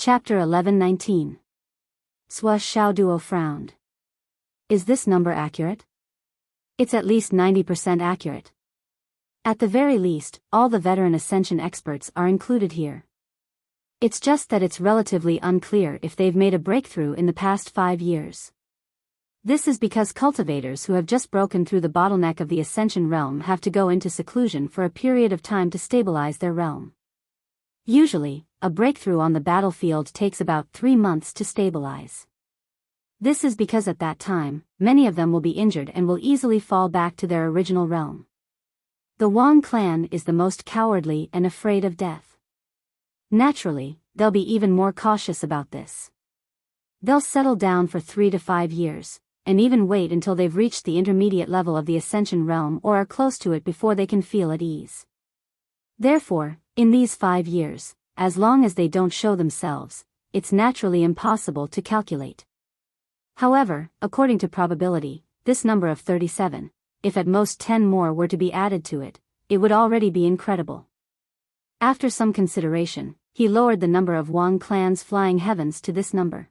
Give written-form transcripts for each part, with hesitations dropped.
Chapter 11:19. Sua Xiaoduo frowned. Is this number accurate? It's at least 90% accurate. At the very least, all the veteran ascension experts are included here. It's just that it's relatively unclear if they've made a breakthrough in the past 5 years. This is because cultivators who have just broken through the bottleneck of the ascension realm have to go into seclusion for a period of time to stabilize their realm. Usually, a breakthrough on the battlefield takes about 3 months to stabilize. This is because at that time, many of them will be injured and will easily fall back to their original realm. The Wang clan is the most cowardly and afraid of death. Naturally, they'll be even more cautious about this. They'll settle down for 3 to 5 years, and even wait until they've reached the intermediate level of the ascension realm or are close to it before they can feel at ease. Therefore, in these 5 years, as long as they don't show themselves, it's naturally impossible to calculate. However, according to probability, this number of 37, if at most 10 more were to be added to it, it would already be incredible. After some consideration, he lowered the number of Wang clan's flying heavens to this number.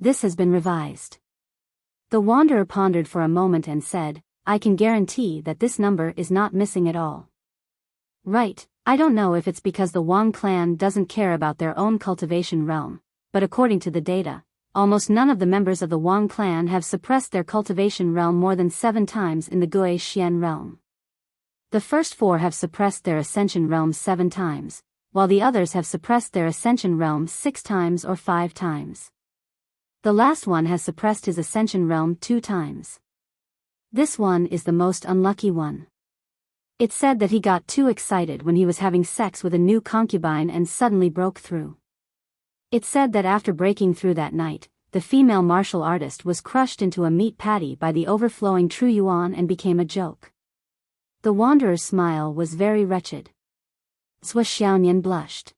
This has been revised. The wanderer pondered for a moment and said, I can guarantee that this number is not missing at all. Right, I don't know if it's because the Wang clan doesn't care about their own cultivation realm, but according to the data, almost none of the members of the Wang clan have suppressed their cultivation realm more than 7 times in the Gui Xian realm. The first 4 have suppressed their ascension realm 7 times, while the others have suppressed their ascension realm 6 times or 5 times. The last one has suppressed his ascension realm 2 times. This one is the most unlucky one. It said that he got too excited when he was having sex with a new concubine and suddenly broke through. It said that after breaking through that night, the female martial artist was crushed into a meat patty by the overflowing true yuan and became a joke. The wanderer's smile was very wretched. Sua Xiaonian blushed.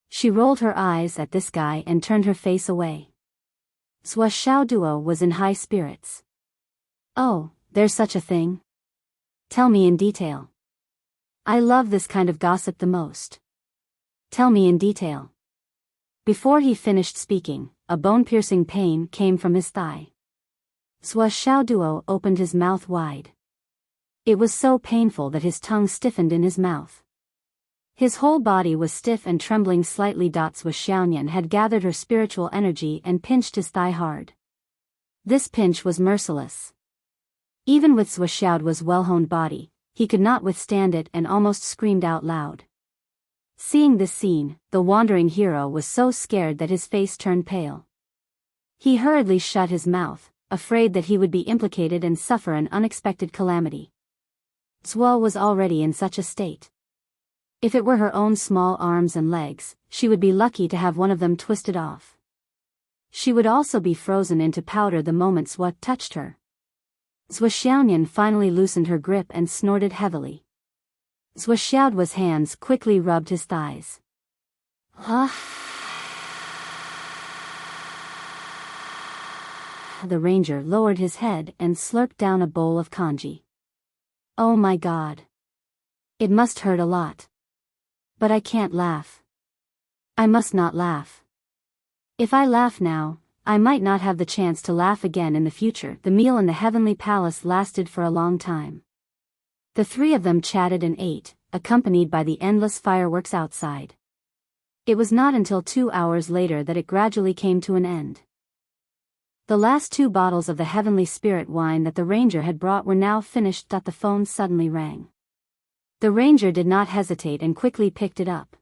She rolled her eyes at this guy and turned her face away. Sua Xiaoduo was in high spirits. Oh, there's such a thing? Tell me in detail. I love this kind of gossip the most. Tell me in detail. Before he finished speaking, a bone-piercing pain came from his thigh. Sua Xiaoduo opened his mouth wide. It was so painful that his tongue stiffened in his mouth. His whole body was stiff and trembling slightly. Sua Xiaonian had gathered her spiritual energy and pinched his thigh hard. This pinch was merciless. Even with Sua Xiaoduo's well-honed body, he could not withstand it and almost screamed out loud. Seeing this scene, the wandering hero was so scared that his face turned pale. He hurriedly shut his mouth, afraid that he would be implicated and suffer an unexpected calamity. Sua was already in such a state. If it were her own small arms and legs, she would be lucky to have one of them twisted off. She would also be frozen into powder the moment Sua touched her. Sua Xiaonian finally loosened her grip and snorted heavily. Sua Xiaoduo's hands quickly rubbed his thighs. The ranger lowered his head and slurped down a bowl of congee. Oh my God. It must hurt a lot. But I can't laugh. I must not laugh. If I laugh now, I might not have the chance to laugh again in the future. The meal in the heavenly palace lasted for a long time. The 3 of them chatted and ate, accompanied by the endless fireworks outside. It was not until 2 hours later that it gradually came to an end. The last 2 bottles of the heavenly spirit wine that the ranger had brought were now finished. The phone suddenly rang. The ranger did not hesitate and quickly picked it up.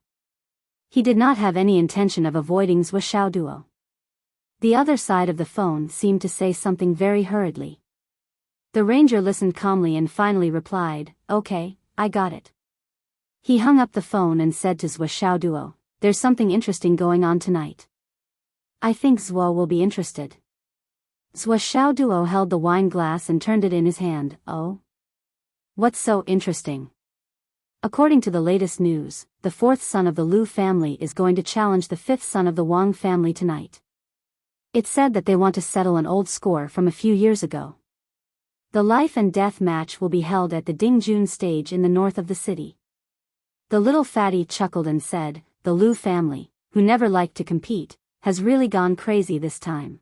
He did not have any intention of avoiding Sua Xiaoduo. The other side of the phone seemed to say something very hurriedly. The ranger listened calmly and finally replied, Okay, I got it. He hung up the phone and said to Sua Xiaoduo, There's something interesting going on tonight. I think Sua will be interested. Sua Xiaoduo held the wine glass and turned it in his hand. Oh? What's so interesting? According to the latest news, the 4th son of the Liu family is going to challenge the 5th son of the Wang family tonight. It said that they want to settle an old score from a few years ago. The life and death match will be held at the Dingjun stage in the north of the city. The little fatty chuckled and said, The Liu family, who never liked to compete, has really gone crazy this time.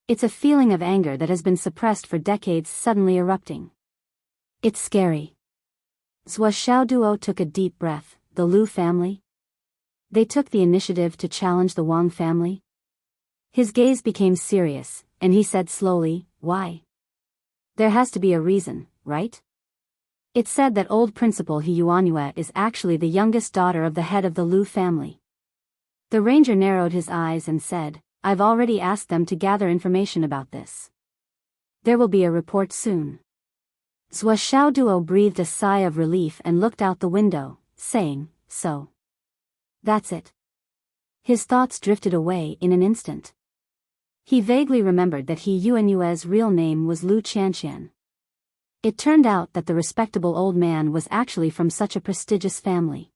It's a feeling of anger that has been suppressed for decades suddenly erupting. It's scary. Zhua Xiaoduo took a deep breath. The Lu family? They took the initiative to challenge the Wang family? His gaze became serious, and he said slowly, "Why? There has to be a reason, right? It's said that old Principal He Yuanyue is actually the youngest daughter of the head of the Lu family." The ranger narrowed his eyes and said, "I've already asked them to gather information about this. There will be a report soon." Zhua Xiaoduo breathed a sigh of relief and looked out the window, saying, "So. That's it." His thoughts drifted away in an instant. He vaguely remembered that He Yuanyue's real name was Lu Qianqian. It turned out that the respectable old man was actually from such a prestigious family.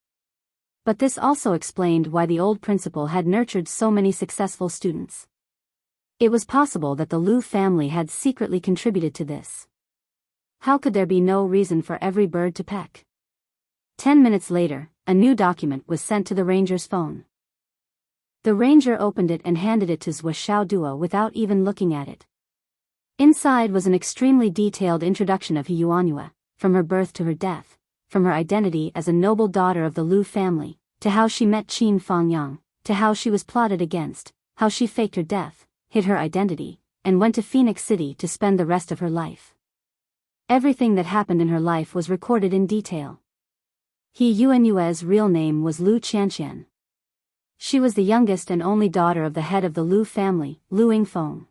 But this also explained why the old principal had nurtured so many successful students. It was possible that the Lu family had secretly contributed to this. How could there be no reason for every bird to peck? 10 minutes later, a new document was sent to the ranger's phone. The ranger opened it and handed it to Zhua Xiaoduo without even looking at it. Inside was an extremely detailed introduction of He Yuanyue, from her birth to her death, from her identity as a noble daughter of the Lu family, to how she met Qin Fangyang, to how she was plotted against, how she faked her death, hid her identity, and went to Phoenix City to spend the rest of her life. Everything that happened in her life was recorded in detail. He Yuanyue's real name was Lu Qianqian. She was the youngest and only daughter of the head of the Lu family, Lu Yingfeng.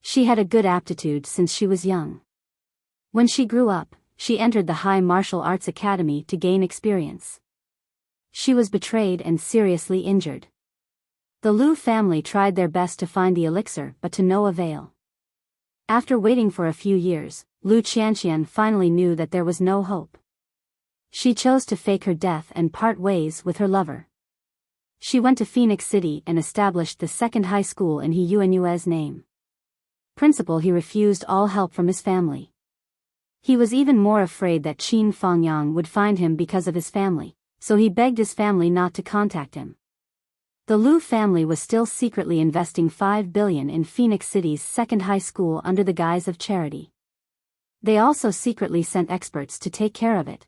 She had a good aptitude since she was young. When she grew up, she entered the High Martial Arts Academy to gain experience. She was betrayed and seriously injured. The Lu family tried their best to find the elixir but to no avail. After waiting for a few years, Lu Qianqian finally knew that there was no hope. She chose to fake her death and part ways with her lover. She went to Phoenix City and established the second high school in He Yuanyue's name. Principal He refused all help from his family. He was even more afraid that Qin Fangyang would find him because of his family, so he begged his family not to contact him. The Lu family was still secretly investing 5 billion in Phoenix City's second high school under the guise of charity. They also secretly sent experts to take care of it.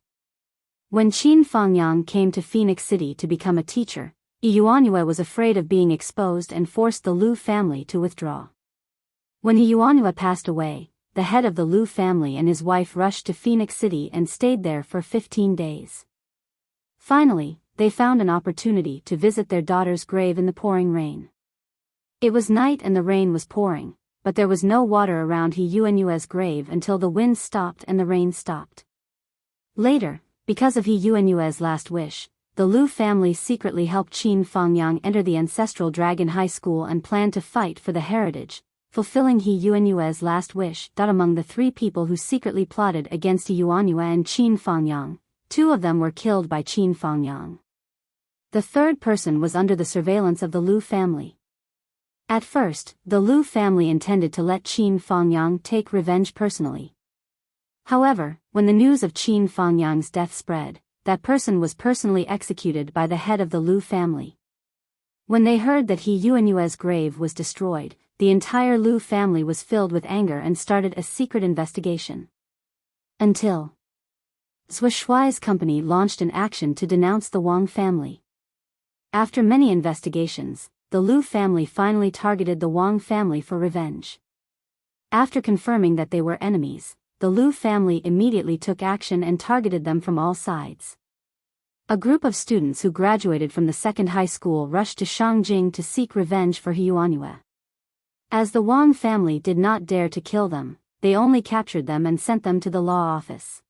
When Qin Fangyang came to Phoenix City to become a teacher, Yuanyue was afraid of being exposed and forced the Lu family to withdraw. When Yuanyue passed away, the head of the Lu family and his wife rushed to Phoenix City and stayed there for 15 days. Finally, they found an opportunity to visit their daughter's grave in the pouring rain. It was night and the rain was pouring, but there was no water around He Yuanyue's grave until the wind stopped and the rain stopped. Later, because of He Yuanyue's last wish, the Lu family secretly helped Qin Fangyang enter the ancestral Dragon High School and planned to fight for the heritage, fulfilling He Yuanyue's last wish. Among the 3 people who secretly plotted against He Yuanyue and Qin Fangyang, 2 of them were killed by Qin Fangyang. The 3rd person was under the surveillance of the Lu family. At first, the Lu family intended to let Qin Fangyang take revenge personally. However, when the news of Qin Fangyang's death spread, that person was personally executed by the head of the Lu family. When they heard that He Yuanyue's grave was destroyed, the entire Lu family was filled with anger and started a secret investigation. Until Zhua Shuai's company launched an action to denounce the Wang family. After many investigations, the Lu family finally targeted the Wang family for revenge. After confirming that they were enemies, the Lu family immediately took action and targeted them from all sides. A group of students who graduated from the second high school rushed to Shangjing to seek revenge for He Yuanyue. As the Wang family did not dare to kill them, they only captured them and sent them to the law office.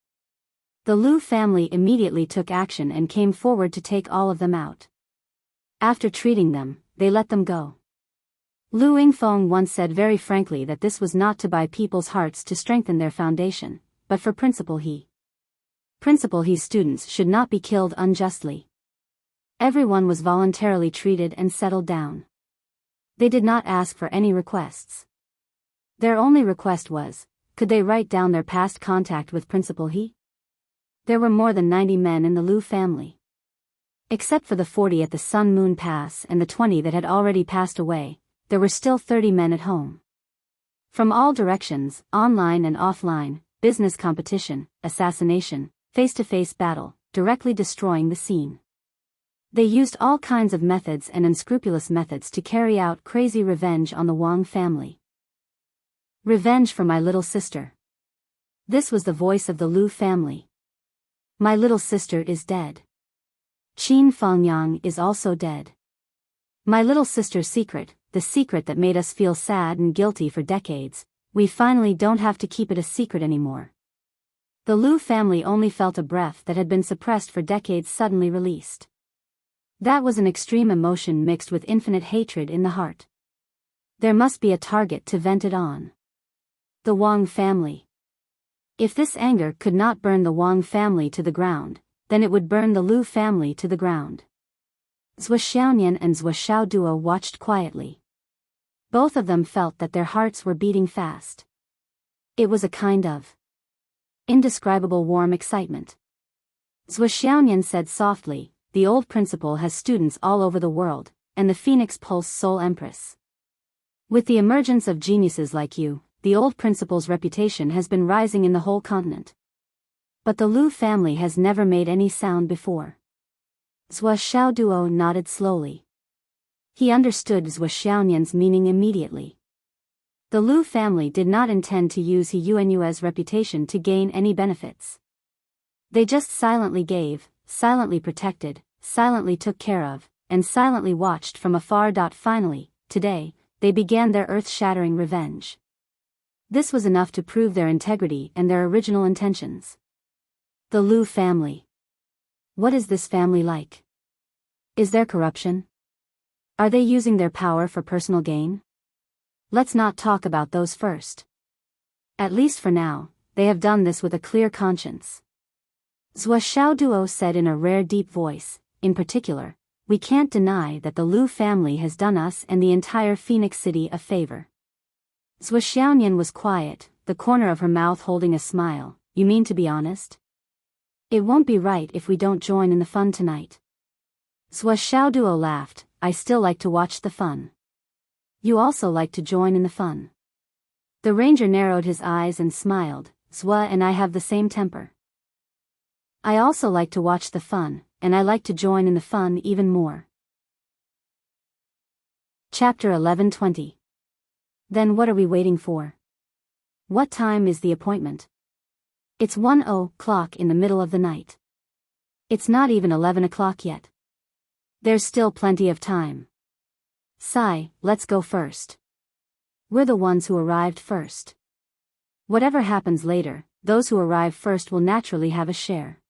The Lu family immediately took action and came forward to take all of them out. After treating them, they let them go. Lu Yingfeng once said very frankly that this was not to buy people's hearts to strengthen their foundation, but for Principal He. Principal He's students should not be killed unjustly. Everyone was voluntarily treated and settled down. They did not ask for any requests. Their only request was, could they write down their past contact with Principal He? There were more than 90 men in the Lu family. Except for the 40 at the Sun Moon Pass and the 20 that had already passed away, there were still 30 men at home. From all directions, online and offline, business competition, assassination, face-to-face battle, directly destroying the scene. They used all kinds of methods and unscrupulous methods to carry out crazy revenge on the Wang family. Revenge for my little sister. This was the voice of the Liu family. My little sister is dead. Qin Fengyang is also dead. My little sister's secret, the secret that made us feel sad and guilty for decades, we finally don't have to keep it a secret anymore. The Liu family only felt a breath that had been suppressed for decades suddenly released. That was an extreme emotion mixed with infinite hatred in the heart. There must be a target to vent it on. The Wang family. If this anger could not burn the Wang family to the ground, then it would burn the Liu family to the ground. Zhou Xiaonian and Zhou Xiaoduo watched quietly. Both of them felt that their hearts were beating fast. It was a kind of indescribable warm excitement. Zhou Xiaonian said softly, "The old principal has students all over the world, and the Phoenix Pulse Soul Empress. With the emergence of geniuses like you, the old principal's reputation has been rising in the whole continent. But the Liu family has never made any sound before." Zhou Xiaoduo nodded slowly. He understood Zhou Xiaonian's meaning immediately. The Liu family did not intend to use He Yuanyue's reputation to gain any benefits. They just silently gave, silently protected, silently took care of, and silently watched from afar. Finally, today, they began their earth-shattering revenge. This was enough to prove their integrity and their original intentions. The Liu family. What is this family like? Is there corruption? Are they using their power for personal gain? Let's not talk about those first. At least for now, they have done this with a clear conscience. Zhou Xiaoduo said in a rare deep voice, "In particular, we can't deny that the Liu family has done us and the entire Phoenix City a favor." Zhou Xiaonian was quiet, the corner of her mouth holding a smile. "You mean to be honest? It won't be right if we don't join in the fun tonight." Zhou Xiaoduo laughed, "I still like to watch the fun. You also like to join in the fun." The ranger narrowed his eyes and smiled, "Zhou and I have the same temper. I also like to watch the fun, and I like to join in the fun even more." Chapter 11:20. Then what are we waiting for? What time is the appointment? It's 1:00 in the middle of the night. It's not even 11 o'clock yet. There's still plenty of time. Sai, let's go first. We're the ones who arrived first. Whatever happens later, those who arrive first will naturally have a share.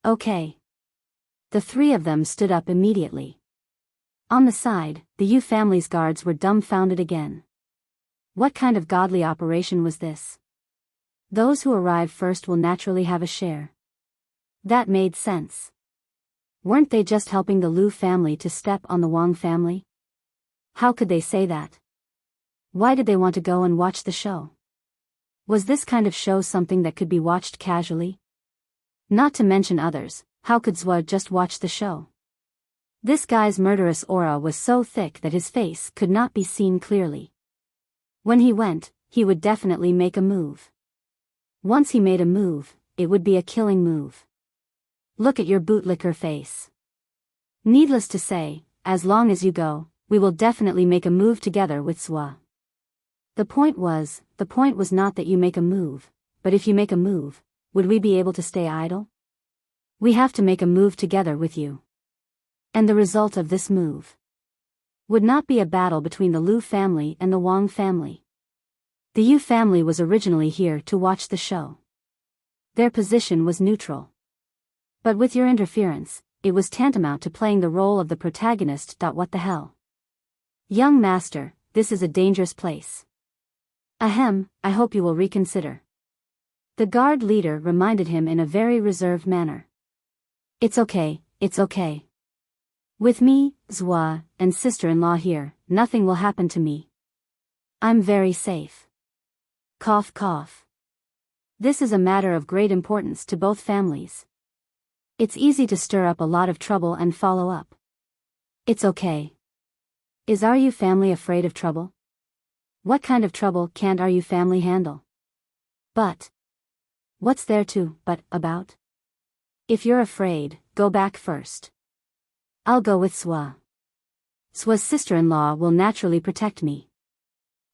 Okay. The three of them stood up immediately. On the side, the Yu family's guards were dumbfounded again. What kind of godly operation was this? Those who arrive first will naturally have a share. That made sense. Weren't they just helping the Liu family to step on the Wang family? How could they say that? Why did they want to go and watch the show? Was this kind of show something that could be watched casually? Not to mention others, how could Zhou just watch the show? This guy's murderous aura was so thick that his face could not be seen clearly. When he went, he would definitely make a move. Once he made a move, it would be a killing move. Look at your bootlicker face. Needless to say, as long as you go, we will definitely make a move together with Zhou. The point was not that you make a move, but if you make a move, would we be able to stay idle? We have to make a move together with you. And the result of this move would not be a battle between the Liu family and the Wang family. The Yu family was originally here to watch the show. Their position was neutral. But with your interference, it was tantamount to playing the role of the protagonist. What the hell? Young master, this is a dangerous place. Ahem, I hope you will reconsider. The guard leader reminded him in a very reserved manner. It's okay. With me, Zhou, and sister-in-law here, nothing will happen to me. I'm very safe. Cough cough. This is a matter of great importance to both families. It's easy to stir up a lot of trouble and follow up. It's okay. Is our Yu family afraid of trouble? What kind of trouble can't our Yu family handle? But what's there to but about? If you're afraid, go back first. I'll go with Swa. Swa's sister-in-law will naturally protect me.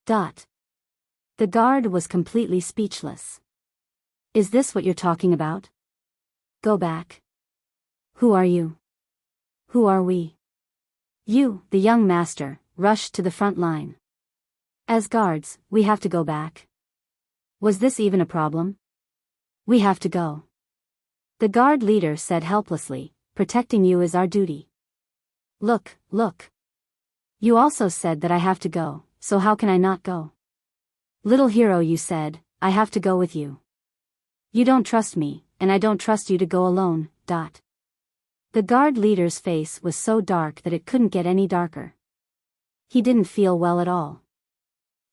The guard was completely speechless. Is this what you're talking about? Go back. Who are you? Who are we? You, the young master, rushed to the front line. As guards, we have to go back. Was this even a problem? We have to go. The guard leader said helplessly, protecting you is our duty. Look. You also said that I have to go, so how can I not go? Little hero, you said, I have to go with you. You don't trust me, and I don't trust you to go alone. The guard leader's face was so dark that it couldn't get any darker. He didn't feel well at all.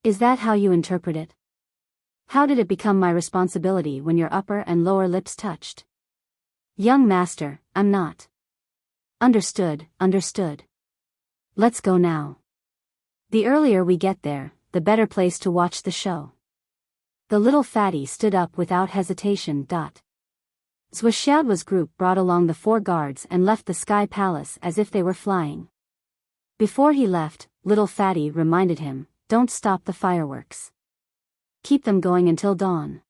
Is that how you interpret it? How did it become my responsibility when your upper and lower lips touched? Young master, I'm not. Understood. Let's go now. The earlier we get there, the better place to watch the show. The little fatty stood up without hesitation. Zhuxiao's group brought along the 4 guards and left the Sky Palace as if they were flying. Before he left, little fatty reminded him, don't stop the fireworks. Keep them going until dawn.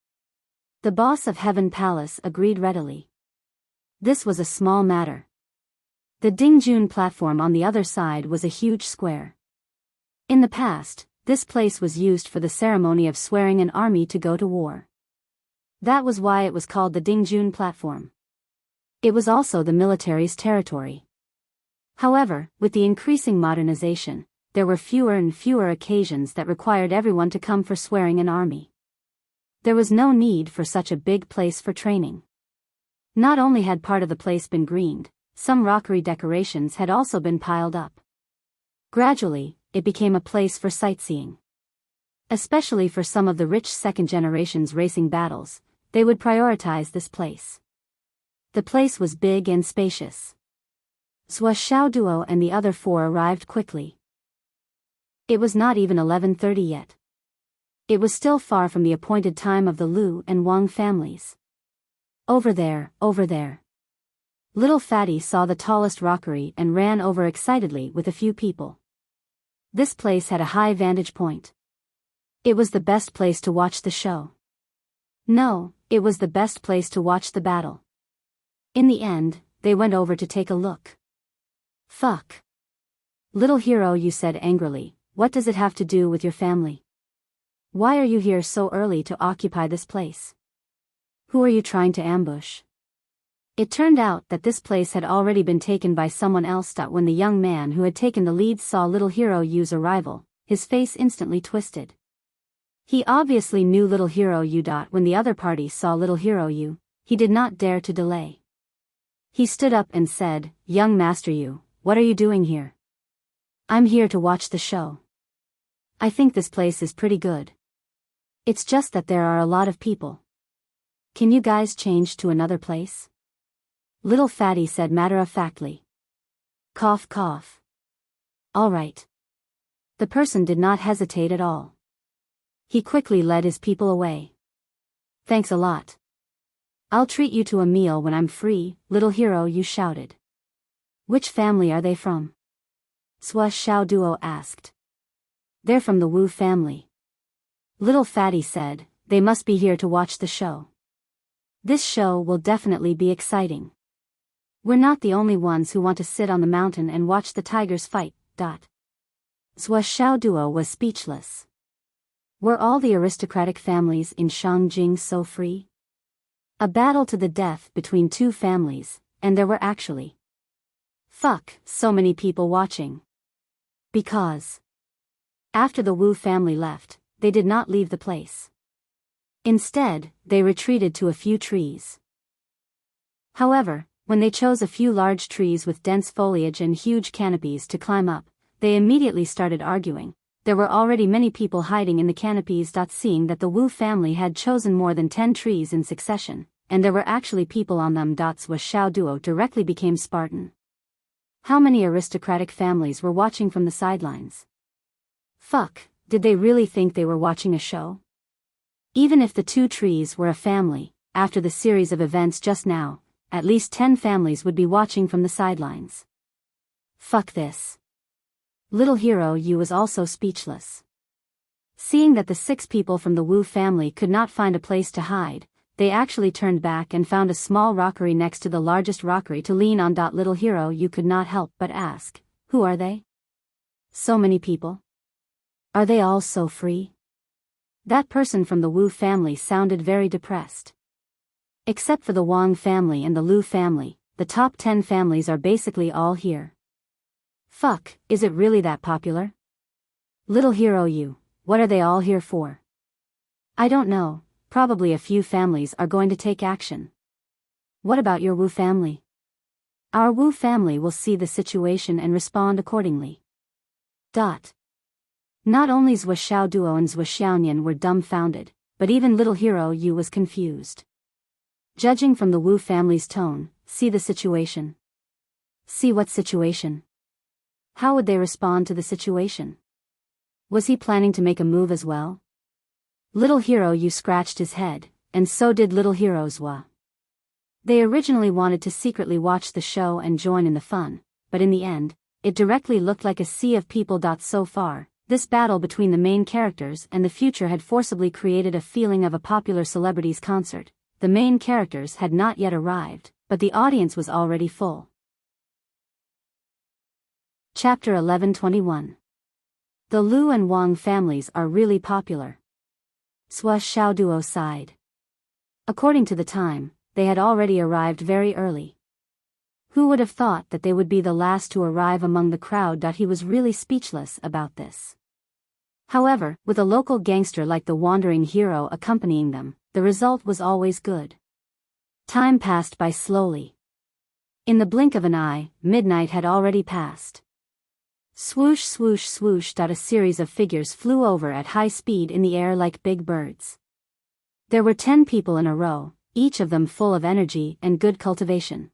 The boss of Heaven Palace agreed readily. This was a small matter. The Dingjun platform on the other side was a huge square. In the past, this place was used for the ceremony of swearing an army to go to war. That was why it was called the Dingjun platform. It was also the military's territory. However, with the increasing modernization, there were fewer and fewer occasions that required everyone to come for swearing an army. There was no need for such a big place for training. Not only had part of the place been greened, some rockery decorations had also been piled up. Gradually, it became a place for sightseeing. Especially for some of the rich second-generation's racing battles, they would prioritize this place. The place was big and spacious. Zhua Xiaoduo and the other 4 arrived quickly. It was not even 11:30 yet. It was still far from the appointed time of the Lu and Wang families. Over there. Little fatty saw the tallest rockery and ran over excitedly with a few people. This place had a high vantage point. It was the best place to watch the show. No, it was the best place to watch the battle. In the end, they went over to take a look. Fuck. Little hero, you said angrily, what does it have to do with your family? Why are you here so early to occupy this place? Who are you trying to ambush? It turned out that this place had already been taken by someone else. When the young man who had taken the lead saw Little Hero Yu's arrival, his face instantly twisted. He obviously knew Little Hero Yu. When the other party saw Little Hero Yu, he did not dare to delay. He stood up and said, Young Master Yu, what are you doing here? I'm here to watch the show. I think this place is pretty good. It's just that there are a lot of people. Can you guys change to another place? Little fatty said matter-of-factly. Cough. All right. The person did not hesitate at all. He quickly led his people away. Thanks a lot. I'll treat you to a meal when I'm free, Little Hero Yu shouted. Which family are they from? Zhua Xiaoduo asked. They're from the Wu family. Little fatty said, they must be here to watch the show. This show will definitely be exciting. We're not the only ones who want to sit on the mountain and watch the tigers fight. Zhua Xiaoduo was speechless. Were all the aristocratic families in Shangjing so free? A battle to the death between 2 families, and there were actually so many people watching. Because after the Wu family left, they did not leave the place. Instead, they retreated to a few trees. However, when they chose a few large trees with dense foliage and huge canopies to climb up, they immediately started arguing. There were already many people hiding in the canopies. Seeing that the Wu family had chosen more than 10 trees in succession, and there were actually people on them. Swa Xiao duo directly became Spartan. How many aristocratic families were watching from the sidelines? Fuck, did they really think they were watching a show? Even if the two trees were a family, after the series of events just now, at least 10 families would be watching from the sidelines. Fuck this. Little Hero Yu was also speechless. Seeing that the 6 people from the Wu family could not find a place to hide, they actually turned back and found a small rockery next to the largest rockery to lean on. Little Hero Yu could not help but ask, who are they? So many people. Are they all so free? That person from the Wu family sounded very depressed. Except for the Wang family and the Lu family, the top 10 families are basically all here. Fuck, is it really that popular? Little Hero Yu, what are they all here for? I don't know, probably a few families are going to take action. What about your Wu family? Our Wu family will see the situation and respond accordingly. Not only Zhua Xiao Duo and Zhua Xiaonian were dumbfounded, but even Little Hero Yu was confused. Judging from the Wu family's tone, see the situation. See what situation? How would they respond to the situation? Was he planning to make a move as well? Little Hero Yu scratched his head, and so did Little Hero Zhua. They originally wanted to secretly watch the show and join in the fun, but in the end, it directly looked like a sea of people. So far, this battle between the main characters and the future had forcibly created a feeling of a popular celebrities concert. The main characters had not yet arrived, but the audience was already full. Chapter 11:21. The Lu and Wang families are really popular. Zhua Xiao Duo sighed. According to the time, they had already arrived very early. Who would have thought that they would be the last to arrive among the crowd? He was really speechless about this. However, with a local gangster like the wandering hero accompanying them, the result was always good. Time passed by slowly. In the blink of an eye, midnight had already passed. Swoosh swoosh swoosh. A series of figures flew over at high speed in the air like big birds. There were 10 people in a row, each of them full of energy and good cultivation.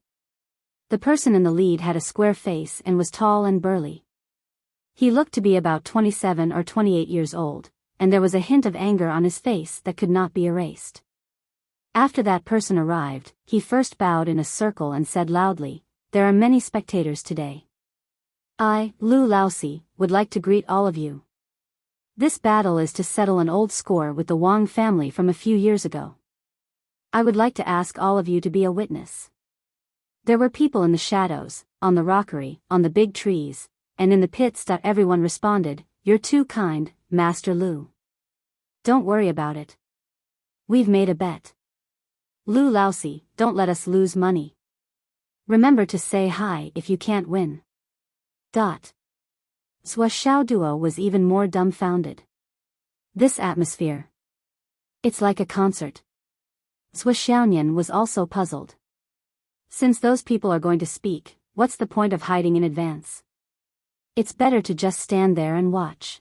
The person in the lead had a square face and was tall and burly. He looked to be about 27 or 28 years old, and there was a hint of anger on his face that could not be erased. After that person arrived, he first bowed in a circle and said loudly, "There are many spectators today. I, Lu Laosi, would like to greet all of you. This battle is to settle an old score with the Wang family from a few years ago. I would like to ask all of you to be a witness." There were people in the shadows, on the rockery, on the big trees, and in the pits. Everyone responded, "You're too kind, Master Lu. Don't worry about it. We've made a bet. Lu Laosi, don't let us lose money. Remember to say hi if you can't win." Zhua Xiao Duo was even more dumbfounded. This atmosphere. It's like a concert. Zhua Xiaonian was also puzzled. Since those people are going to speak, what's the point of hiding in advance? It's better to just stand there and watch.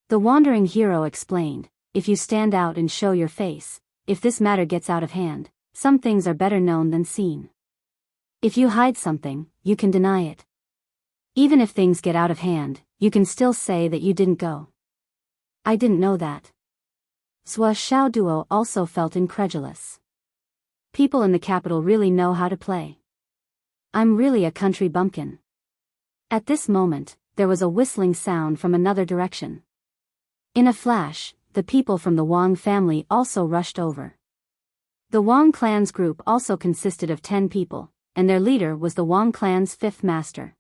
The wandering hero explained, if you stand out and show your face, if this matter gets out of hand, some things are better known than seen. If you hide something, you can deny it. Even if things get out of hand, you can still say that you didn't go. I didn't know that. Zhua Xiao Duo also felt incredulous. People in the capital really know how to play. I'm really a country bumpkin. At this moment, there was a whistling sound from another direction. In a flash, the people from the Wang family also rushed over. The Wang clan's group also consisted of 10 people, and their leader was the Wang clan's 5th master.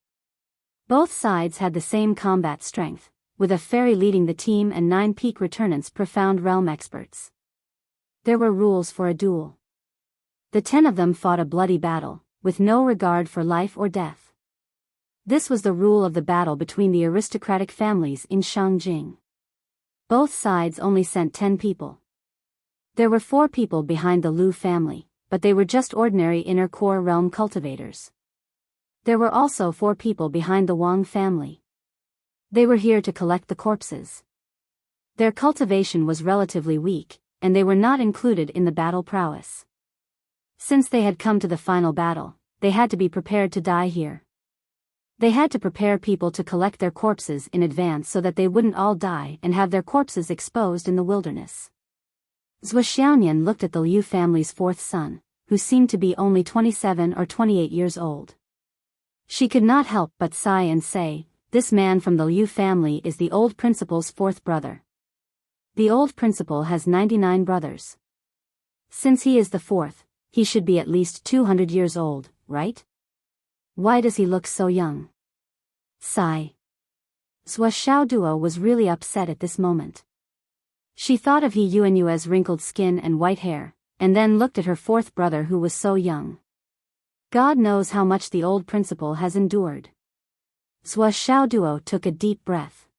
Both sides had the same combat strength, with a fairy leading the team and 9 peak returnants profound realm experts. There were rules for a duel. The 10 of them fought a bloody battle, with no regard for life or death. This was the rule of the battle between the aristocratic families in Shangjing. Both sides only sent 10 people. There were 4 people behind the Lu family, but they were just ordinary inner core realm cultivators. There were also 4 people behind the Wang family. They were here to collect the corpses. Their cultivation was relatively weak, and they were not included in the battle prowess. Since they had come to the final battle, they had to be prepared to die here. They had to prepare people to collect their corpses in advance so that they wouldn't all die and have their corpses exposed in the wilderness. Zhou Xiaoyan looked at the Liu family's fourth son, who seemed to be only 27 or 28 years old. She could not help but sigh and say, "This man from the Liu family is the old principal's fourth brother. The old principal has 99 brothers. Since he is the fourth, he should be at least 200 years old, right? Why does he look so young?" Sigh. Zhou Xiaoduo was really upset at this moment. She thought of He Yuanyue's wrinkled skin and white hair, and then looked at her fourth brother who was so young. God knows how much the old principal has endured. Zhou Xiaoduo took a deep breath.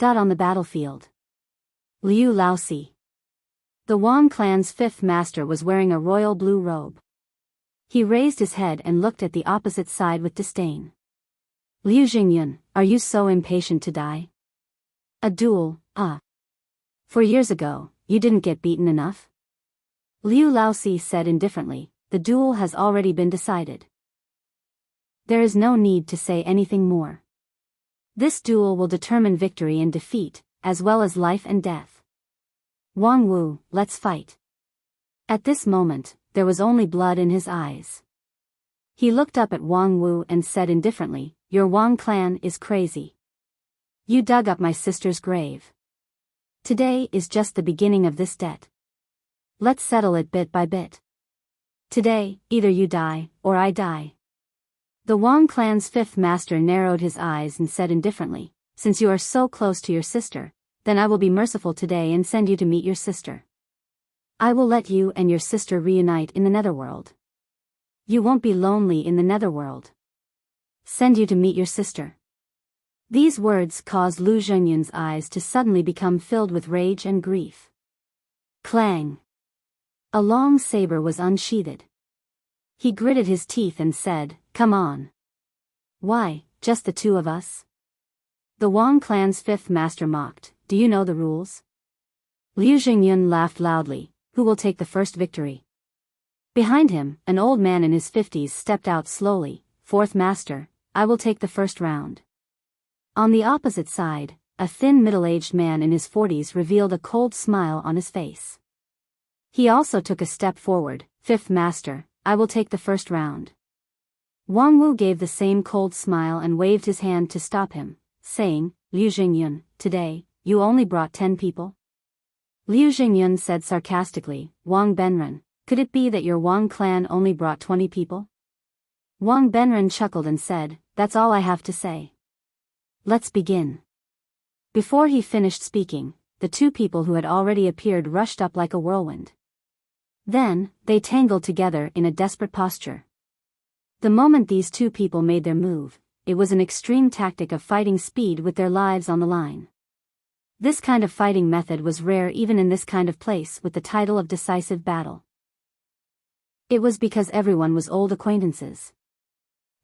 On the battlefield. Liu Laosi. The Wang clan's fifth master was wearing a royal blue robe. He raised his head and looked at the opposite side with disdain. "Liu Jingyun, are you so impatient to die? A duel, 4 years ago, you didn't get beaten enough?" Liu Laosi said indifferently, "The duel has already been decided. There is no need to say anything more. This duel will determine victory and defeat, as well as life and death. Wang Wu, let's fight." At this moment, there was only blood in his eyes. He looked up at Wang Wu and said indifferently, "Your Wang clan is crazy. You dug up my sister's grave. Today is just the beginning of this debt. Let's settle it bit by bit. Today, either you die, or I die." The Wang clan's fifth master narrowed his eyes and said indifferently, "Since you are so close to your sister, then I will be merciful today and send you to meet your sister. I will let you and your sister reunite in the netherworld. You won't be lonely in the netherworld. Send you to meet your sister." These words caused Liu Zhengyun's eyes to suddenly become filled with rage and grief. Clang! A long saber was unsheathed. He gritted his teeth and said, "Come on." "Why, just the two of us?" The Wang clan's fifth master mocked, "Do you know the rules?" Liu Zhengyun laughed loudly, "Who will take the first victory?" Behind him, an old man in his 50s stepped out slowly, "Fourth master, I will take the first round." On the opposite side, a thin middle-aged man in his 40s revealed a cold smile on his face. He also took a step forward, "Fifth master, I will take the first round." Wang Wu gave the same cold smile and waved his hand to stop him, saying, "Liu Jingyun, today, you only brought 10 people?" Liu Jingyun said sarcastically, "Wang Benren, could it be that your Wang clan only brought 20 people?" Wang Benren chuckled and said, "That's all I have to say. Let's begin." Before he finished speaking, the two people who had already appeared rushed up like a whirlwind. Then, they tangled together in a desperate posture. The moment these two people made their move, it was an extreme tactic of fighting speed with their lives on the line. This kind of fighting method was rare even in this kind of place with the title of decisive battle. It was because everyone was old acquaintances.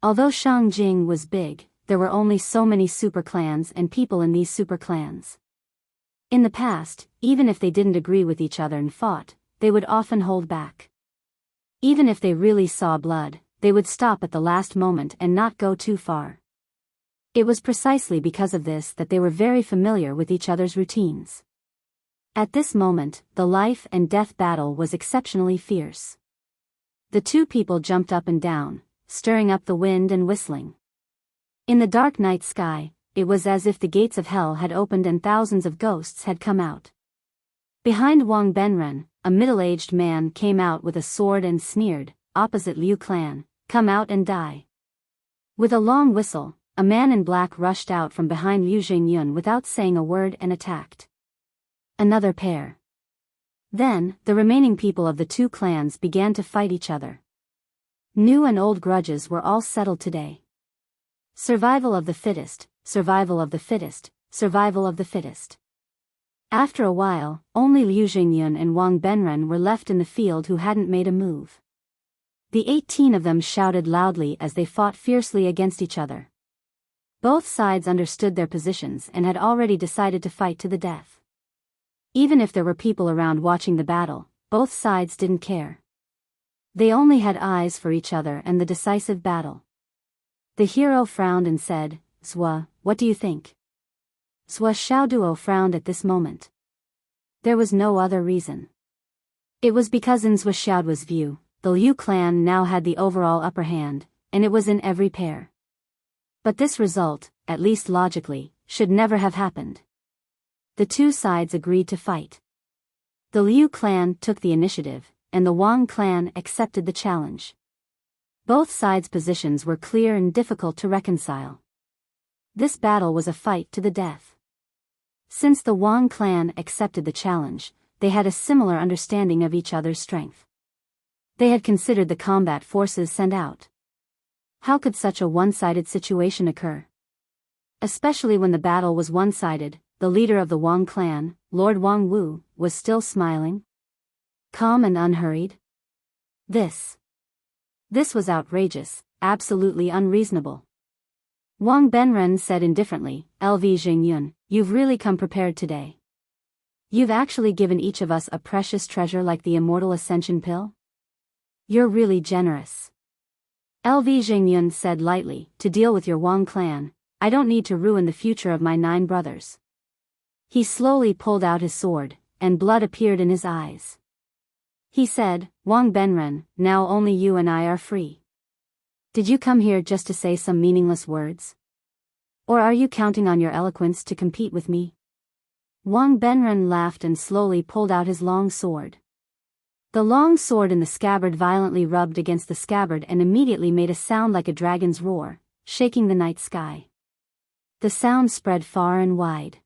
Although Shangjing was big, there were only so many super clans and people in these super clans. In the past, even if they didn't agree with each other and fought, they would often hold back. Even if they really saw blood, they would stop at the last moment and not go too far. It was precisely because of this that they were very familiar with each other's routines. At this moment, the life and death battle was exceptionally fierce. The two people jumped up and down, stirring up the wind and whistling. In the dark night sky, it was as if the gates of hell had opened and thousands of ghosts had come out. Behind Wang Benren, a middle-aged man came out with a sword and sneered, "Opposite Liu clan, come out and die." With a long whistle, a man in black rushed out from behind Liu Jingyun without saying a word and attacked. Another pair. Then, the remaining people of the two clans began to fight each other. New and old grudges were all settled today. Survival of the fittest, survival of the fittest, survival of the fittest. After a while, only Liu Jingyun and Wang Benren were left in the field who hadn't made a move. The 18 of them shouted loudly as they fought fiercely against each other. Both sides understood their positions and had already decided to fight to the death. Even if there were people around watching the battle, both sides didn't care. They only had eyes for each other and the decisive battle. The hero frowned and said, Zwa, what do you think? Zwa Xiaoduo frowned at this moment. There was no other reason. It was because in Zwa Xiaoduo's view, the Liu clan now had the overall upper hand, and it was in every pair. But this result, at least logically, should never have happened. The two sides agreed to fight. The Liu clan took the initiative, and the Wang clan accepted the challenge. Both sides' positions were clear and difficult to reconcile. This battle was a fight to the death. Since the Wang clan accepted the challenge, they had a similar understanding of each other's strength. They had considered the combat forces sent out. How could such a one-sided situation occur? Especially when the battle was one-sided, the leader of the Wang clan, Lord Wang Wu, was still smiling, calm and unhurried. This was outrageous, absolutely unreasonable. Wang Benren said indifferently, LV Xingyun, you've really come prepared today. You've actually given each of us a precious treasure like the immortal ascension pill? You're really generous. LV Xingyun said lightly, to deal with your Wang clan, I don't need to ruin the future of my 9 brothers. He slowly pulled out his sword, and blood appeared in his eyes. He said, Wang Benren, now only you and I are free. Did you come here just to say some meaningless words? Or are you counting on your eloquence to compete with me? Wang Benren laughed and slowly pulled out his long sword. The long sword in the scabbard violently rubbed against the scabbard and immediately made a sound like a dragon's roar, shaking the night sky. The sound spread far and wide.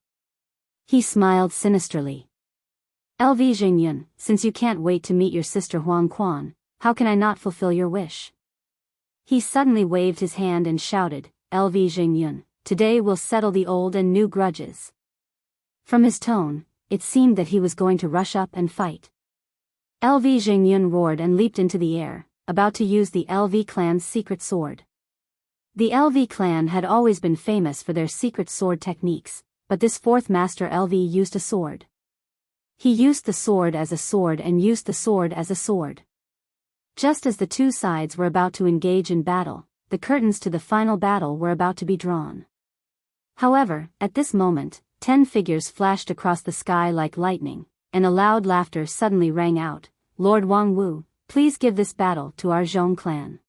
He smiled sinisterly. LV Xingyun, since you can't wait to meet your sister Huang Quan, how can I not fulfill your wish? He suddenly waved his hand and shouted, LV Xingyun, today we'll settle the old and new grudges. From his tone, it seemed that he was going to rush up and fight. LV Xingyun roared and leaped into the air, about to use the LV clan's secret sword. The LV clan had always been famous for their secret sword techniques, but this fourth master LV used a sword. He used the sword as a sword and used the sword as a sword. Just as the two sides were about to engage in battle, the curtains to the final battle were about to be drawn. However, at this moment, 10 figures flashed across the sky like lightning, and a loud laughter suddenly rang out, Lord Wang Wu, please give this battle to our Zhong clan.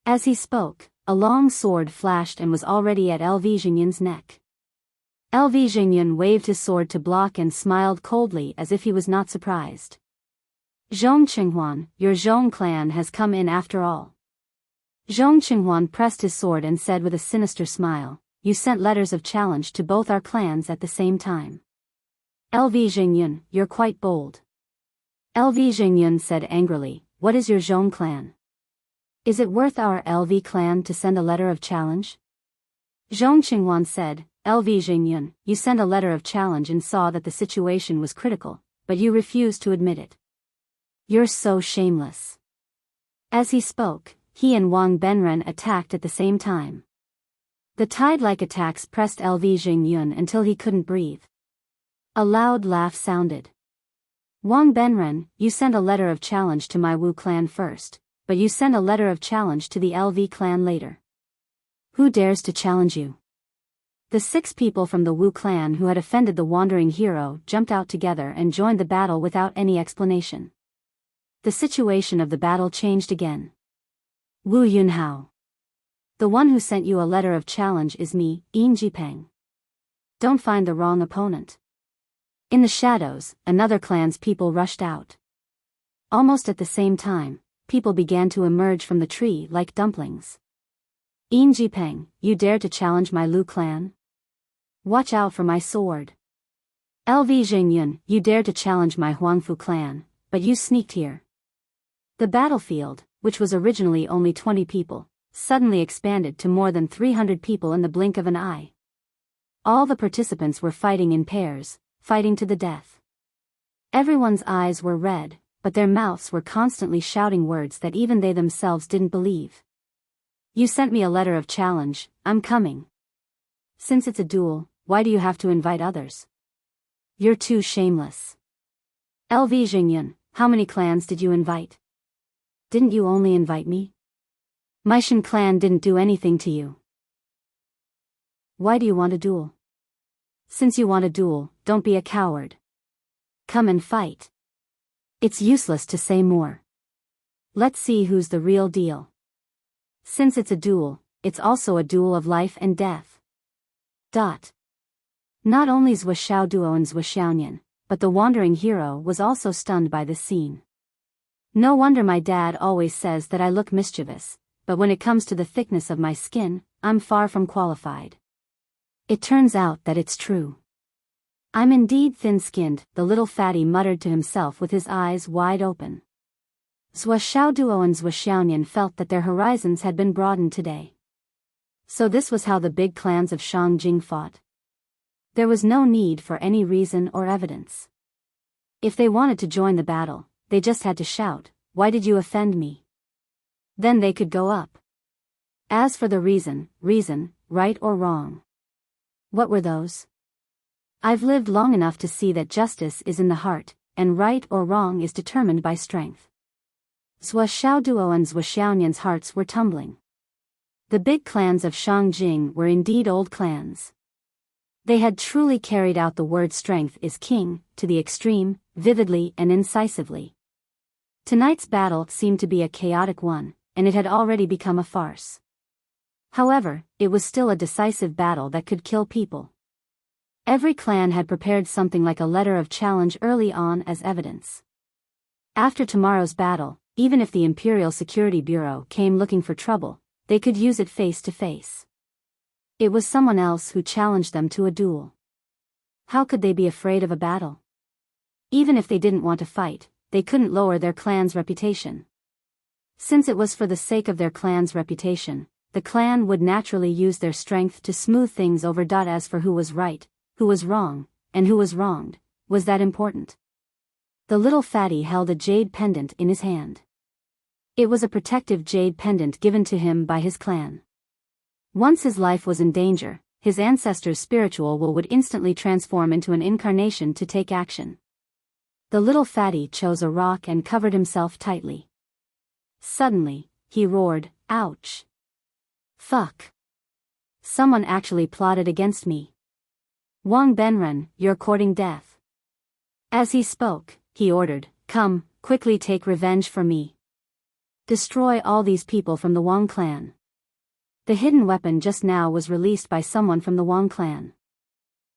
As he spoke, a long sword flashed and was already at LV Xingyun's neck. LV Xingyun waved his sword to block and smiled coldly as if he was not surprised. Zhong Qinghuan, your Zhong clan has come in after all. Zhong Qinghuan pressed his sword and said with a sinister smile, you sent letters of challenge to both our clans at the same time. LV Xingyun, you're quite bold. LV Xingyun said angrily, what is your Zhong clan? Is it worth our LV clan to send a letter of challenge? Zhong Qinghuan said, LV Xingyun, you sent a letter of challenge and saw that the situation was critical, but you refused to admit it. You're so shameless. As he spoke, he and Wang Benren attacked at the same time. The tide-like attacks pressed LV Xingyun until he couldn't breathe. A loud laugh sounded. Wang Benren, you sent a letter of challenge to my Wu clan first, but you sent a letter of challenge to the LV clan later. Who dares to challenge you? The 6 people from the Wu clan who had offended the wandering hero jumped out together and joined the battle without any explanation. The situation of the battle changed again. Wu Yunhao. The one who sent you a letter of challenge is me, Yin Jipeng. Don't find the wrong opponent. In the shadows, another clan's people rushed out. Almost at the same time, people began to emerge from the tree like dumplings. Yin Jipeng, you dare to challenge my Lu clan? Watch out for my sword. LV Xingyun, you dare to challenge my Huangfu clan, but you sneaked here. The battlefield, which was originally only 20 people, suddenly expanded to more than 300 people in the blink of an eye. All the participants were fighting in pairs, fighting to the death. Everyone's eyes were red, but their mouths were constantly shouting words that even they themselves didn't believe. You sent me a letter of challenge, I'm coming. Since it's a duel, why do you have to invite others? You're too shameless. LV Xingyun, how many clans did you invite? Didn't you only invite me? My Shin clan didn't do anything to you. Why do you want a duel? Since you want a duel, don't be a coward. Come and fight. It's useless to say more. Let's see who's the real deal. Since it's a duel, it's also a duel of life and death. Not only Zhou Xiaoduo and Zhou Xiaonian, but the wandering hero was also stunned by this scene. No wonder my dad always says that I look mischievous, but when it comes to the thickness of my skin, I'm far from qualified. It turns out that it's true. I'm indeed thin-skinned, the little fatty muttered to himself with his eyes wide open. Zhou Xiaoduo and Zhou Xiaonian felt that their horizons had been broadened today. So this was how the big clans of Shangjing fought. There was no need for any reason or evidence. If they wanted to join the battle, they just had to shout, "Why did you offend me?" Then they could go up. As for the reason, right or wrong. What were those? I've lived long enough to see that justice is in the heart, and right or wrong is determined by strength. Zhou Xiaoduo and Zhou Xiaonian's hearts were tumbling. The big clans of Shangjing were indeed old clans. They had truly carried out the word strength is king, to the extreme, vividly and incisively. Tonight's battle seemed to be a chaotic one, and it had already become a farce. However, it was still a decisive battle that could kill people. Every clan had prepared something like a letter of challenge early on as evidence. After tomorrow's battle, even if the Imperial Security Bureau came looking for trouble, they could use it face to face. It was someone else who challenged them to a duel. How could they be afraid of a battle? Even if they didn't want to fight, they couldn't lower their clan's reputation. Since it was for the sake of their clan's reputation, the clan would naturally use their strength to smooth things over. As for who was right, who was wrong, and who was wronged, was that important? The little fatty held a jade pendant in his hand. It was a protective jade pendant given to him by his clan. Once his life was in danger, his ancestor's spiritual will would instantly transform into an incarnation to take action. The little fatty chose a rock and covered himself tightly. Suddenly, he roared, "Ouch! Fuck! Someone actually plotted against me. Wang Benren, you're courting death." As he spoke, he ordered, "Come, quickly take revenge for me. Destroy all these people from the Wang clan." The hidden weapon just now was released by someone from the Wang clan.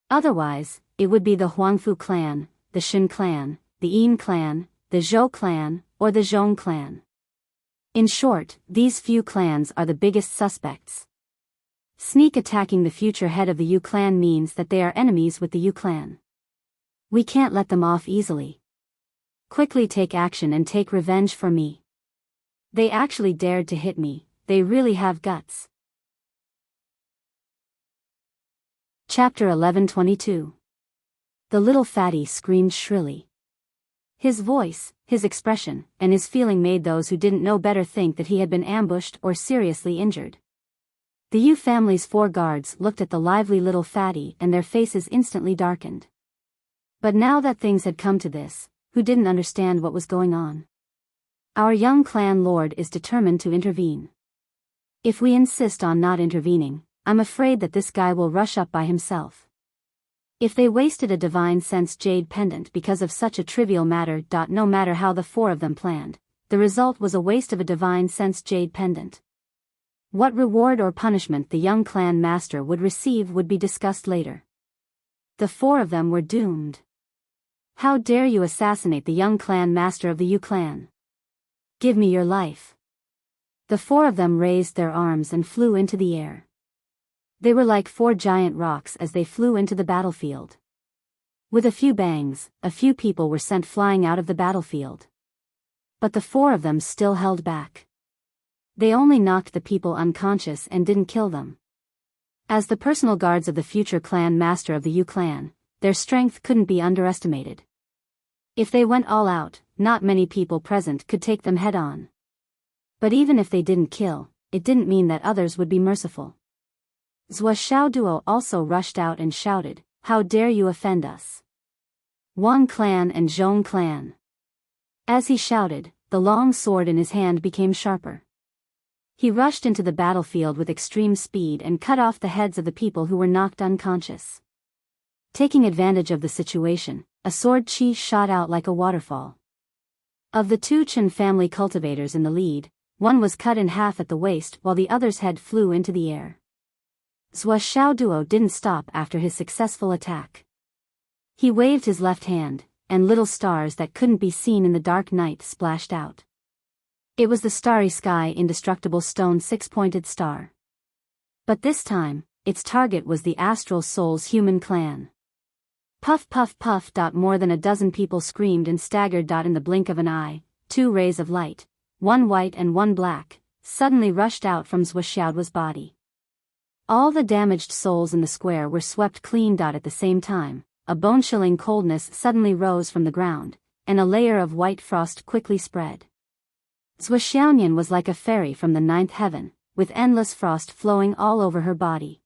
Otherwise, it would be the Huangfu clan, the Shin clan, the Yin clan, the Zhou clan, or the Zhong clan. In short, these few clans are the biggest suspects. Sneak attacking the future head of the Yu clan means that they are enemies with the Yu clan. We can't let them off easily. Quickly take action and take revenge for me. They actually dared to hit me, they really have guts. Chapter 11:22. The little fatty screamed shrilly. His voice, his expression, and his feeling made those who didn't know better think that he had been ambushed or seriously injured. The Yu family's 4 guards looked at the lively little fatty and their faces instantly darkened. But now that things had come to this, who didn't understand what was going on? Our young clan lord is determined to intervene. If we insist on not intervening, I'm afraid that this guy will rush up by himself. If they wasted a divine sense jade pendant because of such a trivial matter. No matter how the 4 of them planned, the result was a waste of a divine sense jade pendant. What reward or punishment the young clan master would receive would be discussed later. The 4 of them were doomed. How dare you assassinate the young clan master of the Yu clan? Give me your life. The 4 of them raised their arms and flew into the air. They were like 4 giant rocks as they flew into the battlefield. With a few bangs, a few people were sent flying out of the battlefield. But the 4 of them still held back. They only knocked the people unconscious and didn't kill them. As the personal guards of the future clan master of the Yu clan, their strength couldn't be underestimated. If they went all out, not many people present could take them head on. But even if they didn't kill, it didn't mean that others would be merciful. Zhou Xiaoduo also rushed out and shouted, "How dare you offend us? Wang clan and Zhong clan." As he shouted, the long sword in his hand became sharper. He rushed into the battlefield with extreme speed and cut off the heads of the people who were knocked unconscious. Taking advantage of the situation, a sword chi shot out like a waterfall. Of the two Chen family cultivators in the lead, one was cut in half at the waist while the other's head flew into the air. Zhou Xiaoduo didn't stop after his successful attack. He waved his left hand, and little stars that couldn't be seen in the dark night splashed out. It was the starry sky indestructible stone six-pointed star. But this time, its target was the astral soul's human clan. Puff puff puff. More than a dozen people screamed and staggered. In the blink of an eye, two rays of light, one white and one black, suddenly rushed out from Zhou Xiaoduo's body. All the damaged souls in the square were swept clean. At the same time, a bone-chilling coldness suddenly rose from the ground, and a layer of white frost quickly spread. Zhou Xiaoyan was like a fairy from the ninth heaven, with endless frost flowing all over her body.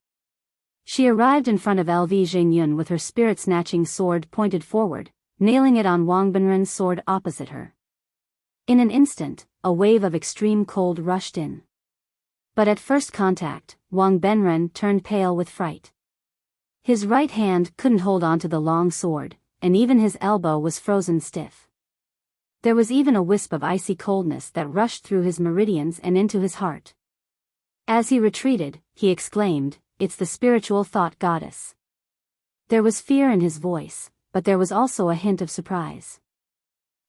She arrived in front of LV Zhengyun with her spirit-snatching sword pointed forward, nailing it on Wang Benren's sword opposite her. In an instant, a wave of extreme cold rushed in. But at first contact, Wang Benren turned pale with fright. His right hand couldn't hold onto the long sword, and even his elbow was frozen stiff. There was even a wisp of icy coldness that rushed through his meridians and into his heart. As he retreated, he exclaimed, "It's the spiritual thought goddess." There was fear in his voice, but there was also a hint of surprise.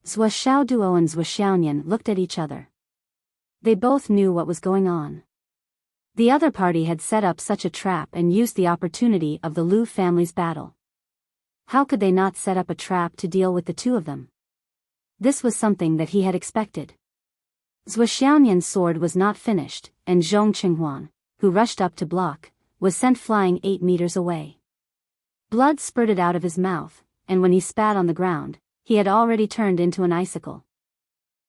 Zhou Xiaoduo and Zhou Xiaoyan looked at each other. They both knew what was going on. The other party had set up such a trap and used the opportunity of the Lu family's battle. How could they not set up a trap to deal with the two of them? This was something that he had expected. Zhou Xiaoyan's sword was not finished, and Zhong Qinghuan, who rushed up to block, was sent flying 8 meters away. Blood spurted out of his mouth, and when he spat on the ground, he had already turned into an icicle.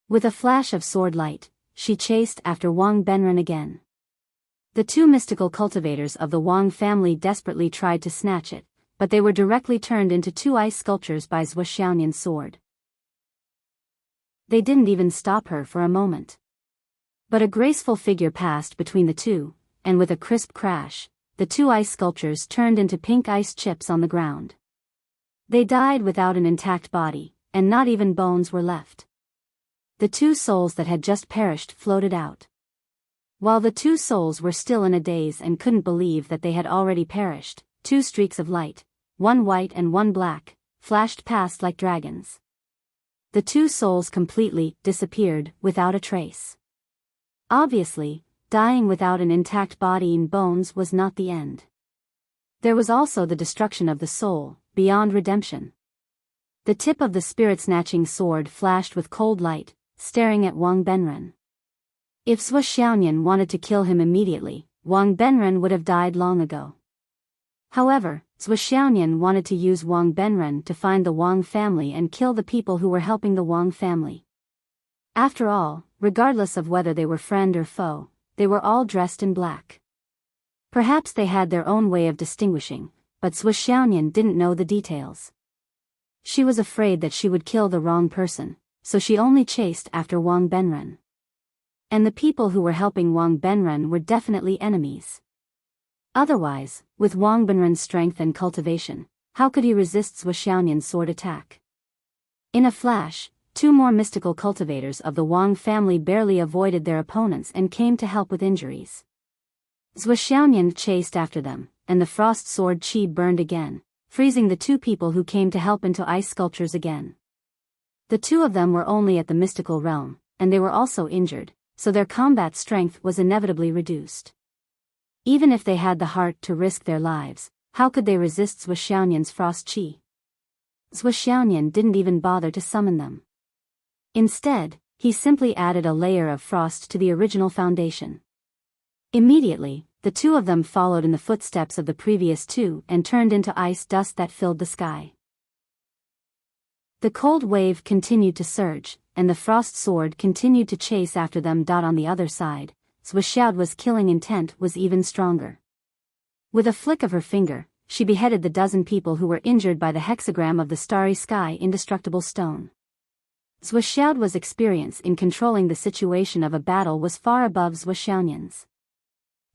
With a flash of sword light, she chased after Wang Benren again. The two mystical cultivators of the Wang family desperately tried to snatch it, but they were directly turned into two ice sculptures by Zhou Xiaoyan's sword. They didn't even stop her for a moment. But a graceful figure passed between the two, and with a crisp crash, the two ice sculptures turned into pink ice chips on the ground. They died without an intact body, and not even bones were left. The two souls that had just perished floated out. While the two souls were still in a daze and couldn't believe that they had already perished, two streaks of light, one white and one black, flashed past like dragons. The two souls completely disappeared without a trace. Obviously, dying without an intact body and bones was not the end. There was also the destruction of the soul, beyond redemption. The tip of the spirit-snatching sword flashed with cold light, staring at Wang Benren. If Zhou Xiaoyan wanted to kill him immediately, Wang Benren would have died long ago. However, Zhou Xiaoyan wanted to use Wang Benren to find the Wang family and kill the people who were helping the Wang family. After all, regardless of whether they were friend or foe, they were all dressed in black. Perhaps they had their own way of distinguishing, but Zhou Xiaoyan didn't know the details. She was afraid that she would kill the wrong person, so she only chased after Wang Benren. And the people who were helping Wang Benren were definitely enemies. Otherwise, with Wang Benren's strength and cultivation, how could he resist Zhou Xiaoyan's sword attack? In a flash, two more mystical cultivators of the Wang family barely avoided their opponents and came to help with injuries. Zhou Xiaoyan chased after them, and the frost sword chi burned again, freezing the two people who came to help into ice sculptures again. The two of them were only at the mystical realm, and they were also injured, so their combat strength was inevitably reduced. Even if they had the heart to risk their lives, how could they resist Zhou Xiaoyan's frost chi? Zhou Xiaoyan didn't even bother to summon them. Instead, he simply added a layer of frost to the original foundation. Immediately, the two of them followed in the footsteps of the previous two and turned into ice dust that filled the sky. The cold wave continued to surge, and the frost sword continued to chase after them. On the other side, Zhou Xiaoduo's killing intent was even stronger. With a flick of her finger, she beheaded the dozen people who were injured by the hexagram of the starry sky indestructible stone. Zhuo Xiaoduo's experience in controlling the situation of a battle was far above Zhuo Xiaonian's.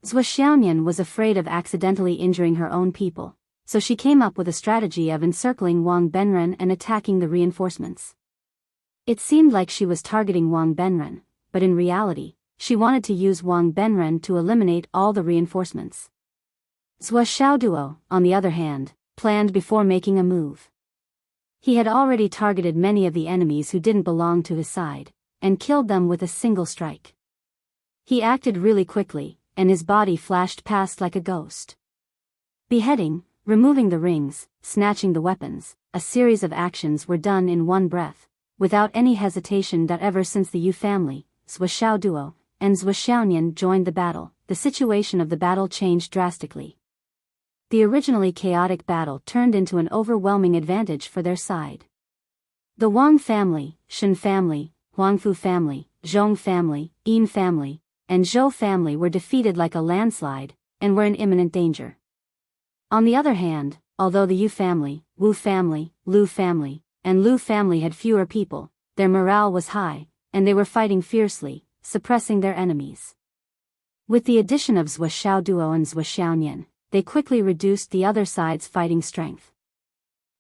Zhuo Xiaonian was afraid of accidentally injuring her own people, so she came up with a strategy of encircling Wang Benren and attacking the reinforcements. It seemed like she was targeting Wang Benren, but in reality, she wanted to use Wang Benren to eliminate all the reinforcements. Zhuo Xiaoduo, on the other hand, planned before making a move. He had already targeted many of the enemies who didn't belong to his side, and killed them with a single strike. He acted really quickly, and his body flashed past like a ghost. Beheading, removing the rings, snatching the weapons, a series of actions were done in one breath, without any hesitation. Ever since the Yu family, Zhuo Xiaoduo, and Zhuo Xiaonian joined the battle, the situation of the battle changed drastically. The originally chaotic battle turned into an overwhelming advantage for their side. The Wang family, Shen family, Huangfu family, Zhong family, Yin family, and Zhou family were defeated like a landslide, and were in imminent danger. On the other hand, although the Yu family, Wu family, Lu family, and Lu family had fewer people, their morale was high, and they were fighting fiercely, suppressing their enemies. With the addition of Zhuo Xiaoduo and Zhuo Xiaonian, they quickly reduced the other side's fighting strength.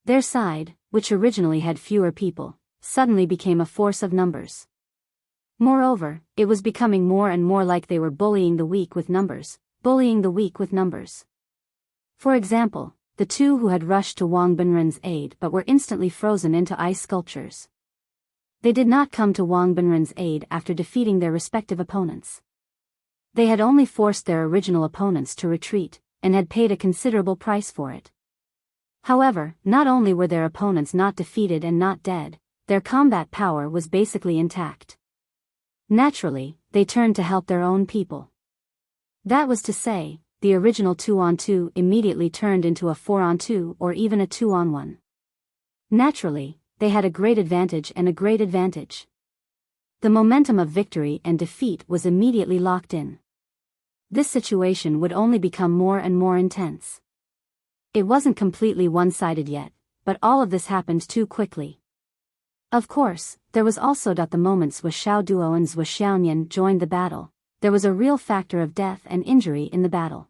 Their side, which originally had fewer people, suddenly became a force of numbers. Moreover, it was becoming more and more like they were bullying the weak with numbers, bullying the weak with numbers. For example, the two who had rushed to Wang Benren's aid but were instantly frozen into ice sculptures. They did not come to Wang Benren's aid after defeating their respective opponents. They had only forced their original opponents to retreat, and had paid a considerable price for it. However, not only were their opponents not defeated and not dead, their combat power was basically intact. Naturally, they turned to help their own people. That was to say, the original 2-on-2 immediately turned into a 4-on-2 or even a 2-on-1. Naturally, they had a great advantage and a great advantage. The momentum of victory and defeat was immediately locked in. This situation would only become more and more intense. It wasn't completely one-sided yet, but all of this happened too quickly. Of course, there was also the moments Zhuo Xiaoduo and Zhuo Xiaonian joined the battle. There was a real factor of death and injury in the battle.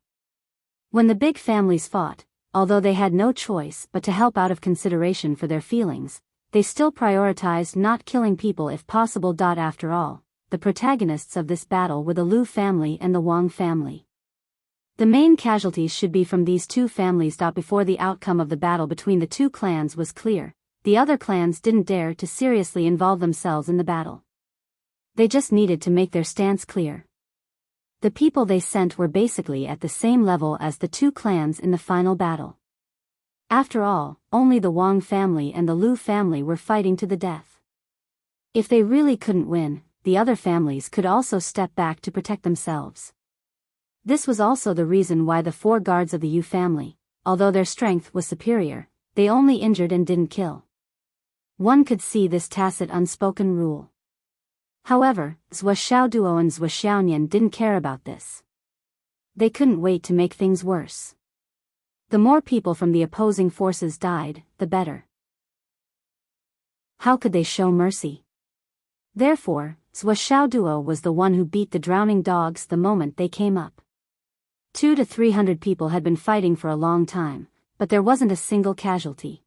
When the big families fought, although they had no choice but to help out of consideration for their feelings, they still prioritized not killing people if possible. After all, the protagonists of this battle were the Lu family and the Wang family. The main casualties should be from these two families. Before the outcome of the battle between the two clans was clear, the other clans didn't dare to seriously involve themselves in the battle. They just needed to make their stance clear. The people they sent were basically at the same level as the two clans in the final battle. After all, only the Wang family and the Lu family were fighting to the death. If they really couldn't win, the other families could also step back to protect themselves. This was also the reason why the 4 guards of the Yu family, although their strength was superior, they only injured and didn't kill. One could see this tacit unspoken rule. However, Zhuo Xiaoduo and Zhuo Xiaonian didn't care about this. They couldn't wait to make things worse. The more people from the opposing forces died, the better. How could they show mercy? Therefore, Zhuo Xiaoduo was the one who beat the drowning dogs the moment they came up. 200 to 300 people had been fighting for a long time, but there wasn't a single casualty.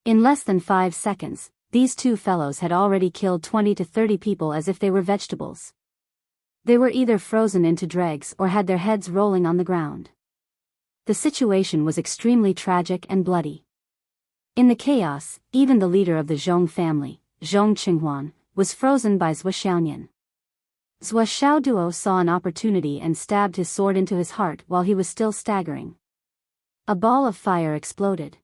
In less than 5 seconds, these two fellows had already killed 20 to 30 people as if they were vegetables. They were either frozen into dregs or had their heads rolling on the ground. The situation was extremely tragic and bloody. In the chaos, even the leader of the Zhong family, Zhong Qinghuan, was frozen by Zhuo Xiaonian. Zhuo Xiaoduo saw an opportunity and stabbed his sword into his heart while he was still staggering. A ball of fire exploded.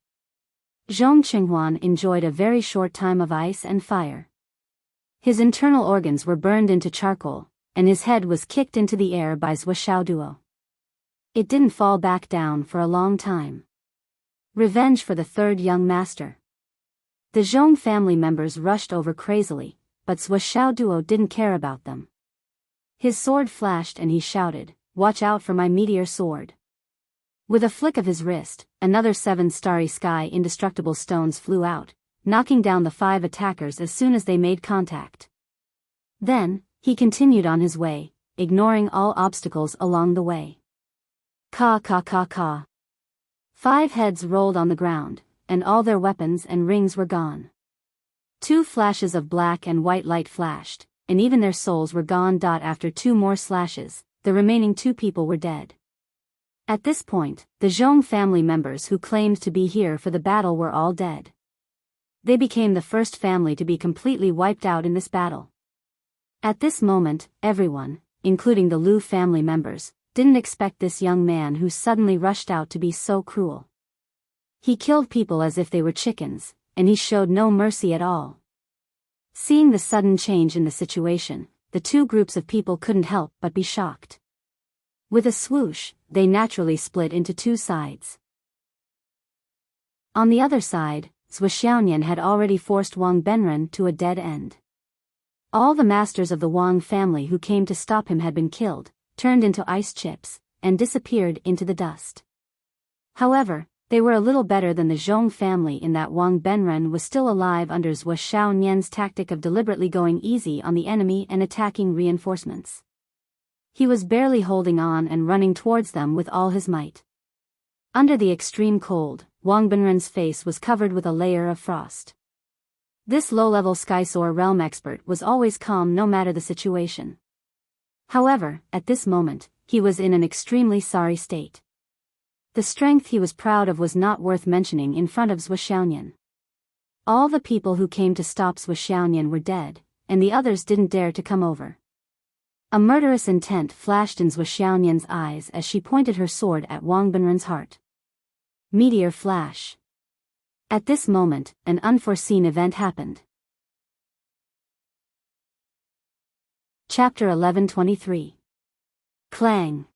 Zhong Qinghuan enjoyed a very short time of ice and fire. His internal organs were burned into charcoal, and his head was kicked into the air by Zhuo Xiaoduo. It didn't fall back down for a long time. Revenge for the 3rd young master. The Zhong family members rushed over crazily, but Zhuo Xiaoduo didn't care about them. His sword flashed and he shouted, "Watch out for my meteor sword." With a flick of his wrist, another 7 starry sky indestructible stones flew out, knocking down the 5 attackers as soon as they made contact. Then, he continued on his way, ignoring all obstacles along the way. Ka ka ka ka. 5 heads rolled on the ground, and all their weapons and rings were gone. 2 flashes of black and white light flashed, and even their souls were gone. After 2 more slashes, the remaining 2 people were dead. At this point, the Zhong family members who claimed to be here for the battle were all dead. They became the first family to be completely wiped out in this battle. At this moment, everyone, including the Lu family members, didn't expect this young man who suddenly rushed out to be so cruel. He killed people as if they were chickens, and he showed no mercy at all. Seeing the sudden change in the situation, the 2 groups of people couldn't help but be shocked. With a swoosh, they naturally split into 2 sides. On the other side, Zhou Xiaoyan had already forced Wang Benren to a dead end. All the masters of the Wang family who came to stop him had been killed, turned into ice chips, and disappeared into the dust. However, they were a little better than the Zhong family in that Wang Benren was still alive under Zhou Xiaoyan's tactic of deliberately going easy on the enemy and attacking reinforcements. He was barely holding on and running towards them with all his might. Under the extreme cold, Wang Benren's face was covered with a layer of frost. This low-level Skysoar realm expert was always calm no matter the situation. However, at this moment, he was in an extremely sorry state. The strength he was proud of was not worth mentioning in front of Zhou Xiaoyan. All the people who came to stop Zhou Xiaoyan were dead, and the others didn't dare to come over. A murderous intent flashed in Zhou Xiaoyan's eyes as she pointed her sword at Wang Benren's heart. Meteor flash. At this moment, an unforeseen event happened. Chapter 11:23. Clang.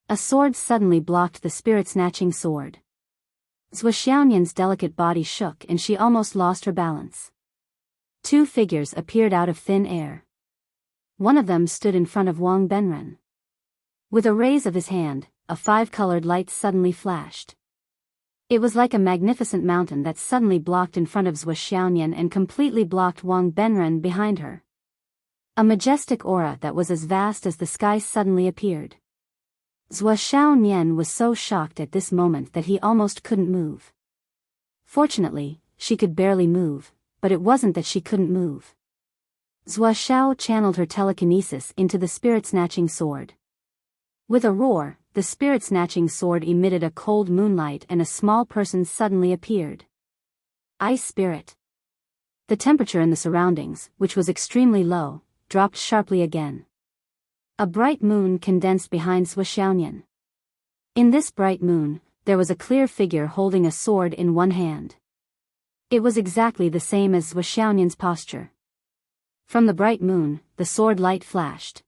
A sword suddenly blocked the spirit-snatching sword. Zhou Xiaoyan's delicate body shook and she almost lost her balance. 2 figures appeared out of thin air. One of them stood in front of Wang Benren. With a raise of his hand, a 5-colored light suddenly flashed. It was like a magnificent mountain that suddenly blocked in front of Zhou Xiaoyan and completely blocked Wang Benren behind her. A majestic aura that was as vast as the sky suddenly appeared. Zhou Xiaoyan was so shocked at this moment that he almost couldn't move. Fortunately, she could barely move, but it wasn't that she couldn't move. Zhou Xiao channeled her telekinesis into the spirit-snatching sword. With a roar, the spirit-snatching sword emitted a cold moonlight and a small person suddenly appeared. Ice Spirit. The temperature in the surroundings, which was extremely low, dropped sharply again. A bright moon condensed behind Zhou Xiaoyan. In this bright moon, there was a clear figure holding a sword in one hand. It was exactly the same as Zhou Xiaoyan's posture. From the bright moon, the sword light flashed.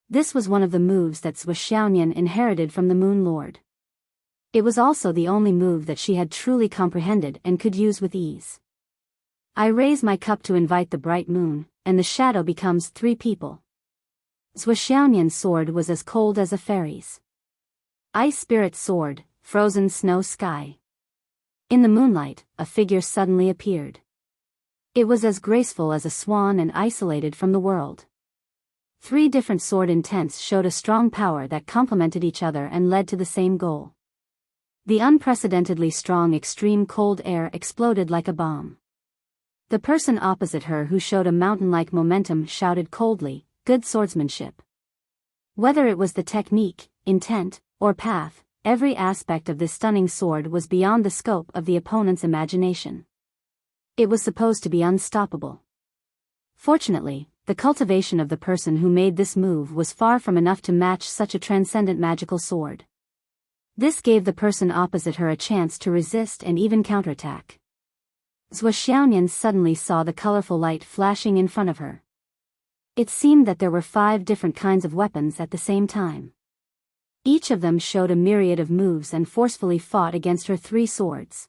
This was one of the moves that Zhou Xiaoyan inherited from the Moon Lord. It was also the only move that she had truly comprehended and could use with ease. I raise my cup to invite the bright moon, and the shadow becomes 3 people. Zhou Xiaoyan's sword was as cold as a fairy's. Ice Spirit sword, frozen snow sky. In the moonlight, a figure suddenly appeared. It was as graceful as a swan and isolated from the world. 3 different sword intents showed a strong power that complemented each other and led to the same goal. The unprecedentedly strong extreme cold air exploded like a bomb. The person opposite her who showed a mountain-like momentum shouted coldly, "Good swordsmanship." Whether it was the technique, intent, or path, every aspect of this stunning sword was beyond the scope of the opponent's imagination. It was supposed to be unstoppable. Fortunately, the cultivation of the person who made this move was far from enough to match such a transcendent magical sword. This gave the person opposite her a chance to resist and even counterattack. Zhou Xiaoyan suddenly saw the colorful light flashing in front of her. It seemed that there were 5 different kinds of weapons at the same time. Each of them showed a myriad of moves and forcefully fought against her 3 swords.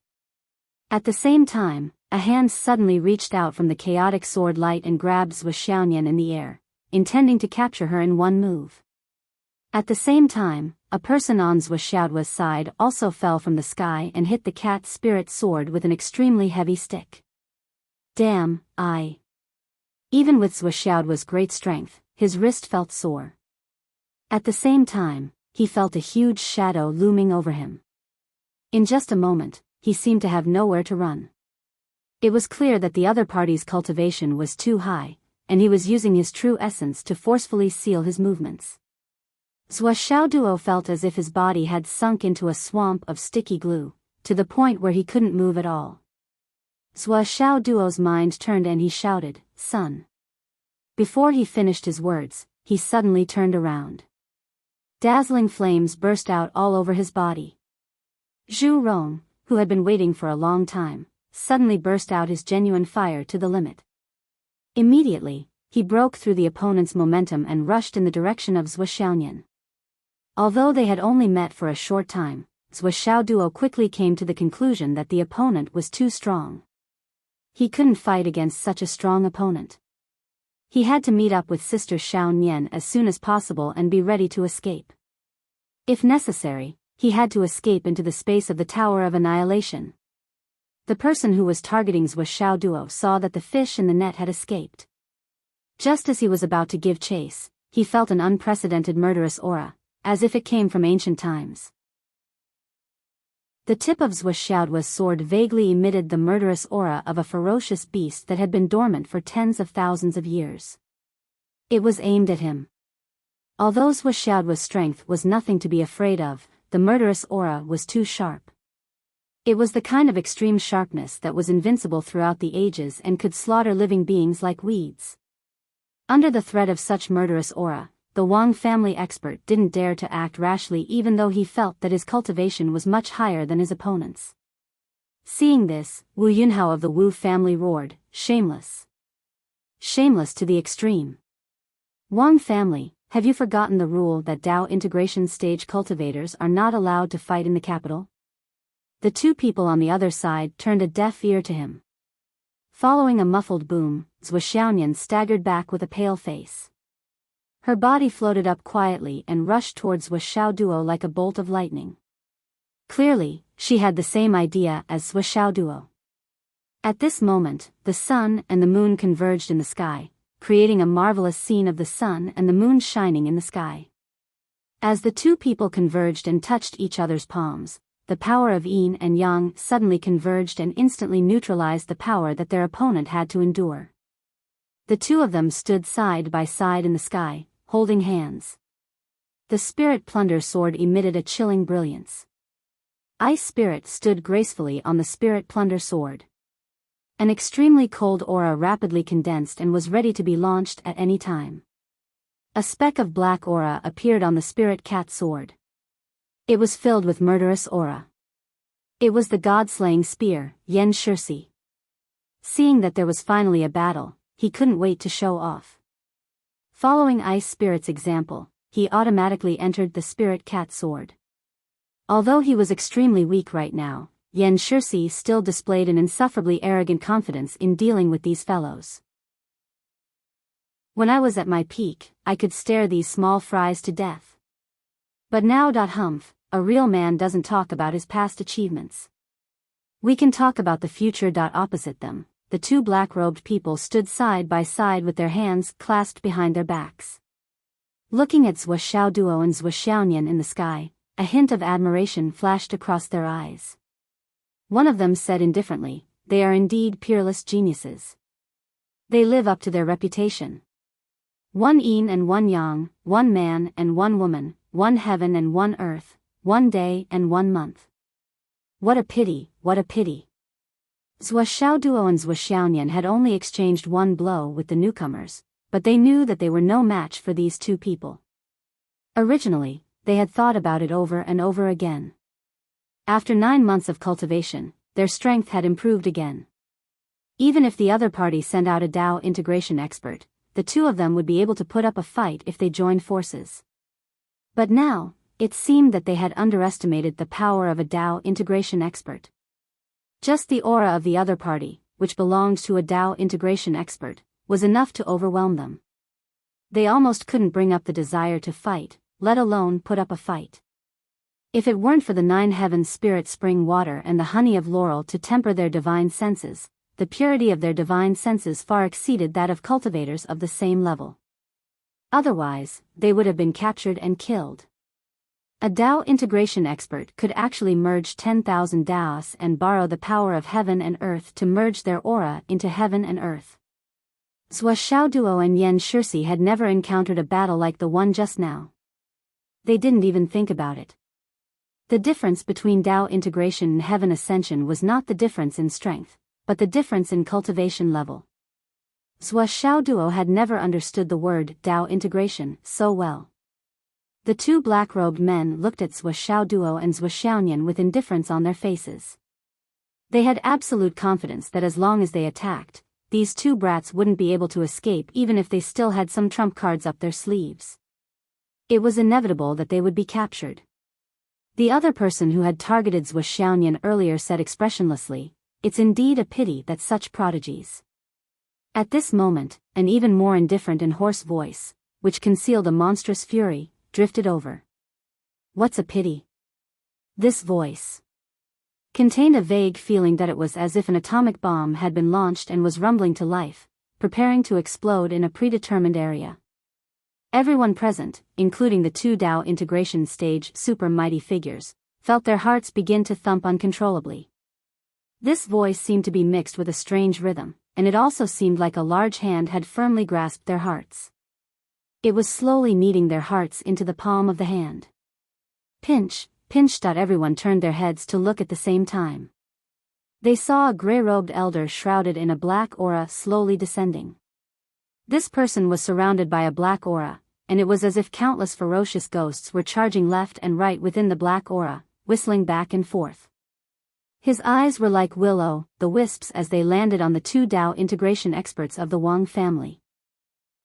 At the same time, a hand suddenly reached out from the chaotic sword light and grabbed Zhou Xiaoyan in the air, intending to capture her in one move. At the same time, a person on Zhou Xiaoyan's side also fell from the sky and hit the cat spirit sword with an extremely heavy stick. Damn, Even with Zhuoxiaoduo's great strength, his wrist felt sore. At the same time, he felt a huge shadow looming over him. In just a moment, he seemed to have nowhere to run. It was clear that the other party's cultivation was too high, and he was using his true essence to forcefully seal his movements. Zhuoxiaoduo felt as if his body had sunk into a swamp of sticky glue, to the point where he couldn't move at all. Zhuoxiaoduo's mind turned and he shouted, "Son." Before he finished his words, he suddenly turned around. Dazzling flames burst out all over his body. Zhu Rong, who had been waiting for a long time, suddenly burst out his genuine fire to the limit. Immediately, he broke through the opponent's momentum and rushed in the direction of Zhuoxiaoyan. Although they had only met for a short time, Zhuoxiaoduo quickly came to the conclusion that the opponent was too strong. He couldn't fight against such a strong opponent. He had to meet up with Sister Xiao Nian as soon as possible and be ready to escape. If necessary, he had to escape into the space of the Tower of Annihilation. The person who was targeting Zhuoxiaoduo saw that the fish in the net had escaped. Just as he was about to give chase, he felt an unprecedented murderous aura, as if it came from ancient times. The tip of Zhuoxiaoduo's sword vaguely emitted the murderous aura of a ferocious beast that had been dormant for tens of thousands of years. It was aimed at him. Although Zhuoxiaoduo's strength was nothing to be afraid of, the murderous aura was too sharp. It was the kind of extreme sharpness that was invincible throughout the ages and could slaughter living beings like weeds. Under the threat of such murderous aura, the Wang family expert didn't dare to act rashly even though he felt that his cultivation was much higher than his opponent's. Seeing this, Wu Yunhao of the Wu family roared, "Shameless! Shameless to the extreme! Wang family, have you forgotten the rule that Dao integration stage cultivators are not allowed to fight in the capital?" The two people on the other side turned a deaf ear to him. Following a muffled boom, Zhuoxiaoyan staggered back with a pale face. Her body floated up quietly and rushed towards Zhuoxiaoduo like a bolt of lightning. Clearly, she had the same idea as Zhuoxiaoduo. At this moment, the sun and the moon converged in the sky, creating a marvelous scene of the sun and the moon shining in the sky. As the two people converged and touched each other's palms, the power of yin and yang suddenly converged and instantly neutralized the power that their opponent had to endure. The two of them stood side by side in the sky, holding hands. The spirit plunder sword emitted a chilling brilliance. Ice Spirit stood gracefully on the spirit plunder sword. An extremely cold aura rapidly condensed and was ready to be launched at any time. A speck of black aura appeared on the spirit cat sword. It was filled with murderous aura. It was the god-slaying spear, Yan Shirsi. Seeing that there was finally a battle, he couldn't wait to show off. Following Ice Spirit's example, he automatically entered the spirit cat sword. Although he was extremely weak right now, Yan Shirsi still displayed an insufferably arrogant confidence in dealing with these fellows. When I was at my peak, I could stare these small fries to death. But now humph, a real man doesn't talk about his past achievements. We can talk about the future. Opposite them, the two black-robed people stood side by side with their hands clasped behind their backs. Looking at Zhuoxiaoduo and Zhuoxiaoyan in the sky, a hint of admiration flashed across their eyes. One of them said indifferently, "They are indeed peerless geniuses. They live up to their reputation. One yin and one yang, one man and one woman, one heaven and one earth, one day and one month. What a pity, what a pity." Zhuoxiaoduo and Zhuoxiaoyan had only exchanged one blow with the newcomers, but they knew that they were no match for these two people. Originally, they had thought about it over and over again. After 9 months of cultivation, their strength had improved again. Even if the other party sent out a Dao integration expert, the two of them would be able to put up a fight if they joined forces. But now, it seemed that they had underestimated the power of a Dao integration expert. Just the aura of the other party, which belonged to a Dao integration expert, was enough to overwhelm them. They almost couldn't bring up the desire to fight, let alone put up a fight. If it weren't for the 9 heavens spirit spring water and the honey of laurel to temper their divine senses, the purity of their divine senses far exceeded that of cultivators of the same level. Otherwise, they would have been captured and killed. A Tao integration expert could actually merge 10,000 Taoists and borrow the power of heaven and earth to merge their aura into heaven and earth. Zhou Xiaoduo and Yan Shirsi had never encountered a battle like the one just now. They didn't even think about it. The difference between Tao integration and heaven ascension was not the difference in strength, but the difference in cultivation level. Zhou Xiaoduo had never understood the word Tao integration so well. The two black-robed men looked at Zhou Xiaoduo and Zhou Xiaoyan with indifference on their faces. They had absolute confidence that as long as they attacked, these two brats wouldn't be able to escape even if they still had some trump cards up their sleeves. It was inevitable that they would be captured. The other person who had targeted Zhou Xiaoyan earlier said expressionlessly, "It's indeed a pity that such prodigies." At this moment, an even more indifferent and hoarse voice, which concealed a monstrous fury, drifted over. "What's a pity?" This voice contained a vague feeling that it was as if an atomic bomb had been launched and was rumbling to life, preparing to explode in a predetermined area. Everyone present, including the two Tao integration stage super mighty figures, felt their hearts begin to thump uncontrollably. This voice seemed to be mixed with a strange rhythm, and it also seemed like a large hand had firmly grasped their hearts. It was slowly kneading their hearts into the palm of the hand. Pinch, pinch. Everyone turned their heads to look at the same time. They saw a gray-robed elder shrouded in a black aura slowly descending. This person was surrounded by a black aura, and it was as if countless ferocious ghosts were charging left and right within the black aura, whistling back and forth. His eyes were like will-o'-the-wisps as they landed on the two Tao integration experts of the Wang family.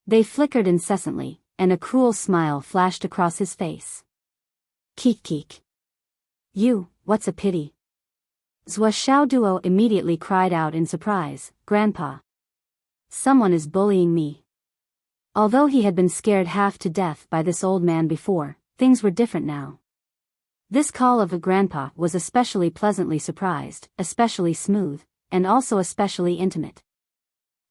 They flickered incessantly, and a cruel smile flashed across his face. "Keek keek. You, what's a pity?" Zhou Xiaoduo immediately cried out in surprise, "Grandpa! Someone is bullying me." Although he had been scared half to death by this old man before, things were different now. This call of a grandpa was especially pleasantly surprised, especially smooth, and also especially intimate.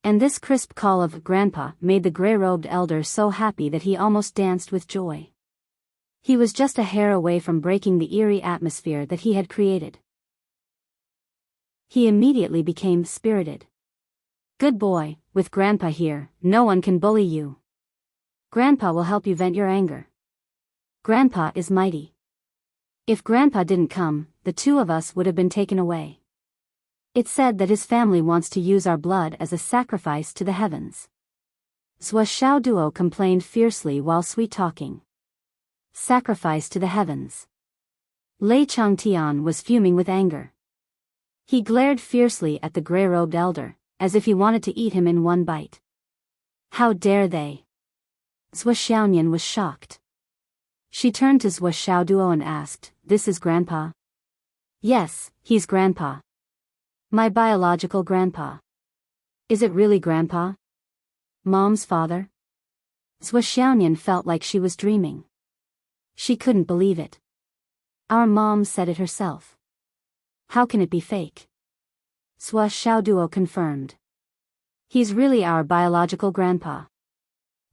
And this crisp call of grandpa made the gray-robed elder so happy that he almost danced with joy. He was just a hair away from breaking the eerie atmosphere that he had created. He immediately became spirited. "Good boy, with Grandpa here, no one can bully you. Grandpa will help you vent your anger. Grandpa is mighty. If Grandpa didn't come, the two of us would have been taken away. It's said that his family wants to use our blood as a sacrifice to the heavens." Zhou Xiaoduo complained fiercely while sweet-talking. Sacrifice to the heavens. Lei Changtian was fuming with anger. He glared fiercely at the gray-robed elder, as if he wanted to eat him in one bite. How dare they? Zhou Xiaoyan was shocked. She turned to Zhou Xiaoduo and asked, "This is Grandpa?" "Yes, he's Grandpa. My biological grandpa." "Is it really Grandpa? Mom's father?" Zhou Xiaoyan felt like she was dreaming. She couldn't believe it. "Our mom said it herself. How can it be fake?" Zhou Xiaoduo confirmed. "He's really our biological grandpa."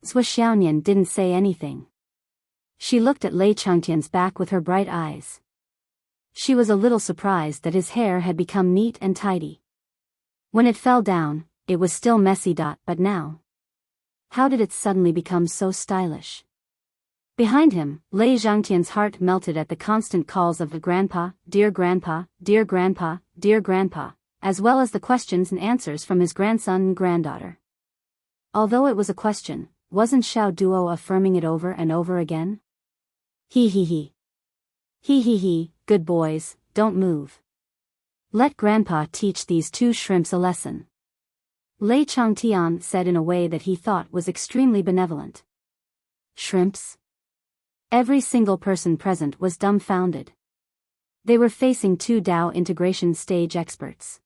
Zhou Xiaoyan didn't say anything. She looked at Lei Changtian's back with her bright eyes. She was a little surprised that his hair had become neat and tidy. When it fell down, it was still messy. But now, how did it suddenly become so stylish? Behind him, Lei Changtian's heart melted at the constant calls of the grandpa, dear grandpa, dear grandpa, dear grandpa, as well as the questions and answers from his grandson and granddaughter. Although it was a question, wasn't Xiao Duo affirming it over and over again? He. He, good boys, don't move. Let Grandpa teach these two shrimps a lesson. Lei Changtian said in a way that he thought was extremely benevolent. Shrimps? Every single person present was dumbfounded. They were facing two Tao integration stage experts.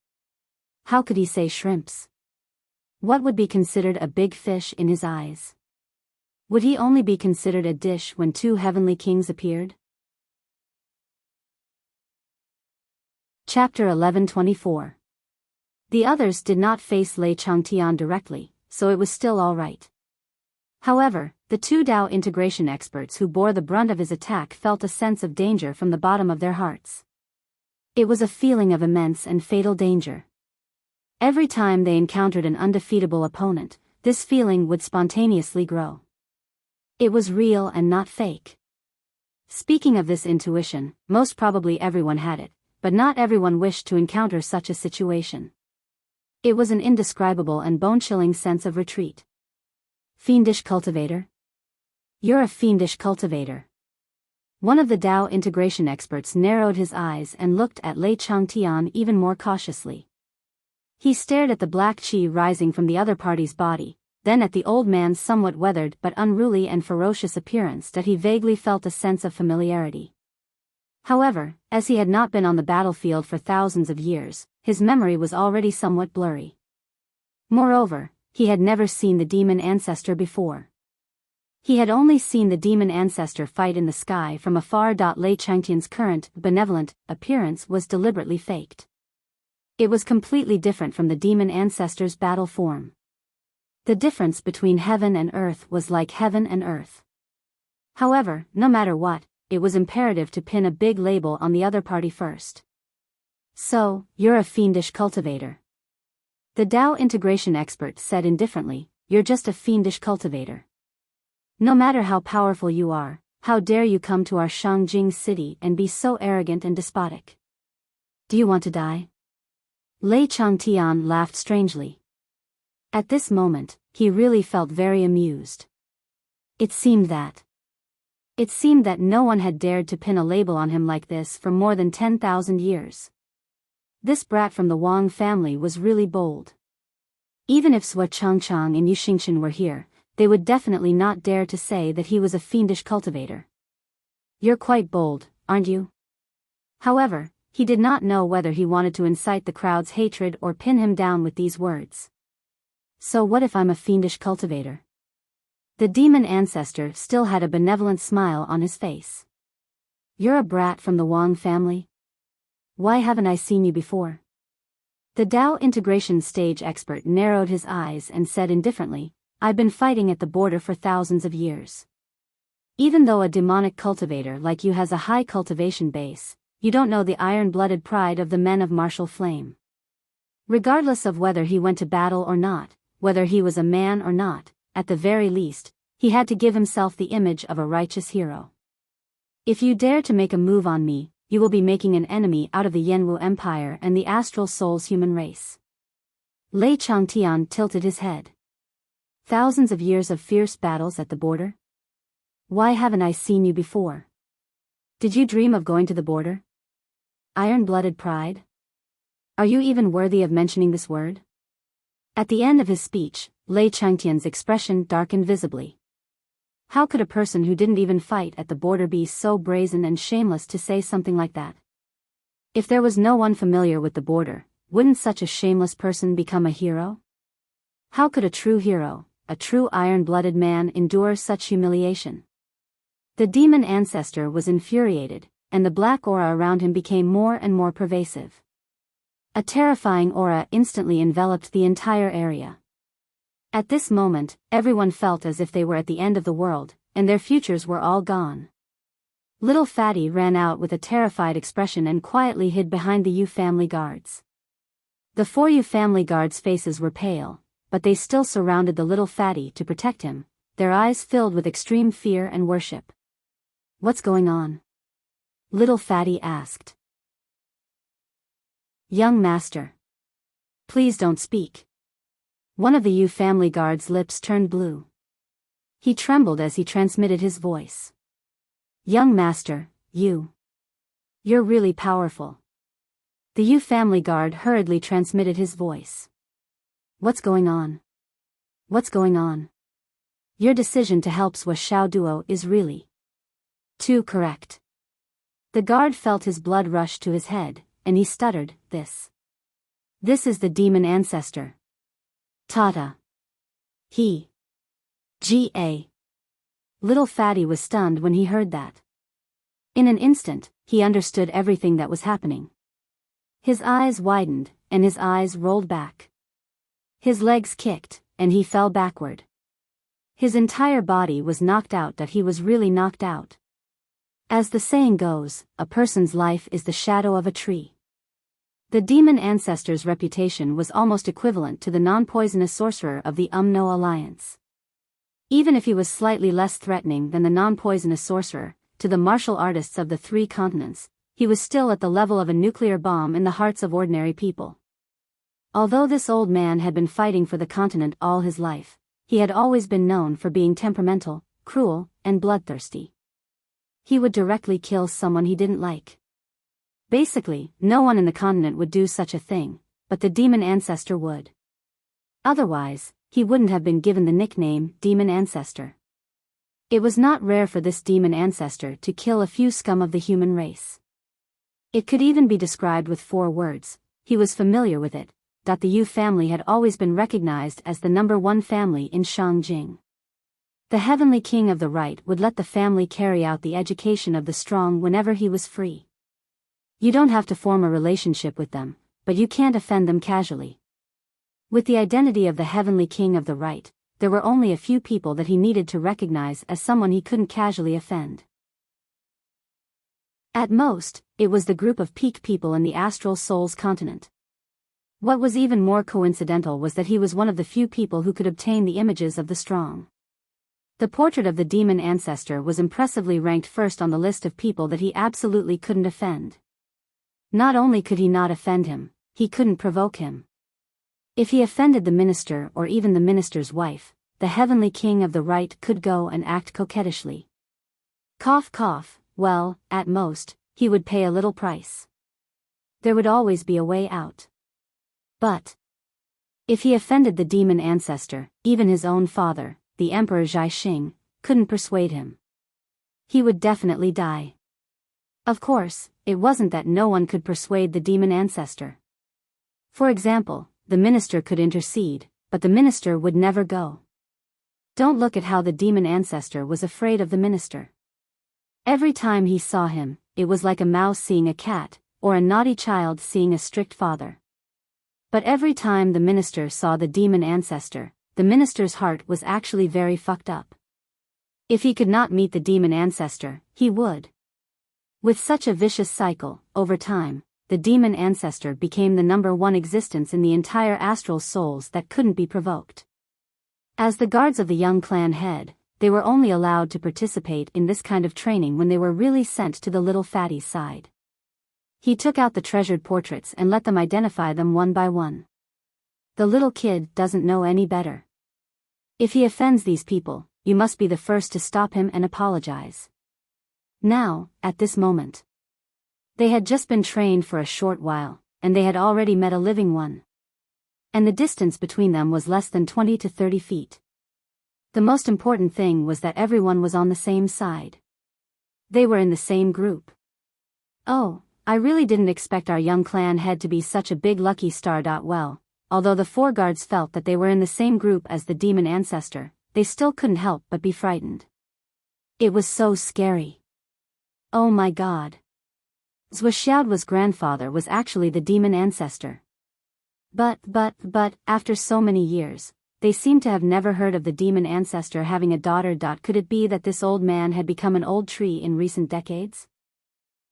How could he say shrimps? What would be considered a big fish in his eyes? Would he only be considered a dish when two heavenly kings appeared? Chapter 1124. The others did not face Lei Changtian directly, so it was still all right. However, the two Dao integration experts who bore the brunt of his attack felt a sense of danger from the bottom of their hearts. It was a feeling of immense and fatal danger. Every time they encountered an undefeatable opponent, this feeling would spontaneously grow. It was real and not fake. Speaking of this intuition, most probably everyone had it, but not everyone wished to encounter such a situation. It was an indescribable and bone-chilling sense of retreat. Fiendish cultivator? You're a fiendish cultivator. One of the Dao integration experts narrowed his eyes and looked at Lei Changtian even more cautiously. He stared at the black qi rising from the other party's body, then at the old man's somewhat weathered but unruly and ferocious appearance that he vaguely felt a sense of familiarity. However, as he had not been on the battlefield for thousands of years, his memory was already somewhat blurry. Moreover, he had never seen the demon ancestor before. He had only seen the demon ancestor fight in the sky from afar. Lei Changtian's current, benevolent, appearance was deliberately faked. It was completely different from the demon ancestor's battle form. The difference between heaven and earth was like heaven and earth. However, no matter what, it was imperative to pin a big label on the other party first. So, you're a fiendish cultivator. The Dao integration expert said indifferently, you're just a fiendish cultivator. No matter how powerful you are, how dare you come to our Shangjing city and be so arrogant and despotic? Do you want to die? Lei Changtian laughed strangely. At this moment, he really felt very amused. It seemed that no one had dared to pin a label on him like this for more than 10,000 years. This brat from the Wang family was really bold. Even if Sua Changchang and Yu Xingchen were here, they would definitely not dare to say that he was a fiendish cultivator. You're quite bold, aren't you? However, he did not know whether he wanted to incite the crowd's hatred or pin him down with these words. So what if I'm a fiendish cultivator? The demon ancestor still had a benevolent smile on his face. You're a brat from the Wang family? Why haven't I seen you before? The Dao integration stage expert narrowed his eyes and said indifferently, I've been fighting at the border for thousands of years. Even though a demonic cultivator like you has a high cultivation base, you don't know the iron-blooded pride of the men of martial flame. Regardless of whether he went to battle or not, whether he was a man or not, at the very least, he had to give himself the image of a righteous hero. If you dare to make a move on me, you will be making an enemy out of the Yanwu Empire and the Astral Soul's human race. Lei Changtian tilted his head. Thousands of years of fierce battles at the border? Why haven't I seen you before? Did you dream of going to the border? Iron-blooded pride? Are you even worthy of mentioning this word? At the end of his speech, Lei Changtian's expression darkened visibly. How could a person who didn't even fight at the border be so brazen and shameless to say something like that? If there was no one familiar with the border, wouldn't such a shameless person become a hero? How could a true hero, a true iron-blooded man, endure such humiliation? The demon ancestor was infuriated, and the black aura around him became more and more pervasive. A terrifying aura instantly enveloped the entire area. At this moment, everyone felt as if they were at the end of the world, and their futures were all gone. Little Fatty ran out with a terrified expression and quietly hid behind the Yu family guards. The 4 Yu family guards' faces were pale, but they still surrounded the little Fatty to protect him, their eyes filled with extreme fear and worship. What's going on? Little Fatty asked. Young master. Please don't speak. One of the Yu family guards' lips turned blue. He trembled as he transmitted his voice. Young master, you're really powerful. The Yu family guard hurriedly transmitted his voice. What's going on? What's going on? Your decision to help Sua Shao Duo is really too correct. The guard felt his blood rush to his head, and he stuttered, This is the demon ancestor. Tata. G.A. Little Fatty was stunned when he heard that. In an instant, he understood everything that was happening. His eyes widened, and his eyes rolled back. His legs kicked, and he fell backward. His entire body was knocked out that he was really knocked out. As the saying goes, a person's life is the shadow of a tree. The demon ancestor's reputation was almost equivalent to the non-poisonous sorcerer of the Umno Alliance. Even if he was slightly less threatening than the non-poisonous sorcerer, to the martial artists of the 3 continents, he was still at the level of a nuclear bomb in the hearts of ordinary people. Although this old man had been fighting for the continent all his life, he had always been known for being temperamental, cruel, and bloodthirsty. He would directly kill someone he didn't like. Basically, no one in the continent would do such a thing, but the demon ancestor would. Otherwise, he wouldn't have been given the nickname Demon Ancestor. It was not rare for this demon ancestor to kill a few scum of the human race. It could even be described with 4 words. He was familiar with it. The Yu family had always been recognized as the #1 family in Shangjing. The Heavenly King of the Right would let the family carry out the education of the strong whenever he was free. You don't have to form a relationship with them, but you can't offend them casually. With the identity of the Heavenly King of the Right, there were only a few people that he needed to recognize as someone he couldn't casually offend. At most, it was the group of peak people in the Astral Souls continent. What was even more coincidental was that he was one of the few people who could obtain the images of the strong. The portrait of the demon ancestor was impressively ranked first on the list of people that he absolutely couldn't offend. Not only could he not offend him, he couldn't provoke him. If he offended the minister or even the minister's wife, the Heavenly King of the Right could go and act coquettishly. Cough cough, well, at most, he would pay a little price. There would always be a way out. But if he offended the demon ancestor, even his own father, the Emperor Zhaixing, couldn't persuade him. He would definitely die. Of course, it wasn't that no one could persuade the demon ancestor. For example, the minister could intercede, but the minister would never go. Don't look at how the demon ancestor was afraid of the minister. Every time he saw him, it was like a mouse seeing a cat, or a naughty child seeing a strict father. But every time the minister saw the demon ancestor, the minister's heart was actually very fucked up. If he could not meet the demon ancestor, he would. With such a vicious cycle, over time, the demon ancestor became the #1 existence in the entire astral souls that couldn't be provoked. As the guards of the young clan head, they were only allowed to participate in this kind of training when they were really sent to the little fatty's side. He took out the treasured portraits and let them identify them one by one. The little kid doesn't know any better. If he offends these people, you must be the first to stop him and apologize. Now, at this moment, they had just been trained for a short while, and they had already met a living one. And the distance between them was less than 20 to 30 feet. The most important thing was that everyone was on the same side. They were in the same group. Oh, I really didn't expect our young clan head to be such a big lucky star. Well, although the 4 guards felt that they were in the same group as the demon ancestor, they still couldn't help but be frightened. It was so scary. Oh my god. Zhuxiao's grandfather was actually the demon ancestor. But, after so many years, they seemed to have never heard of the demon ancestor having a daughter. Could it be that this old man had become an old tree in recent decades?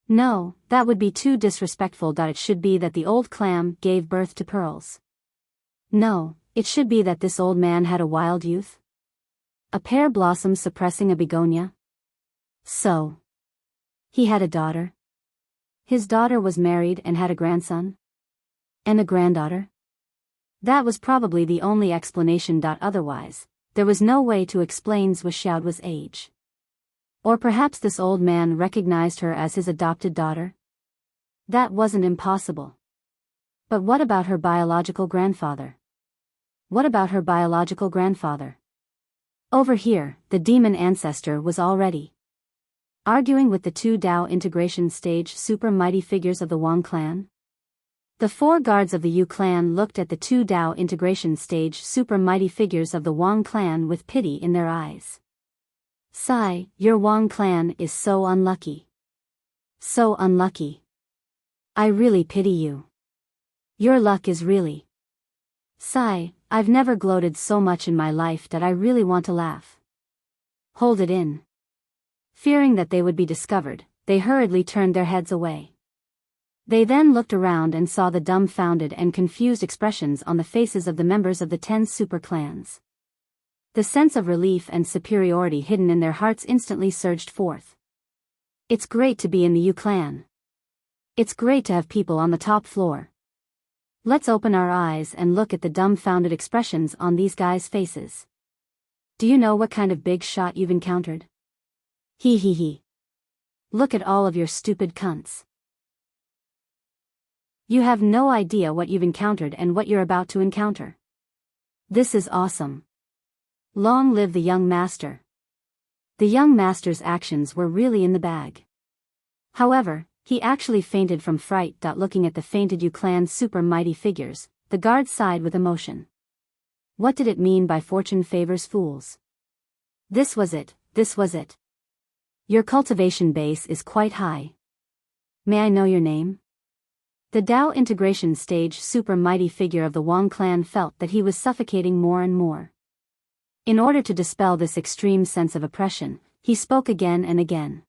No, that would be too disrespectful. It should be that the old clam gave birth to pearls. No, it should be that this old man had a wild youth. A pear blossom suppressing a begonia. So, he had a daughter. His daughter was married and had a grandson. And a granddaughter. That was probably the only explanation. Otherwise, there was no way to explain Zhuxiao's age. Or perhaps this old man recognized her as his adopted daughter? That wasn't impossible. But what about her biological grandfather? What about her biological grandfather? Over here, the demon ancestor was already arguing with the 2 Dao integration stage super mighty figures of the Wang clan. The 4 guards of the Yu clan looked at the 2 Dao integration stage super mighty figures of the Wang clan with pity in their eyes. Sigh, your Wang clan is so unlucky. So unlucky. I really pity you. Your luck is really. Sigh, I've never gloated so much in my life that I really want to laugh. Hold it in. Fearing that they would be discovered, they hurriedly turned their heads away. They then looked around and saw the dumbfounded and confused expressions on the faces of the members of the 10 super clans. The sense of relief and superiority hidden in their hearts instantly surged forth. It's great to be in the U clan. It's great to have people on the top floor. Let's open our eyes and look at the dumbfounded expressions on these guys' faces. Do you know what kind of big shot you've encountered? Hee hee hee. Look at all of your stupid cunts. You have no idea what you've encountered and what you're about to encounter. This is awesome. Long live the young master. The young master's actions were really in the bag. However, he actually fainted from fright. Looking at the fainted U clan super mighty figures, the guard sighed with emotion. What did it mean by fortune favors fools? This was it. Your cultivation base is quite high. May I know your name? The Dao integration stage super mighty figure of the Wang clan felt that he was suffocating more and more. In order to dispel this extreme sense of oppression, he spoke again and again.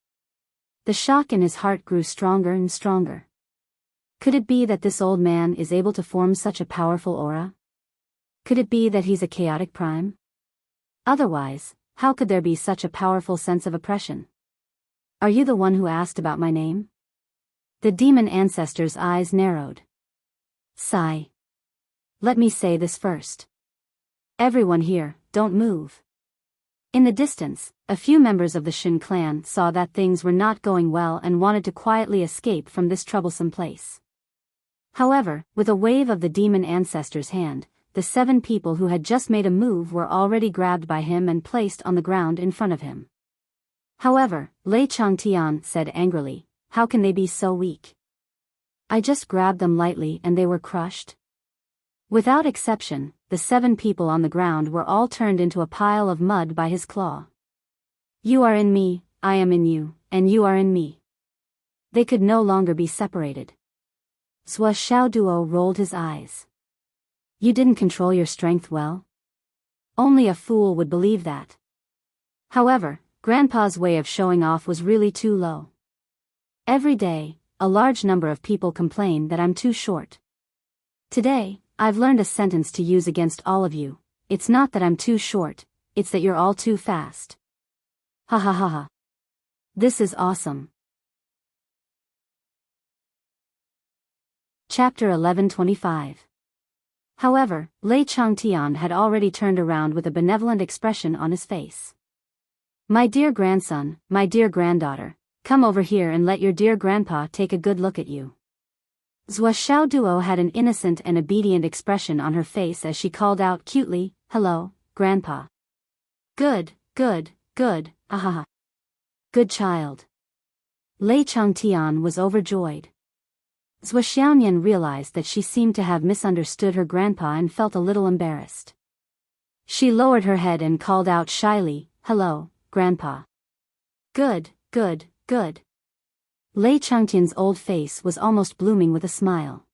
The shock in his heart grew stronger and stronger. Could it be that this old man is able to form such a powerful aura? Could it be that he's a chaotic prime? Otherwise, how could there be such a powerful sense of oppression? Are you the one who asked about my name? The demon ancestor's eyes narrowed. Sigh. Let me say this first. Everyone here, don't move. In the distance, a few members of the Shin clan saw that things were not going well and wanted to quietly escape from this troublesome place. However, with a wave of the demon ancestor's hand, the 7 people who had just made a move were already grabbed by him and placed on the ground in front of him. However, Lei Changtian said angrily, how can they be so weak? I just grabbed them lightly and they were crushed. Without exception, the 7 people on the ground were all turned into a pile of mud by his claw. You are in me, I am in you, and you are in me. They could no longer be separated. Zhou Xiaoduo rolled his eyes. You didn't control your strength well? Only a fool would believe that. However, Grandpa's way of showing off was really too low. Every day, a large number of people complain that I'm too short. Today, I've learned a sentence to use against all of you. It's not that I'm too short, it's that you're all too fast. Ha ha ha ha. This is awesome. Chapter 1125. However, Lei Changtian had already turned around with a benevolent expression on his face. My dear grandson, my dear granddaughter, come over here and let your dear grandpa take a good look at you. Zhou Xiaoduo had an innocent and obedient expression on her face as she called out cutely, hello, grandpa. Good, ahaha. Good child. Lei Changtian was overjoyed. Zhou Xiaonian realized that she seemed to have misunderstood her grandpa and felt a little embarrassed. She lowered her head and called out shyly, hello, grandpa. Good. Lei Changtian's old face was almost blooming with a smile.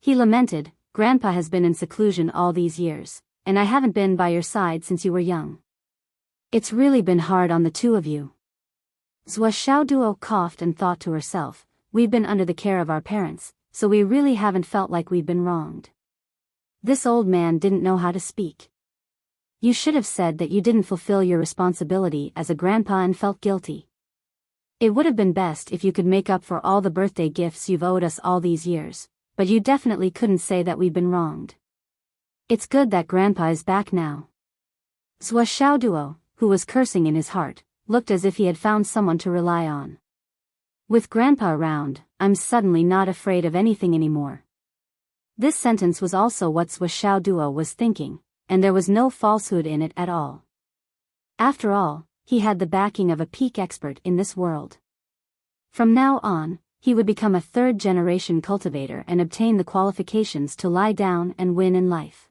He lamented, Grandpa has been in seclusion all these years, and I haven't been by your side since you were young. It's really been hard on the two of you. Zhou Xiaoduo coughed and thought to herself, we've been under the care of our parents, so we really haven't felt like we've been wronged. This old man didn't know how to speak. You should have said that you didn't fulfill your responsibility as a grandpa and felt guilty. It would have been best if you could make up for all the birthday gifts you've owed us all these years, but you definitely couldn't say that we've been wronged. It's good that Grandpa is back now. Zhou Xiaoduo, who was cursing in his heart, looked as if he had found someone to rely on. With Grandpa around, I'm suddenly not afraid of anything anymore. This sentence was also what Zhou Xiaoduo was thinking, and there was no falsehood in it at all. After all, he had the backing of a peak expert in this world. From now on, he would become a 3rd-generation cultivator and obtain the qualifications to lie down and win in life.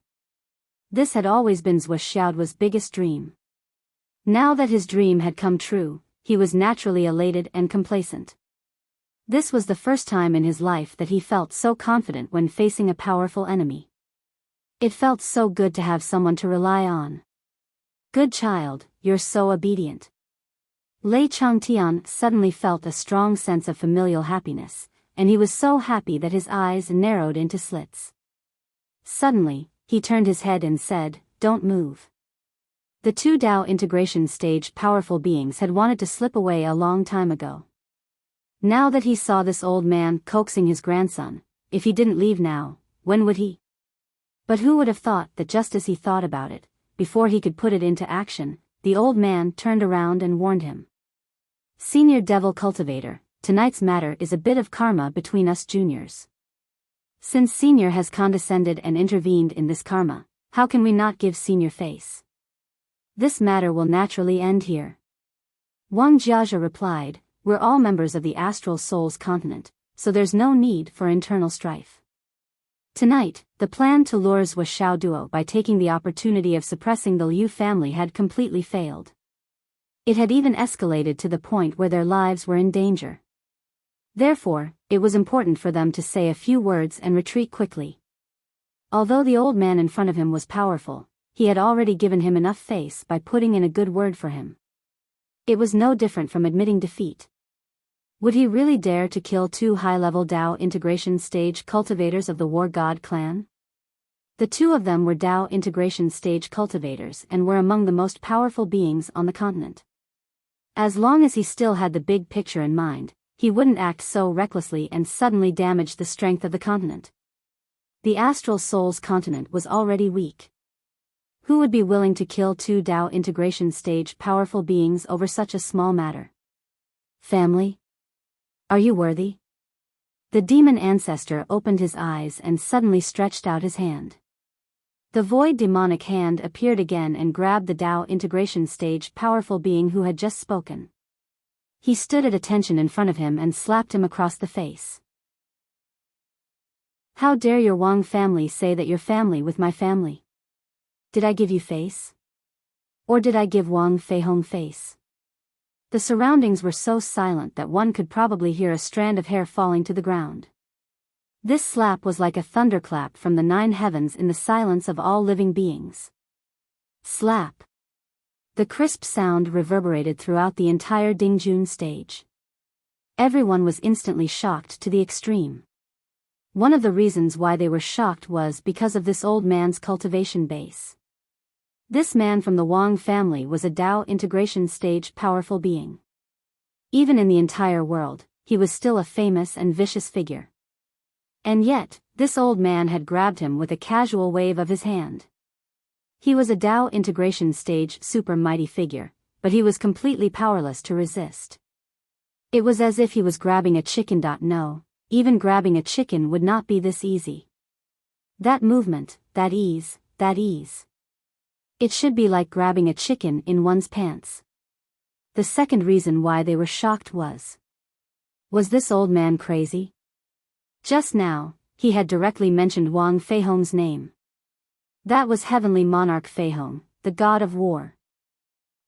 This had always been Zhou Xiaoduo's biggest dream. Now that his dream had come true, he was naturally elated and complacent. This was the first time in his life that he felt so confident when facing a powerful enemy. It felt so good to have someone to rely on. Good child, you're so obedient. Lei Changtian suddenly felt a strong sense of familial happiness, and he was so happy that his eyes narrowed into slits. Suddenly, he turned his head and said, "Don't move." The two Tao integration stage powerful beings had wanted to slip away a long time ago. Now that he saw this old man coaxing his grandson, if he didn't leave now, when would he? But who would have thought that just as he thought about it, before he could put it into action, the old man turned around and warned him. "Senior Devil Cultivator, tonight's matter is a bit of karma between us juniors. Since Senior has condescended and intervened in this karma, how can we not give Senior face? This matter will naturally end here." Wang Jiajia replied, "We're all members of the Astral Soul's continent, so there's no need for internal strife. Tonight, the plan to lure Zhou Xiao Duo by taking the opportunity of suppressing the Liu family had completely failed. It had even escalated to the point where their lives were in danger. Therefore, it was important for them to say a few words and retreat quickly. Although the old man in front of him was powerful, he had already given him enough face by putting in a good word for him. It was no different from admitting defeat. Would he really dare to kill two high-level Tao integration stage cultivators of the War God clan? The two of them were Tao integration stage cultivators and were among the most powerful beings on the continent. As long as he still had the big picture in mind, he wouldn't act so recklessly and suddenly damage the strength of the continent. The Astral Soul's continent was already weak. Who would be willing to kill two Tao integration stage powerful beings over such a small matter? Family? Are you worthy? The demon ancestor opened his eyes and suddenly stretched out his hand. The void demonic hand appeared again and grabbed the Tao integration stage powerful being who had just spoken. He stood at attention in front of him and slapped him across the face. "How dare your Wang family say that you're family with my family? Did I give you face? Or did I give Wang Feihong face?" The surroundings were so silent that one could probably hear a strand of hair falling to the ground. This slap was like a thunderclap from the 9 heavens in the silence of all living beings. Slap. The crisp sound reverberated throughout the entire Dingjun stage. Everyone was instantly shocked to the extreme. One of the reasons why they were shocked was because of this old man's cultivation base. This man from the Wang family was a Tao integration stage powerful being. Even in the entire world, he was still a famous and vicious figure. And yet, this old man had grabbed him with a casual wave of his hand. He was a Tao integration stage super mighty figure, but he was completely powerless to resist. It was as if he was grabbing a chicken. No, even grabbing a chicken would not be this easy. That movement, that ease. It should be like grabbing a chicken in one's pants. The second reason why they were shocked was this old man crazy? Just now, he had directly mentioned Wang Feihong's name. That was Heavenly Monarch Feihong, the god of war.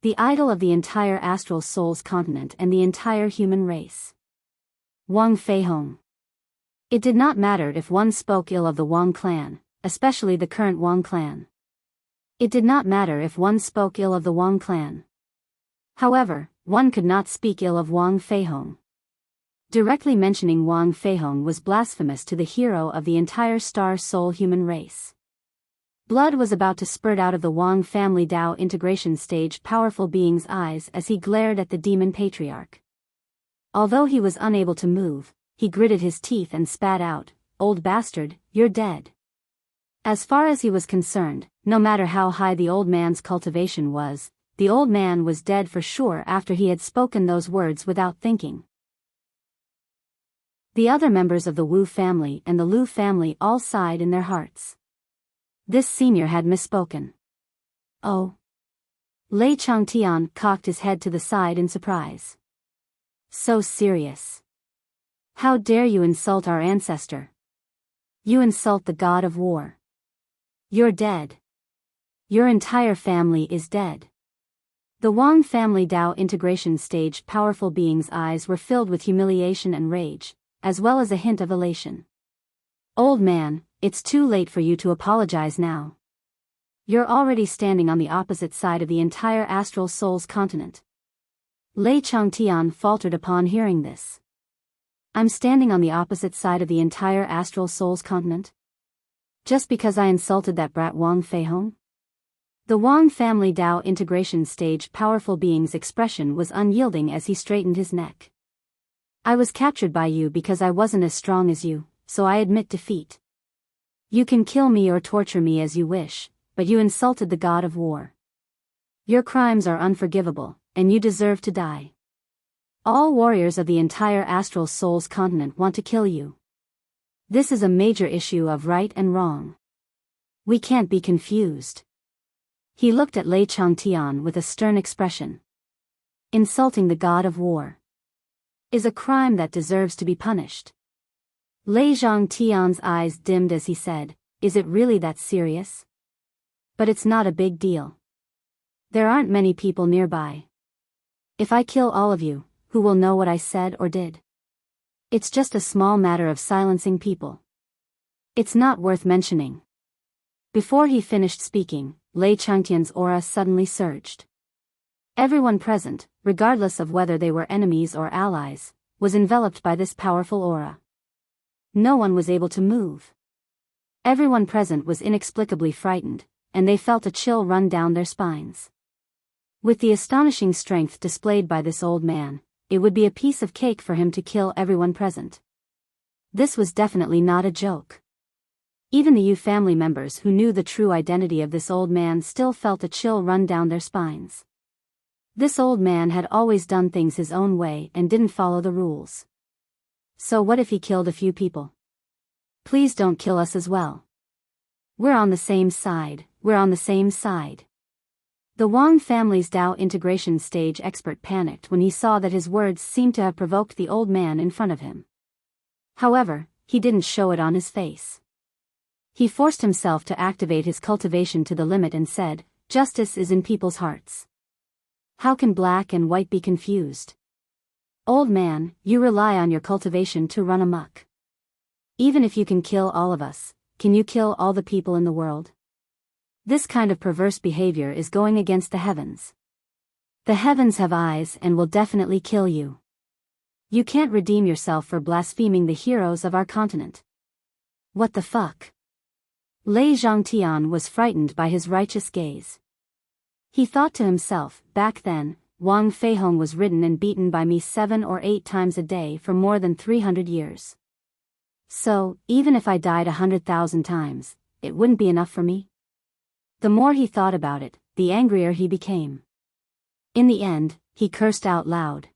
The idol of the entire Astral Soul's continent and the entire human race. Wang Feihong. It did not matter if one spoke ill of the Wang clan, especially the current Wang clan. It did not matter if one spoke ill of the Wang clan. However, one could not speak ill of Wang Feihong. Directly mentioning Wang Feihong was blasphemous to the hero of the entire Star Soul human race. Blood was about to spurt out of the Wang family Tao integration stage powerful being's eyes as he glared at the demon patriarch. Although he was unable to move, he gritted his teeth and spat out, "Old bastard, you're dead." As far as he was concerned, no matter how high the old man's cultivation was, the old man was dead for sure after he had spoken those words without thinking. The other members of the Wu family and the Lu family all sighed in their hearts. This senior had misspoken. Oh. Lei Changtian cocked his head to the side in surprise. So serious. How dare you insult our ancestor? You insult the god of war. You're dead. Your entire family is dead. The Wang family Dao integration stage powerful being's eyes were filled with humiliation and rage, as well as a hint of elation. Old man, it's too late for you to apologize now. You're already standing on the opposite side of the entire astral soul's continent. Lei Changtian faltered upon hearing this. I'm standing on the opposite side of the entire astral soul's continent? Just because I insulted that brat Wang Feihong? The Wang family Dao integration stage powerful being's expression was unyielding as he straightened his neck. I was captured by you because I wasn't as strong as you, so I admit defeat. You can kill me or torture me as you wish, but you insulted the god of war. Your crimes are unforgivable, and you deserve to die. All warriors of the entire astral soul's continent want to kill you. This is a major issue of right and wrong. We can't be confused. He looked at Lei Changtian with a stern expression. Insulting the god of war is a crime that deserves to be punished. Lei Changtian's eyes dimmed as he said, Is it really that serious? But it's not a big deal. There aren't many people nearby. If I kill all of you, who will know what I said or did? It's just a small matter of silencing people. It's not worth mentioning. Before he finished speaking, Lei Changtian's aura suddenly surged. Everyone present, regardless of whether they were enemies or allies, was enveloped by this powerful aura. No one was able to move. Everyone present was inexplicably frightened, and they felt a chill run down their spines. With the astonishing strength displayed by this old man, it would be a piece of cake for him to kill everyone present. This was definitely not a joke. Even the Yu family members who knew the true identity of this old man still felt a chill run down their spines. This old man had always done things his own way and didn't follow the rules. So what if he killed a few people? Please don't kill us as well. We're on the same side, we're on the same side. The Wang family's Dao integration stage expert panicked when he saw that his words seemed to have provoked the old man in front of him. However, he didn't show it on his face. He forced himself to activate his cultivation to the limit and said, Justice is in people's hearts. How can black and white be confused? Old man, you rely on your cultivation to run amok. Even if you can kill all of us, can you kill all the people in the world? This kind of perverse behavior is going against the heavens. The heavens have eyes and will definitely kill you. You can't redeem yourself for blaspheming the heroes of our continent. What the fuck? Lei Changtian was frightened by his righteous gaze. He thought to himself, back then, Wang Feihong was ridden and beaten by me 7 or 8 times a day for more than 300 years. So, even if I died 100,000 times, it wouldn't be enough for me? The more he thought about it, the angrier he became. In the end, he cursed out loud.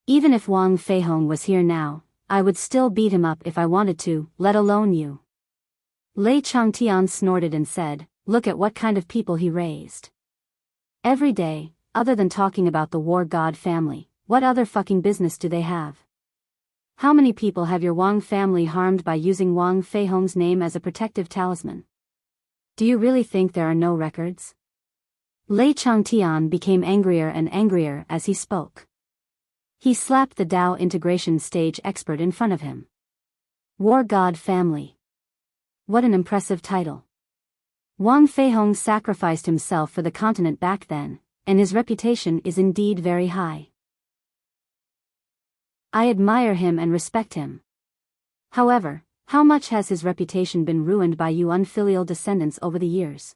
Even if Wang Feihong was here now, I would still beat him up if I wanted to, let alone you. Lei Changtian snorted and said, Look at what kind of people he raised. Every day, other than talking about the war god family, what other fucking business do they have? How many people have your Wang family harmed by using Wang Feihong's name as a protective talisman? Do you really think there are no records? Lei Changtian became angrier and angrier as he spoke. He slapped the Dao integration stage expert in front of him. War God Family. What an impressive title. Wang Feihong sacrificed himself for the continent back then, and his reputation is indeed very high. I admire him and respect him. However, how much has his reputation been ruined by you unfilial descendants over the years?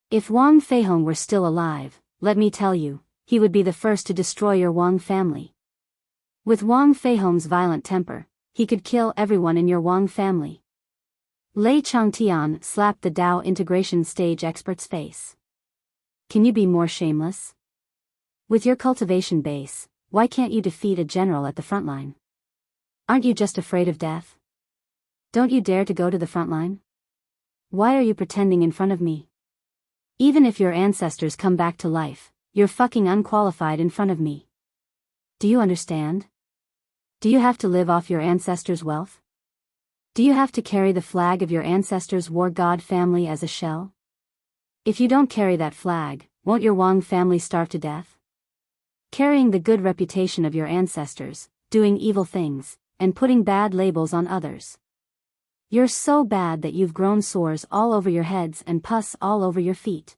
If Wang Feihong were still alive, let me tell you, he would be the first to destroy your Wang family. With Wang Feihong's violent temper, he could kill everyone in your Wang family. Lei Changtian slapped the Dao integration stage expert's face. Can you be more shameless? With your cultivation base, why can't you defeat a general at the front line? Aren't you just afraid of death? Don't you dare to go to the front line? Why are you pretending in front of me? Even if your ancestors come back to life, you're fucking unqualified in front of me. Do you understand? Do you have to live off your ancestors' wealth? Do you have to carry the flag of your ancestors' war god family as a shell? If you don't carry that flag, won't your Wang family starve to death? Carrying the good reputation of your ancestors, doing evil things, and putting bad labels on others. You're so bad that you've grown sores all over your heads and pus all over your feet.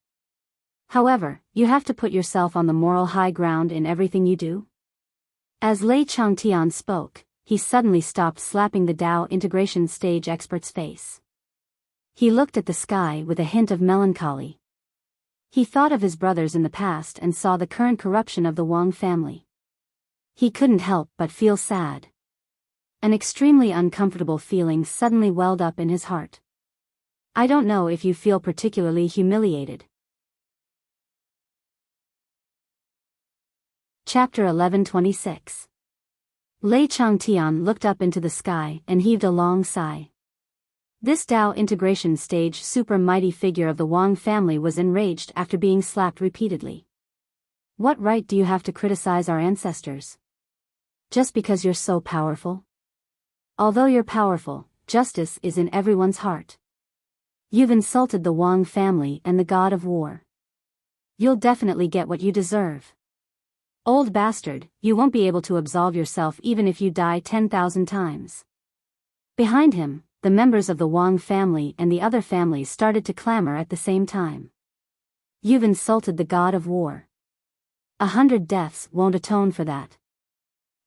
However, you have to put yourself on the moral high ground in everything you do. As Lei Changtian spoke, he suddenly stopped slapping the Tao integration stage expert's face. He looked at the sky with a hint of melancholy. He thought of his brothers in the past and saw the current corruption of the Wang family. He couldn't help but feel sad. An extremely uncomfortable feeling suddenly welled up in his heart. I don't know if you feel particularly humiliated. Chapter 11:26. Lei Changtian looked up into the sky and heaved a long sigh. This Tao integration stage super mighty figure of the Wang family was enraged after being slapped repeatedly. What right do you have to criticize our ancestors? Just because you're so powerful? Although you're powerful, justice is in everyone's heart. You've insulted the Wang family and the god of war. You'll definitely get what you deserve. Old bastard, you won't be able to absolve yourself even if you die 10,000 times. Behind him, the members of the Wang family and the other families started to clamor at the same time. You've insulted the god of war. 100 deaths won't atone for that.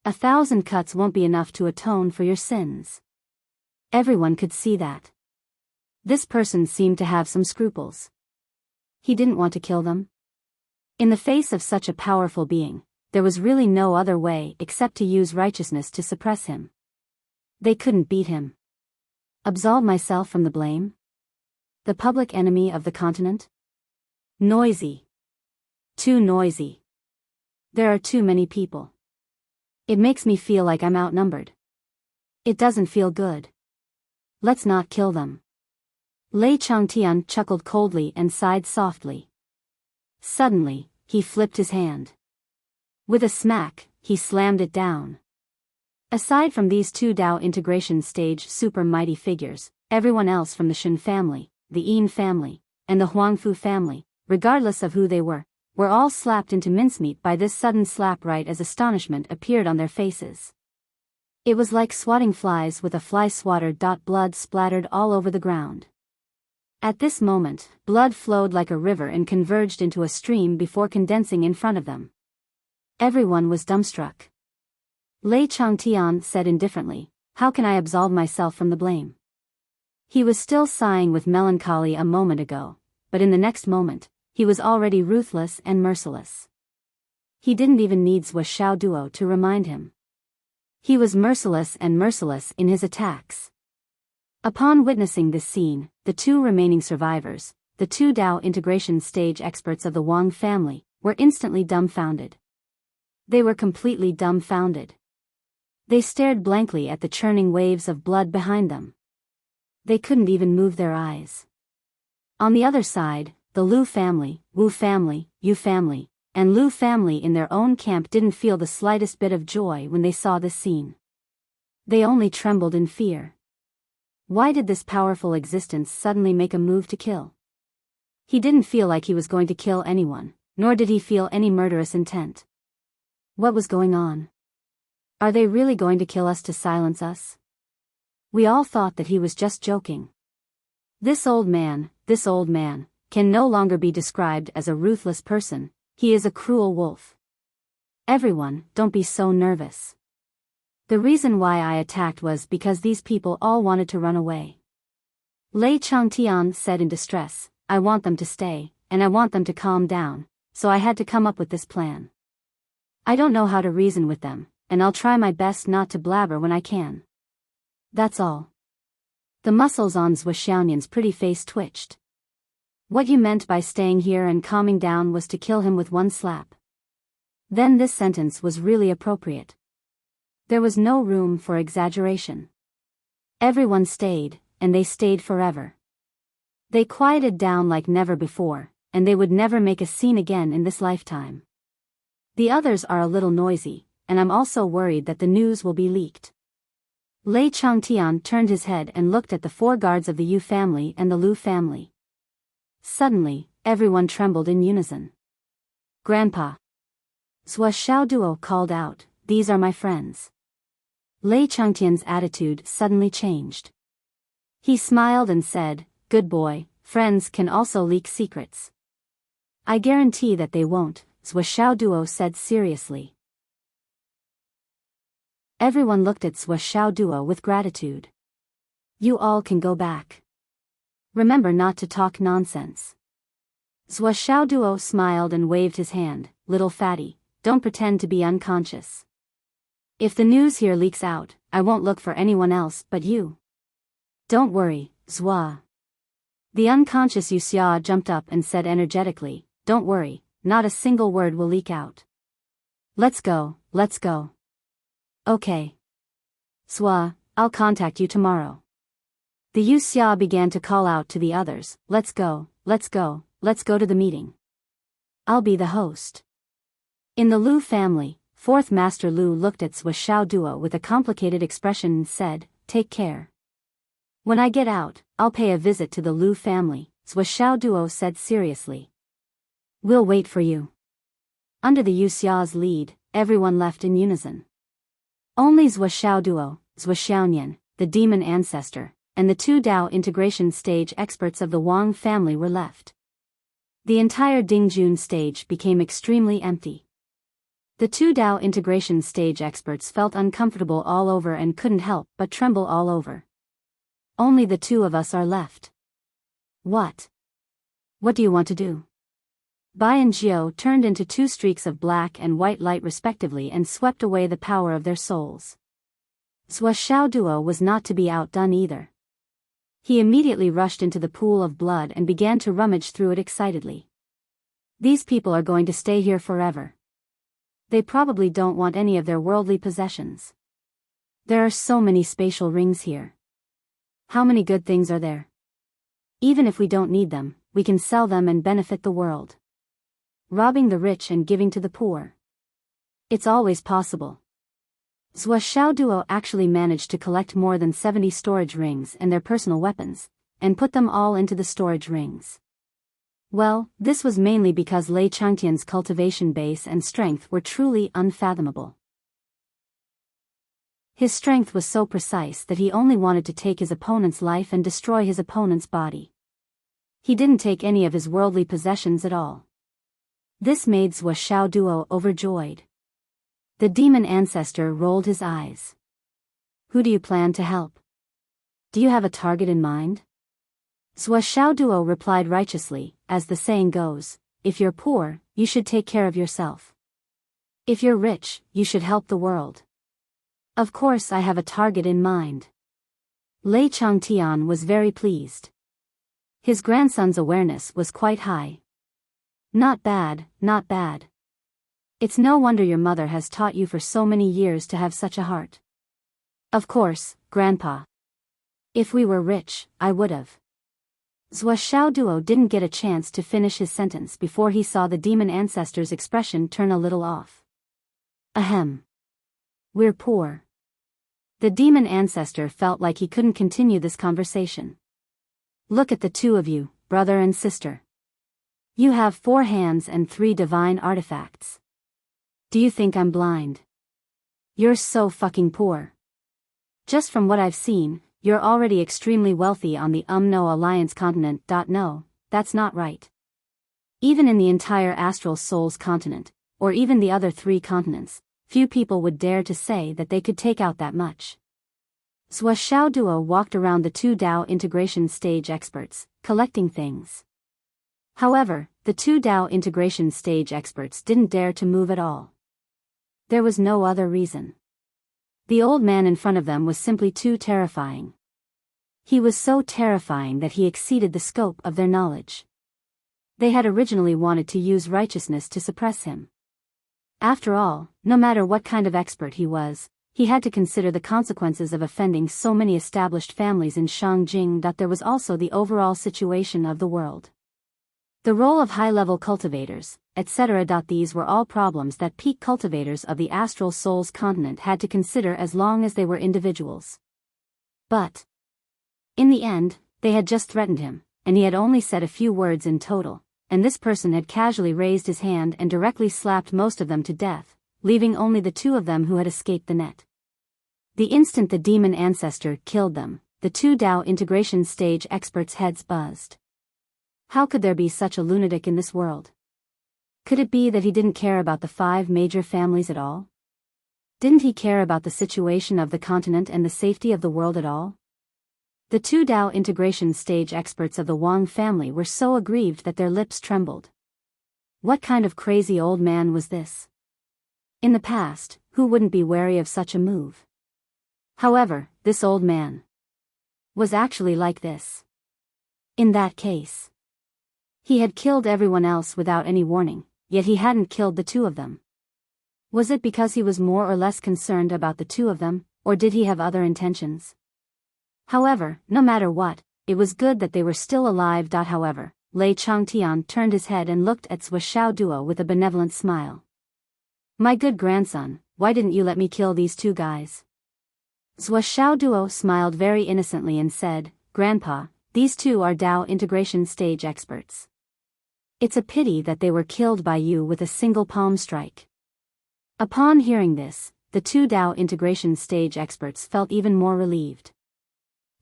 1,000 cuts won't be enough to atone for your sins. Everyone could see that. This person seemed to have some scruples. He didn't want to kill them. In the face of such a powerful being, there was really no other way except to use righteousness to suppress him. They couldn't beat him. Absolve myself from the blame? The public enemy of the continent? Noisy. Too noisy. There are too many people. It makes me feel like I'm outnumbered. It doesn't feel good. Let's not kill them. Lei Changtian chuckled coldly and sighed softly. Suddenly, he flipped his hand. With a smack, he slammed it down. Aside from these two Tao integration stage super mighty figures, everyone else from the Shen family, the Yin family, and the Huangfu family, regardless of who they were all slapped into mincemeat by this sudden slap right as astonishment appeared on their faces. It was like swatting flies with a fly swatter. Blood splattered all over the ground. At this moment, blood flowed like a river and converged into a stream before condensing in front of them. Everyone was dumbstruck. Lei Changtian said indifferently, "How can I absolve myself from the blame?" He was still sighing with melancholy a moment ago, but in the next moment, he was already ruthless and merciless. He didn't even need Zhou Xiaoduo to remind him. He was merciless in his attacks. Upon witnessing this scene, the two remaining survivors, the two Tao integration stage experts of the Wang family, were instantly dumbfounded. They were completely dumbfounded. They stared blankly at the churning waves of blood behind them. They couldn't even move their eyes. On the other side, the Lu family, Wu family, Yu family, and Lu family in their own camp didn't feel the slightest bit of joy when they saw this scene. They only trembled in fear. Why did this powerful existence suddenly make a move to kill? He didn't feel like he was going to kill anyone, nor did he feel any murderous intent. What was going on? Are they really going to kill us to silence us? We all thought that he was just joking. This old man, can no longer be described as a ruthless person, he is a cruel wolf. Everyone, don't be so nervous. The reason why I attacked was because these people all wanted to run away. Lei Changtian said in distress, I want them to stay, and I want them to calm down, so I had to come up with this plan. I don't know how to reason with them, and I'll try my best not to blabber when I can. That's all. The muscles on Zhou Xiaonian's pretty face twitched. What you meant by staying here and calming down was to kill him with one slap. Then this sentence was really appropriate. There was no room for exaggeration. Everyone stayed, and they stayed forever. They quieted down like never before, and they would never make a scene again in this lifetime. The others are a little noisy, and I'm also worried that the news will be leaked. Lei Changtian turned his head and looked at the four guards of the Yu family and the Lu family. Suddenly, everyone trembled in unison. Grandpa. Zhua Xiaoduo called out, "These are my friends." Lei Changtian's attitude suddenly changed. He smiled and said, "Good boy, friends can also leak secrets." "I guarantee that they won't," Zhua Xiaoduo said seriously. Everyone looked at Zhua Xiaoduo with gratitude. "You all can go back. Remember not to talk nonsense." Zhua Xiaoduo smiled and waved his hand. "Little fatty, don't pretend to be unconscious. If the news here leaks out, I won't look for anyone else but you." "Don't worry, Zhua." The unconscious Yuxia jumped up and said energetically, "Don't worry, not a single word will leak out. Let's go, let's go." "Okay. Zhua, I'll contact you tomorrow." The Yuxia began to call out to the others, "Let's go, let's go, let's go to the meeting. I'll be the host." In the Lu family, fourth Master Lu looked at Zhua Xiaoduo with a complicated expression and said, "Take care. When I get out, I'll pay a visit to the Lu family," Zhua Xiaoduo said seriously. "We'll wait for you." Under the Yuxia's lead, everyone left in unison. Only Zhua Xiaoduo, Zhua Xiaonian, the demon ancestor, and the two Dao integration stage experts of the Wang family were left. The entire Dingjun stage became extremely empty. The two Dao integration stage experts felt uncomfortable all over and couldn't help but tremble all over. "Only the two of us are left. What? What do you want to do?" Bai and Jiao turned into two streaks of black and white light respectively and swept away the power of their souls. Zhua Xiaoduo was not to be outdone either. He immediately rushed into the pool of blood and began to rummage through it excitedly. "These people are going to stay here forever. They probably don't want any of their worldly possessions. There are so many spatial rings here. How many good things are there? Even if we don't need them, we can sell them and benefit the world. Robbing the rich and giving to the poor. It's always possible." Zhua Xiaoduo actually managed to collect more than 70 storage rings and their personal weapons, and put them all into the storage rings. Well, this was mainly because Lei Changtian's cultivation base and strength were truly unfathomable. His strength was so precise that he only wanted to take his opponent's life and destroy his opponent's body. He didn't take any of his worldly possessions at all. This made Zhua Xiaoduo overjoyed. The demon ancestor rolled his eyes. "Who do you plan to help? Do you have a target in mind?" Zhua Xiaoduo replied righteously, as the saying goes, "If you're poor, you should take care of yourself. If you're rich, you should help the world. Of course I have a target in mind." Lei Changtian was very pleased. His grandson's awareness was quite high. "Not bad, not bad. It's no wonder your mother has taught you for so many years to have such a heart." "Of course, Grandpa. If we were rich, I would've." Zhua Xiaoduo didn't get a chance to finish his sentence before he saw the demon ancestor's expression turn a little off. "Ahem. We're poor." The demon ancestor felt like he couldn't continue this conversation. "Look at the two of you, brother and sister. You have 4 hands and 3 divine artifacts. Do you think I'm blind? You're so fucking poor. Just from what I've seen, you're already extremely wealthy on the No Alliance continent. No, that's not right. Even in the entire Astral Souls continent, or even the other 3 continents, few people would dare to say that they could take out that much." Zhua Xiaoduo walked around the 2 Dao integration stage experts, collecting things. However, the 2 Dao integration stage experts didn't dare to move at all. There was no other reason. The old man in front of them was simply too terrifying. He was so terrifying that he exceeded the scope of their knowledge. They had originally wanted to use righteousness to suppress him. After all, no matter what kind of expert he was, he had to consider the consequences of offending so many established families in Shangjing. There was also the overall situation of the world. The role of high-level cultivators, etc. These were all problems that peak cultivators of the Astral Souls continent had to consider as long as they were individuals. But in the end, they had just threatened him, and he had only said a few words in total, and this person had casually raised his hand and directly slapped most of them to death, leaving only the two of them who had escaped the net. The instant the demon ancestor killed them, the two Tao integration stage experts' heads buzzed. How could there be such a lunatic in this world? Could it be that he didn't care about the 5 major families at all? Didn't he care about the situation of the continent and the safety of the world at all? The two Tao integration stage experts of the Wang family were so aggrieved that their lips trembled. What kind of crazy old man was this? In the past, who wouldn't be wary of such a move? However, this old man was actually like this. In that case, he had killed everyone else without any warning, yet he hadn't killed the two of them. Was it because he was more or less concerned about the two of them, or did he have other intentions? However, no matter what, it was good that they were still alive. However, Lei Changtian turned his head and looked at Zhou Xiaoduo with a benevolent smile. My good grandson, why didn't you let me kill these two guys? Zhou Xiaoduo smiled very innocently and said, Grandpa, these two are Tao integration stage experts. It's a pity that they were killed by you with a single palm strike. Upon hearing this, the two Tao integration stage experts felt even more relieved.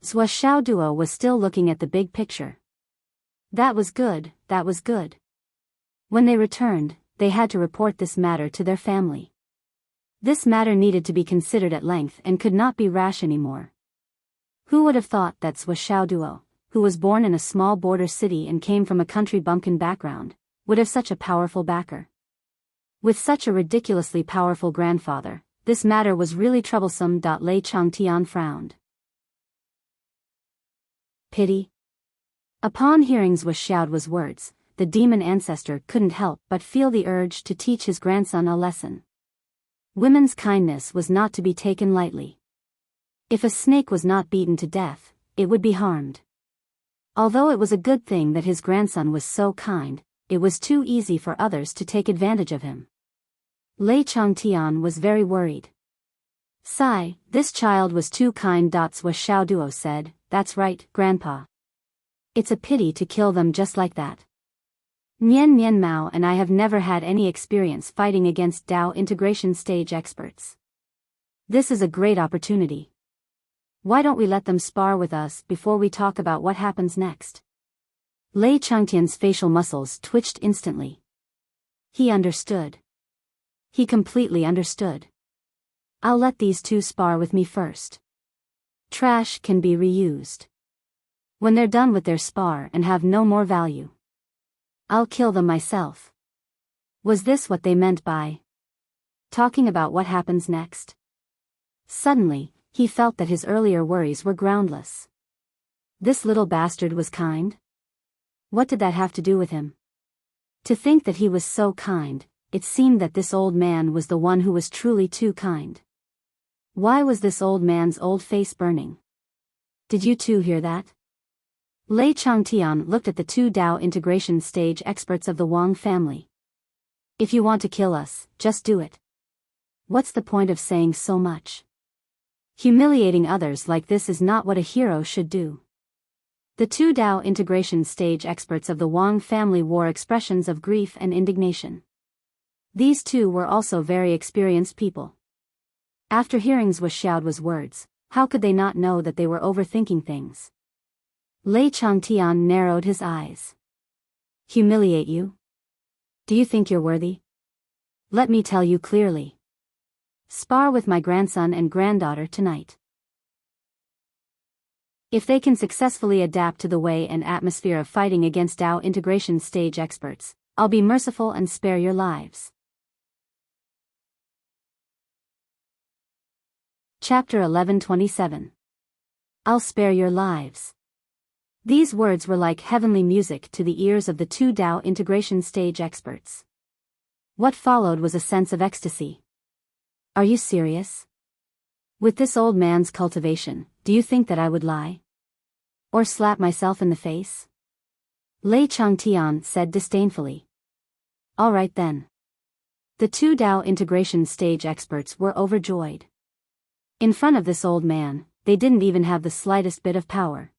Zhou Xiaoduo was still looking at the big picture. That was good, that was good. When they returned, they had to report this matter to their family. This matter needed to be considered at length and could not be rash anymore. Who would have thought that Zhou Xiaoduo, who was born in a small border city and came from a country bumpkin background, would have such a powerful backer? With such a ridiculously powerful grandfather, this matter was really troublesome. Lei Changtian frowned. Pity? Upon hearing Zhou Xiaoduo's words, the demon ancestor couldn't help but feel the urge to teach his grandson a lesson. Women's kindness was not to be taken lightly. If a snake was not beaten to death, it would be harmed. Although it was a good thing that his grandson was so kind, it was too easy for others to take advantage of him. Lei Changtian was very worried. Sigh, this child was too kind. Zhou Xiaoduo said, That's right, Grandpa. It's a pity to kill them just like that. Nian Nian Mao and I have never had any experience fighting against Tao integration stage experts. This is a great opportunity. Why don't we let them spar with us before we talk about what happens next? Lei Changtian's facial muscles twitched instantly. He understood. He completely understood. I'll let these two spar with me first. Trash can be reused. When they're done with their spar and have no more value, I'll kill them myself. Was this what they meant by talking about what happens next? Suddenly, he felt that his earlier worries were groundless. This little bastard was kind? What did that have to do with him? To think that he was so kind, it seemed that this old man was the one who was truly too kind. Why was this old man's old face burning? Did you two hear that? Lei Changtian looked at the two Tao integration stage experts of the Wang family. If you want to kill us, just do it. What's the point of saying so much? Humiliating others like this is not what a hero should do. The two Tao integration stage experts of the Wang family wore expressions of grief and indignation. These two were also very experienced people. After hearing Zhou Xiaoduo's words, how could they not know that they were overthinking things? Lei Changtian narrowed his eyes. Humiliate you? Do you think you're worthy? Let me tell you clearly. Spar with my grandson and granddaughter tonight. If they can successfully adapt to the way and atmosphere of fighting against Tao integration stage experts, I'll be merciful and spare your lives. Chapter 11:27. I'll spare your lives. These words were like heavenly music to the ears of the two Tao integration stage experts. What followed was a sense of ecstasy. Are you serious? With this old man's cultivation, do you think that I would lie? Or slap myself in the face? Lei Changtian said disdainfully. All right then. The two Tao integration stage experts were overjoyed. In front of this old man, they didn't even have the slightest bit of power.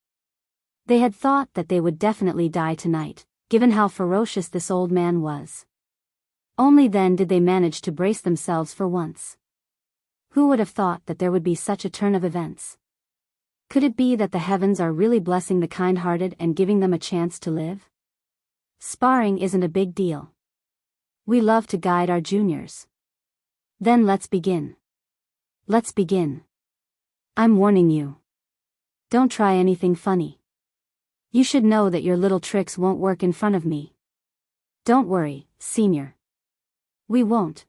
They had thought that they would definitely die tonight, given how ferocious this old man was. Only then did they manage to brace themselves for once. Who would have thought that there would be such a turn of events? Could it be that the heavens are really blessing the kind-hearted and giving them a chance to live? Sparring isn't a big deal. We love to guide our juniors. Then let's begin. Let's begin. I'm warning you. Don't try anything funny. You should know that your little tricks won't work in front of me. Don't worry, senior. We won't.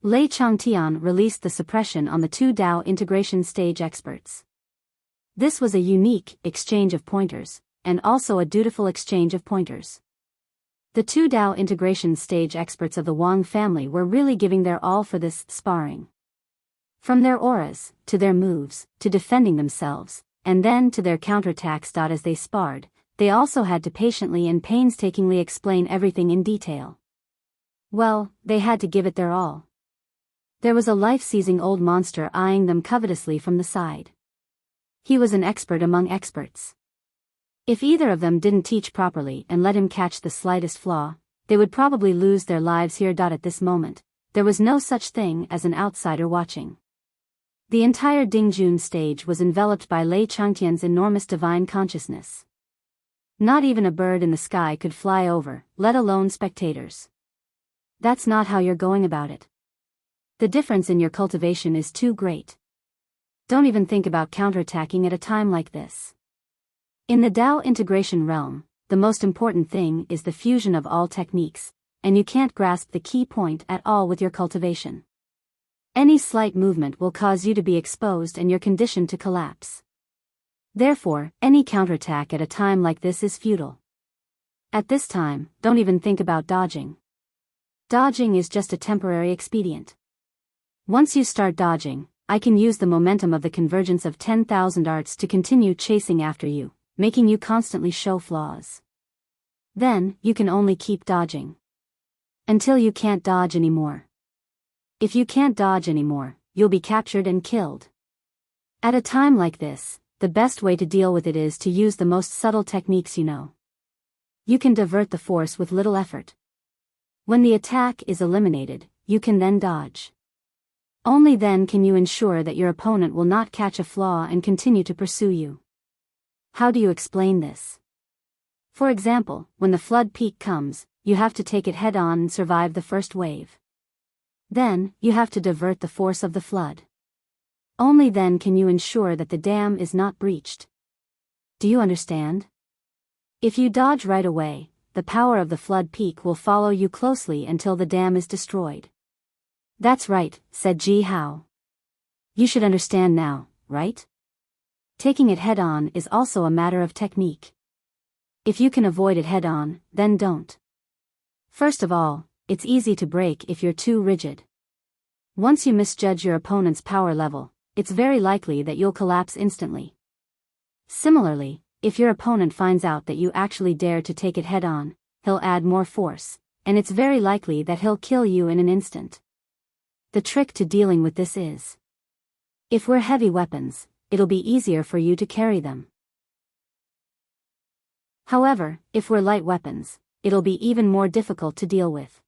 Lei Changtian released the suppression on the two Dao integration stage experts. This was a unique exchange of pointers, and also a dutiful exchange of pointers. The two Dao integration stage experts of the Wang family were really giving their all for this sparring. From their auras, to their moves, to defending themselves, and then to their counterattacks. As they sparred, they also had to patiently and painstakingly explain everything in detail. Well, they had to give it their all. There was a life-seizing old monster eyeing them covetously from the side. He was an expert among experts. If either of them didn't teach properly and let him catch the slightest flaw, they would probably lose their lives here. At this moment, there was no such thing as an outsider watching. The entire Dingjun stage was enveloped by Lei Changtian's enormous divine consciousness. Not even a bird in the sky could fly over, let alone spectators. That's not how you're going about it. The difference in your cultivation is too great. Don't even think about counterattacking at a time like this. In the Dao integration realm, the most important thing is the fusion of all techniques, and you can't grasp the key point at all with your cultivation. Any slight movement will cause you to be exposed and your condition to collapse. Therefore, any counterattack at a time like this is futile. At this time, don't even think about dodging. Dodging is just a temporary expedient. Once you start dodging, I can use the momentum of the convergence of 10,000 arts to continue chasing after you, making you constantly show flaws. Then, you can only keep dodging. Until you can't dodge anymore. If you can't dodge anymore, you'll be captured and killed. At a time like this, the best way to deal with it is to use the most subtle techniques you know. You can divert the force with little effort. When the attack is eliminated, you can then dodge. Only then can you ensure that your opponent will not catch a flaw and continue to pursue you. How do you explain this? For example, when the flood peak comes, you have to take it head-on and survive the first wave. Then, you have to divert the force of the flood. Only then can you ensure that the dam is not breached. Do you understand? If you dodge right away, the power of the flood peak will follow you closely until the dam is destroyed. That's right, said Ji Hao. You should understand now, right? Taking it head-on is also a matter of technique. If you can avoid it head-on, then don't. First of all, it's easy to break if you're too rigid. Once you misjudge your opponent's power level, it's very likely that you'll collapse instantly. Similarly, if your opponent finds out that you actually dare to take it head-on, he'll add more force, and it's very likely that he'll kill you in an instant. The trick to dealing with this is, if we're heavy weapons, it'll be easier for you to carry them. However, if we're light weapons, it'll be even more difficult to deal with.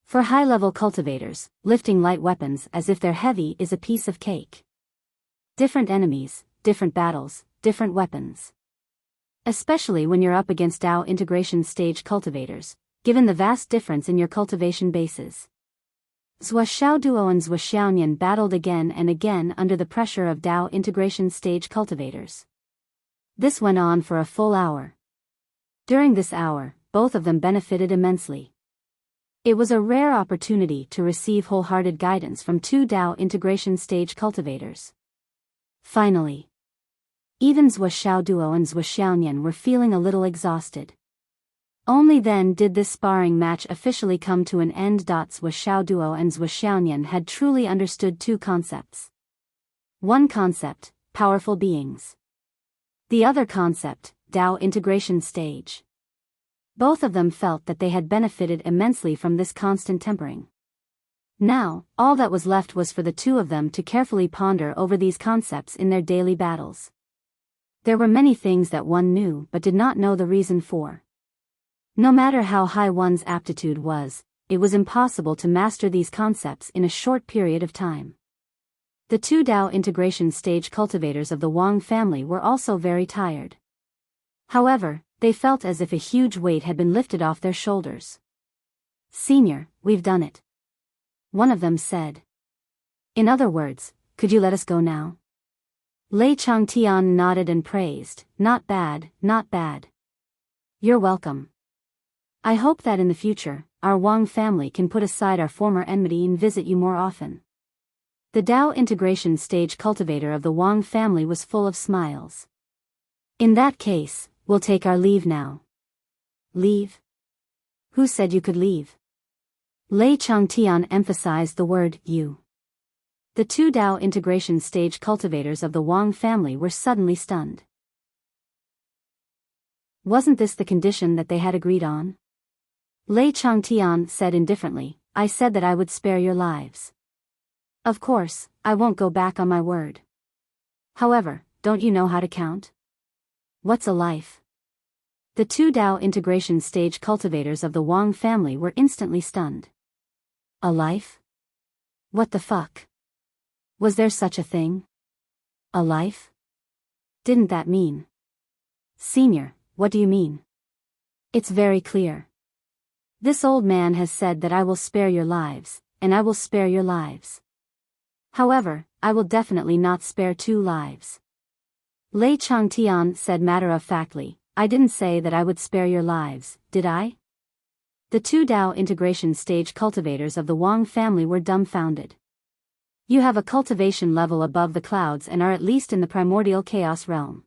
For high-level cultivators, lifting light weapons as if they're heavy is a piece of cake. Different enemies, different battles, different weapons. Especially when you're up against Dao integration stage cultivators, given the vast difference in your cultivation bases. Zhua Xiaoduo and Zhua Xiaonian battled again and again under the pressure of Dao integration stage cultivators. This went on for a full hour. During this hour, both of them benefited immensely. It was a rare opportunity to receive wholehearted guidance from two Dao integration stage cultivators. Finally, even Zhua Xiaoduo and Zhua Xiaonian were feeling a little exhausted. Only then did this sparring match officially come to an end. Zhua Xiaoduo and Zhua Xiaonian had truly understood two concepts. One concept, powerful beings. The other concept, Dao integration stage. Both of them felt that they had benefited immensely from this constant tempering. Now, all that was left was for the two of them to carefully ponder over these concepts in their daily battles. There were many things that one knew but did not know the reason for. No matter how high one's aptitude was, it was impossible to master these concepts in a short period of time. The two Dao integration stage cultivators of the Wang family were also very tired. However, they felt as if a huge weight had been lifted off their shoulders. "Senior, we've done it," one of them said. "In other words, could you let us go now?" Lei Changtian nodded and praised, "Not bad, not bad. You're welcome. I hope that in the future, our Wang family can put aside our former enmity and visit you more often." The Dao integration stage cultivator of the Wang family was full of smiles. "In that case, we'll take our leave now." "Leave? Who said you could leave?" Lei Changtian emphasized the word "you." The two Dao integration stage cultivators of the Wang family were suddenly stunned. Wasn't this the condition that they had agreed on? Lei Changtian said indifferently, "I said that I would spare your lives. Of course, I won't go back on my word. However, don't you know how to count? What's a life?" The two Dao integration stage cultivators of the Wang family were instantly stunned. A life? What the fuck? Was there such a thing? A life? Didn't that mean? "Senior, what do you mean?" "It's very clear. This old man has said that I will spare your lives, and I will spare your lives. However, I will definitely not spare two lives." Lei Changtian said matter-of-factly, "I didn't say that I would spare your lives, did I?" The two Dao integration stage cultivators of the Wang family were dumbfounded. "You have a cultivation level above the clouds and are at least in the primordial chaos realm.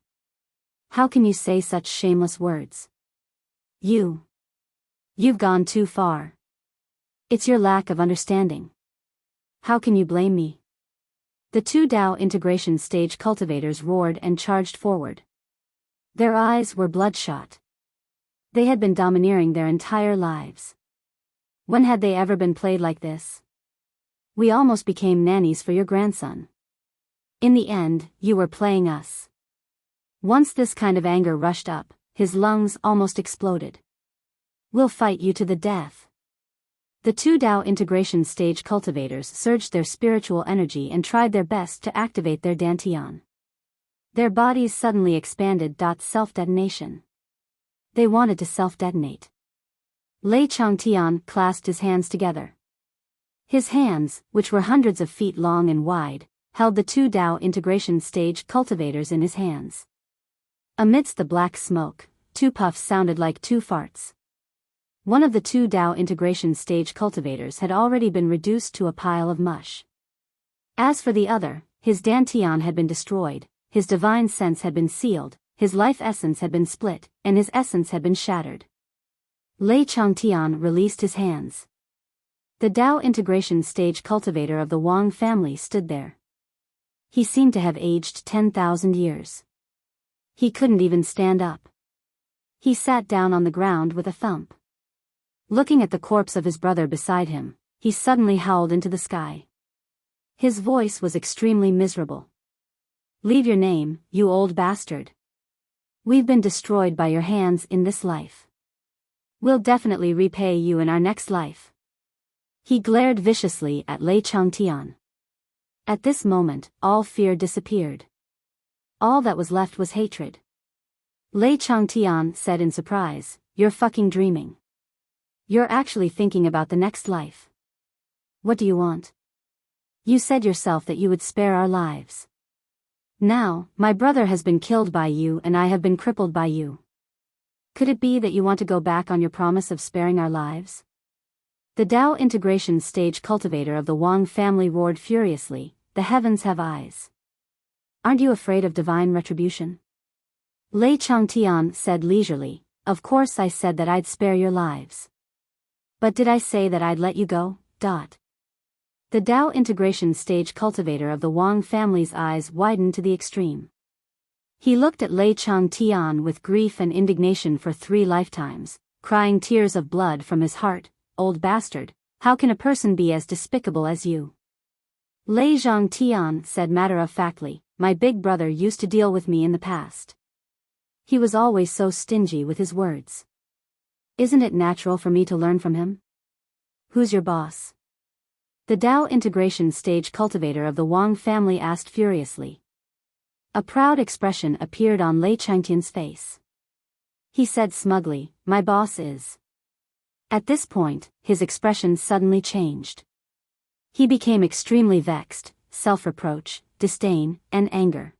How can you say such shameless words? You've gone too far. It's your lack of understanding. How can you blame me?" The two Dao integration stage cultivators roared and charged forward. Their eyes were bloodshot. They had been domineering their entire lives. When had they ever been played like this? "We almost became nannies for your grandson. In the end, you were playing us." Once this kind of anger rushed up, his lungs almost exploded. "We'll fight you to the death." The two Dao integration stage cultivators surged their spiritual energy and tried their best to activate their dantian. Their bodies suddenly expanded. Self-detonation. They wanted to self-detonate. Lei Changtian clasped his hands together. His hands, which were hundreds of feet long and wide, held the two Dao integration stage cultivators in his hands. Amidst the black smoke, two puffs sounded like two farts. One of the two Dao integration stage cultivators had already been reduced to a pile of mush. As for the other, his dantian had been destroyed, his divine sense had been sealed, his life essence had been split, and his essence had been shattered. Lei Changtian released his hands. The Dao integration stage cultivator of the Wang family stood there. He seemed to have aged 10,000 years. He couldn't even stand up. He sat down on the ground with a thump. Looking at the corpse of his brother beside him, he suddenly howled into the sky. His voice was extremely miserable. "Leave your name, you old bastard. We've been destroyed by your hands in this life. We'll definitely repay you in our next life." He glared viciously at Lei Changtian. At this moment, all fear disappeared. All that was left was hatred. Lei Changtian said in surprise, "You're fucking dreaming. You're actually thinking about the next life. What do you want? You said yourself that you would spare our lives. Now, my brother has been killed by you and I have been crippled by you. Could it be that you want to go back on your promise of sparing our lives?" The Dao integration stage cultivator of the Wang family roared furiously, "The heavens have eyes. Aren't you afraid of divine retribution?" Lei Changtian said leisurely, "Of course I said that I'd spare your lives. But did I say that I'd let you go? The Dao integration stage cultivator of the Wang family's eyes widened to the extreme. He looked at Lei Changtian with grief and indignation for 3 lifetimes, crying tears of blood from his heart. "Old bastard, how can a person be as despicable as you?" Lei Changtian said matter-of-factly, "My big brother used to deal with me in the past. He was always so stingy with his words. Isn't it natural for me to learn from him? Who's your boss? The Dao integration stage cultivator of the Wang family asked furiously. A proud expression appeared on Lei Changtian's face. He said smugly, my boss is. At this point, his expression suddenly changed. He became extremely vexed, self-reproach, disdain, and anger.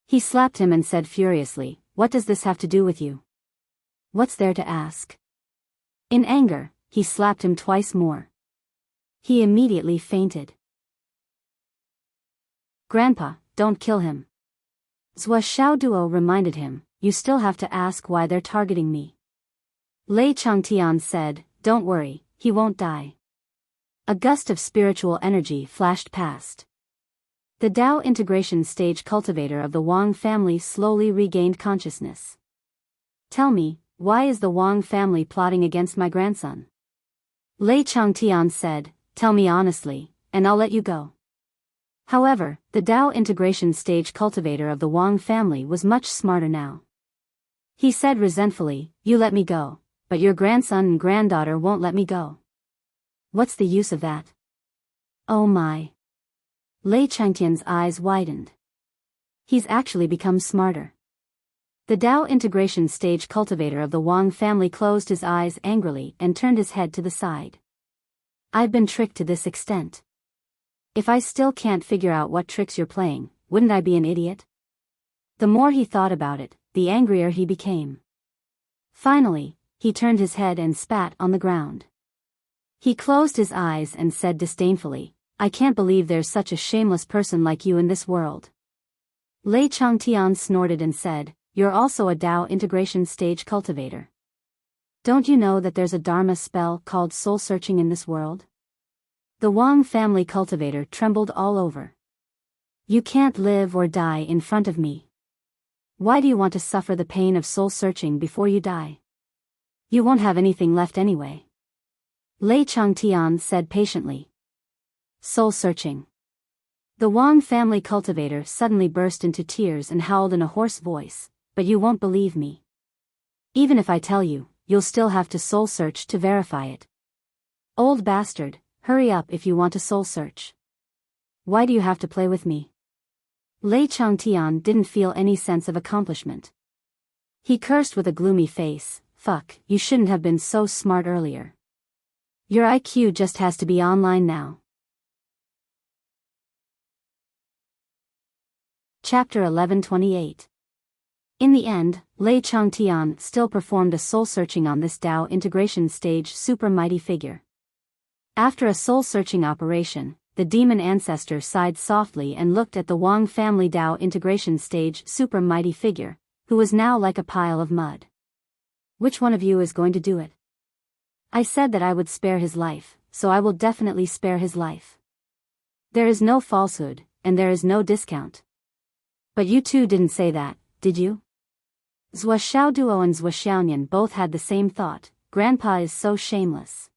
He slapped him and said furiously, what does this have to do with you? What's there to ask? In anger, he slapped him twice more. He immediately fainted. Grandpa, don't kill him. Zhua Xiaoduo reminded him, you still have to ask why they're targeting me. Lei Changtian said, don't worry, he won't die. A gust of spiritual energy flashed past. The Dao integration stage cultivator of the Wang family slowly regained consciousness. Tell me, why is the Wang family plotting against my grandson? Lei Changtian said, tell me honestly, and I'll let you go. However, the Dao integration stage cultivator of the Wang family was much smarter now. He said resentfully, you let me go, but your grandson and granddaughter won't let me go. What's the use of that? Oh my. Lei Changtian's eyes widened. He's actually become smarter. The Dao integration stage cultivator of the Wang family closed his eyes angrily and turned his head to the side. I've been tricked to this extent. If I still can't figure out what tricks you're playing, wouldn't I be an idiot? The more he thought about it, the angrier he became. Finally, he turned his head and spat on the ground. He closed his eyes and said disdainfully, I can't believe there's such a shameless person like you in this world. Lei Changtian snorted and said, you're also a Dao integration stage cultivator. Don't you know that there's a Dharma spell called soul searching in this world? The Wang family cultivator trembled all over. You can't live or die in front of me. Why do you want to suffer the pain of soul searching before you die? You won't have anything left anyway. Lei Changtian said patiently. Soul searching. The Wang family cultivator suddenly burst into tears and howled in a hoarse voice, but you won't believe me. Even if I tell you, you'll still have to soul search to verify it. Old bastard, hurry up if you want to soul search. Why do you have to play with me? Lei Changtian didn't feel any sense of accomplishment. He cursed with a gloomy face, fuck, you shouldn't have been so smart earlier. Your IQ just has to be online now. Chapter 1128. In the end, Lei Changtian still performed a soul-searching on this Dao integration stage super mighty figure. After a soul-searching operation, the demon ancestor sighed softly and looked at the Wang family Dao integration stage super mighty figure, who was now like a pile of mud. Which one of you is going to do it? I said that I would spare his life, so I will definitely spare his life. There is no falsehood, and there is no discount. But you two didn't say that, did you? Zhua Xiaoduo and Zhua Xiaonian both had the same thought, Grandpa is so shameless.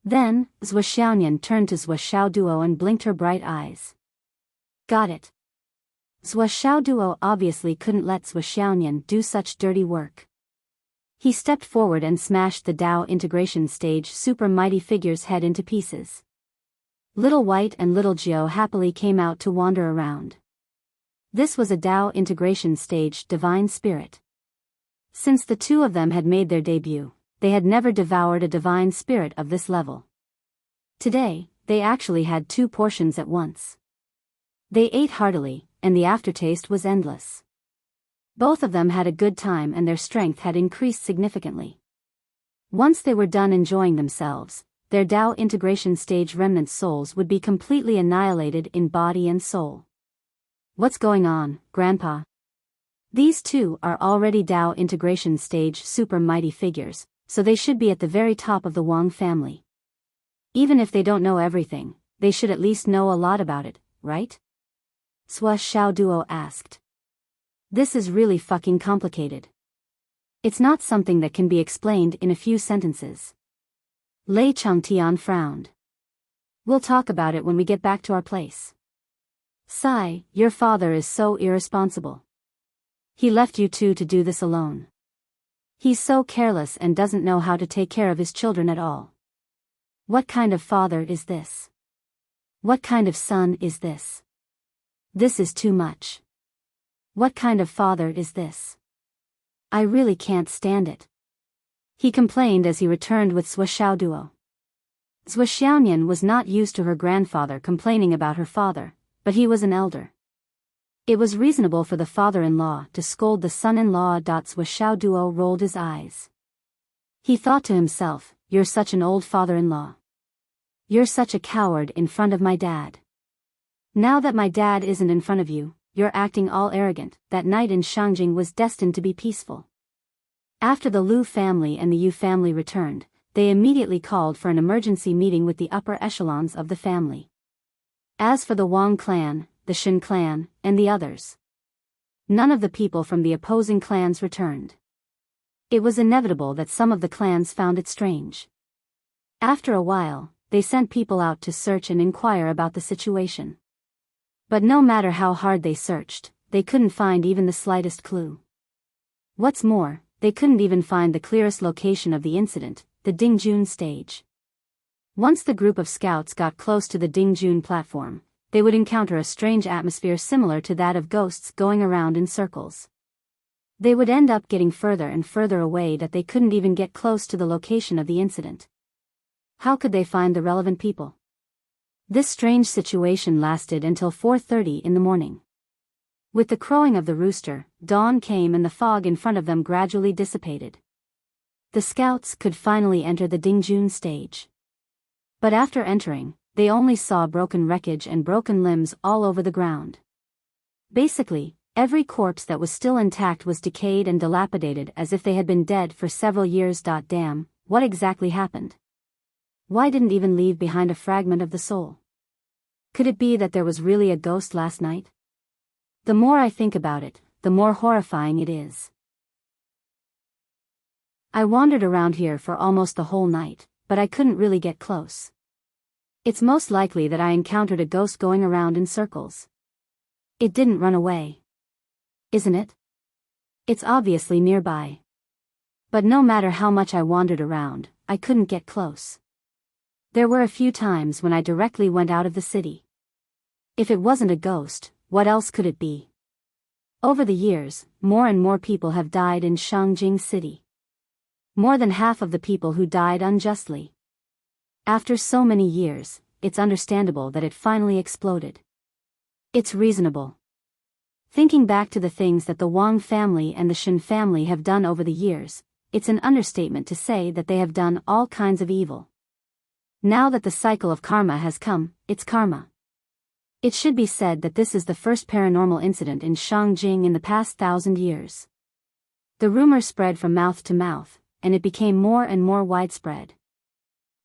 Then, Zhua Xiaonian turned to Zhua Xiaoduo and blinked her bright eyes. Got it. Zhua Xiaoduo obviously couldn't let Zhua Xiaonian do such dirty work. He stepped forward and smashed the Dao integration stage super mighty figure's head into pieces. Little White and Little Jiao happily came out to wander around. This was a Dao integration stage divine spirit. Since the two of them had made their debut, they had never devoured a divine spirit of this level. Today, they actually had two portions at once. They ate heartily, and the aftertaste was endless. Both of them had a good time and their strength had increased significantly. Once they were done enjoying themselves, their Dao integration stage remnant souls would be completely annihilated in body and soul. What's going on, Grandpa? These two are already Dao integration stage super mighty figures, so they should be at the very top of the Wang family. Even if they don't know everything, they should at least know a lot about it, right? Zhua Xiaoduo asked. This is really fucking complicated. It's not something that can be explained in a few sentences. Lei Changtian frowned. We'll talk about it when we get back to our place. Sigh, your father is so irresponsible. He left you two to do this alone. He's so careless and doesn't know how to take care of his children at all. What kind of father is this? What kind of son is this? This is too much. What kind of father is this? I really can't stand it. He complained as he returned with Duo. Xiaonian was not used to her grandfather complaining about her father, but he was an elder. It was reasonable for the father-in-law to scold the son-in-law. Duo rolled his eyes. He thought to himself, "You're such an old father-in-law. You're such a coward in front of my dad. Now that my dad isn't in front of you, you're acting all arrogant." That night in Shangjing was destined to be peaceful. After the Lu family and the Yu family returned, they immediately called for an emergency meeting with the upper echelons of the family. As for the Wang clan, the Shen clan, and the others, none of the people from the opposing clans returned. It was inevitable that some of the clans found it strange. After a while, they sent people out to search and inquire about the situation. But no matter how hard they searched, they couldn't find even the slightest clue. What's more, they couldn't even find the clearest location of the incident, the Dingjun stage. Once the group of scouts got close to the Dingjun platform, they would encounter a strange atmosphere similar to that of ghosts going around in circles. They would end up getting further and further away that they couldn't even get close to the location of the incident. How could they find the relevant people? This strange situation lasted until 4:30 in the morning. With the crowing of the rooster, dawn came and the fog in front of them gradually dissipated. The scouts could finally enter the Dingjun stage. But after entering, they only saw broken wreckage and broken limbs all over the ground. Basically, every corpse that was still intact was decayed and dilapidated as if they had been dead for several years. Damn, what exactly happened? Why didn't even leave behind a fragment of the soul? Could it be that there was really a ghost last night? The more I think about it, the more horrifying it is. I wandered around here for almost the whole night, but I couldn't really get close. It's most likely that I encountered a ghost going around in circles. It didn't run away. Isn't it? It's obviously nearby. But no matter how much I wandered around, I couldn't get close. There were a few times when I directly went out of the city. If it wasn't a ghost, what else could it be? Over the years, more and more people have died in Shangjing City. More than half of the people who died unjustly. After so many years, it's understandable that it finally exploded. It's reasonable. Thinking back to the things that the Wang family and the Shen family have done over the years, it's an understatement to say that they have done all kinds of evil. Now that the cycle of karma has come, it's karma. It should be said that this is the first paranormal incident in Shangjing in the past 1,000 years. The rumor spread from mouth to mouth, and it became more and more widespread.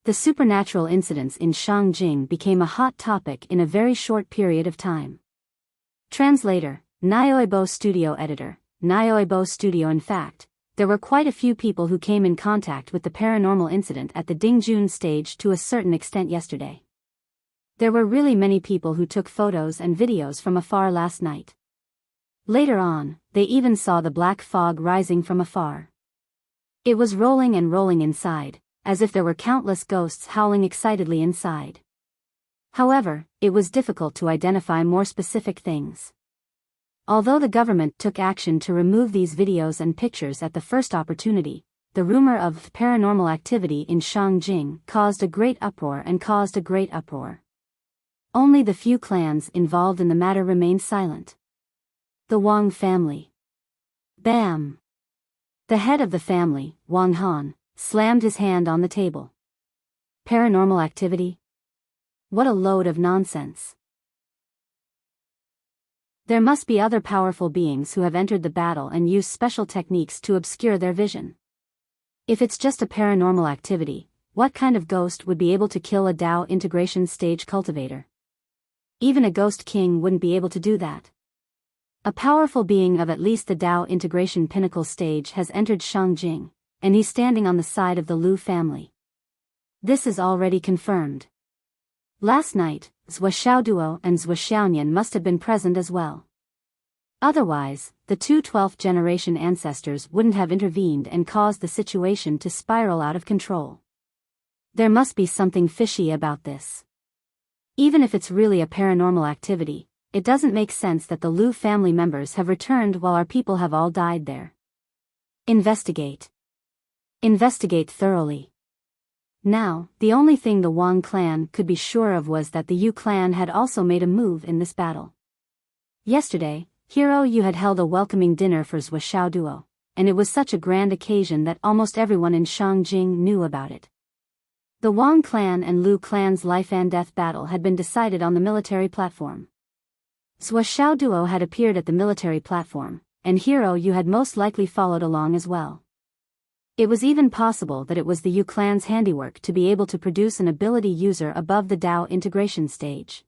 The supernatural incidents in Shangjing became a hot topic in a very short period of time. Translator, Nyoibo Studio Editor, Nyoibo Studio. In fact, there were quite a few people who came in contact with the paranormal incident at the Dingjun stage to a certain extent yesterday. There were really many people who took photos and videos from afar last night. Later on, they even saw the black fog rising from afar. It was rolling and rolling inside, as if there were countless ghosts howling excitedly inside. However, it was difficult to identify more specific things. Although the government took action to remove these videos and pictures at the first opportunity, the rumor of paranormal activity in Shangjing caused a great uproar. Only the few clans involved in the matter remained silent. The Wang family. Bam! The head of the family, Wang Han, slammed his hand on the table. Paranormal activity? What a load of nonsense. There must be other powerful beings who have entered the battle and used special techniques to obscure their vision. If it's just a paranormal activity, what kind of ghost would be able to kill a Dao integration stage cultivator? Even a ghost king wouldn't be able to do that. A powerful being of at least the Dao integration pinnacle stage has entered Shangjing, and he's standing on the side of the Lu family. This is already confirmed. Last night, Duo and Xiaonian must have been present as well. Otherwise, the two 12th generation ancestors wouldn't have intervened and caused the situation to spiral out of control. There must be something fishy about this. Even if it's really a paranormal activity, it doesn't make sense that the Liu family members have returned while our people have all died there. Investigate. Investigate thoroughly. Now, the only thing the Wang clan could be sure of was that the Yu clan had also made a move in this battle. Yesterday, Hero Yu had held a welcoming dinner for Zhou Xiaoduo, and it was such a grand occasion that almost everyone in Shangjing knew about it. The Wang clan and Liu clan's life and death battle had been decided on the military platform. Zhou Xiaoduo had appeared at the military platform, and Hero Yu had most likely followed along as well. It was even possible that it was the Yu clan's handiwork to be able to produce an ability user above the Dao integration stage.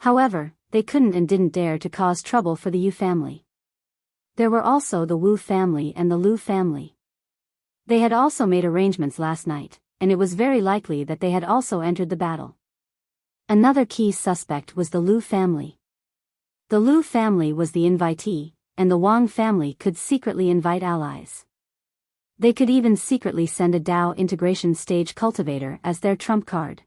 However, they couldn't and didn't dare to cause trouble for the Yu family. There were also the Wu family and the Liu family. They had also made arrangements last night, and it was very likely that they had also entered the battle. Another key suspect was the Liu family. The Liu family was the invitee, and the Wang family could secretly invite allies. They could even secretly send a Dao integration stage cultivator as their trump card.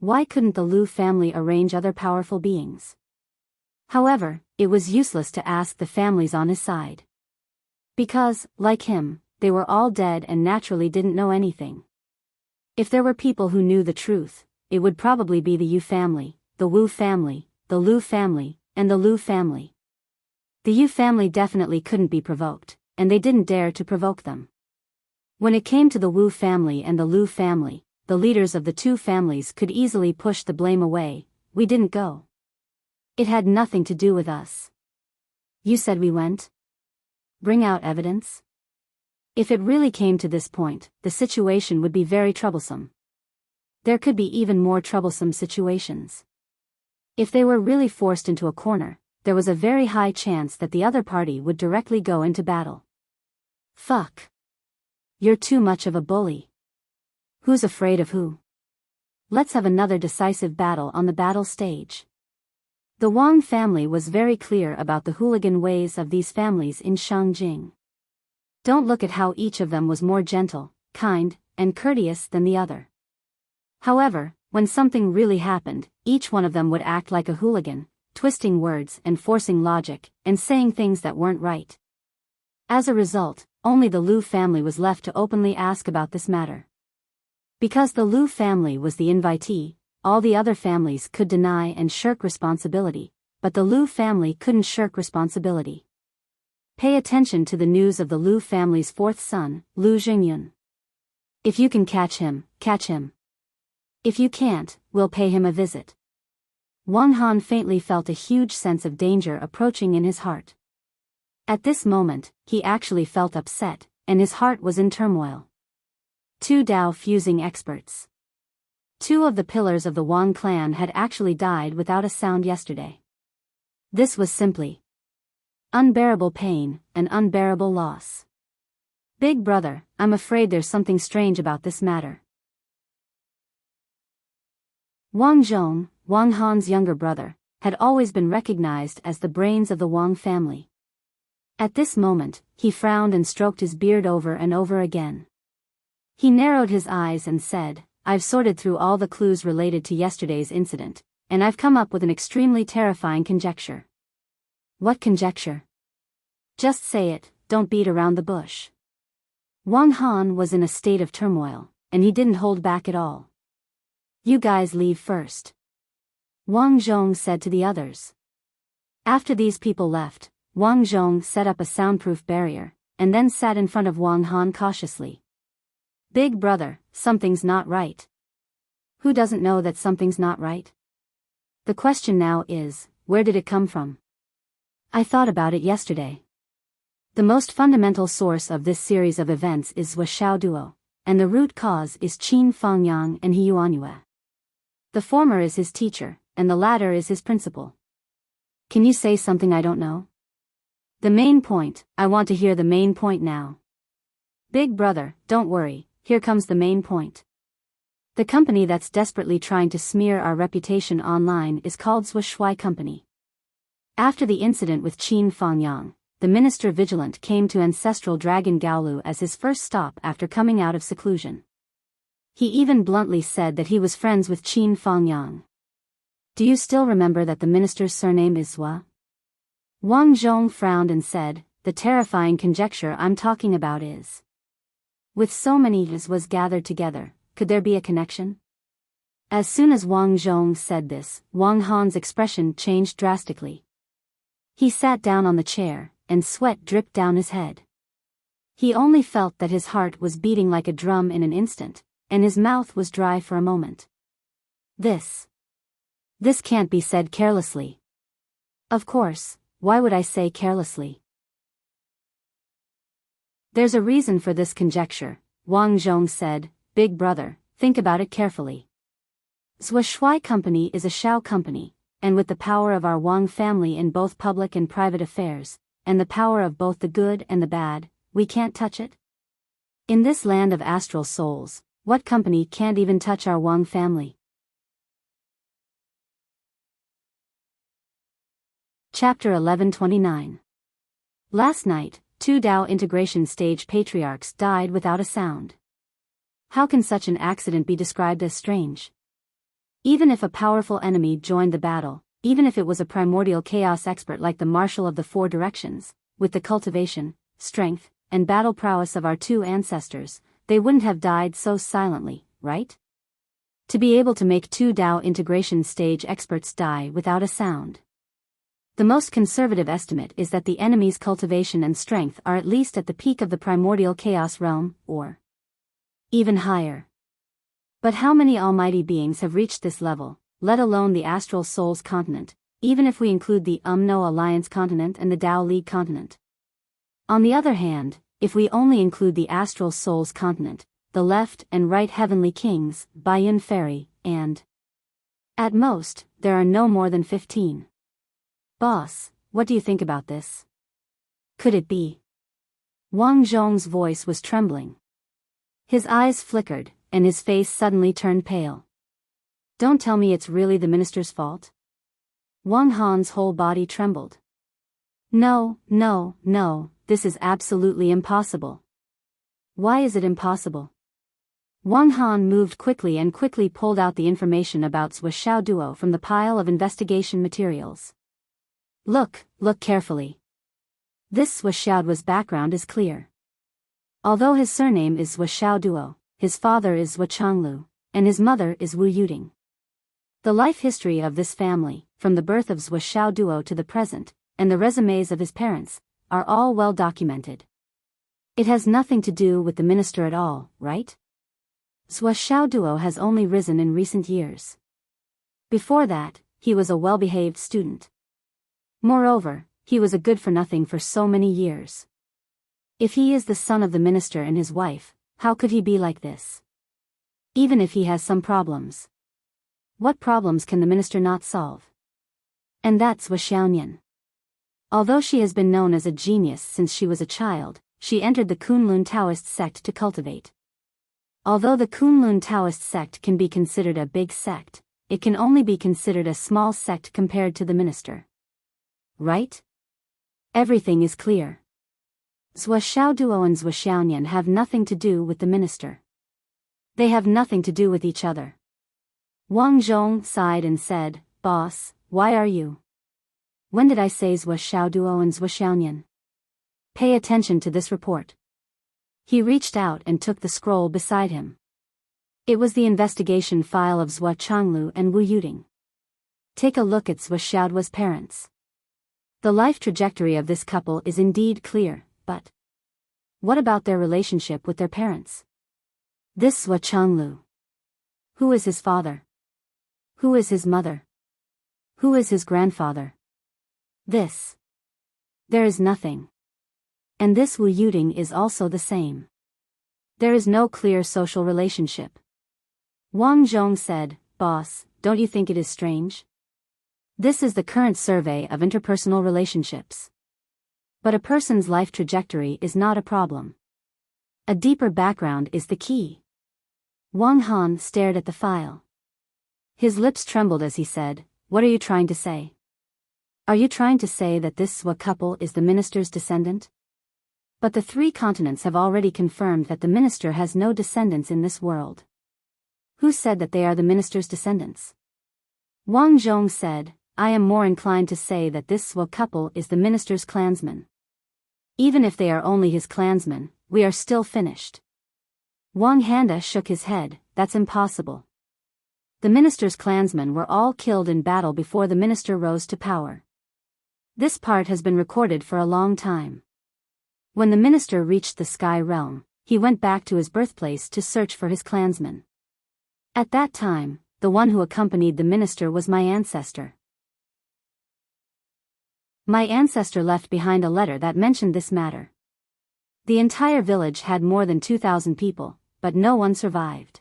Why couldn't the Liu family arrange other powerful beings? However, it was useless to ask the families on his side. Because, like him, they were all dead and naturally didn't know anything. If there were people who knew the truth, it would probably be the Yu family, the Wu family, the Liu family, and the Liu family. The Yu family definitely couldn't be provoked, and they didn't dare to provoke them. When it came to the Wu family and the Liu family, the leaders of the two families could easily push the blame away. We didn't go. It had nothing to do with us. You said we went? Bring out evidence? If it really came to this point, the situation would be very troublesome. There could be even more troublesome situations. If they were really forced into a corner, there was a very high chance that the other party would directly go into battle. Fuck. You're too much of a bully. Who's afraid of who? Let's have another decisive battle on the battle stage. The Wang family was very clear about the hooligan ways of these families in Shangjing. Don't look at how each of them was more gentle, kind, and courteous than the other. However, when something really happened, each one of them would act like a hooligan, twisting words and forcing logic, and saying things that weren't right. As a result, only the Liu family was left to openly ask about this matter. Because the Liu family was the invitee, all the other families could deny and shirk responsibility, but the Liu family couldn't shirk responsibility. Pay attention to the news of the Liu family's fourth son, Liu Jingyun. If you can catch him, catch him. If you can't, we'll pay him a visit. Wang Han faintly felt a huge sense of danger approaching in his heart. At this moment, he actually felt upset, and his heart was in turmoil. Two Dao fusing experts. Two of the pillars of the Wang clan had actually died without a sound yesterday. This was simply unbearable pain, an unbearable loss. Big brother, I'm afraid there's something strange about this matter. Wang Zhong, Wang Han's younger brother, had always been recognized as the brains of the Wang family. At this moment, he frowned and stroked his beard over and over again. He narrowed his eyes and said, I've sorted through all the clues related to yesterday's incident, and I've come up with an extremely terrifying conjecture. What conjecture? Just say it, don't beat around the bush. Wang Han was in a state of turmoil, and he didn't hold back at all. You guys leave first. Wang Zhong said to the others. After these people left, Wang Zhong set up a soundproof barrier, and then sat in front of Wang Han cautiously. Big brother, something's not right. Who doesn't know that something's not right? The question now is, where did it come from? I thought about it yesterday. The most fundamental source of this series of events is Zhou Xiaoduo, and the root cause is Qin Fangyang and He Yuanyue. The former is his teacher, and the latter is his principal. Can you say something I don't know? The main point, I want to hear the main point now. Big brother, don't worry, here comes the main point. The company that's desperately trying to smear our reputation online is called Zhou Shui Company. After the incident with Qin Fangyang, the minister vigilant came to ancestral dragon Gaolu as his first stop after coming out of seclusion. He even bluntly said that he was friends with Qin Fangyang. Do you still remember that the minister's surname is Zhua? Wang Zhong frowned and said, the terrifying conjecture I'm talking about is. With so many Zhuas gathered together, could there be a connection? As soon as Wang Zhong said this, Wang Han's expression changed drastically. He sat down on the chair, and sweat dripped down his head. He only felt that his heart was beating like a drum in an instant, and his mouth was dry for a moment. This can't be said carelessly. Of course, why would I say carelessly? There's a reason for this conjecture, Wang Zhong said. Big brother, think about it carefully. Zhua Shui Company is a Shao company, and with the power of our Wang family in both public and private affairs, and the power of both the good and the bad, we can't touch it? In this land of astral souls, what company can't even touch our Wang family? Chapter 1129. Last night, 2 Dao integration stage patriarchs died without a sound. How can such an accident be described as strange? Even if a powerful enemy joined the battle, even if it was a primordial chaos expert like the Marshal of the Four Directions, with the cultivation, strength, and battle prowess of our 2 ancestors, they wouldn't have died so silently, right? To be able to make 2 Dao integration stage experts die without a sound. The most conservative estimate is that the enemy's cultivation and strength are at least at the peak of the primordial chaos realm, or even higher. But how many almighty beings have reached this level, let alone the Astral Souls continent, even if we include the No Alliance continent and the Dao League continent? On the other hand, if we only include the Astral Souls continent, the left and right heavenly kings, Baiyun Fairy, and at most, there are no more than 15. Boss, what do you think about this? Could it be? Wang Zhong's voice was trembling. His eyes flickered, and his face suddenly turned pale. Don't tell me it's really the minister's fault? Wang Han's whole body trembled. No, this is absolutely impossible. Why is it impossible? Wang Han moved quickly and quickly pulled out the information about Zhua Xiao Duo from the pile of investigation materials. Look carefully. This Zhua Xiaoduo's background is clear. Although his surname is Zhua Xiao Duo, his father is Zhua Changlu, and his mother is Wu Yuding. The life history of this family, from the birth of Zhua Xiao Duo to the present, and the resumes of his parents, are all well documented. It has nothing to do with the minister at all, right? Zhua Xiao Duo has only risen in recent years. Before that, he was a well-behaved student. Moreover, he was a good-for-nothing for so many years. If he is the son of the minister and his wife, how could he be like this? Even if he has some problems. What problems can the minister not solve? And that's Zhua Xiaonian. Although she has been known as a genius since she was a child, she entered the Kunlun Taoist sect to cultivate. Although the Kunlun Taoist sect can be considered a big sect, it can only be considered a small sect compared to the minister. Right? Everything is clear. Zhua Xiao Duo and Zhua Xiaonian have nothing to do with the minister. They have nothing to do with each other. Wang Zhong sighed and said, Boss, why are you? When did I say Zhua Xiao Duo and Zhua Xiaonian? Pay attention to this report. He reached out and took the scroll beside him. It was the investigation file of Zhua Changlu and Wu Yuding. Take a look at Zhua Xiaoduo's parents. The life trajectory of this couple is indeed clear, but what about their relationship with their parents? This Zhua Changlu. Who is his father? Who is his mother? Who is his grandfather? This. There is nothing. And this Wu Yuding is also the same. There is no clear social relationship. Wang Zhong said, Boss, don't you think it is strange? This is the current survey of interpersonal relationships. But a person's life trajectory is not a problem. A deeper background is the key. Wang Han stared at the file. His lips trembled as he said, What are you trying to say? Are you trying to say that this Zwa couple is the minister's descendant? But the 3 continents have already confirmed that the minister has no descendants in this world. Who said that they are the minister's descendants? Wang Zhong said, I am more inclined to say that this Zwa couple is the minister's clansmen. Even if they are only his clansmen, we are still finished. Wang Handa shook his head, that's impossible. The minister's clansmen were all killed in battle before the minister rose to power. This part has been recorded for a long time. When the minister reached the sky realm, he went back to his birthplace to search for his clansmen. At that time, the one who accompanied the minister was my ancestor. My ancestor left behind a letter that mentioned this matter. The entire village had more than 2,000 people, but no one survived.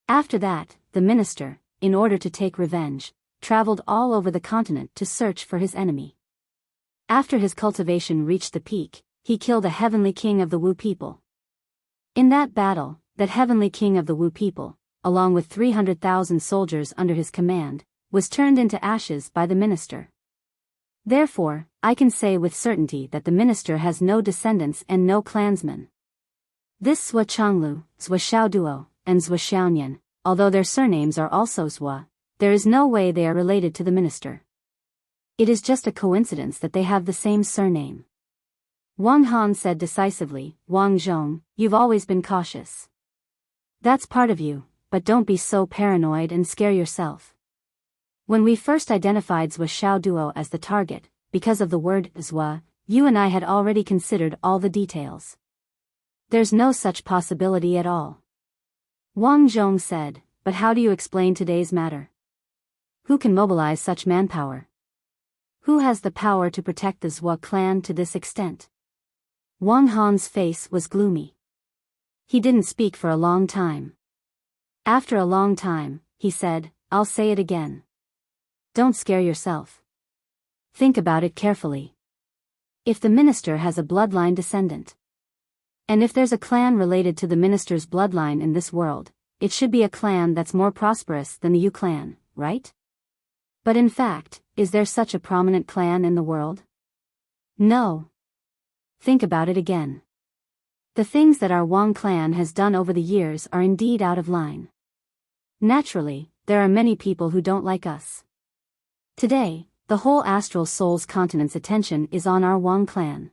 After that, the minister, in order to take revenge, traveled all over the continent to search for his enemy. After his cultivation reached the peak, he killed a heavenly king of the Wu people. In that battle, that heavenly king of the Wu people, along with 300,000 soldiers under his command, was turned into ashes by the minister. Therefore, I can say with certainty that the minister has no descendants and no clansmen. This Zwa Changlu, Zwa Xiaoduo, and Zwa Xiaonian, although their surnames are also Zwa, there is no way they are related to the minister. It is just a coincidence that they have the same surname. Wang Han said decisively, Wang Zhong, you've always been cautious. That's part of you, but don't be so paranoid and scare yourself. When we first identified Zwa Xiaoduo as the target, because of the word Zwa, you and I had already considered all the details. There's no such possibility at all. Wang Zhong said, but how do you explain today's matter? Who can mobilize such manpower? Who has the power to protect the Zwa clan to this extent? Wang Han's face was gloomy. He didn't speak for a long time. After a long time, he said, I'll say it again. Don't scare yourself. Think about it carefully. If the minister has a bloodline descendant, and if there's a clan related to the minister's bloodline in this world, it should be a clan that's more prosperous than the Yu clan, right? But in fact, is there such a prominent clan in the world? No. Think about it again. The things that our Wang clan has done over the years are indeed out of line. Naturally, there are many people who don't like us. Today, the whole astral soul's continent's attention is on our Wang clan.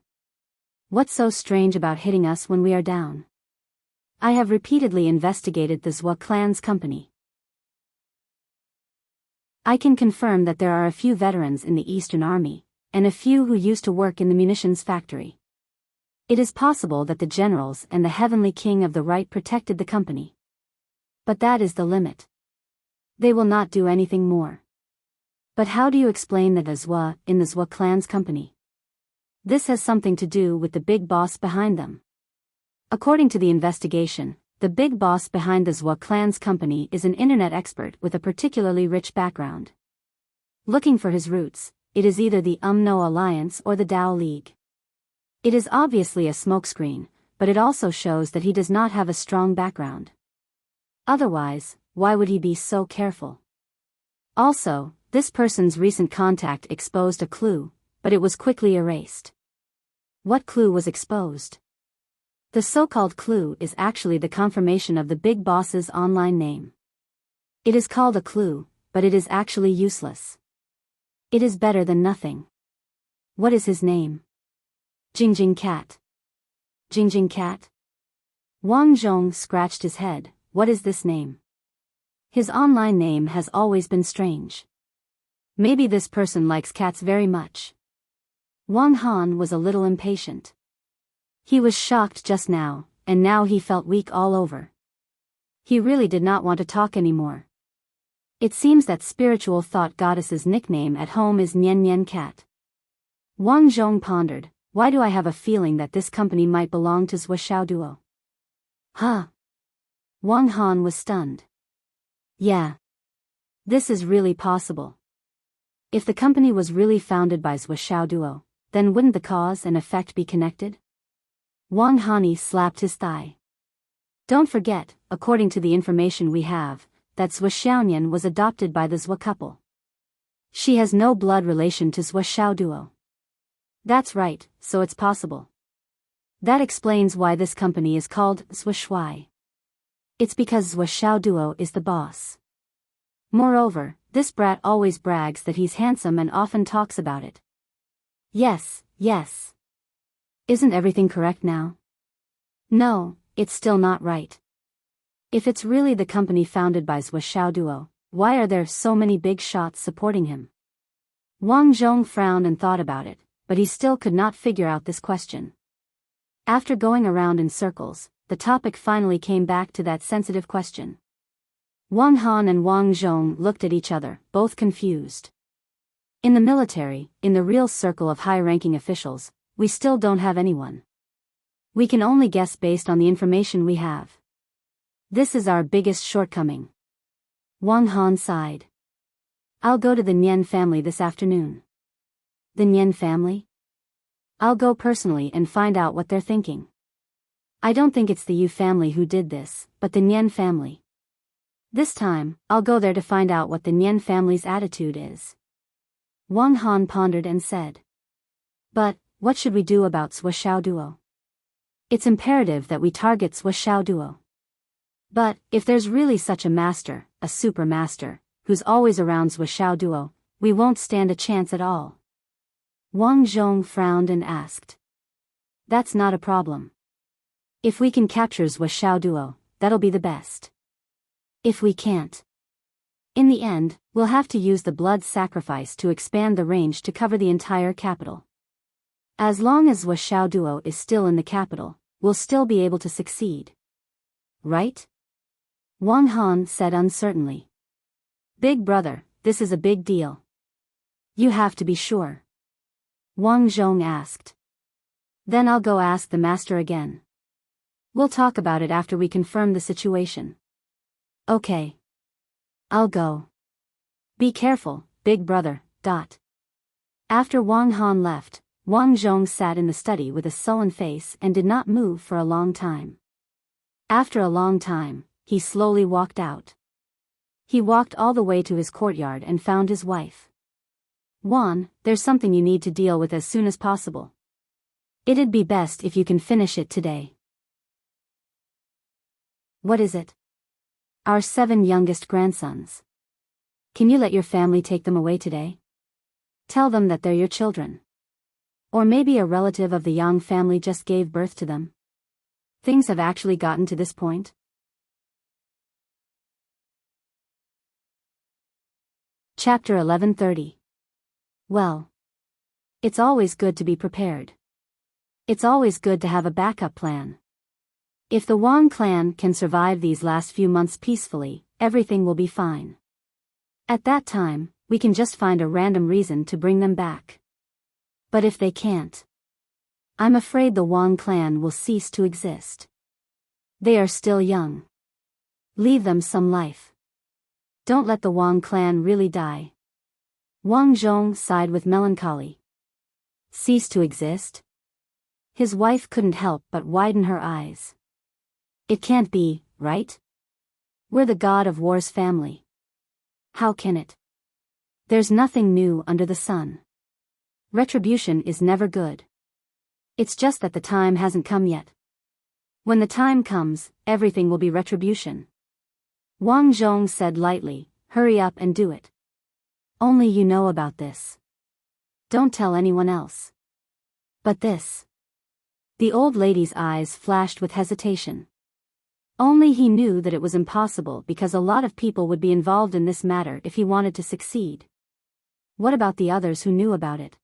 What's so strange about hitting us when we are down? I have repeatedly investigated the Zwa clan's company. I can confirm that there are a few veterans in the Eastern Army, and a few who used to work in the munitions factory. It is possible that the generals and the heavenly king of the right protected the company. But that is the limit. They will not do anything more. But how do you explain that Zwa in the Zwa clan's company? This has something to do with the big boss behind them. According to the investigation, the big boss behind the Zwa clan's company is an internet expert with a particularly rich background. Looking for his roots, it is either the UMNO Alliance or the Tao League. It is obviously a smokescreen, but it also shows that he does not have a strong background. Otherwise, why would he be so careful? Also, this person's recent contact exposed a clue, but it was quickly erased. What clue was exposed? The so-called clue is actually the confirmation of the big boss's online name. It is called a clue, but it is actually useless. It is better than nothing. What is his name? Jingjing Cat. Jingjing Cat? Wang Zhong scratched his head. What is this name? His online name has always been strange. Maybe this person likes cats very much. Wang Han was a little impatient. He was shocked just now, and now he felt weak all over. He really did not want to talk anymore. It seems that spiritual thought goddess's nickname at home is Nian Nian Cat. Wang Zhong pondered, why do I have a feeling that this company might belong to Zwa Xiaoduo? Huh? Wang Han was stunned. Yeah. This is really possible. If the company was really founded by Zwa Xiaoduo, then wouldn't the cause and effect be connected? Wang Hani slapped his thigh. Don't forget, according to the information we have, that Zwa Xiaonian was adopted by the Zwa couple. She has no blood relation to Zhou Xiaoduo. That's right, so it's possible. That explains why this company is called Zhou Shui. It's because Zhou Xiaoduo is the boss. Moreover, this brat always brags that he's handsome and often talks about it. Yes, yes. Isn't everything correct now? No, it's still not right. If it's really the company founded by Zhou Xiaoduo, why are there so many big shots supporting him? Wang Zhong frowned and thought about it, but he still could not figure out this question. After going around in circles, the topic finally came back to that sensitive question. Wang Han and Wang Zhong looked at each other, both confused. In the military, in the real circle of high-ranking officials, we still don't have anyone. We can only guess based on the information we have. This is our biggest shortcoming. Wang Han sighed. I'll go to the Nian family this afternoon. The Nian family? I'll go personally and find out what they're thinking. I don't think it's the Yu family who did this, but the Nian family. This time, I'll go there to find out what the Nian family's attitude is. Wang Han pondered and said. But, what should we do about Zhou Xiaoduo? It's imperative that we target Zhou Xiaoduo. But, if there's really such a master, a super master, who's always around Zhou Xiaoduo, we won't stand a chance at all. Wang Zhong frowned and asked. That's not a problem. If we can capture Zhou Xiaoduo, that'll be the best. If we can't. In the end, we'll have to use the blood sacrifice to expand the range to cover the entire capital. As long as Zhou Xiaoduo is still in the capital, we'll still be able to succeed. Right? Wang Han said uncertainly. Big brother, this is a big deal. You have to be sure. Wang Zhong asked. Then I'll go ask the master again. We'll talk about it after we confirm the situation. Okay. I'll go. Be careful, big brother. After Wang Han left, Wang Zhong sat in the study with a sullen face and did not move for a long time. After a long time, he slowly walked out. He walked all the way to his courtyard and found his wife. Wan, there's something you need to deal with as soon as possible. It'd be best if you can finish it today. What is it? Our 7 youngest grandsons. Can you let your family take them away today? Tell them that they're your children. Or maybe a relative of the Yang family just gave birth to them. Things have actually gotten to this point. Chapter 1130. Well. It's always good to be prepared. It's always good to have a backup plan. If the Wang clan can survive these last few months peacefully, everything will be fine. At that time, we can just find a random reason to bring them back. But if they can't, I'm afraid the Wang clan will cease to exist. They are still young. Leave them some life. Don't let the Wang clan really die. Wang Zhong sighed with melancholy. Cease to exist? His wife couldn't help but widen her eyes. It can't be, right? We're the god of war's family. How can it? There's nothing new under the sun. Retribution is never good. It's just that the time hasn't come yet. When the time comes, everything will be retribution. Wang Zhong said lightly, hurry up and do it. Only you know about this. Don't tell anyone else. But this. The old lady's eyes flashed with hesitation. Only he knew that it was impossible because a lot of people would be involved in this matter if he wanted to succeed. What about the others who knew about it?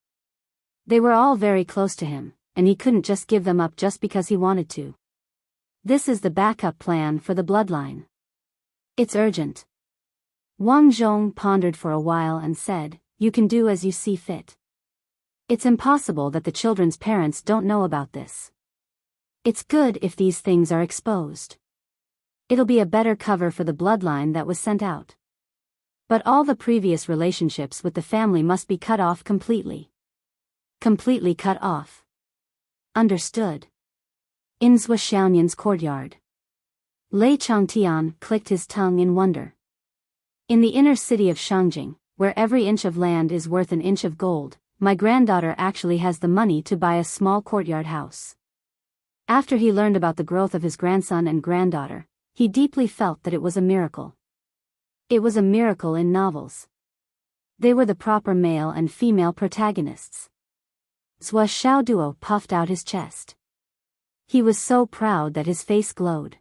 They were all very close to him, and he couldn't just give them up just because he wanted to. This is the backup plan for the bloodline. It's urgent. Wang Zhong pondered for a while and said, you can do as you see fit. It's impossible that the children's parents don't know about this. It's good if these things are exposed. It'll be a better cover for the bloodline that was sent out. But all the previous relationships with the family must be cut off completely. Completely cut off. Understood. In Zhou Xiaonian's courtyard. Lei Changtian clicked his tongue in wonder. In the inner city of Shangjing, where every inch of land is worth an inch of gold, my granddaughter actually has the money to buy a small courtyard house. After he learned about the growth of his grandson and granddaughter, he deeply felt that it was a miracle. It was a miracle in novels. They were the proper male and female protagonists. Zhuo Xiaoduo puffed out his chest. He was so proud that his face glowed.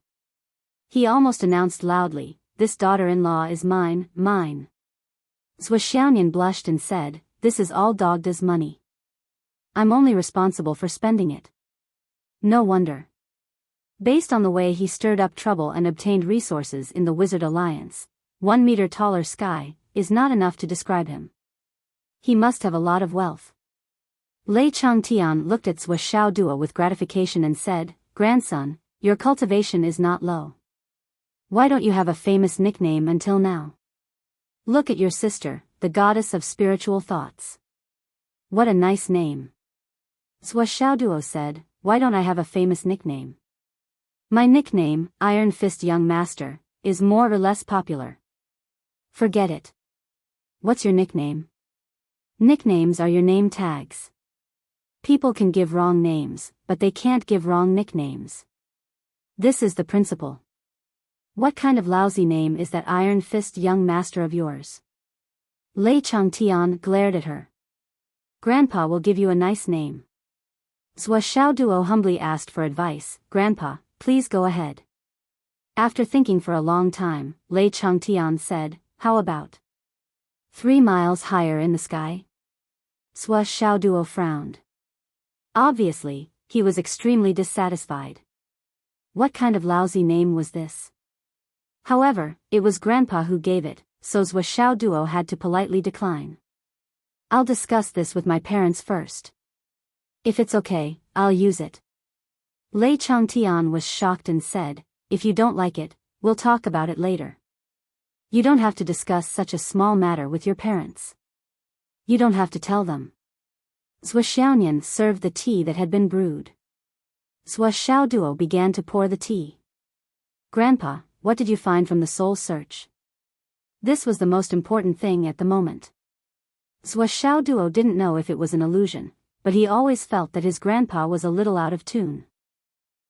He almost announced loudly, "This daughter-in-law is mine, mine." Zhuo Xiaonian blushed and said, "This is all Dogda's money. I'm only responsible for spending it." No wonder. Based on the way he stirred up trouble and obtained resources in the Wizard Alliance, 1 meter taller sky is not enough to describe him. He must have a lot of wealth. Lei Changtian looked at Zhuo Xiaoduo with gratification and said, "Grandson, your cultivation is not low. Why don't you have a famous nickname until now? Look at your sister, the goddess of spiritual thoughts. What a nice name." Zhuo Xiaoduo said, "Why don't I have a famous nickname? My nickname, Iron Fist Young Master, is more or less popular." "Forget it. What's your nickname?" "Nicknames are your name tags. People can give wrong names, but they can't give wrong nicknames. This is the principle. What kind of lousy name is that Iron Fist Young Master of yours?" Lei Changtian glared at her. "Grandpa will give you a nice name." Zhuo Xiaoduo humbly asked for advice, "Grandpa, please go ahead." After thinking for a long time, Lei Changtian said, "How about 3 miles higher in the sky?" Zhuo Xiaoduo frowned. Obviously, he was extremely dissatisfied. What kind of lousy name was this? However, it was Grandpa who gave it, so Zhuo Xiaoduo had to politely decline. "I'll discuss this with my parents first. If it's okay, I'll use it." Lei Changtian was shocked and said, "If you don't like it, we'll talk about it later. You don't have to discuss such a small matter with your parents. You don't have to tell them." Zhuo Xiaonian served the tea that had been brewed. Zhuo Xiaoduo began to pour the tea. "Grandpa, what did you find from the soul search?" This was the most important thing at the moment. Zhuo Xiaoduo didn't know if it was an illusion, but he always felt that his grandpa was a little out of tune.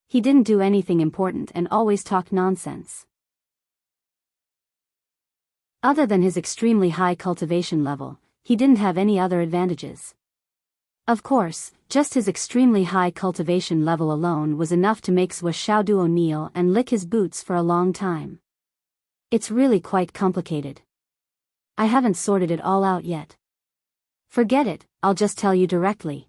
He didn't do anything important and always talked nonsense. Other than his extremely high cultivation level, he didn't have any other advantages. Of course, just his extremely high cultivation level alone was enough to make Zhuo Xiaoduo kneel and lick his boots for a long time. It's really quite complicated. I haven't sorted it all out yet. Forget it, I'll just tell you directly.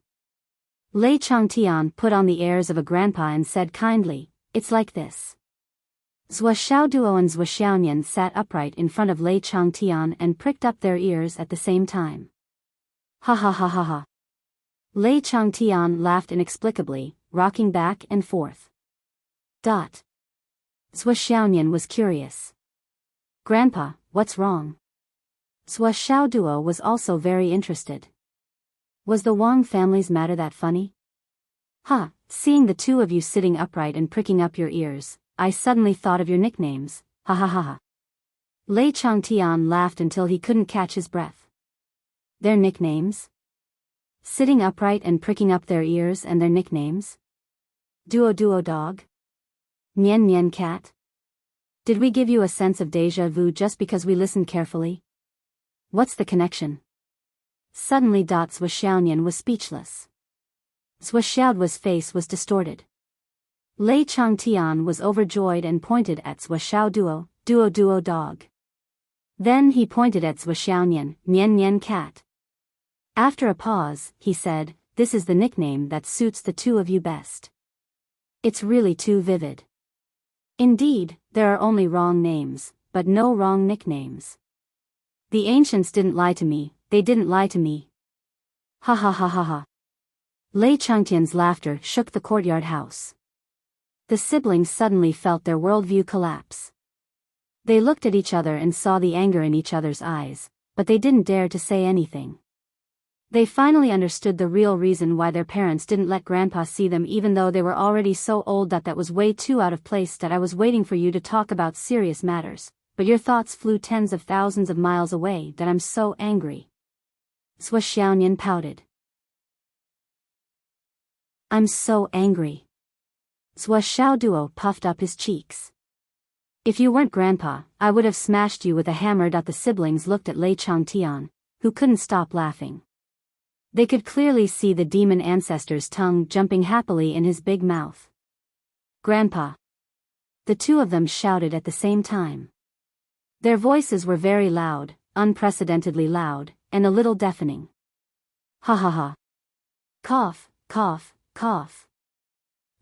Lei Changtian put on the airs of a grandpa and said kindly, "It's like this." Zhuo Xiaoduo and Zhuo Xiaonian sat upright in front of Lei Changtian and pricked up their ears at the same time. Ha ha ha ha ha. Lei Changtian laughed inexplicably, rocking back and forth. Zhuo Xiaonian was curious. "Grandpa, what's wrong?" Zhuo Xiaoduo was also very interested. Was the Wang family's matter that funny? Seeing the two of you sitting upright and pricking up your ears, I suddenly thought of your nicknames, ha ha ha ha. Lei Changtian laughed until he couldn't catch his breath. Their nicknames? Sitting upright and pricking up their ears and their nicknames? Duo Duo Dog? Nian Nian Cat? Did we give you a sense of déjà vu just because we listened carefully? What's the connection? Suddenly Zhuo Xiaonian was speechless. Zhuo Xiaoduo's face was distorted. Lei Changtian was overjoyed and pointed at Zhuo Xiaoduo, Duo Duo Dog. Then he pointed at Zhuo Xiaonian, Nian Nian Cat. After a pause, he said, "This is the nickname that suits the two of you best. It's really too vivid. Indeed, there are only wrong names, but no wrong nicknames. The ancients didn't lie to me, they didn't lie to me." Ha ha ha ha ha. Lei Changtian's laughter shook the courtyard house. The siblings suddenly felt their worldview collapse. They looked at each other and saw the anger in each other's eyes, but they didn't dare to say anything. They finally understood the real reason why their parents didn't let Grandpa see them even though they were already so old that was way too out of place. That I was waiting for you to talk about serious matters, but your thoughts flew tens of thousands of miles away that I'm so angry. Sua Xiaoyan pouted. I'm so angry. Sua Xiaoduo puffed up his cheeks. If you weren't Grandpa, I would have smashed you with a hammer. The siblings looked at Lei Changtian, who couldn't stop laughing. They could clearly see the demon ancestor's tongue jumping happily in his big mouth. Grandpa. The two of them shouted at the same time. Their voices were very loud, unprecedentedly loud, and a little deafening. Ha ha ha. Cough, cough, cough.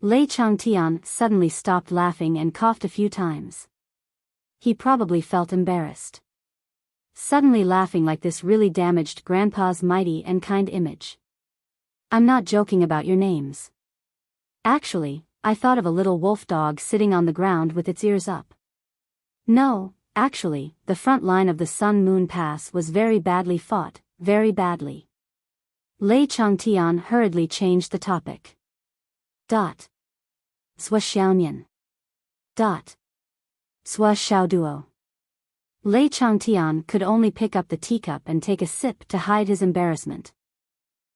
Lei Changtian suddenly stopped laughing and coughed a few times. He probably felt embarrassed. Suddenly laughing like this really damaged Grandpa's mighty and kind image. I'm not joking about your names. Actually, I thought of a little wolf dog sitting on the ground with its ears up. No, actually, the front line of the Sun-Moon Pass was very badly fought, very badly. Lei Changtian hurriedly changed the topic. Sua Xiaoyan. Sua Xiaoduo. Lei Changtian could only pick up the teacup and take a sip to hide his embarrassment.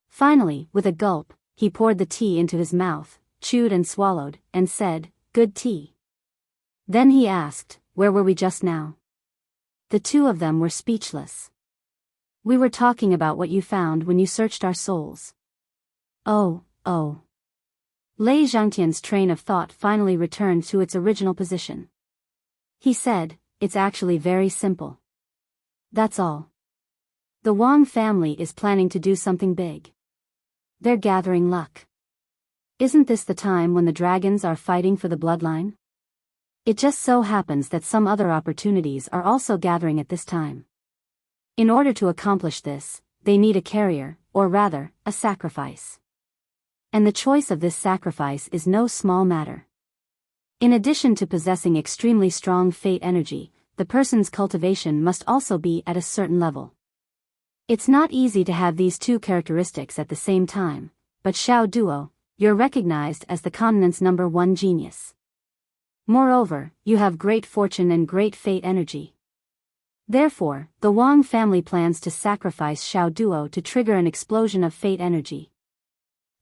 Finally, with a gulp, he poured the tea into his mouth, chewed and swallowed, and said, "Good tea." Then he asked, "Where were we just now?" The two of them were speechless. "We were talking about what you found when you searched our souls." Oh. Lei Zhangtian's train of thought finally returned to its original position. He said, "It's actually very simple. That's all. The Wang family is planning to do something big. They're gathering luck. Isn't this the time when the dragons are fighting for the bloodline? It just so happens that some other opportunities are also gathering at this time. In order to accomplish this, they need a carrier, or rather, a sacrifice. And the choice of this sacrifice is no small matter. In addition to possessing extremely strong fate energy, the person's cultivation must also be at a certain level. It's not easy to have these two characteristics at the same time, but Xiao Duo, you're recognized as the continent's #1 genius. Moreover, you have great fortune and great fate energy. Therefore, the Wang family plans to sacrifice Xiao Duo to trigger an explosion of fate energy.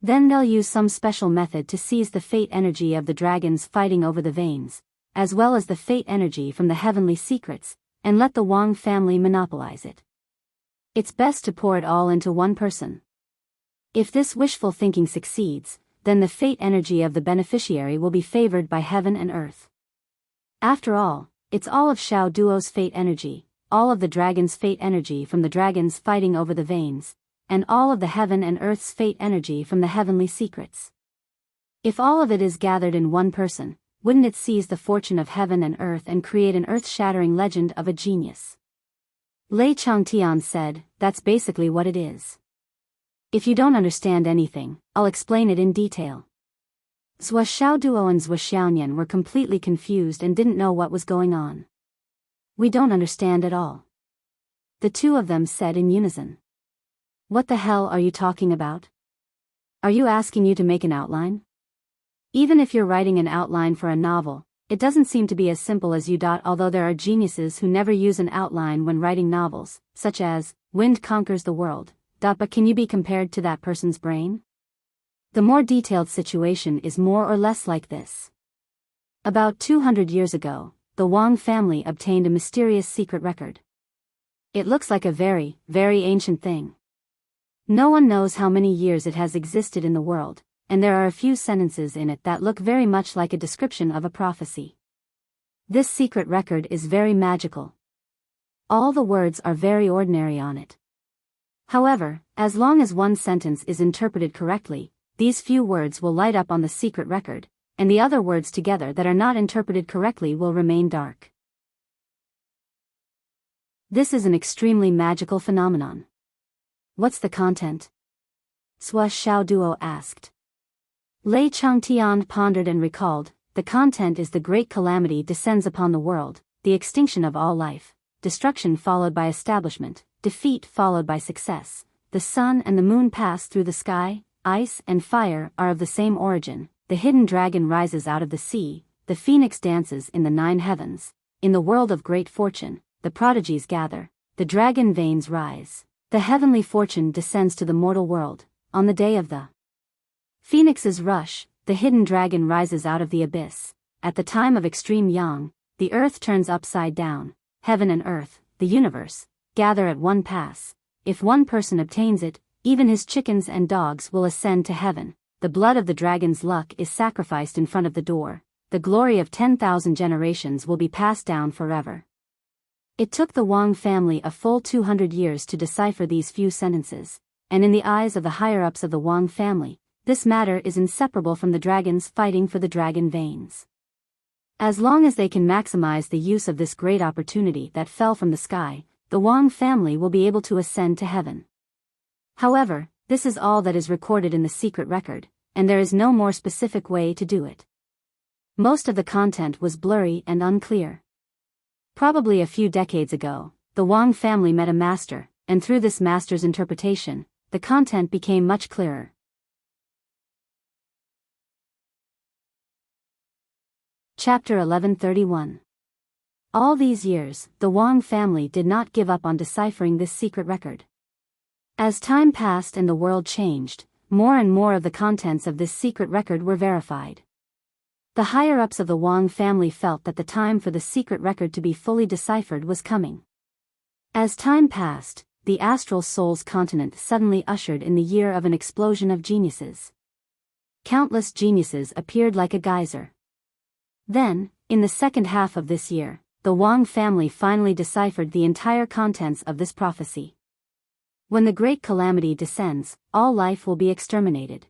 Then they'll use some special method to seize the fate energy of the dragons fighting over the veins, as well as the fate energy from the heavenly secrets, and let the Wang family monopolize it. It's best to pour it all into one person. If this wishful thinking succeeds, then the fate energy of the beneficiary will be favored by heaven and earth. After all, it's all of Xiao Duo's fate energy, all of the dragon's fate energy from the dragons fighting over the veins, and all of the heaven and earth's fate energy from the heavenly secrets. If all of it is gathered in one person, wouldn't it seize the fortune of heaven and earth and create an earth-shattering legend of a genius? Lei Changtian said, "That's basically what it is. If you don't understand anything, I'll explain it in detail." Sua Xiaoduo and Sua Xiaoyan were completely confused and didn't know what was going on. "We don't understand at all," the two of them said in unison. "What the hell are you talking about? Are you asking you to make an outline? Even if you're writing an outline for a novel, it doesn't seem to be as simple as you. Although there are geniuses who never use an outline when writing novels, such as Wind Conquers the World, but can you be compared to that person's brain? The more detailed situation is more or less like this. About 200 years ago, the Wang family obtained a mysterious secret record. It looks like a very, very ancient thing. No one knows how many years it has existed in the world, and there are a few sentences in it that look very much like a description of a prophecy. This secret record is very magical. All the words are very ordinary on it. However, as long as one sentence is interpreted correctly, these few words will light up on the secret record, and the other words together that are not interpreted correctly will remain dark. This is an extremely magical phenomenon. What's the content? Sua Xiaoduo asked. Lei Changtian pondered and recalled, the content is the great calamity descends upon the world, the extinction of all life, destruction followed by establishment, defeat followed by success. The sun and the moon pass through the sky, ice and fire are of the same origin, the hidden dragon rises out of the sea, the phoenix dances in the 9 heavens, in the world of great fortune, the prodigies gather, the dragon veins rise, the heavenly fortune descends to the mortal world, on the day of the phoenix's rush, the hidden dragon rises out of the abyss, at the time of extreme yang, the earth turns upside down, heaven and earth, the universe, gather at one pass, if one person obtains it, even his chickens and dogs will ascend to heaven, the blood of the dragon's luck is sacrificed in front of the door, the glory of 10,000 generations will be passed down forever. It took the Wang family a full 200 years to decipher these few sentences, and in the eyes of the higher-ups of the Wang family, this matter is inseparable from the dragons fighting for the dragon veins. As long as they can maximize the use of this great opportunity that fell from the sky, the Wang family will be able to ascend to heaven. However, this is all that is recorded in the secret record, and there is no more specific way to do it. Most of the content was blurry and unclear. Probably a few decades ago, the Wang family met a master, and through this master's interpretation, the content became much clearer. Chapter 1131. All these years, the Wang family did not give up on deciphering this secret record. As time passed and the world changed, more and more of the contents of this secret record were verified. The higher-ups of the Wang family felt that the time for the secret record to be fully deciphered was coming. As time passed, the astral souls continent suddenly ushered in the year of an explosion of geniuses. Countless geniuses appeared like a geyser. Then, in the second half of this year, the Wang family finally deciphered the entire contents of this prophecy. When the great calamity descends, all life will be exterminated.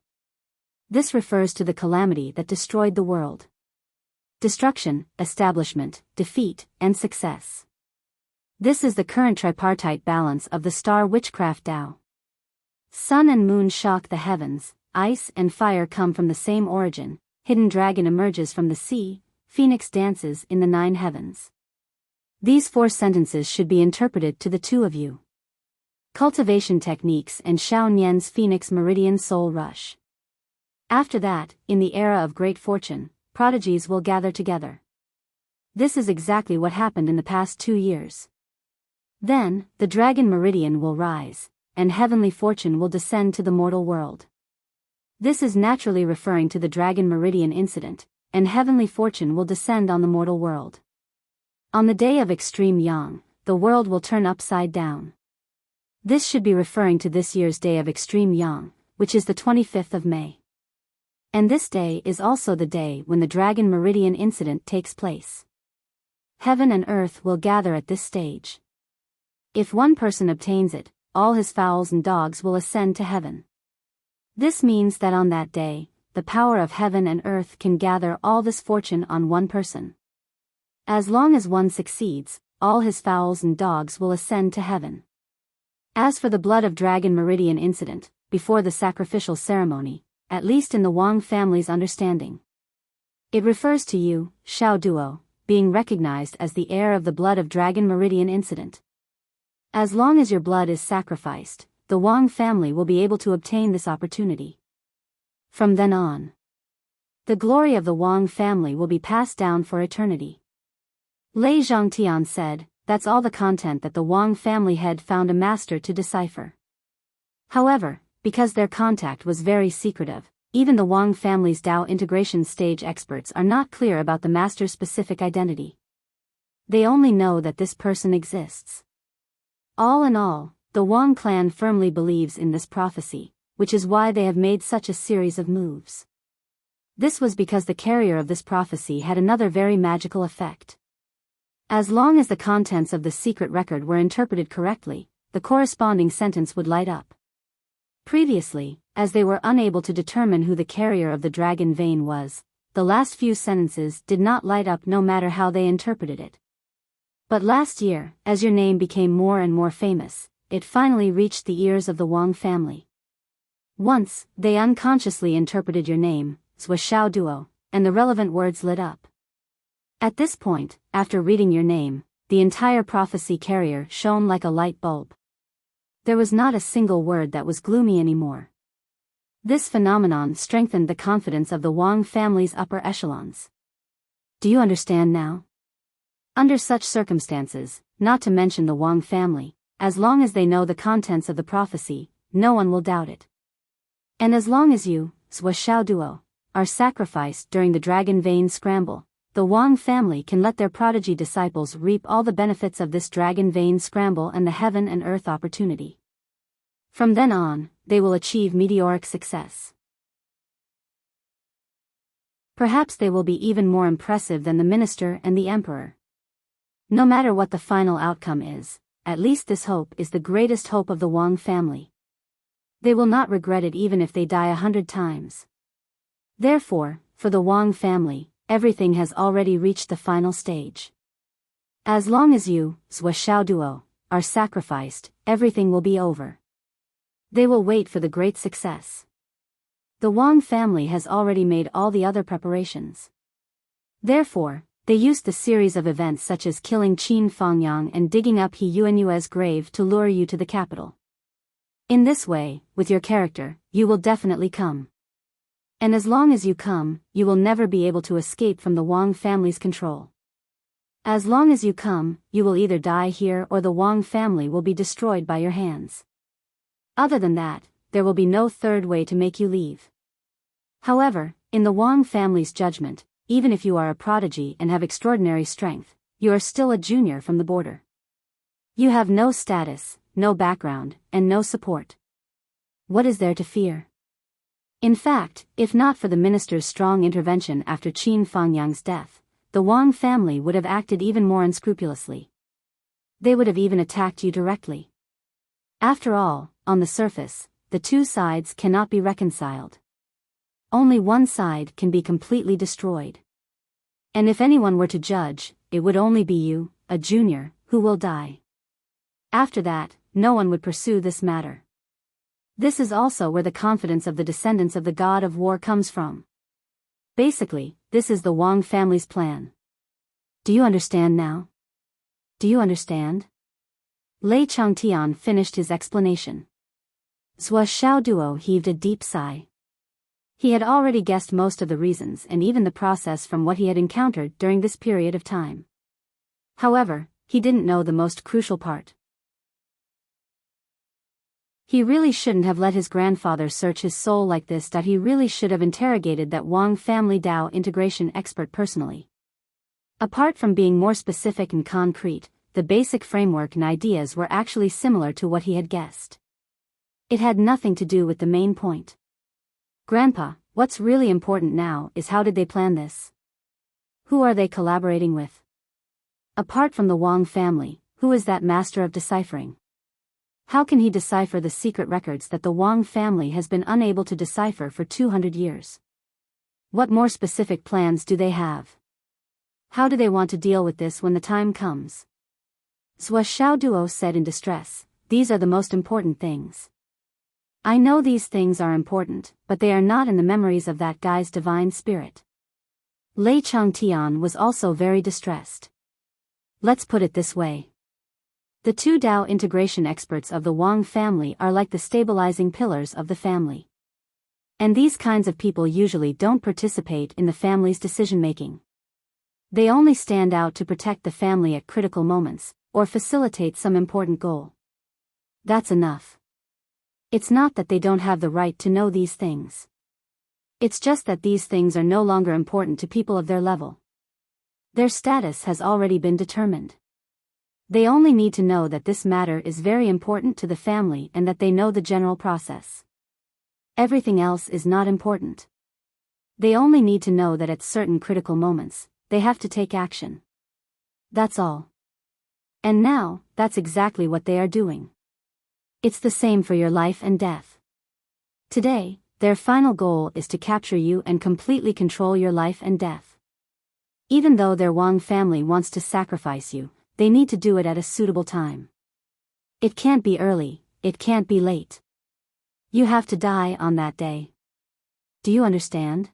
This refers to the calamity that destroyed the world. Destruction, establishment, defeat, and success. This is the current tripartite balance of the star witchcraft Tao. Sun and moon shock the heavens, ice and fire come from the same origin, hidden dragon emerges from the sea, phoenix dances in the 9 heavens. These 4 sentences should be interpreted to the two of you. Cultivation techniques and Xiao Nian's Phoenix Meridian Soul Rush. After that, in the era of great fortune, prodigies will gather together. This is exactly what happened in the past 2 years. Then, the dragon meridian will rise, and heavenly fortune will descend to the mortal world. This is naturally referring to the dragon meridian incident, and heavenly fortune will descend on the mortal world. On the day of extreme yang, the world will turn upside down. This should be referring to this year's day of extreme yang, which is the 25th of May. And this day is also the day when the dragon meridian incident takes place. Heaven and earth will gather at this stage. If one person obtains it, all his fowls and dogs will ascend to heaven. This means that on that day, the power of heaven and earth can gather all this fortune on one person. As long as one succeeds, all his fowls and dogs will ascend to heaven. As for the blood of dragon meridian incident, before the sacrificial ceremony, at least in the Wang family's understanding, it refers to you, Xiao Duo, being recognized as the heir of the blood of dragon meridian incident. As long as your blood is sacrificed, the Wang family will be able to obtain this opportunity. From then on, the glory of the Wang family will be passed down for eternity. Lei Zhangtian said, that's all the content that the Wang family had found a master to decipher. However, because their contact was very secretive, even the Wang family's Dao integration stage experts are not clear about the master's specific identity. They only know that this person exists. All in all, the Wang clan firmly believes in this prophecy, which is why they have made such a series of moves. This was because the carrier of this prophecy had another very magical effect. As long as the contents of the secret record were interpreted correctly, the corresponding sentence would light up. Previously, as they were unable to determine who the carrier of the dragon vein was, the last few sentences did not light up no matter how they interpreted it. But last year, as your name became more and more famous, it finally reached the ears of the Wang family. Once, they unconsciously interpreted your name, Zhua Xiao Duo, and the relevant words lit up. At this point, after reading your name, the entire prophecy carrier shone like a light bulb. There was not a single word that was gloomy anymore. This phenomenon strengthened the confidence of the Wang family's upper echelons. Do you understand now? Under such circumstances, not to mention the Wang family, as long as they know the contents of the prophecy, no one will doubt it. And as long as you, Zhua Xiaoduo, are sacrificed during the Dragon Vein Scramble, the Wang family can let their prodigy disciples reap all the benefits of this Dragon Vein Scramble and the heaven and earth opportunity. From then on, they will achieve meteoric success. Perhaps they will be even more impressive than the minister and the emperor. No matter what the final outcome is, at least this hope is the greatest hope of the Wang family. They will not regret it even if they die 100 times. Therefore, for the Wang family, everything has already reached the final stage. As long as you, Zhua Xiaoduo, are sacrificed, everything will be over. They will wait for the great success. The Wang family has already made all the other preparations. Therefore, they used the series of events such as killing Qin Fangyang and digging up He Yuanyue's grave to lure you to the capital. In this way, with your character, you will definitely come. And as long as you come, you will never be able to escape from the Wang family's control. As long as you come, you will either die here or the Wang family will be destroyed by your hands. Other than that, there will be no third way to make you leave. However, in the Wang family's judgment, even if you are a prodigy and have extraordinary strength, you are still a junior from the border. You have no status, no background, and no support. What is there to fear? In fact, if not for the minister's strong intervention after Qin Fangyang's death, the Wang family would have acted even more unscrupulously. They would have even attacked you directly. After all, on the surface, the two sides cannot be reconciled. Only one side can be completely destroyed. And if anyone were to judge, it would only be you, a junior, who will die. After that, no one would pursue this matter. This is also where the confidence of the descendants of the god of war comes from. Basically, this is the Wang family's plan. Do you understand now? Do you understand? Lei Changtian finished his explanation. Zhua Xiaoduo heaved a deep sigh. He had already guessed most of the reasons and even the process from what he had encountered during this period of time. However, he didn't know the most crucial part. He really shouldn't have let his grandfather search his soul like this. He really should have interrogated that Wang family Dao integration expert personally. Apart from being more specific and concrete, the basic framework and ideas were actually similar to what he had guessed. It had nothing to do with the main point. Grandpa, what's really important now is how did they plan this? Who are they collaborating with? Apart from the Wang family, who is that master of deciphering? How can he decipher the secret records that the Wang family has been unable to decipher for 200 years? What more specific plans do they have? How do they want to deal with this when the time comes? Zhua Xiaoduo said in distress, these are the most important things. I know these things are important, but they are not in the memories of that guy's divine spirit. Lei Changtian was also very distressed. Let's put it this way. The two Dao integration experts of the Wang family are like the stabilizing pillars of the family. And these kinds of people usually don't participate in the family's decision-making. They only stand out to protect the family at critical moments, or facilitate some important goal. That's enough. It's not that they don't have the right to know these things. It's just that these things are no longer important to people of their level. Their status has already been determined. They only need to know that this matter is very important to the family and that they know the general process. Everything else is not important. They only need to know that at certain critical moments, they have to take action. That's all. And now, that's exactly what they are doing. It's the same for your life and death. Today, their final goal is to capture you and completely control your life and death. Even though their Wang family wants to sacrifice you, they need to do it at a suitable time. It can't be early, it can't be late. You have to die on that day. Do you understand?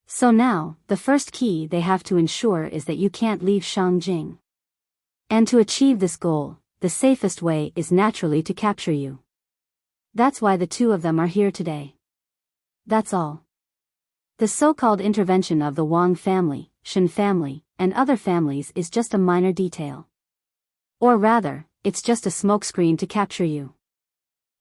So now, the first key they have to ensure is that you can't leave Shangjing. And to achieve this goal, the safest way is naturally to capture you. That's why the two of them are here today. That's all. The so-called intervention of the Wang family, Shen family, and other families is just a minor detail. Or rather, it's just a smokescreen to capture you.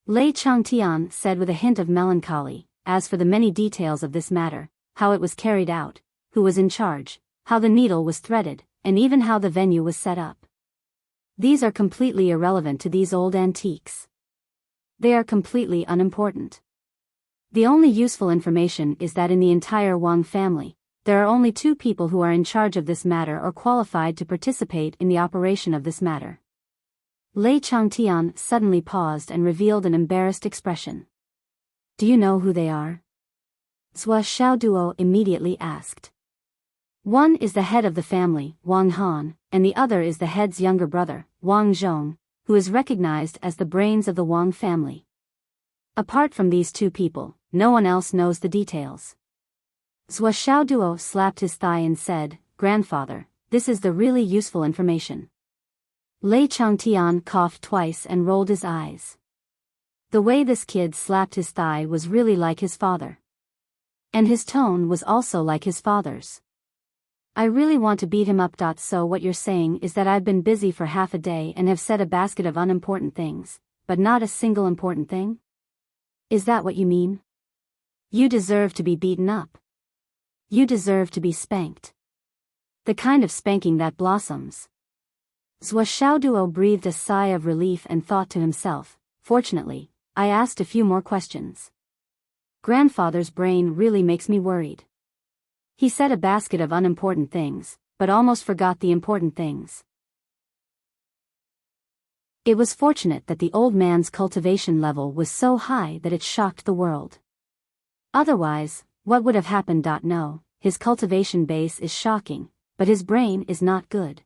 Lei Changtian said with a hint of melancholy. As for the many details of this matter, how it was carried out, who was in charge, how the needle was threaded, and even how the venue was set up. These are completely irrelevant to these old antiques. They are completely unimportant. The only useful information is that in the entire Wang family, there are only 2 people who are in charge of this matter or qualified to participate in the operation of this matter. Lei Changtian suddenly paused and revealed an embarrassed expression. Do you know who they are? Zhua Xiaoduo immediately asked. One is the head of the family, Wang Han, and the other is the head's younger brother, Wang Zhong, who is recognized as the brains of the Wang family. Apart from these 2 people, no one else knows the details. Zhua Xiaoduo slapped his thigh and said, Grandfather, this is the really useful information. Lei Changtian coughed twice and rolled his eyes. The way this kid slapped his thigh was really like his father. And his tone was also like his father's. I really want to beat him up. So what you're saying is that I've been busy for half a day and have said a basket of unimportant things, but not a single important thing? Is that what you mean? You deserve to be beaten up. You deserve to be spanked. The kind of spanking that blossoms. Zhua Xiaoduo breathed a sigh of relief and thought to himself, fortunately, I asked a few more questions. Grandfather's brain really makes me worried. He said a basket of unimportant things, but almost forgot the important things. It was fortunate that the old man's cultivation level was so high that it shocked the world. Otherwise, what would have happened? No, his cultivation base is shocking, but his brain is not good.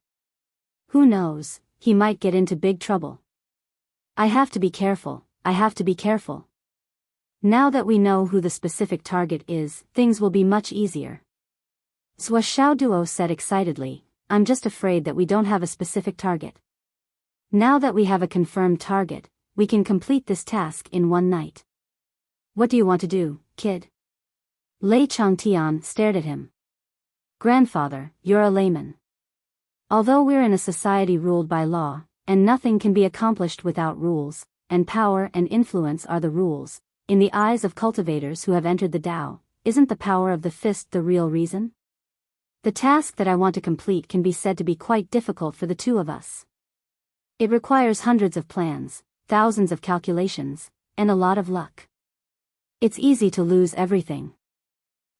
Who knows, he might get into big trouble. I have to be careful, I have to be careful. Now that we know who the specific target is, things will be much easier. Zhua Xiaoduo said excitedly, I'm just afraid that we don't have a specific target. Now that we have a confirmed target, we can complete this task in one night. What do you want to do, kid? Lei Changtian stared at him. Grandfather, you're a layman. Although we're in a society ruled by law, and nothing can be accomplished without rules, and power and influence are the rules, in the eyes of cultivators who have entered the Tao, isn't the power of the fist the real reason? The task that I want to complete can be said to be quite difficult for the 2 of us. It requires hundreds of plans, thousands of calculations, and a lot of luck. It's easy to lose everything.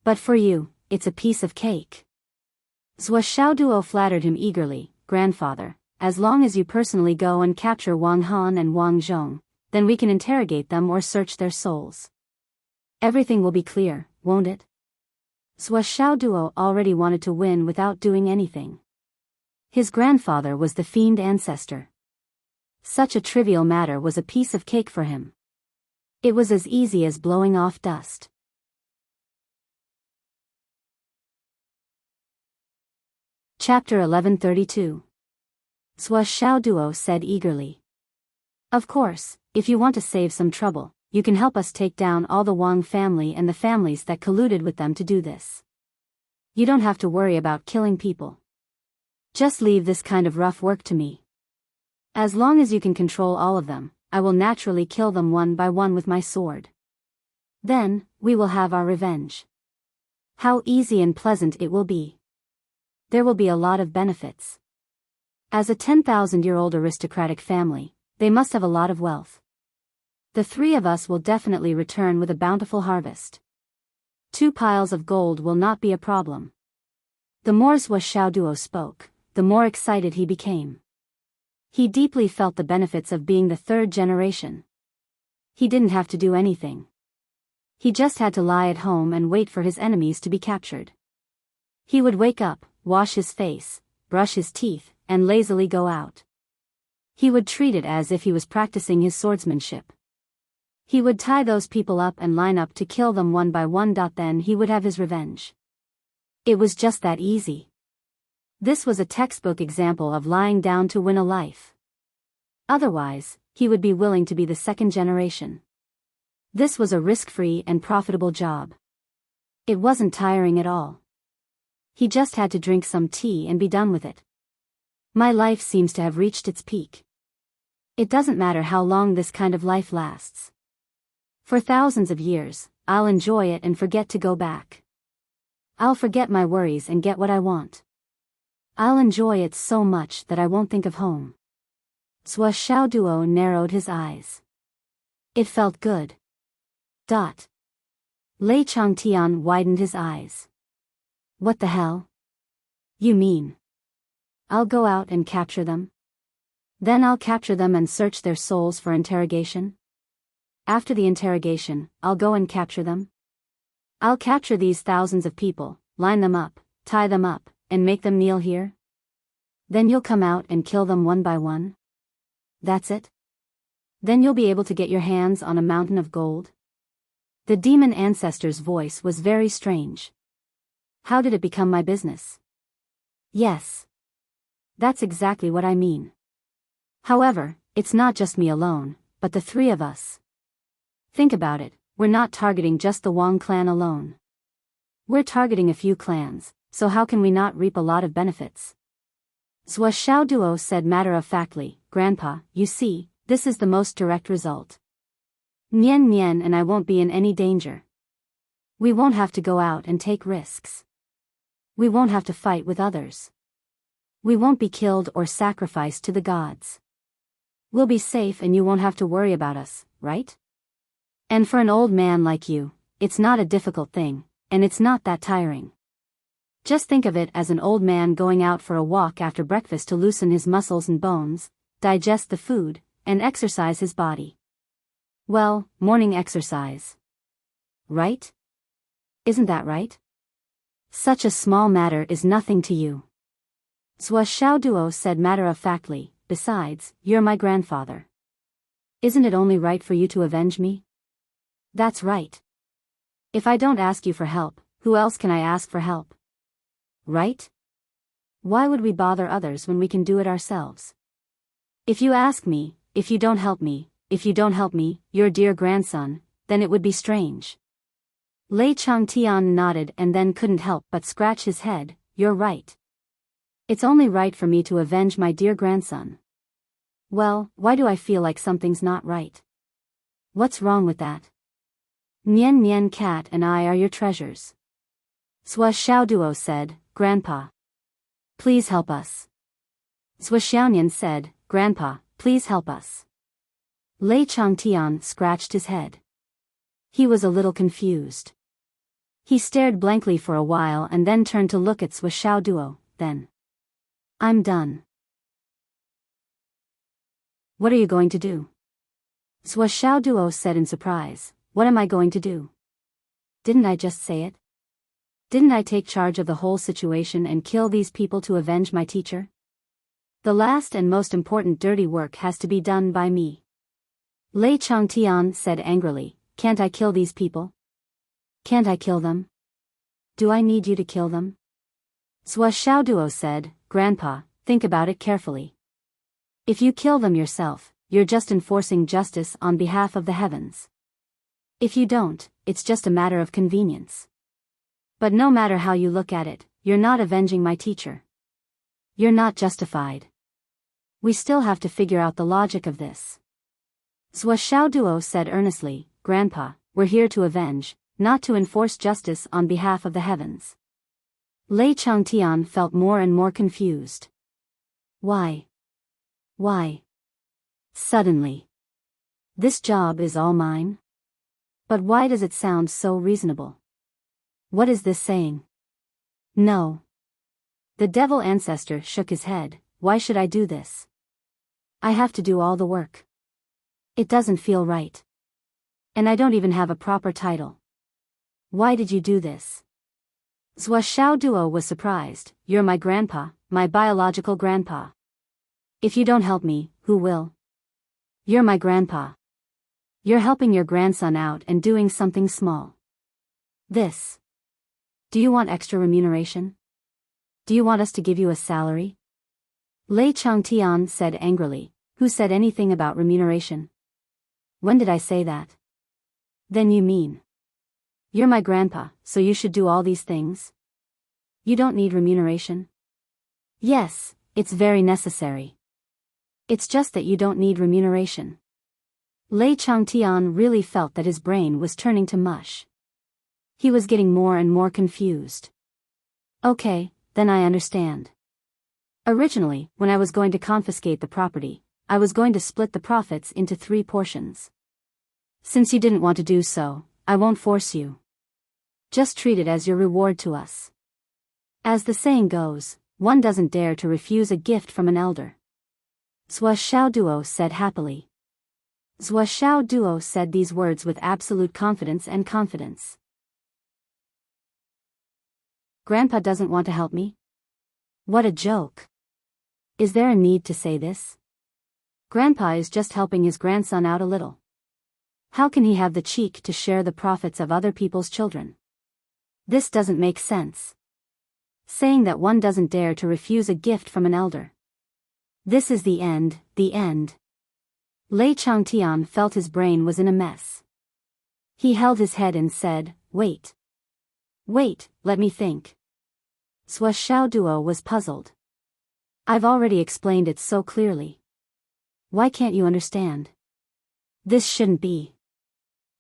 But for you, it's a piece of cake. Zhua Xiaoduo flattered him eagerly, Grandfather, as long as you personally go and capture Wang Han and Wang Zhong, then we can interrogate them or search their souls. Everything will be clear, won't it? Zhua Xiaoduo already wanted to win without doing anything. His grandfather was the fiend ancestor. Such a trivial matter was a piece of cake for him. It was as easy as blowing off dust. Chapter 1132. Zhua Xiaoduo said eagerly. Of course, if you want to save some trouble, you can help us take down all the Wang family and the families that colluded with them to do this. You don't have to worry about killing people. Just leave this kind of rough work to me. As long as you can control all of them, I will naturally kill them one by one with my sword. Then, we will have our revenge. How easy and pleasant it will be. There will be a lot of benefits. As a 10,000-year-old aristocratic family, they must have a lot of wealth. The 3 of us will definitely return with a bountiful harvest. 2 piles of gold will not be a problem. The more Zhua Xiaoduo spoke, the more excited he became. He deeply felt the benefits of being the 3rd generation. He didn't have to do anything. He just had to lie at home and wait for his enemies to be captured. He would wake up, wash his face, brush his teeth, and lazily go out. He would treat it as if he was practicing his swordsmanship. He would tie those people up and line up to kill them one by one. Then he would have his revenge. It was just that easy. This was a textbook example of lying down to win a life. Otherwise, he would be willing to be the 2nd generation. This was a risk-free and profitable job. It wasn't tiring at all. He just had to drink some tea and be done with it. My life seems to have reached its peak. It doesn't matter how long this kind of life lasts. For thousands of years, I'll enjoy it and forget to go back. I'll forget my worries and get what I want. I'll enjoy it so much that I won't think of home. Zhuo Xiaoduo narrowed his eyes. It felt good. Lei Changtian widened his eyes. What the hell? You mean? I'll go out and capture them? Then I'll capture them and search their souls for interrogation? After the interrogation, I'll go and capture them? I'll capture these thousands of people, line them up, tie them up, and make them kneel here? Then you'll come out and kill them one by one? That's it? Then you'll be able to get your hands on a mountain of gold? The demon ancestor's voice was very strange. How did it become my business? Yes. That's exactly what I mean. However, it's not just me alone, but the three of us. Think about it, we're not targeting just the Wang clan alone. We're targeting a few clans, so how can we not reap a lot of benefits? Zhuo Xiaoduo said matter-of-factly, Grandpa, you see, this is the most direct result. Nian Nian and I won't be in any danger. We won't have to go out and take risks. We won't have to fight with others. We won't be killed or sacrificed to the gods. We'll be safe and you won't have to worry about us, right? And for an old man like you, it's not a difficult thing, and it's not that tiring. Just think of it as an old man going out for a walk after breakfast to loosen his muscles and bones, digest the food, and exercise his body. Well, morning exercise. Right? Isn't that right? Such a small matter is nothing to you. Zhuo Xiaoduo said matter-of-factly, besides, you're my grandfather. Isn't it only right for you to avenge me? That's right. If I don't ask you for help, who else can I ask for help? Right? Why would we bother others when we can do it ourselves? If you ask me, if you don't help me, your dear grandson, then it would be strange. Lei Changtian nodded and then couldn't help but scratch his head, you're right. It's only right for me to avenge my dear grandson. Well, why do I feel like something's not right? What's wrong with that? Nian Nian Cat and I are your treasures. Zhuo Xiaoduo said, Grandpa. Please help us. Zhuo Xiaonian said, Grandpa, please help us. Lei Changtian scratched his head. He was a little confused. He stared blankly for a while and then turned to look at Zhuo Xiaoduo, then. I'm done. What are you going to do? Zhuo Xiaoduo said in surprise, what am I going to do? Didn't I just say it? Didn't I take charge of the whole situation and kill these people to avenge my teacher? The last and most important dirty work has to be done by me. Lei Changtian said angrily, can't I kill these people? Can't I kill them? Do I need you to kill them? Zhuo Xiaoduo said, Grandpa, think about it carefully. If you kill them yourself, you're just enforcing justice on behalf of the heavens. If you don't, it's just a matter of convenience. But no matter how you look at it, you're not avenging my teacher. You're not justified. We still have to figure out the logic of this. Zhuo Xiaoduo said earnestly, Grandpa, we're here to avenge, not to enforce justice on behalf of the heavens. Lei Changtian felt more and more confused. Why? Why? Suddenly. This job is all mine? But why does it sound so reasonable? What is this saying? No. The devil ancestor shook his head, why should I do this? I have to do all the work. It doesn't feel right. And I don't even have a proper title. Why did you do this? Zhuo Xiaoduo was surprised, you're my grandpa, my biological grandpa. If you don't help me, who will? You're my grandpa. You're helping your grandson out and doing something small. This. Do you want extra remuneration? Do you want us to give you a salary? Lei Changtian said angrily, who said anything about remuneration? When did I say that? Then you mean. You're my grandpa, so you should do all these things? You don't need remuneration? Yes, it's very necessary. It's just that you don't need remuneration. Lei Changtian really felt that his brain was turning to mush. He was getting more and more confused. Okay, then I understand. Originally, when I was going to confiscate the property, I was going to split the profits into 3 portions. Since you didn't want to do so, I won't force you. Just treat it as your reward to us. As the saying goes, one doesn't dare to refuse a gift from an elder. Zhou Xiaoduo said happily. Zhou Xiaoduo said these words with absolute confidence and confidence. Grandpa doesn't want to help me? What a joke. Is there a need to say this? Grandpa is just helping his grandson out a little. How can he have the cheek to share the profits of other people's children? This doesn't make sense. Saying that one doesn't dare to refuse a gift from an elder. This is the end, the end. Lei Changtian felt his brain was in a mess. He held his head and said, Wait. Wait, let me think. Zhou Xiaoduo was puzzled. I've already explained it so clearly. Why can't you understand? This shouldn't be.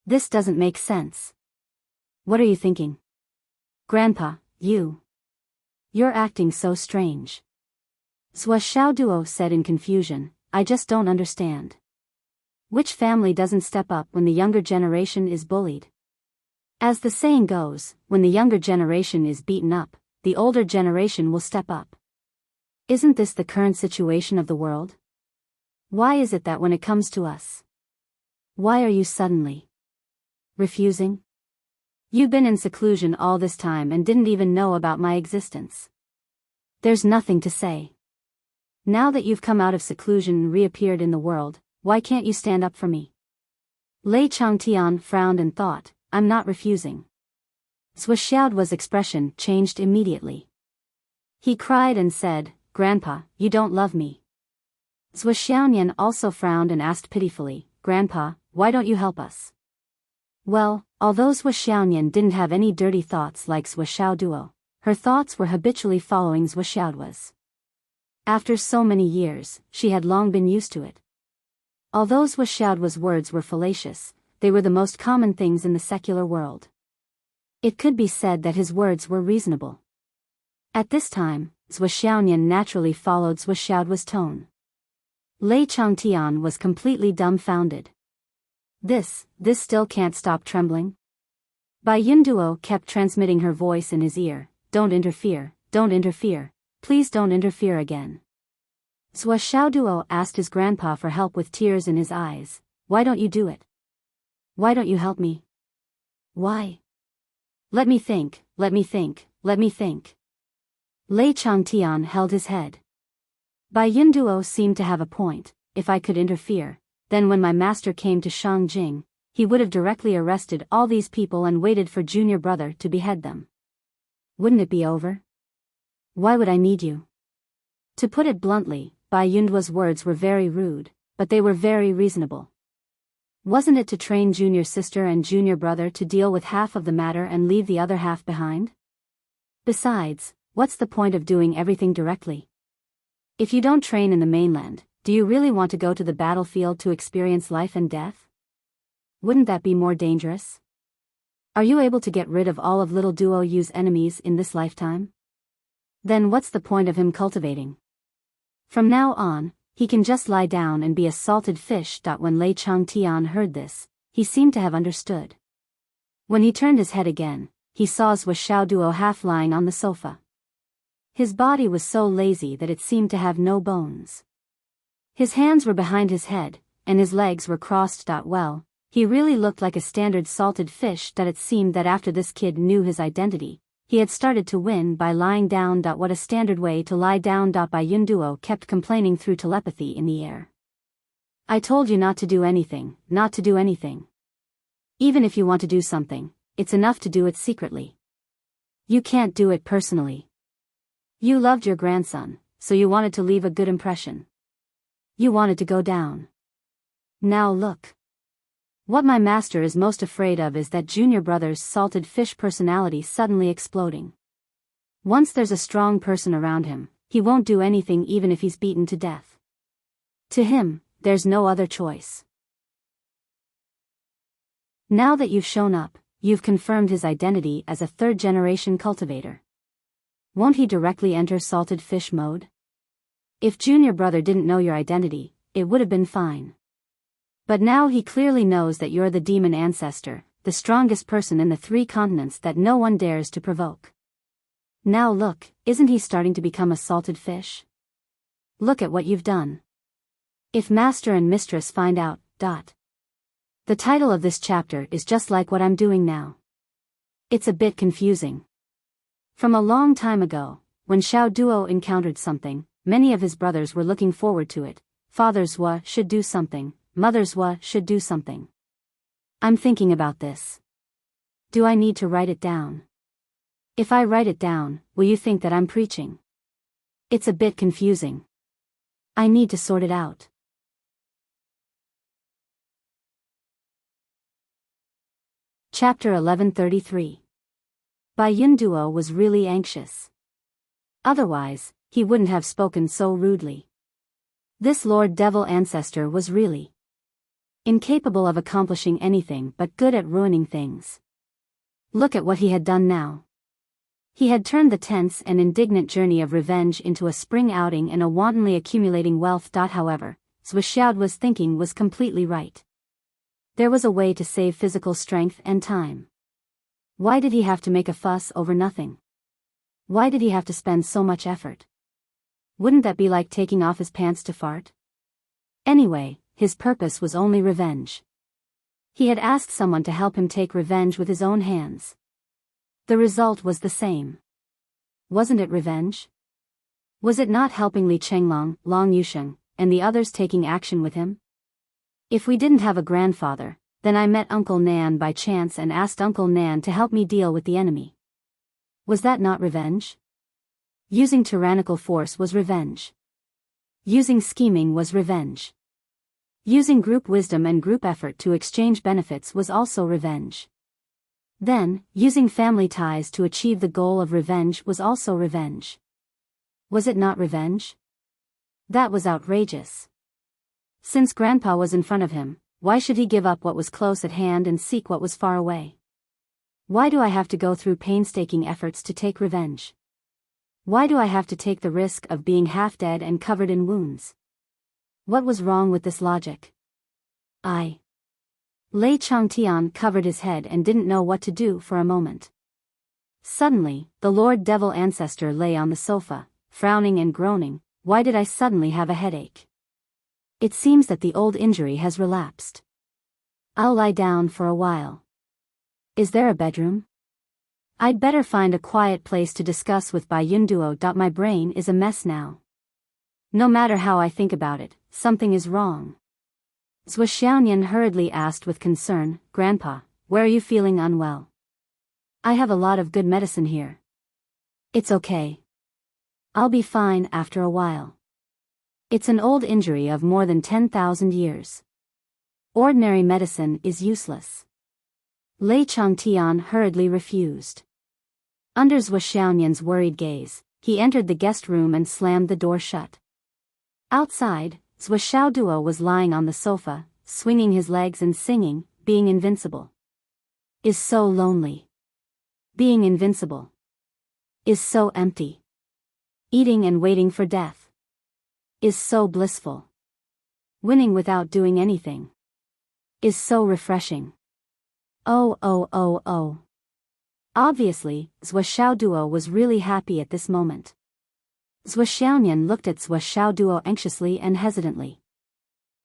This doesn't make sense. What are you thinking? Grandpa, You're acting so strange. Zhou Xiaoduo said in confusion, I just don't understand. Which family doesn't step up when the younger generation is bullied? As the saying goes, when the younger generation is beaten up, the older generation will step up. Isn't this the current situation of the world? Why is it that when it comes to us? Why are you suddenly refusing? You've been in seclusion all this time and didn't even know about my existence. There's nothing to say. Now that you've come out of seclusion and reappeared in the world, why can't you stand up for me? Lei Changtian frowned and thought, I'm not refusing. Zhou Xiaoduo's expression changed immediately. He cried and said, Grandpa, you don't love me. Zhou Xiaonian also frowned and asked pitifully, Grandpa, why don't you help us? Well, although Zhou Xiaonian didn't have any dirty thoughts like Zhou Xiaoduo, her thoughts were habitually following Zhou Xiaoduo's. After so many years, she had long been used to it. Although Zhou Xiaoduo's words were fallacious, they were the most common things in the secular world. It could be said that his words were reasonable. At this time, Zhou Xiaonian naturally followed Zhou Xiaoduo's tone. Lei Changtian was completely dumbfounded. This still can't stop trembling? Bai Yunduo kept transmitting her voice in his ear, don't interfere, please don't interfere again. Zhou Xiaoduo asked his grandpa for help with tears in his eyes, why don't you do it? Why don't you help me? Why? Let me think. Lei Changtian held his head. Bai Yunduo seemed to have a point, if I could interfere, then when my master came to Shangjing, he would have directly arrested all these people and waited for junior brother to behead them. Wouldn't it be over? Why would I need you? To put it bluntly, Bai Yunduo's words were very rude, but they were very reasonable. Wasn't it to train junior sister and junior brother to deal with half of the matter and leave the other half behind? Besides, what's the point of doing everything directly? If you don't train in the mainland, do you really want to go to the battlefield to experience life and death? Wouldn't that be more dangerous? Are you able to get rid of all of little Duo Yu's enemies in this lifetime? Then what's the point of him cultivating? From now on, he can just lie down and be a salted fish. When Lei Changtian heard this, he seemed to have understood. When he turned his head again, he saw Zhou Xiaoduo half lying on the sofa. His body was so lazy that it seemed to have no bones. His hands were behind his head, and his legs were crossed. Well, he really looked like a standard salted fish. It seemed that after this kid knew his identity, he had started to win by lying down. What a standard way to lie down. Bai Yunduo kept complaining through telepathy in the air. I told you not to do anything. Even if you want to do something, it's enough to do it secretly. You can't do it personally. You loved your grandson, so you wanted to leave a good impression. You wanted to go down. Now look. What my master is most afraid of is that junior brother's salted fish personality suddenly exploding. Once there's a strong person around him, he won't do anything even if he's beaten to death. To him, there's no other choice. Now that you've shown up, you've confirmed his identity as a third-generation cultivator. Won't he directly enter salted fish mode? If junior brother didn't know your identity, it would have been fine. But now he clearly knows that you're the demon ancestor, the strongest person in the 3 continents that no one dares to provoke. Now look, isn't he starting to become a salted fish? Look at what you've done. If master and mistress find out, The title of this chapter is just like what I'm doing now. It's a bit confusing. From a long time ago, when Xiao Duo encountered something, many of his brothers were looking forward to it. Fathers should do something, mothers should do something. I'm thinking about this. Do I need to write it down? If I write it down, will you think that I'm preaching? It's a bit confusing. I need to sort it out. Chapter 1133. Bai Yun Duo was really anxious. Otherwise, he wouldn't have spoken so rudely. This Lord Devil ancestor was really incapable of accomplishing anything but good at ruining things. Look at what he had done now. He had turned the tense and indignant journey of revenge into a spring outing and a wantonly accumulating wealth. However, Zhuxiaoduo's thinking was completely right. There was a way to save physical strength and time. Why did he have to make a fuss over nothing? Why did he have to spend so much effort? Wouldn't that be like taking off his pants to fart? Anyway, his purpose was only revenge. He had asked someone to help him take revenge with his own hands. The result was the same. Wasn't it revenge? Was it not helping Li Chenglong, Long Yusheng, and the others taking action with him? If we didn't have a grandfather, then I met Uncle Nan by chance and asked Uncle Nan to help me deal with the enemy. Was that not revenge? Using tyrannical force was revenge. Using scheming was revenge. Using group wisdom and group effort to exchange benefits was also revenge. Then, using family ties to achieve the goal of revenge was also revenge. Was it not revenge? That was outrageous. Since Grandpa was in front of him, why should he give up what was close at hand and seek what was far away? Why do I have to go through painstaking efforts to take revenge? Why do I have to take the risk of being half dead and covered in wounds? What was wrong with this logic? Lei Changtian covered his head and didn't know what to do for a moment. Suddenly, the Lord Devil ancestor lay on the sofa, frowning and groaning. Why did I suddenly have a headache? It seems that the old injury has relapsed. I'll lie down for a while. Is there a bedroom? I'd better find a quiet place to discuss with Bai Yun Duo. My brain is a mess now. No matter how I think about it, something is wrong. Zhuxiaoyan hurriedly asked with concern, Grandpa, where are you feeling unwell? I have a lot of good medicine here. It's okay. I'll be fine after a while. It's an old injury of more than 10,000 years. Ordinary medicine is useless. Lei Changtian hurriedly refused. Under Zhuxiaoyan's worried gaze, he entered the guest room and slammed the door shut. Outside, Zhuxiaoduo was lying on the sofa, swinging his legs and singing, being invincible is so lonely. Being invincible is so empty. Eating and waiting for death is so blissful. Winning without doing anything is so refreshing. Oh. Obviously, Zhuxiaoduo was really happy at this moment. Zhuxiaoyan looked at Zhuxiaoduo anxiously and hesitantly.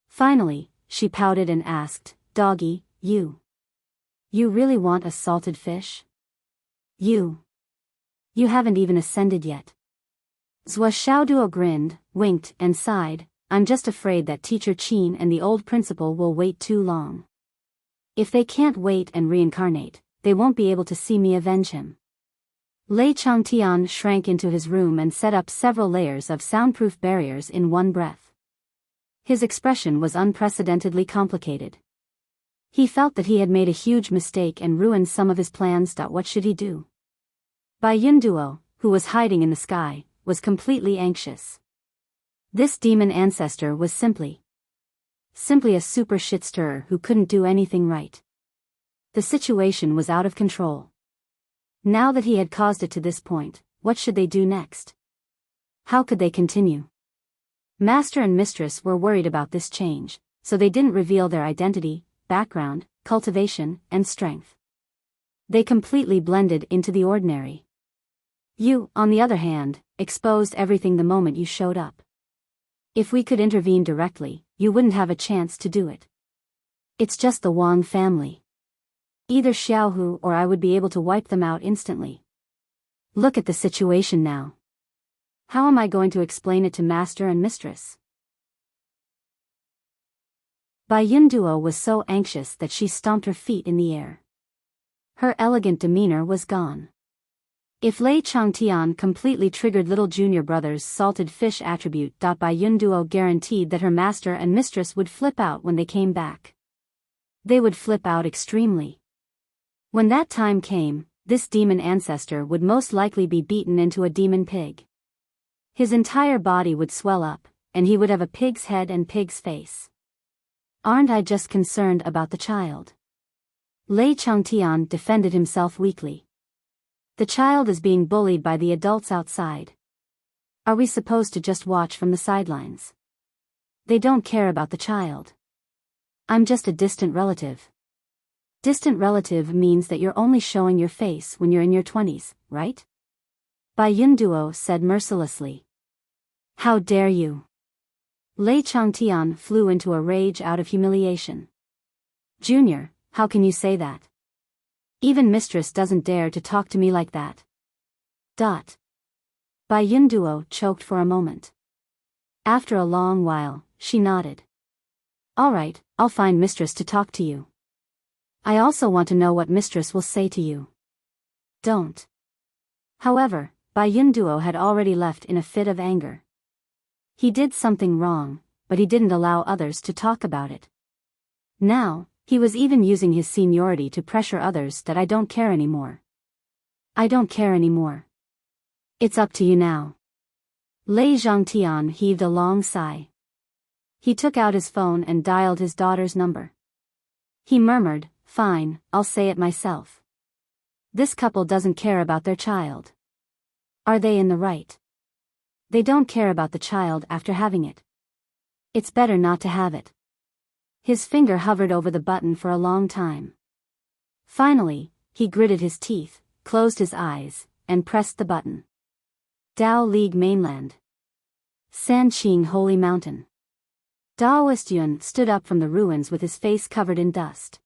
Finally, she pouted and asked, Doggy, you really want a salted fish? You haven't even ascended yet. Zhuxiaoduo grinned, winked, and sighed. I'm just afraid that Teacher Qin and the old principal will wait too long. If they can't wait and reincarnate, they won't be able to see me avenge him. Lei Changtian shrank into his room and set up several layers of soundproof barriers in one breath. His expression was unprecedentedly complicated. He felt that he had made a huge mistake and ruined some of his plans. What should he do? Bai Yun Duo, who was hiding in the sky, was completely anxious. This demon ancestor was simply a super shit-stirrer who couldn't do anything right. The situation was out of control. Now that he had caused it to this point, what should they do next? How could they continue? Master and mistress were worried about this change, so they didn't reveal their identity, background, cultivation, and strength. They completely blended into the ordinary. You, on the other hand, exposed everything the moment you showed up. If we could intervene directly, you wouldn't have a chance to do it. It's just the Wang family. Either Xiaohu or I would be able to wipe them out instantly. Look at the situation now. How am I going to explain it to master and mistress? Bai Yunduo was so anxious that she stomped her feet in the air. Her elegant demeanor was gone. If Lei Changtian completely triggered little junior brother's salted fish attribute, Bai Yunduo guaranteed that her master and mistress would flip out when they came back. They would flip out extremely. When that time came, this demon ancestor would most likely be beaten into a demon pig. His entire body would swell up, and he would have a pig's head and pig's face. Aren't I just concerned about the child? Lei Changtian defended himself weakly. The child is being bullied by the adults outside. Are we supposed to just watch from the sidelines? They don't care about the child. I'm just a distant relative. Distant relative means that you're only showing your face when you're in your 20s, right? Bai Yunduo said mercilessly. How dare you? Lei Changtian flew into a rage out of humiliation. Junior, how can you say that? Even mistress doesn't dare to talk to me like that. Bai Yunduo choked for a moment. After a long while, she nodded. All right, I'll find mistress to talk to you. I also want to know what mistress will say to you. Don't. However, Bai Yunduo had already left in a fit of anger. He did something wrong, but he didn't allow others to talk about it. Now, he was even using his seniority to pressure others that I don't care anymore. I don't care anymore. It's up to you now. Lei Zhangtian heaved a long sigh. He took out his phone and dialed his daughter's number. He murmured, fine, I'll say it myself. This couple doesn't care about their child. Are they in the right? They don't care about the child after having it. It's better not to have it. His finger hovered over the button for a long time. Finally, he gritted his teeth, closed his eyes, and pressed the button. Dao League Mainland. Sanqing Holy Mountain. Daoist Yun stood up from the ruins with his face covered in dust.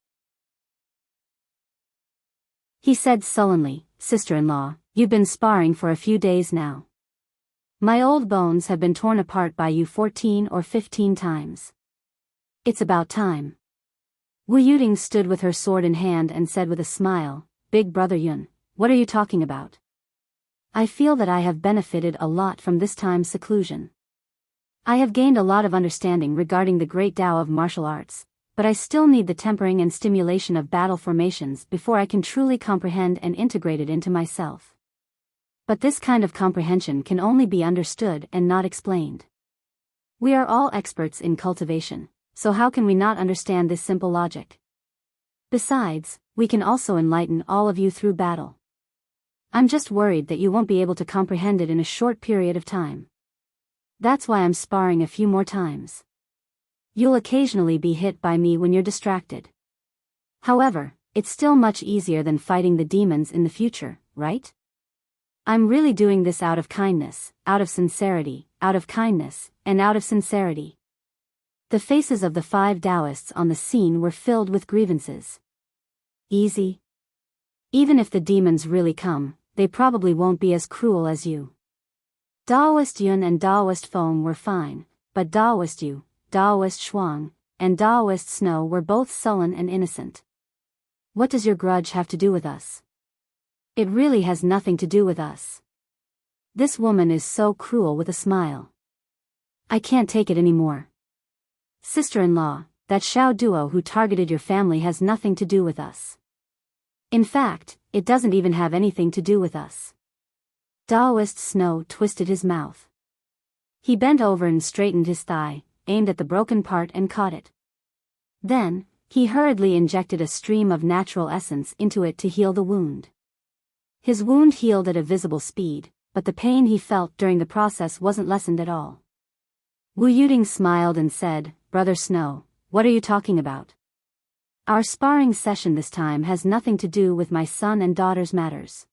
He said sullenly, Sister-in-law, you've been sparring for a few days now. My old bones have been torn apart by you 14 or 15 times. It's about time. Wu Yuting stood with her sword in hand and said with a smile, Big brother Yun, what are you talking about? I feel that I have benefited a lot from this time's seclusion. I have gained a lot of understanding regarding the great Tao of martial arts, but I still need the tempering and stimulation of battle formations before I can truly comprehend and integrate it into myself. But this kind of comprehension can only be understood and not explained. We are all experts in cultivation, so how can we not understand this simple logic? Besides, we can also enlighten all of you through battle. I'm just worried that you won't be able to comprehend it in a short period of time. That's why I'm sparring a few more times. You'll occasionally be hit by me when you're distracted. However, it's still much easier than fighting the demons in the future, right? I'm really doing this out of kindness, out of sincerity, out of kindness, and out of sincerity. The faces of the 5 Taoists on the scene were filled with grievances. Easy? Even if the demons really come, they probably won't be as cruel as you. Daoist Yun and Daoist Feng were fine, but Daoist Yu, Daoist Shuang, and Daoist Snow were both sullen and innocent. What does your grudge have to do with us? It really has nothing to do with us. This woman is so cruel with a smile. I can't take it anymore. Sister-in-law, that Xiao duo who targeted your family has nothing to do with us. In fact, it doesn't even have anything to do with us. Taoist Snow twisted his mouth. He bent over and straightened his thigh, aimed at the broken part and caught it. Then, he hurriedly injected a stream of natural essence into it to heal the wound. His wound healed at a visible speed, but the pain he felt during the process wasn't lessened at all. Wu Yuding smiled and said, "Brother Snow, what are you talking about? Our sparring session this time has nothing to do with my son and daughter's matters.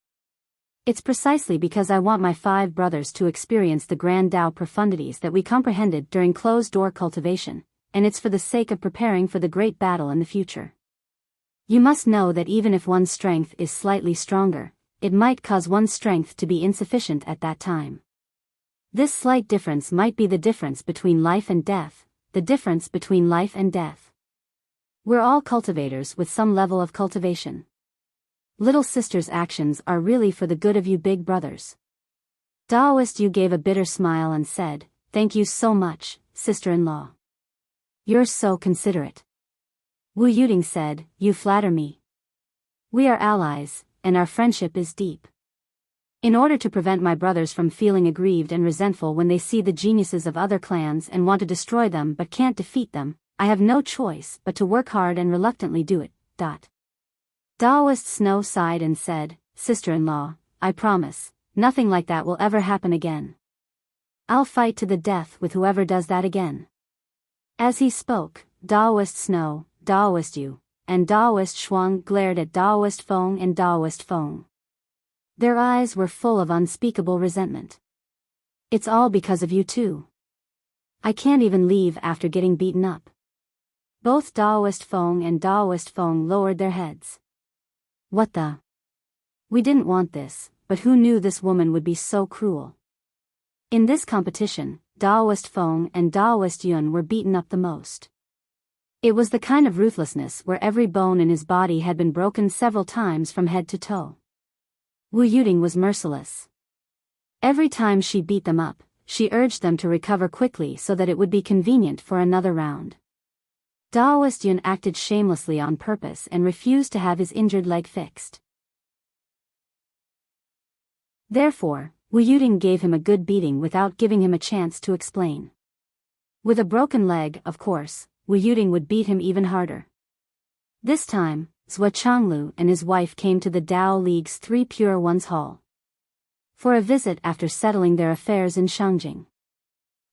It's precisely because I want my 5 brothers to experience the grand Tao profundities that we comprehended during closed-door cultivation, and it's for the sake of preparing for the great battle in the future. You must know that even if one's strength is slightly stronger, it might cause one's strength to be insufficient at that time. This slight difference might be the difference between life and death, the difference between life and death. We're all cultivators with some level of cultivation. Little sister's actions are really for the good of you big brothers." Taoist Yu gave a bitter smile and said, "Thank you so much, sister-in-law. You're so considerate." Wu Yuding said, "You flatter me. We are allies, and our friendship is deep. In order to prevent my brothers from feeling aggrieved and resentful when they see the geniuses of other clans and want to destroy them but can't defeat them, I have no choice but to work hard and reluctantly do it. Taoist Snow sighed and said, "Sister-in-law, I promise, nothing like that will ever happen again. I'll fight to the death with whoever does that again." As he spoke, Taoist Snow, Taoist Yu, and Taoist Shuang glared at Taoist Feng and Taoist Feng. Their eyes were full of unspeakable resentment. "It's all because of you two. I can't even leave after getting beaten up." Both Taoist Feng and Taoist Feng lowered their heads. "What the? We didn't want this, but who knew this woman would be so cruel?" In this competition, Taoist Feng and Taoist Yun were beaten up the most. It was the kind of ruthlessness where every bone in his body had been broken several times from head to toe. Wu Yuding was merciless. Every time she beat them up, she urged them to recover quickly so that it would be convenient for another round. Taoist Yun acted shamelessly on purpose and refused to have his injured leg fixed. Therefore, Wu Yuding gave him a good beating without giving him a chance to explain. With a broken leg, of course, Wu Yuding would beat him even harder. This time, Zhou Changlu and his wife came to the Dao League's 3 Pure Ones Hall for a visit after settling their affairs in Shangjing.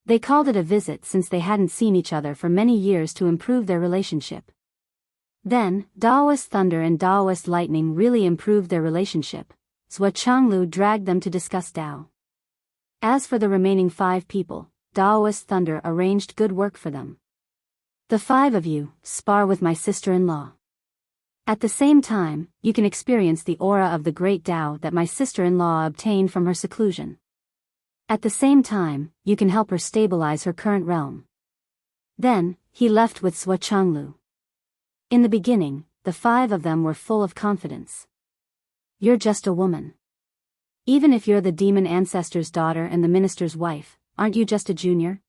They called it a visit since they hadn't seen each other for many years to improve their relationship. Then, Taoist Thunder and Taoist Lightning really improved their relationship. Zhou Changlu dragged them to discuss Tao. As for the remaining 5 people, Taoist Thunder arranged good work for them. "The 5 of you, spar with my sister-in-law. At the same time, you can experience the aura of the great Tao that my sister-in-law obtained from her seclusion. At the same time, you can help her stabilize her current realm." Then, he left with Zhou Changlu. In the beginning, the 5 of them were full of confidence. "You're just a woman. Even if you're the demon ancestor's daughter and the minister's wife, aren't you just a junior?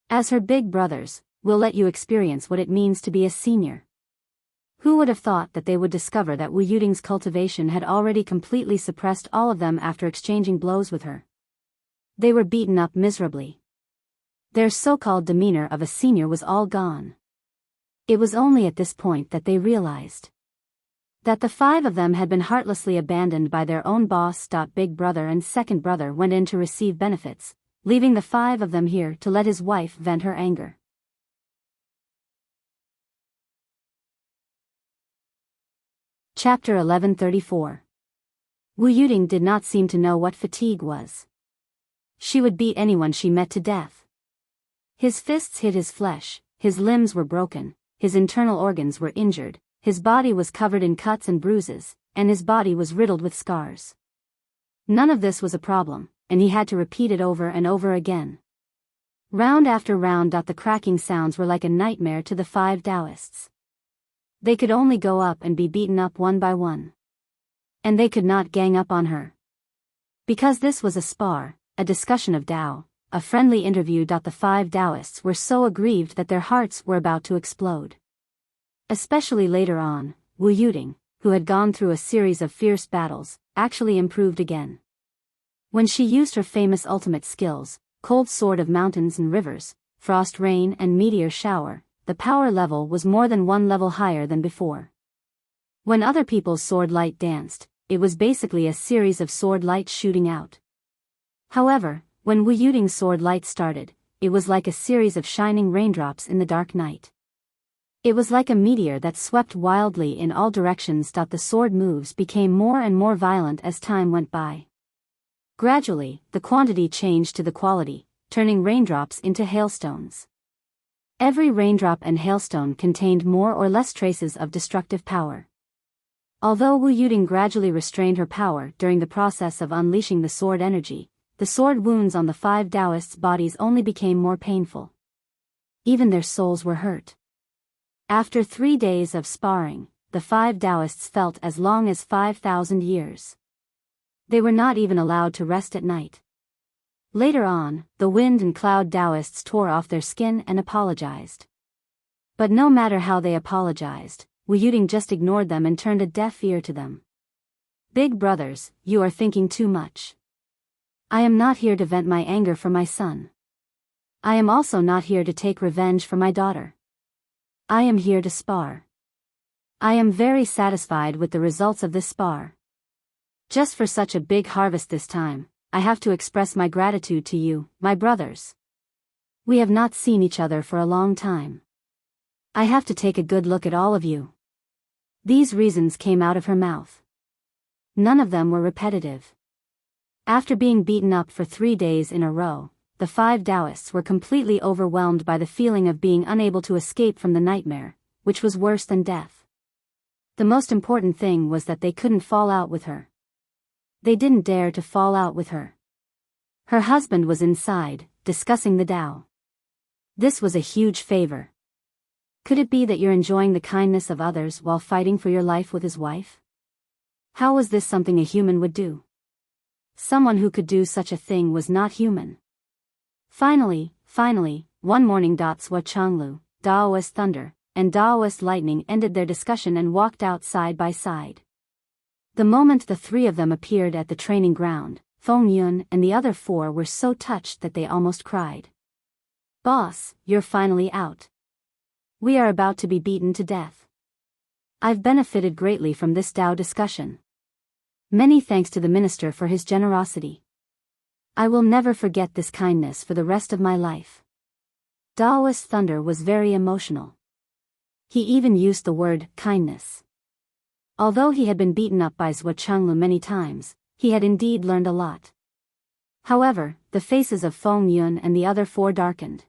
As her big brothers, we'll let you experience what it means to be a senior." Who would have thought that they would discover that Wu Yuding's cultivation had already completely suppressed all of them after exchanging blows with her? They were beaten up miserably. Their so-called demeanor of a senior was all gone. It was only at this point that they realized that the 5 of them had been heartlessly abandoned by their own boss. Big brother and second brother went in to receive benefits, leaving the 5 of them here to let his wife vent her anger. Chapter 1134. Wu Yuding did not seem to know what fatigue was. She would beat anyone she met to death. His fists hit his flesh, his limbs were broken, his internal organs were injured, his body was covered in cuts and bruises, and his body was riddled with scars. None of this was a problem, and he had to repeat it over and over again. Round after round. The cracking sounds were like a nightmare to the 5 Taoists. They could only go up and be beaten up one by one. And they could not gang up on her. Because this was a spar, a discussion of Tao, a friendly interview. The 5 Taoists were so aggrieved that their hearts were about to explode. Especially later on, Wu Yuding, who had gone through a series of fierce battles, actually improved again. When she used her famous ultimate skills, Cold Sword of Mountains and Rivers, Frost Rain and Meteor Shower, the power level was more than one level higher than before. When other people's sword light danced, it was basically a series of sword lights shooting out. However, when Wu Yuting's sword light started, it was like a series of shining raindrops in the dark night. It was like a meteor that swept wildly in all directions. The sword moves became more and more violent as time went by. Gradually, the quantity changed to the quality, turning raindrops into hailstones. Every raindrop and hailstone contained more or less traces of destructive power. Although Wu Yuting gradually restrained her power during the process of unleashing the sword energy, the sword wounds on the 5 Taoists' bodies only became more painful. Even their souls were hurt. After 3 days of sparring, the 5 Taoists felt as long as 5,000 years. They were not even allowed to rest at night. Later on, the Wind and Cloud Taoists tore off their skin and apologized. But no matter how they apologized, Wu Yuting just ignored them and turned a deaf ear to them. Big brothers, you are thinking too much. I am not here to vent my anger for my son. I am also not here to take revenge for my daughter. I am here to spar. I am very satisfied with the results of this spar. Just for such a big harvest this time, I have to express my gratitude to you, my brothers. We have not seen each other for a long time. I have to take a good look at all of you. These reasons came out of her mouth. None of them were repetitive. After being beaten up for 3 days in a row, the 5 Taoists were completely overwhelmed by the feeling of being unable to escape from the nightmare, which was worse than death. The most important thing was that they couldn't fall out with her. They didn't dare to fall out with her. Her husband was inside, discussing the Tao. This was a huge favor. Could it be that you're enjoying the kindness of others while fighting for your life with his wife? How was this something a human would do? Someone who could do such a thing was not human. Finally, one morning Swa Changlu, Daoist Thunder, and Daoist Lightning ended their discussion and walked out side by side. The moment the 3 of them appeared at the training ground, Feng Yun and the other 4 were so touched that they almost cried. Boss, you're finally out. We are about to be beaten to death. I've benefited greatly from this Tao discussion. Many thanks to the minister for his generosity. I will never forget this kindness for the rest of my life. Daoist Thunder was very emotional. He even used the word kindness. Although he had been beaten up by Zhou Chenglu many times, he had indeed learned a lot. However, the faces of Feng Yun and the other 4 darkened.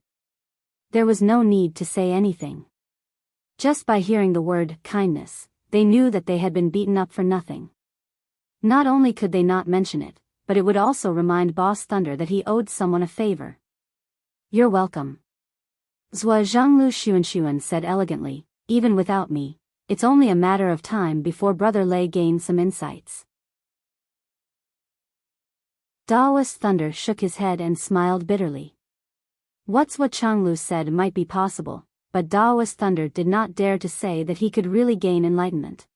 There was no need to say anything. Just by hearing the word kindness, they knew that they had been beaten up for nothing. Not only could they not mention it, but it would also remind Boss Thunder that he owed someone a favor. You're welcome. Zhou Zhanglu Xuan said elegantly, even without me, it's only a matter of time before Brother Lei gains some insights. Daoist Thunder shook his head and smiled bitterly. What Zhou Changlu said might be possible, but Daoist Thunder did not dare to say that he could really gain enlightenment.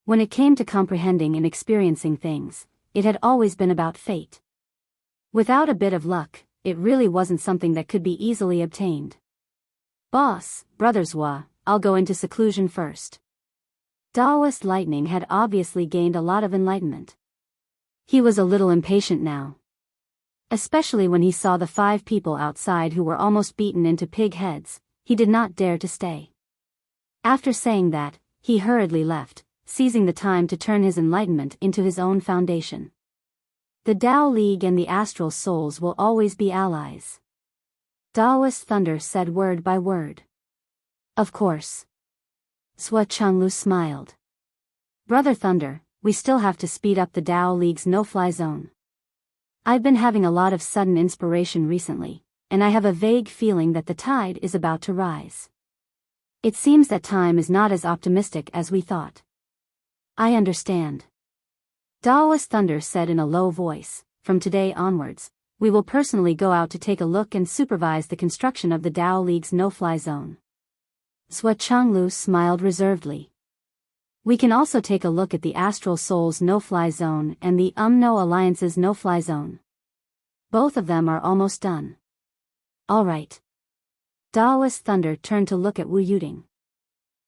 When it came to comprehending and experiencing things, it had always been about fate. Without a bit of luck, it really wasn't something that could be easily obtained. Boss, Brother Zhua, I'll go into seclusion first. Daoist Lightning had obviously gained a lot of enlightenment. He was a little impatient now. Especially when he saw the 5 people outside who were almost beaten into pig heads, he did not dare to stay. After saying that, he hurriedly left, seizing the time to turn his enlightenment into his own foundation. The Tao League and the Astral Souls will always be allies. Daoist Thunder said word by word. Of course. Zhou Chenglu smiled. Brother Thunder, we still have to speed up the Tao League's no-fly zone. I've been having a lot of sudden inspiration recently, and I have a vague feeling that the tide is about to rise. It seems that time is not as optimistic as we thought. I understand. Daoist Thunder said in a low voice, from today onwards, we will personally go out to take a look and supervise the construction of the Tao League's no-fly zone. Zhou Chenglu smiled reservedly. We can also take a look at the Astral Soul's no-fly zone and the No Alliance's no-fly zone. Both of them are almost done. Alright. Daoist Thunder turned to look at Wu Yuding.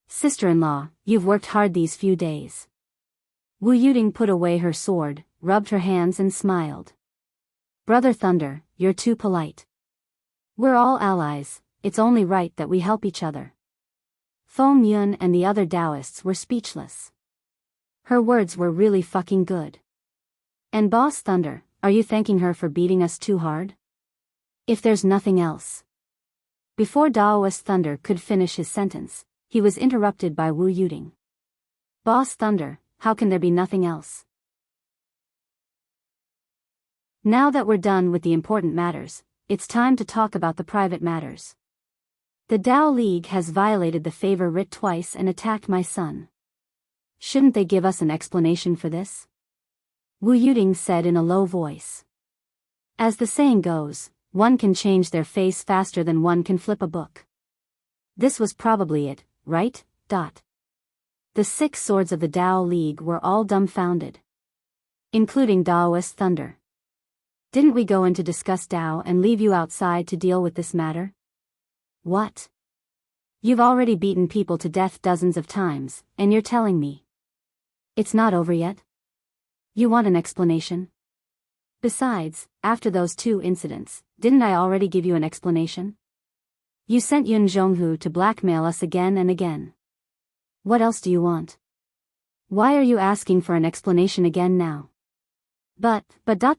Sister-in-law, you've worked hard these few days. Wu Yuding put away her sword, rubbed her hands and smiled. Brother Thunder, you're too polite. We're all allies, it's only right that we help each other. Feng Yun and the other Taoists were speechless. Her words were really fucking good. And Boss Thunder, are you thanking her for beating us too hard? If there's nothing else. Before Daoist Thunder could finish his sentence, he was interrupted by Wu Yuding. Boss Thunder, how can there be nothing else? Now that we're done with the important matters, it's time to talk about the private matters. The Dao League has violated the favor writ twice and attacked my son. Shouldn't they give us an explanation for this? Wu Yuding said in a low voice. As the saying goes, one can change their face faster than one can flip a book. This was probably it, right? The 6 swords of the Dao League were all dumbfounded. Including Daoist Thunder. Didn't we go in to discuss Dao and leave you outside to deal with this matter? What? You've already beaten people to death dozens of times, and you're telling me it's not over yet? You want an explanation? Besides, after those 2 incidents, didn't I already give you an explanation? You sent Yun Zhonghu to blackmail us again and again. What else do you want? Why are you asking for an explanation again now? But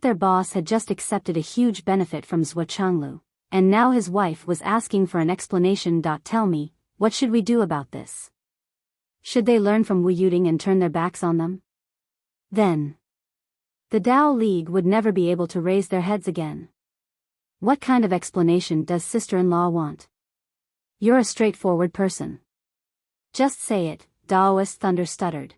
their boss had just accepted a huge benefit from Zhuo Changlu. And now his wife was asking for an explanation. Tell me, what should we do about this? Should they learn from Wu Yuding and turn their backs on them? Then the Dao League would never be able to raise their heads again. What kind of explanation does sister-in-law want? You're a straightforward person. Just say it, Daoist Thunder stuttered.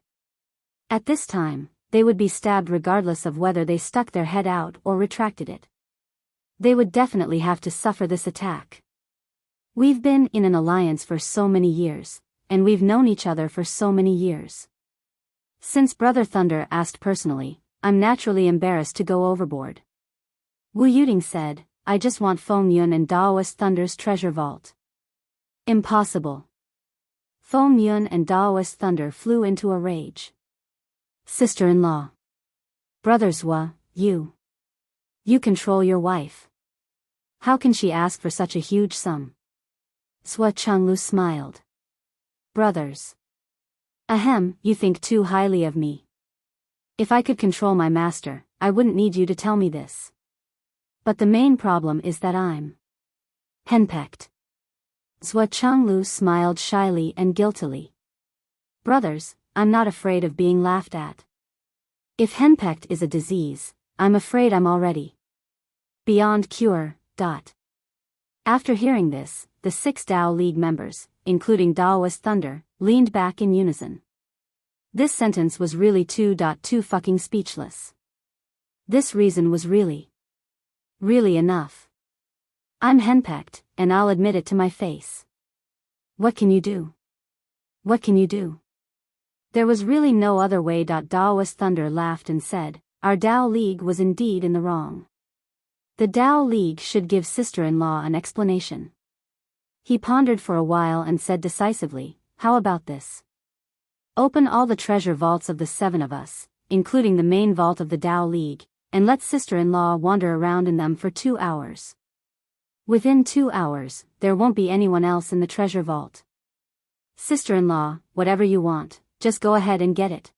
At this time, they would be stabbed regardless of whether they stuck their head out or retracted it. They would definitely have to suffer this attack. We've been in an alliance for so many years, and we've known each other for so many years. Since Brother Thunder asked personally, I'm naturally embarrassed to go overboard. Wu Yuding said, I just want Feng Yun and Daoist Thunder's treasure vault. Impossible. Feng Yun and Daoist Thunder flew into a rage. Sister-in-law. Brother Zhuo, you control your wife. How can she ask for such a huge sum? Zhuo Changlu smiled. Brothers. Ahem, you think too highly of me. If I could control my master, I wouldn't need you to tell me this. But the main problem is that I'm henpecked. Zhuo Changlu smiled shyly and guiltily. Brothers, I'm not afraid of being laughed at. If henpecked is a disease, I'm afraid I'm already beyond cure. After hearing this, the 6 Dao League members, including Daoist Thunder, leaned back in unison. This sentence was really too fucking speechless. This reason was really enough. I'm henpecked, and I'll admit it to my face. What can you do? What can you do? There was really no other way. Daoist Thunder laughed and said, our Dao League was indeed in the wrong. The Dao League should give sister-in-law an explanation. He pondered for a while and said decisively, how about this? Open all the treasure vaults of the 7 of us, including the main vault of the Dao League, and let sister-in-law wander around in them for 2 hours. Within 2 hours, there won't be anyone else in the treasure vault. Sister-in-law, whatever you want, just go ahead and get it.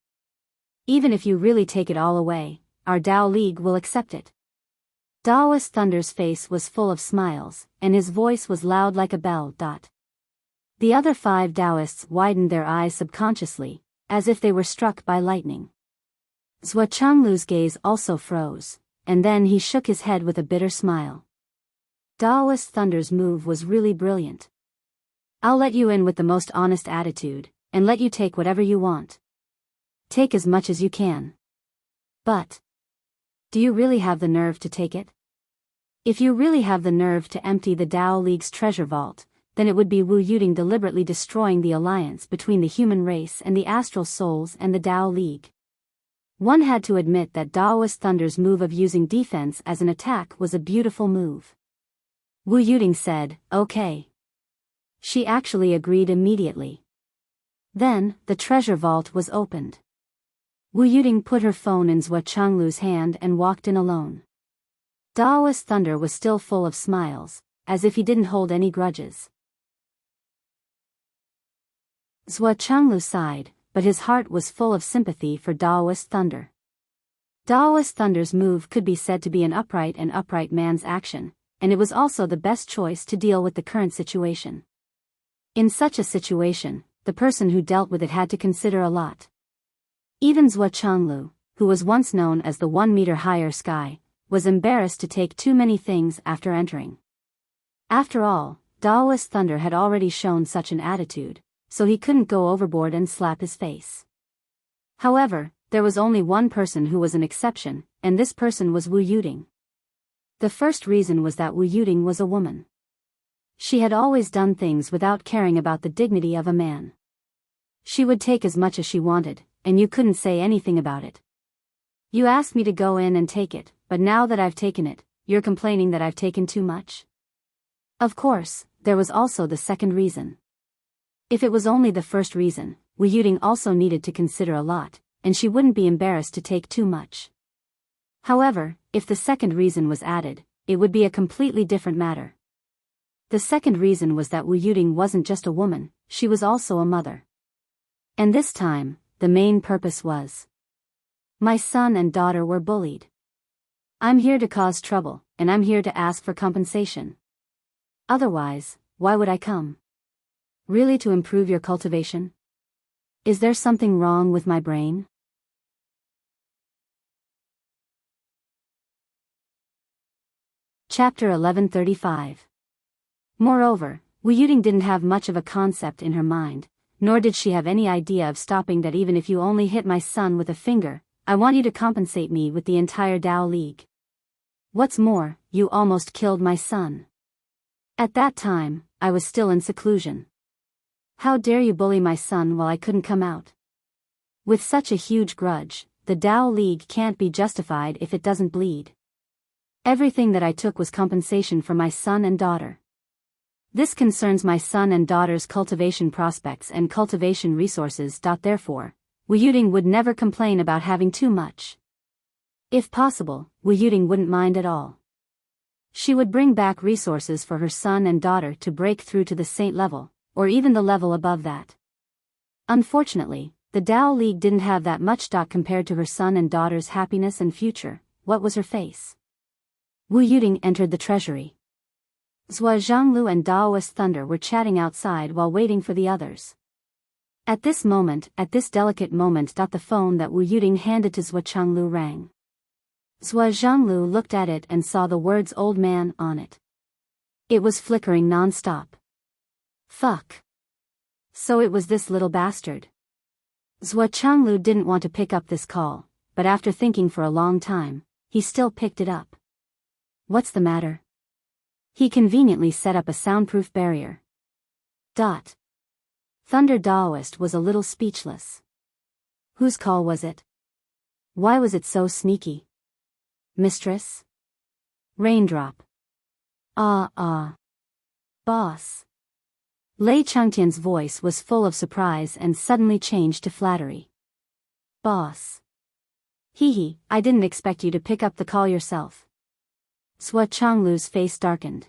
Even if you really take it all away, our Dao League will accept it. Daoist Thunder's face was full of smiles, and his voice was loud like a bell. The other 5 Taoists widened their eyes subconsciously, as if they were struck by lightning. Zhuo Changlu's gaze also froze, and then he shook his head with a bitter smile. Daoist Thunder's move was really brilliant. I'll let you in with the most honest attitude, and let you take whatever you want. Take as much as you can. But do you really have the nerve to take it? If you really have the nerve to empty the Dao League's treasure vault, then it would be Wu Yuding deliberately destroying the alliance between the human race and the astral souls and the Tao League. One had to admit that Daoist Thunder's move of using defense as an attack was a beautiful move. Wu Yuding said, "Okay." She actually agreed immediately. Then, the treasure vault was opened. Wu Yuding put her phone in Zhua Changlu's hand and walked in alone. Daoist Thunder was still full of smiles, as if he didn't hold any grudges. Zhua Changlu sighed, but his heart was full of sympathy for Daoist Thunder. Daoist Thunder's move could be said to be an upright man's action, and it was also the best choice to deal with the current situation. In such a situation, the person who dealt with it had to consider a lot. Even Zhua Changlu, who was once known as the 1 meter higher sky, was embarrassed to take too many things after entering. After all, Daoist Thunder had already shown such an attitude, so he couldn't go overboard and slap his face. However, there was only one person who was an exception, and this person was Wu Yuding. The first reason was that Wu Yuding was a woman. She had always done things without caring about the dignity of a man. She would take as much as she wanted, and you couldn't say anything about it. You asked me to go in and take it, but now that I've taken it, you're complaining that I've taken too much? Of course, there was also the second reason. If it was only the first reason, Wu Yuding also needed to consider a lot, and she wouldn't be embarrassed to take too much. However, if the second reason was added, it would be a completely different matter. The second reason was that Wu Yuding wasn't just a woman, she was also a mother. And this time, the main purpose was: my son and daughter were bullied. I'm here to cause trouble, and I'm here to ask for compensation. Otherwise, why would I come? Really, to improve your cultivation? Is there something wrong with my brain? Chapter 1135. Moreover, Wu Yuding didn't have much of a concept in her mind, nor did she have any idea of stopping that. Even if you only hit my son with a finger, I want you to compensate me with the entire Tao League. What's more, you almost killed my son. At that time, I was still in seclusion. How dare you bully my son while I couldn't come out? With such a huge grudge, the Tao League can't be justified if it doesn't bleed. Everything that I took was compensation for my son and daughter. This concerns my son and daughter's cultivation prospects and cultivation resources. Therefore, Wu Yuding would never complain about having too much. If possible, Wu Yuding wouldn't mind at all. She would bring back resources for her son and daughter to break through to the saint level, or even the level above that. Unfortunately, the Tao League didn't have that much. Compared to her son and daughter's happiness and future, what was her face? Wu Yuding entered the treasury. Zhua Zhanglu and Daoist Thunder were chatting outside while waiting for the others. At this delicate moment, the phone that Wu Yuding handed to Zhua Changlu rang. Zhua Zhanglu looked at it and saw the words "old man" on it. It was flickering non-stop. Fuck. So it was this little bastard. Zhua Changlu didn't want to pick up this call, but after thinking for a long time, he still picked it up. What's the matter? He conveniently set up a soundproof barrier. Thunder Daoist was a little speechless. Whose call was it? Why was it so sneaky? Mistress? Raindrop. Boss. Lei Changtian's voice was full of surprise and suddenly changed to flattery. Boss. Hee, I didn't expect you to pick up the call yourself. Zhua Changlu's face darkened.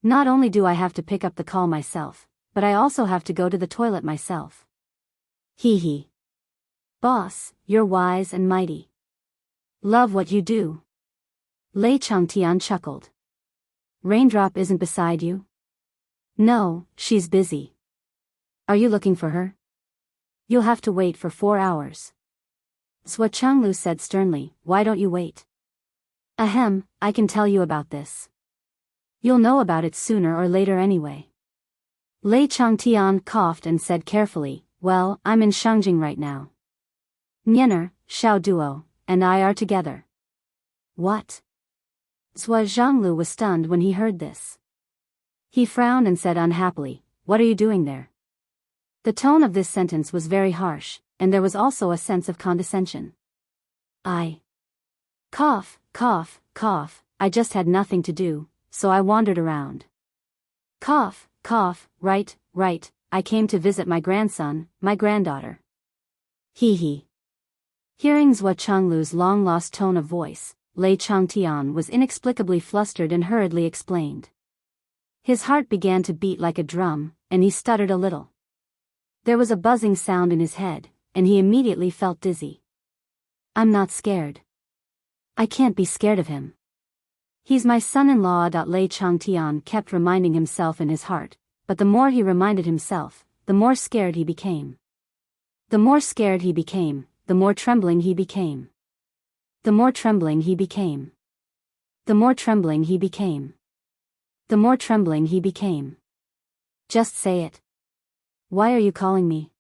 Not only do I have to pick up the call myself, but I also have to go to the toilet myself. Hee. Boss, you're wise and mighty. Love what you do. Lei Changtian chuckled. Raindrop isn't beside you? No, she's busy. Are you looking for her? You'll have to wait for 4 hours. Zhua Changlu said sternly, why don't you wait? Ahem, I can tell you about this. You'll know about it sooner or later anyway. Lei Changtian coughed and said carefully, well, I'm in Shangjing right now. Nyener, Xiao Duo, and I are together. What? Zhua Zhanglu was stunned when he heard this. He frowned and said unhappily, "What are you doing there?" The tone of this sentence was very harsh, and there was also a sense of condescension. I cough, cough, cough, I just had nothing to do, so I wandered around. Cough, cough, right, right, I came to visit my grandson, my granddaughter. Hee hee. Hearing Zhuo Chenglu's long-lost tone of voice, Lei Changtian was inexplicably flustered and hurriedly explained. His heart began to beat like a drum, and he stuttered a little. There was a buzzing sound in his head, and he immediately felt dizzy. I'm not scared. I can't be scared of him. He's my son-in-law. Lei Changtian kept reminding himself in his heart, but the more he reminded himself, the more scared he became. The more scared he became, the more trembling he became. The more trembling he became. The more trembling he became. The more trembling he became. Just say it. Why are you calling me?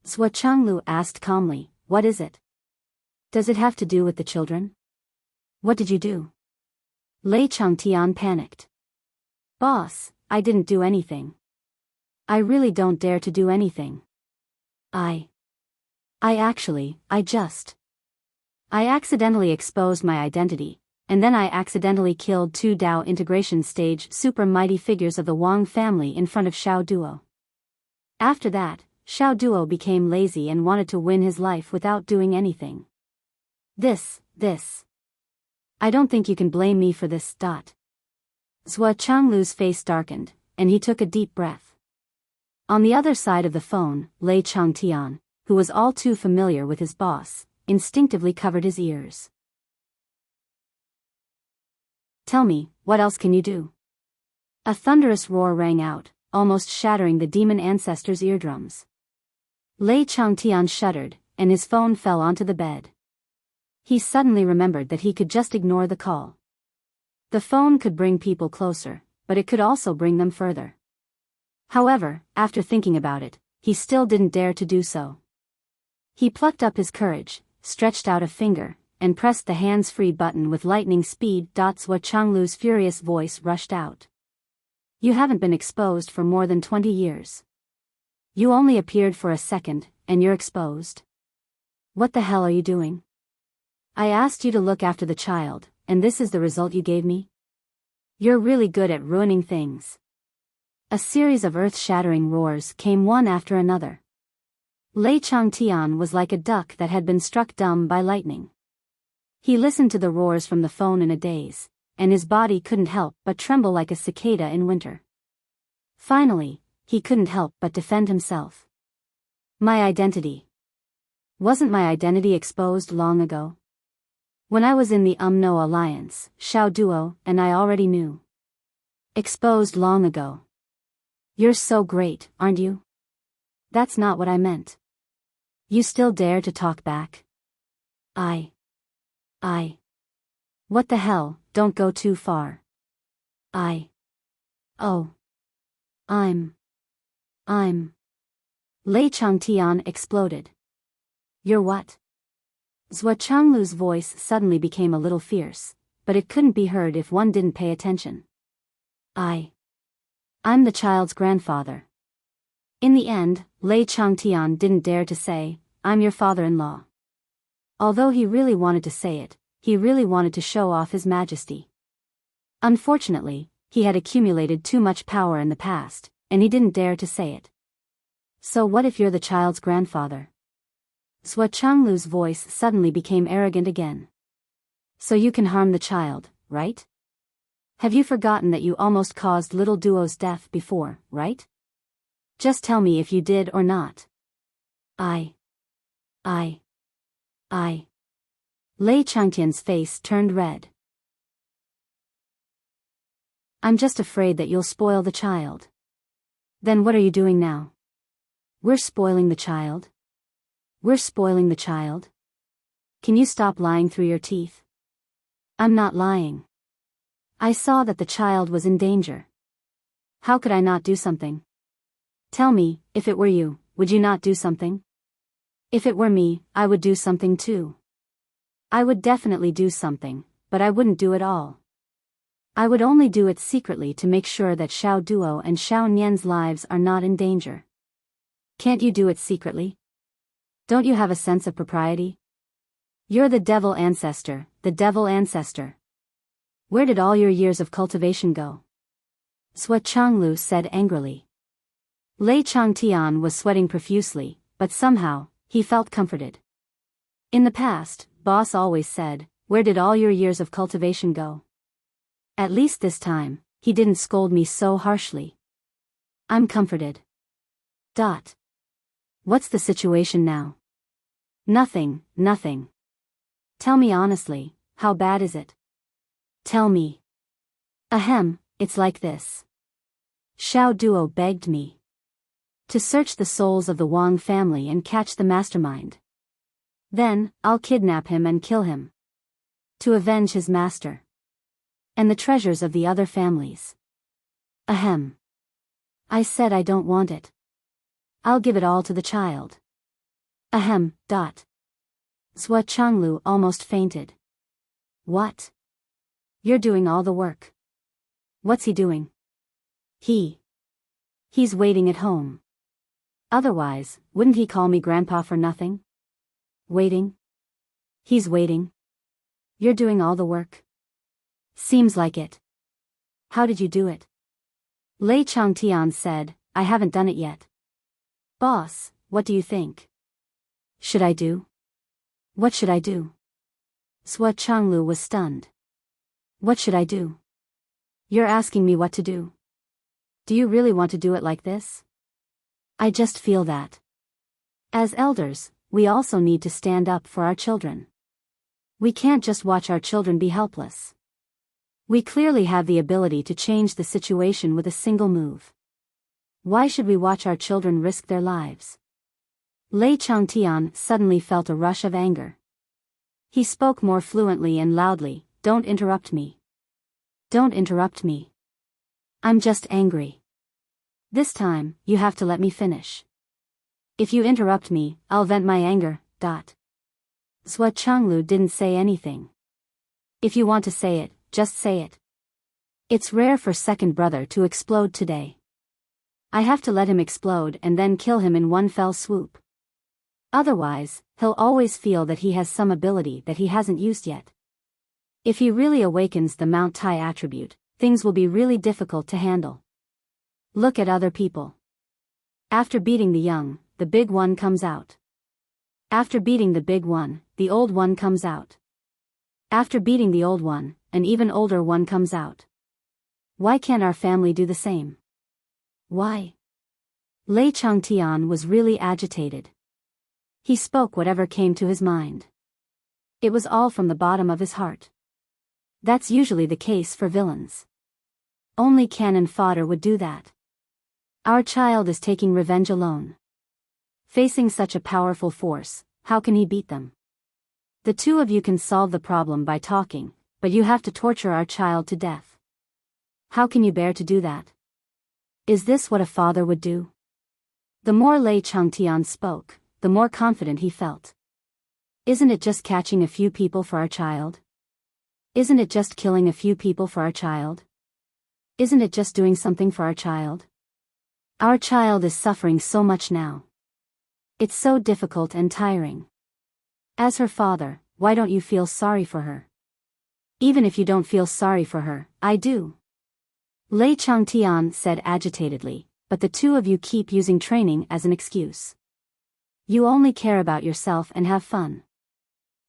Zhuo Chenglu asked calmly, what is it? Does it have to do with the children? What did you do? Lei Changtian panicked. Boss, I didn't do anything. I really don't dare to do anything. I accidentally exposed my identity, and then I accidentally killed 2 Dao integration stage super mighty figures of the Wang family in front of Xiao Duo. After that, Xiao Duo became lazy and wanted to win his life without doing anything. This. I don't think you can blame me for this. Zhuo Chenglu's face darkened, and he took a deep breath. On the other side of the phone, Lei Changtian, who was all too familiar with his boss, instinctively covered his ears. Tell me, what else can you do? A thunderous roar rang out, almost shattering the demon ancestor's eardrums. Lei Changtian shuddered, and his phone fell onto the bed. He suddenly remembered that he could just ignore the call. The phone could bring people closer, but it could also bring them further. However, after thinking about it, he still didn't dare to do so. He plucked up his courage, stretched out a finger, and pressed the hands-free button with lightning speed. Zhuo Chenglu's furious voice rushed out. You haven't been exposed for more than 20 years. You only appeared for a second, and you're exposed. What the hell are you doing? I asked you to look after the child, and this is the result you gave me? You're really good at ruining things. A series of earth-shattering roars came one after another. Lei Changtian was like a duck that had been struck dumb by lightning. He listened to the roars from the phone in a daze, and his body couldn't help but tremble like a cicada in winter. Finally, he couldn't help but defend himself. My identity. Wasn't my identity exposed long ago? When I was in the Umno Alliance, Xiao Duo and I already knew. Exposed long ago. You're so great, aren't you? That's not what I meant. You still dare to talk back? What the hell, don't go too far. I'm. Lei Changtian exploded. You're what? Zhuo Chenglu's voice suddenly became a little fierce, but it couldn't be heard if one didn't pay attention. I'm the child's grandfather. In the end, Lei Changtian didn't dare to say, I'm your father-in-law. Although he really wanted to say it, he really wanted to show off his majesty. Unfortunately, he had accumulated too much power in the past, and he didn't dare to say it. So what if you're the child's grandfather? Zhuo Chenglu's voice suddenly became arrogant again. So you can harm the child, right? Have you forgotten that you almost caused little Duo's death before, right? Just tell me if you did or not. Lei Changtian's face turned red. I'm just afraid that you'll spoil the child. Then what are you doing now? We're spoiling the child? We're spoiling the child? Can you stop lying through your teeth? I'm not lying. I saw that the child was in danger. How could I not do something? Tell me, if it were you, would you not do something? If it were me, I would do something too. I would definitely do something, but I wouldn't do it all. I would only do it secretly to make sure that Xiao Duo and Xiao Nian's lives are not in danger. Can't you do it secretly? Don't you have a sense of propriety? You're the devil ancestor, the devil ancestor. Where did all your years of cultivation go? Sua Changlu said angrily. Lei Changtian was sweating profusely, but somehow, he felt comforted. In the past, boss always said, "Where did all your years of cultivation go?" At least this time, he didn't scold me so harshly. I'm comforted. What's the situation now? Nothing. Tell me honestly, how bad is it? Tell me. Ahem, it's like this. Xiao Duo begged me to search the souls of the Wang family and catch the mastermind. Then, I'll kidnap him and kill him. To avenge his master. And the treasures of the other families. Ahem. I said I don't want it. I'll give it all to the child. Ahem. Sua Changlu almost fainted. What? You're doing all the work. What's he doing? He's waiting at home. Otherwise, wouldn't he call me grandpa for nothing? Waiting? He's waiting. You're doing all the work? Seems like it. How did you do it? Lei Changtian said, I haven't done it yet. Boss, what do you think? Should I do? What should I do? Sua Changlu was stunned. What should I do? You're asking me what to do. Do you really want to do it like this? I just feel that. As elders, we also need to stand up for our children. We can't just watch our children be helpless. We clearly have the ability to change the situation with a single move. Why should we watch our children risk their lives? Lei Changtian suddenly felt a rush of anger. He spoke more fluently and loudly, Don't interrupt me. Don't interrupt me. I'm just angry. This time, you have to let me finish. If you interrupt me, I'll vent my anger. Sua Changlu didn't say anything. If you want to say it, just say it. It's rare for second brother to explode today. I have to let him explode and then kill him in one fell swoop. Otherwise, he'll always feel that he has some ability that he hasn't used yet. If he really awakens the Mount Tai attribute, things will be really difficult to handle. Look at other people. After beating the young, the big one comes out. After beating the big one, the old one comes out. After beating the old one, an even older one comes out. Why can't our family do the same? Why? Lei Changtian was really agitated. He spoke whatever came to his mind. It was all from the bottom of his heart. That's usually the case for villains. Only cannon fodder would do that. Our child is taking revenge alone. Facing such a powerful force, how can he beat them? The two of you can solve the problem by talking, but you have to torture our child to death. How can you bear to do that? Is this what a father would do? The more Lei Changtian spoke, the more confident he felt. Isn't it just catching a few people for our child? Isn't it just killing a few people for our child? Isn't it just doing something for our child? Our child is suffering so much now. It's so difficult and tiring. As her father, why don't you feel sorry for her? Even if you don't feel sorry for her, I do. Lei Changtian said agitatedly, but the two of you keep using training as an excuse. You only care about yourself and have fun.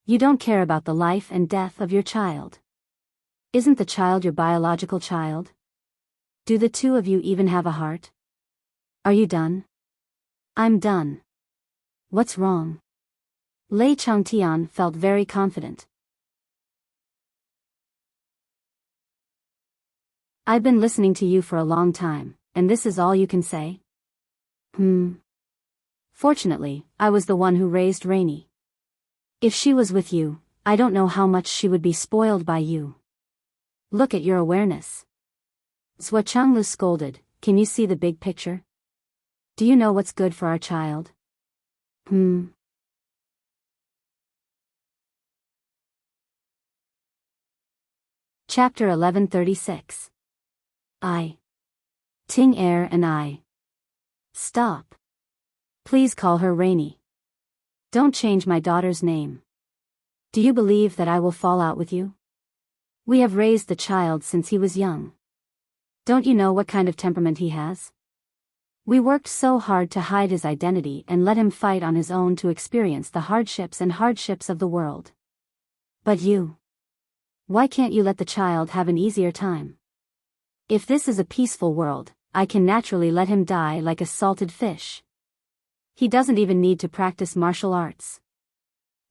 You don't care about the life and death of your child. Isn't the child your biological child? Do the two of you even have a heart? Are you done? I'm done. What's wrong? Lei Changtian felt very confident. I've been listening to you for a long time, and this is all you can say? Fortunately, I was the one who raised Rainy. If she was with you, I don't know how much she would be spoiled by you. Look at your awareness. Sua Changlu scolded, Can you see the big picture? Do you know what's good for our child? Chapter 1136. I. Ting Air and I. Stop. Please call her Rainy. Don't change my daughter's name. Do you believe that I will fall out with you? We have raised the child since he was young. Don't you know what kind of temperament he has? We worked so hard to hide his identity and let him fight on his own to experience the hardships of the world. But you. Why can't you let the child have an easier time? If this is a peaceful world, I can naturally let him die like a salted fish. He doesn't even need to practice martial arts.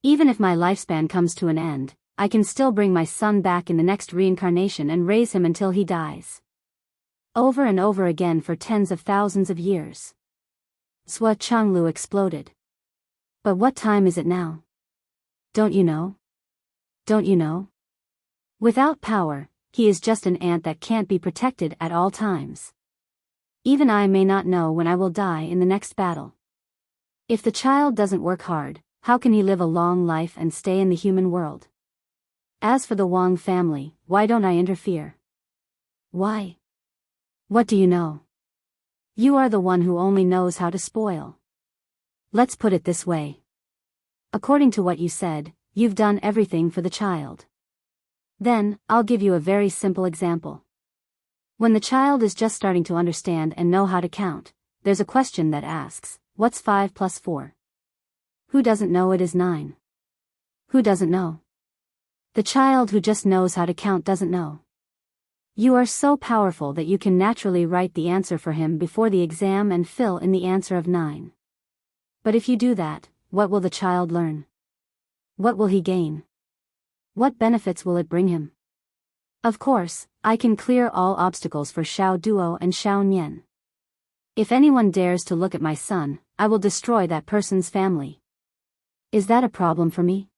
Even if my lifespan comes to an end, I can still bring my son back in the next reincarnation and raise him until he dies. Over and over again for tens of thousands of years. Sua Changlu exploded. But what time is it now? Don't you know? Don't you know? Without power, he is just an ant that can't be protected at all times. Even I may not know when I will die in the next battle. If the child doesn't work hard, how can he live a long life and stay in the human world? As for the Wang family, why don't I interfere? Why? What do you know? You are the one who only knows how to spoil. Let's put it this way. According to what you said, you've done everything for the child. Then, I'll give you a very simple example. When the child is just starting to understand and know how to count, there's a question that asks, what's 5 plus 4? Who doesn't know it is 9? Who doesn't know? The child who just knows how to count doesn't know. You are so powerful that you can naturally write the answer for him before the exam and fill in the answer of 9. But if you do that, what will the child learn? What will he gain? What benefits will it bring him? Of course, I can clear all obstacles for Xiao Duo and Xiao Nian. If anyone dares to look at my son, I will destroy that person's family. Is that a problem for me?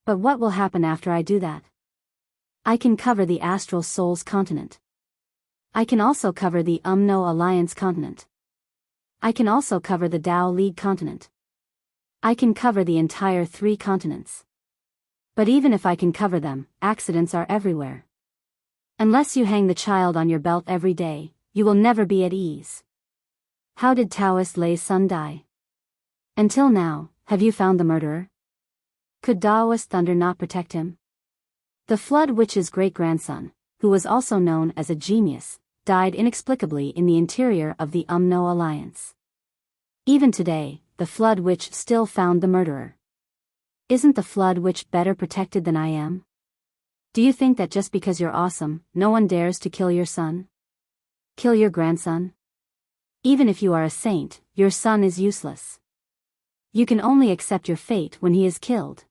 But what will happen after I do that? I can cover the Astral Souls continent. I can also cover the Umno Alliance continent. I can also cover the Tao League continent. I can cover the entire 3 continents. But even if I can cover them, accidents are everywhere. Unless you hang the child on your belt every day, you will never be at ease. How did Taoist Lei's son die? Until now, have you found the murderer? Could Taoist thunder not protect him? The Flood Witch's great-grandson, who was also known as a genius, died inexplicably in the interior of the Umno Alliance. Even today, the Flood Witch still found the murderer. Isn't the Flood Witch better protected than I am? Do you think that just because you're awesome, no one dares to kill your son? Kill your grandson? Even if you are a saint, your son is useless. You can only accept your fate when he is killed.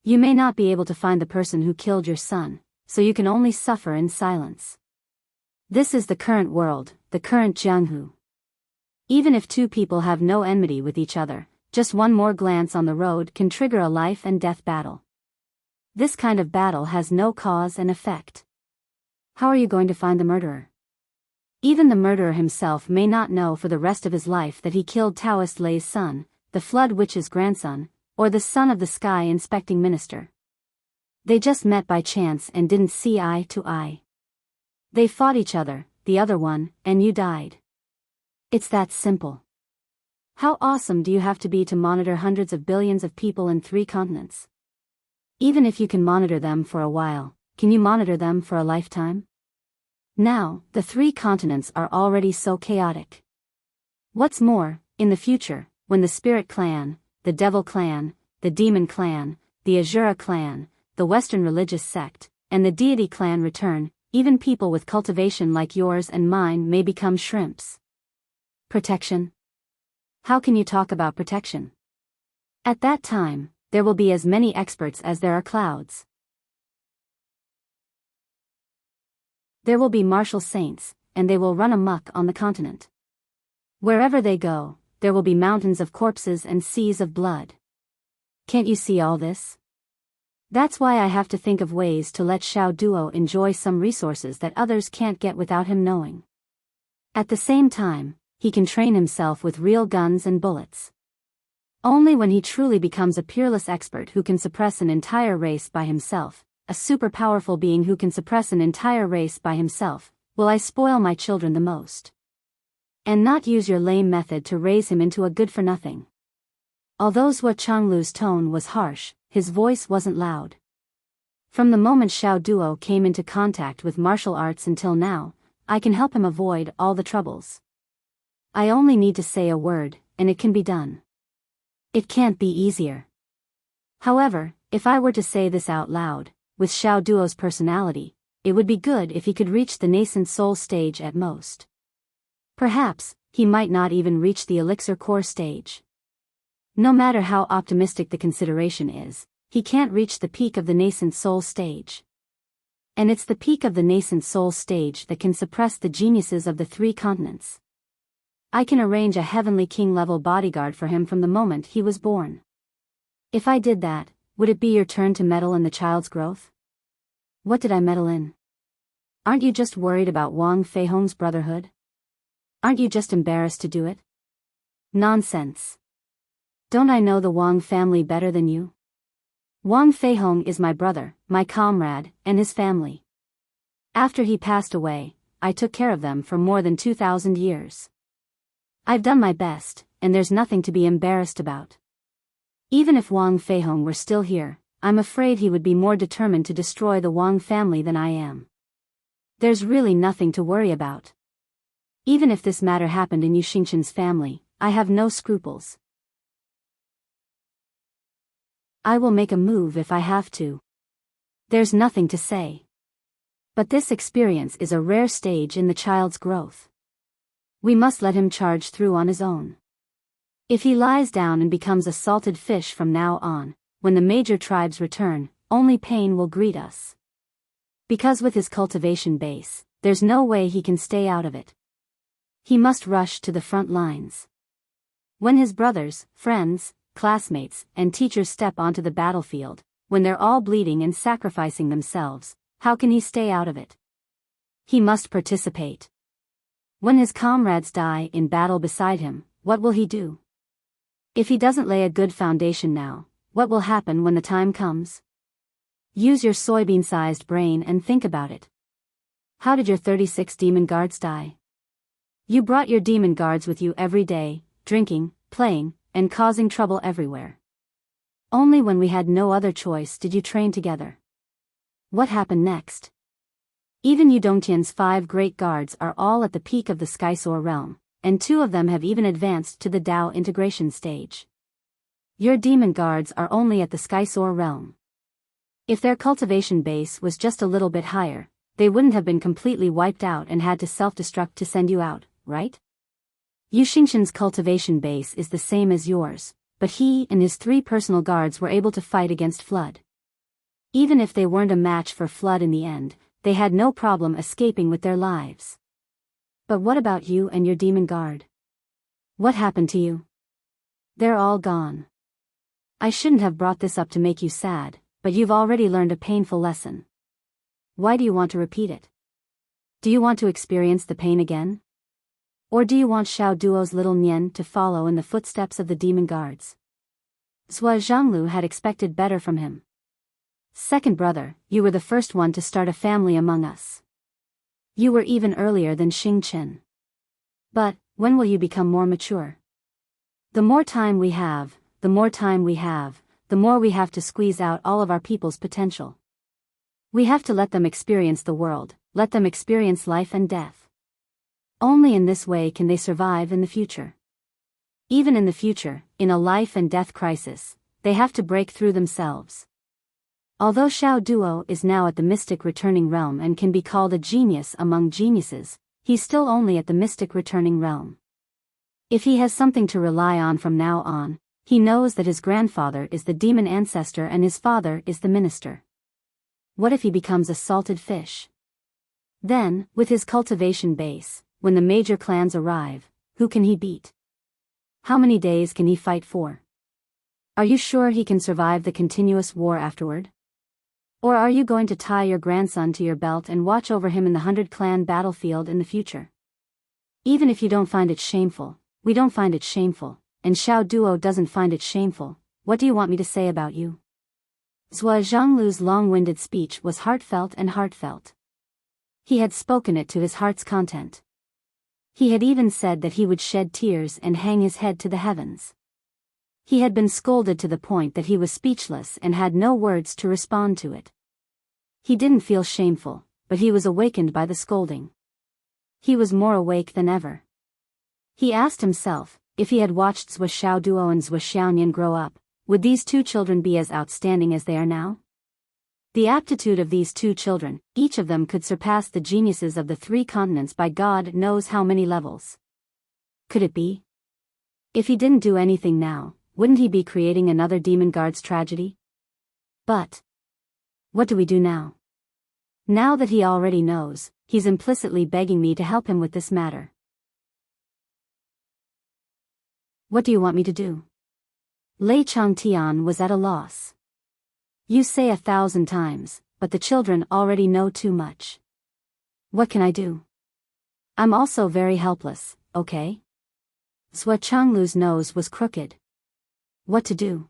You may not be able to find the person who killed your son, so you can only suffer in silence. This is the current world, the current Jianghu. Even if 2 people have no enmity with each other, just one more glance on the road can trigger a life and death battle. This kind of battle has no cause and effect. How are you going to find the murderer? Even the murderer himself may not know for the rest of his life that he killed Taoist Lei's son, the Flood Witch's grandson, or the son of the Sky Inspecting Minister. They just met by chance and didn't see eye to eye. They fought each other, the other one, and you died. It's that simple. How awesome do you have to be to monitor hundreds of billions of people in 3 continents? Even if you can monitor them for a while, can you monitor them for a lifetime? Now, the 3 continents are already so chaotic. What's more, in the future, when the Spirit Clan, the Devil Clan, the Demon Clan, the Azura Clan, the Western religious sect, and the Deity Clan return, even people with cultivation like yours and mine may become shrimps. Protection? How can you talk about protection? At that time, there will be as many experts as there are clouds. There will be martial saints, and they will run amok on the continent. Wherever they go, there will be mountains of corpses and seas of blood. Can't you see all this? That's why I have to think of ways to let Xiao Duo enjoy some resources that others can't get without him knowing. At the same time, he can train himself with real guns and bullets. Only when he truly becomes a peerless expert who can suppress an entire race by himself, a super powerful being who can suppress an entire race by himself, will I spoil my children the most. And not use your lame method to raise him into a good-for-nothing. Although Zhuo Changlu's tone was harsh, his voice wasn't loud. From the moment Xiao Duo came into contact with martial arts until now, I can help him avoid all the troubles. I only need to say a word, and it can be done. It can't be easier. However, if I were to say this out loud, with Xiao Duo's personality, it would be good if he could reach the nascent soul stage at most. Perhaps, he might not even reach the elixir core stage. No matter how optimistic the consideration is, he can't reach the peak of the nascent soul stage. And it's the peak of the nascent soul stage that can suppress the geniuses of the 3 continents. I can arrange a heavenly king-level bodyguard for him from the moment he was born. If I did that, would it be your turn to meddle in the child's growth? What did I meddle in? Aren't you just worried about Wang Feihong's brotherhood? Aren't you just embarrassed to do it? Nonsense. Don't I know the Wang family better than you? Wang Feihong is my brother, my comrade, and his family. After he passed away, I took care of them for more than 2,000 years. I've done my best, and there's nothing to be embarrassed about. Even if Wang Feihong were still here, I'm afraid he would be more determined to destroy the Wang family than I am. There's really nothing to worry about. Even if this matter happened in Yuxingchen's family, I have no scruples. I will make a move if I have to. There's nothing to say. But this experience is a rare stage in the child's growth. We must let him charge through on his own. If he lies down and becomes a salted fish from now on, when the major tribes return, only pain will greet us. Because with his cultivation base, there's no way he can stay out of it. He must rush to the front lines. When his brothers, friends, classmates, and teachers step onto the battlefield, when they're all bleeding and sacrificing themselves, how can he stay out of it? He must participate. When his comrades die in battle beside him, what will he do? If he doesn't lay a good foundation now, what will happen when the time comes? Use your soybean-sized brain and think about it. How did your 36 demon guards die? You brought your demon guards with you every day, drinking, playing, and causing trouble everywhere. Only when we had no other choice did you train together. What happened next? Even Yudongtian's 5 great guards are all at the peak of the Skysoar realm, and 2 of them have even advanced to the Dao integration stage. Your demon guards are only at the Skysoar realm. If their cultivation base was just a little bit higher, they wouldn't have been completely wiped out and had to self-destruct to send you out, right? Yuxingchen's cultivation base is the same as yours, but he and his 3 personal guards were able to fight against Flood. Even if they weren't a match for Flood in the end, they had no problem escaping with their lives. But what about you and your demon guard? What happened to you? They're all gone. I shouldn't have brought this up to make you sad, but you've already learned a painful lesson. Why do you want to repeat it? Do you want to experience the pain again? Or do you want Xiao Duo's little Nian to follow in the footsteps of the demon guards? Zhuo Zhanglu had expected better from him. Second brother, you were the first one to start a family among us. You were even earlier than Xing Chen. But, when will you become more mature? The more time we have, the more we have to squeeze out all of our people's potential. We have to let them experience the world, let them experience life and death. Only in this way can they survive in the future. Even in the future, in a life and death crisis, they have to break through themselves. Although Xiao Duo is now at the mystic returning realm and can be called a genius among geniuses, he's still only at the mystic returning realm. If he has something to rely on from now on, he knows that his grandfather is the demon ancestor and his father is the minister. What if he becomes a salted fish? Then, with his cultivation base, when the major clans arrive, who can he beat? How many days can he fight for? Are you sure he can survive the continuous war afterward? Or are you going to tie your grandson to your belt and watch over him in the 100-clan battlefield in the future? Even if you don't find it shameful, we don't find it shameful, and Xiao Duo doesn't find it shameful, what do you want me to say about you? Zhuo Zhanglu's long-winded speech was heartfelt and heartfelt. He had spoken it to his heart's content. He had even said that he would shed tears and hang his head to the heavens. He had been scolded to the point that he was speechless and had no words to respond to it. He didn't feel shameful, but he was awakened by the scolding. He was more awake than ever. He asked himself, if he had watched Zhuo Xiaoduo and Zhuo Xiaonian grow up, would these two children be as outstanding as they are now? The aptitude of these two children, each of them could surpass the geniuses of the 3 continents by God knows how many levels. Could it be? If he didn't do anything now, wouldn't he be creating another Demon Guards tragedy? But what do we do now? Now that he already knows, he's implicitly begging me to help him with this matter. What do you want me to do? Lei Changtian was at a loss. You say 1,000 times, but the children already know too much. What can I do? I'm also very helpless, okay? Zhuo Changlu's nose was crooked. What to do?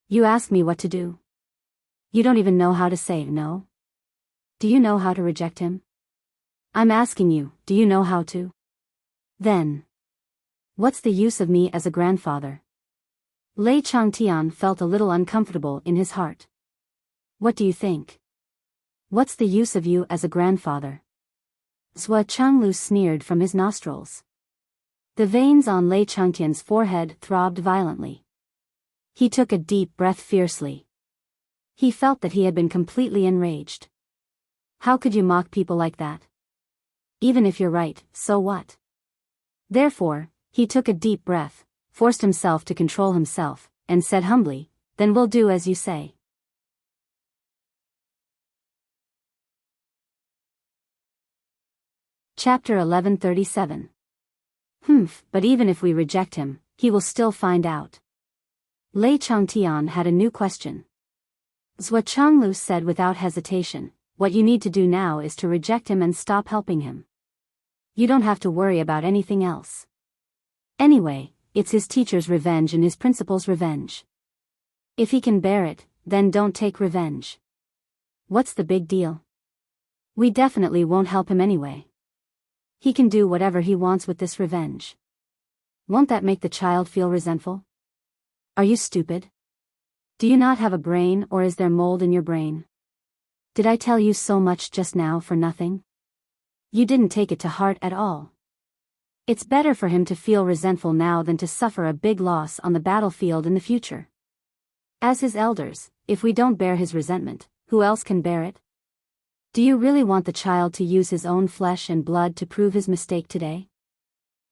You ask me what to do. You don't even know how to say no? Do you know how to reject him? I'm asking you, do you know how to? Then what's the use of me as a grandfather? Lei Changtian felt a little uncomfortable in his heart. What do you think? What's the use of you as a grandfather? Zhuo Changlu sneered from his nostrils. The veins on Lei Changtian's forehead throbbed violently. He took a deep breath fiercely. He felt that he had been completely enraged. How could you mock people like that? Even if you're right, so what? Therefore, he took a deep breath, forced himself to control himself, and said humbly, then we'll do as you say. Chapter 1137. But even if we reject him, he will still find out. Lei Changtian had a new question. Zhuo Changlu said without hesitation, what you need to do now is to reject him and stop helping him. You don't have to worry about anything else. Anyway, it's his teacher's revenge and his principal's revenge. If he can bear it, then don't take revenge. What's the big deal? We definitely won't help him anyway. He can do whatever he wants with this revenge. Won't that make the child feel resentful? Are you stupid? Do you not have a brain, or is there mold in your brain? Did I tell you so much just now for nothing? You didn't take it to heart at all. It's better for him to feel resentful now than to suffer a big loss on the battlefield in the future. As his elders, if we don't bear his resentment, who else can bear it? Do you really want the child to use his own flesh and blood to prove his mistake today?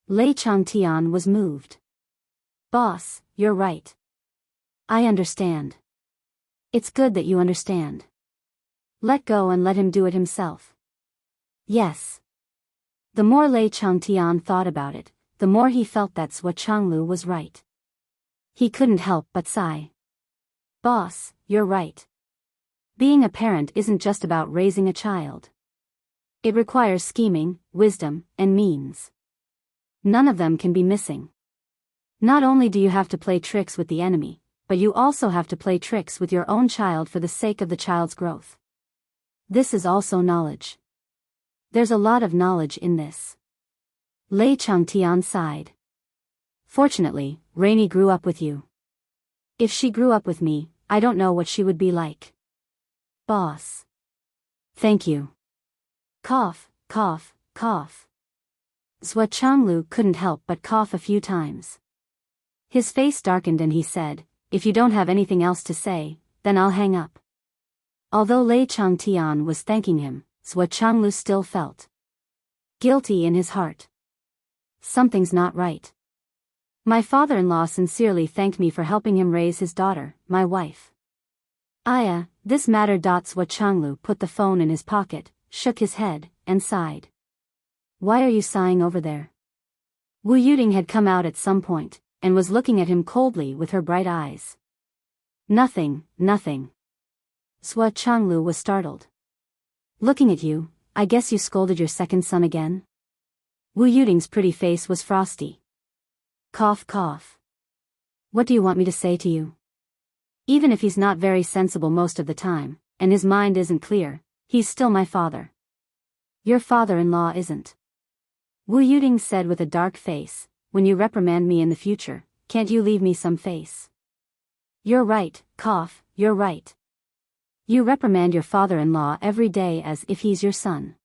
Lei Changtian was moved. Boss, you're right. I understand. It's good that you understand. Let go and let him do it himself. Yes. The more Lei Changtian thought about it, the more he felt that Zhuo Changlu was right. He couldn't help but sigh. Boss, you're right. Being a parent isn't just about raising a child. It requires scheming, wisdom, and means. None of them can be missing. Not only do you have to play tricks with the enemy, but you also have to play tricks with your own child for the sake of the child's growth. This is also knowledge. There's a lot of knowledge in this. Lei Changtian sighed. Fortunately, Rainy grew up with you. If she grew up with me, I don't know what she would be like. Boss. Thank you. Cough, cough, cough. Zhuo Changlu couldn't help but cough a few times. His face darkened and he said, if you don't have anything else to say, then I'll hang up. Although Lei Changtian was thanking him, Zhuo Changlu still felt guilty in his heart. Something's not right. My father-in-law sincerely thanked me for helping him raise his daughter, my wife. This matter. Zhuo Changlu put the phone in his pocket, shook his head, and sighed. Why are you sighing over there? Wu Yuting had come out at some point, and was looking at him coldly with her bright eyes. Nothing, nothing. Zhuo Changlu was startled. Looking at you, I guess you scolded your second son again? Wu Yuting's pretty face was frosty. Cough, cough. What do you want me to say to you? Even if he's not very sensible most of the time, and his mind isn't clear, he's still my father. Your father-in-law isn't. Wu Yuding said with a dark face, when you reprimand me in the future, can't you leave me some face? You're right, cough, you're right. You reprimand your father-in-law every day as if he's your son.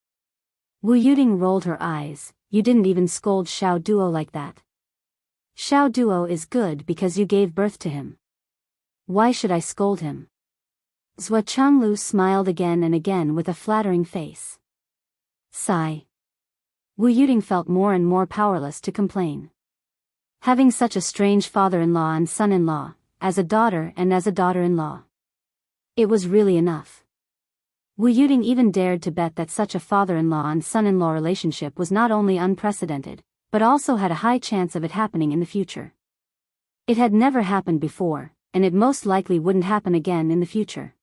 Wu Yuding rolled her eyes, you didn't even scold Xiao Duo like that. Xiao Duo is good because you gave birth to him. Why should I scold him? Zhuo Changlu smiled again and again with a flattering face. Sigh. Wu Yuding felt more and more powerless to complain. Having such a strange father-in-law and son-in-law, as a daughter and as a daughter-in-law. It was really enough. Wu Yuding even dared to bet that such a father-in-law and son-in-law relationship was not only unprecedented, but also had a high chance of it happening in the future. It had never happened before, and it most likely wouldn't happen again in the future.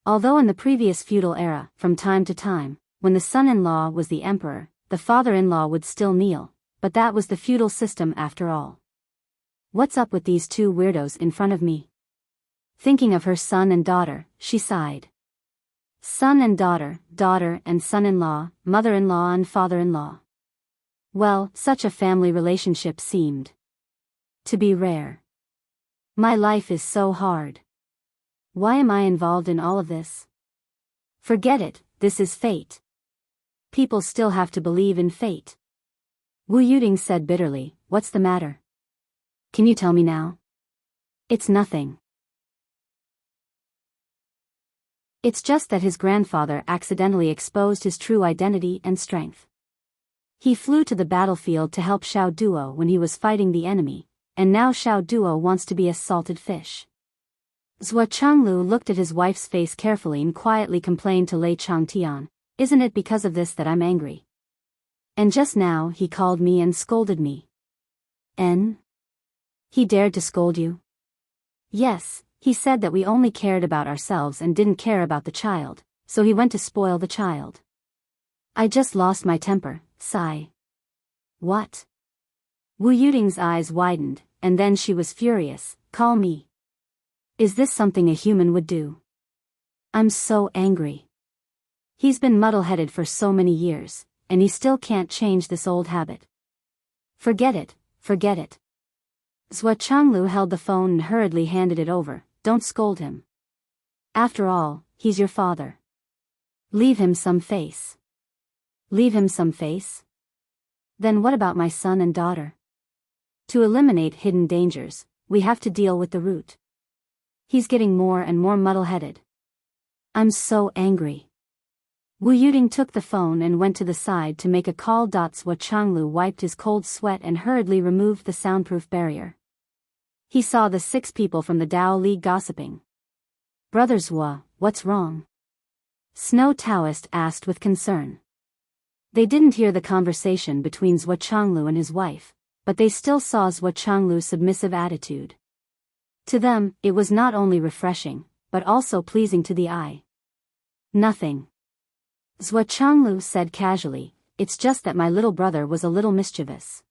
Although in the previous feudal era, from time to time, when the son-in-law was the emperor, the father-in-law would still kneel, but that was the feudal system after all. What's up with these two weirdos in front of me? Thinking of her son and daughter, she sighed. Son and daughter, daughter and son-in-law, mother-in-law and father-in-law. Well, such a family relationship seemed to be rare. My life is so hard. Why am I involved in all of this? Forget it, this is fate. People still have to believe in fate. Wu Yuding said bitterly, what's the matter? Can you tell me now? It's nothing. It's just that his grandfather accidentally exposed his true identity and strength. He flew to the battlefield to help Xiao Duo when he was fighting the enemy, and now Xiao Duo wants to be a salted fish. Zhuo Changlu looked at his wife's face carefully and quietly complained to Lei Changtian, isn't it because of this that I'm angry? And just now he called me and scolded me. He dared to scold you? Yes, he said that we only cared about ourselves and didn't care about the child, so he went to spoil the child. I just lost my temper, sigh. What? Wu Yuding's eyes widened, and then she was furious, call me. Is this something a human would do? I'm so angry. He's been muddle-headed for so many years, and he still can't change this old habit. Forget it, forget it. Zhuo Changlu held the phone and hurriedly handed it over, don't scold him. After all, he's your father. Leave him some face. Leave him some face? Then what about my son and daughter? To eliminate hidden dangers, we have to deal with the root. He's getting more and more muddle-headed. I'm so angry. Wu Yuding took the phone and went to the side to make a call. Zhuo Changlu wiped his cold sweat and hurriedly removed the soundproof barrier. He saw the 6 people from the Dao League gossiping. Brother Zhuo, what's wrong? Snow Taoist asked with concern. They didn't hear the conversation between Zhuo Changlu and his wife, but they still saw Zhuo Changlu's submissive attitude. To them, it was not only refreshing, but also pleasing to the eye. Nothing. Zhuo Changlu said casually, it's just that my little brother was a little mischievous.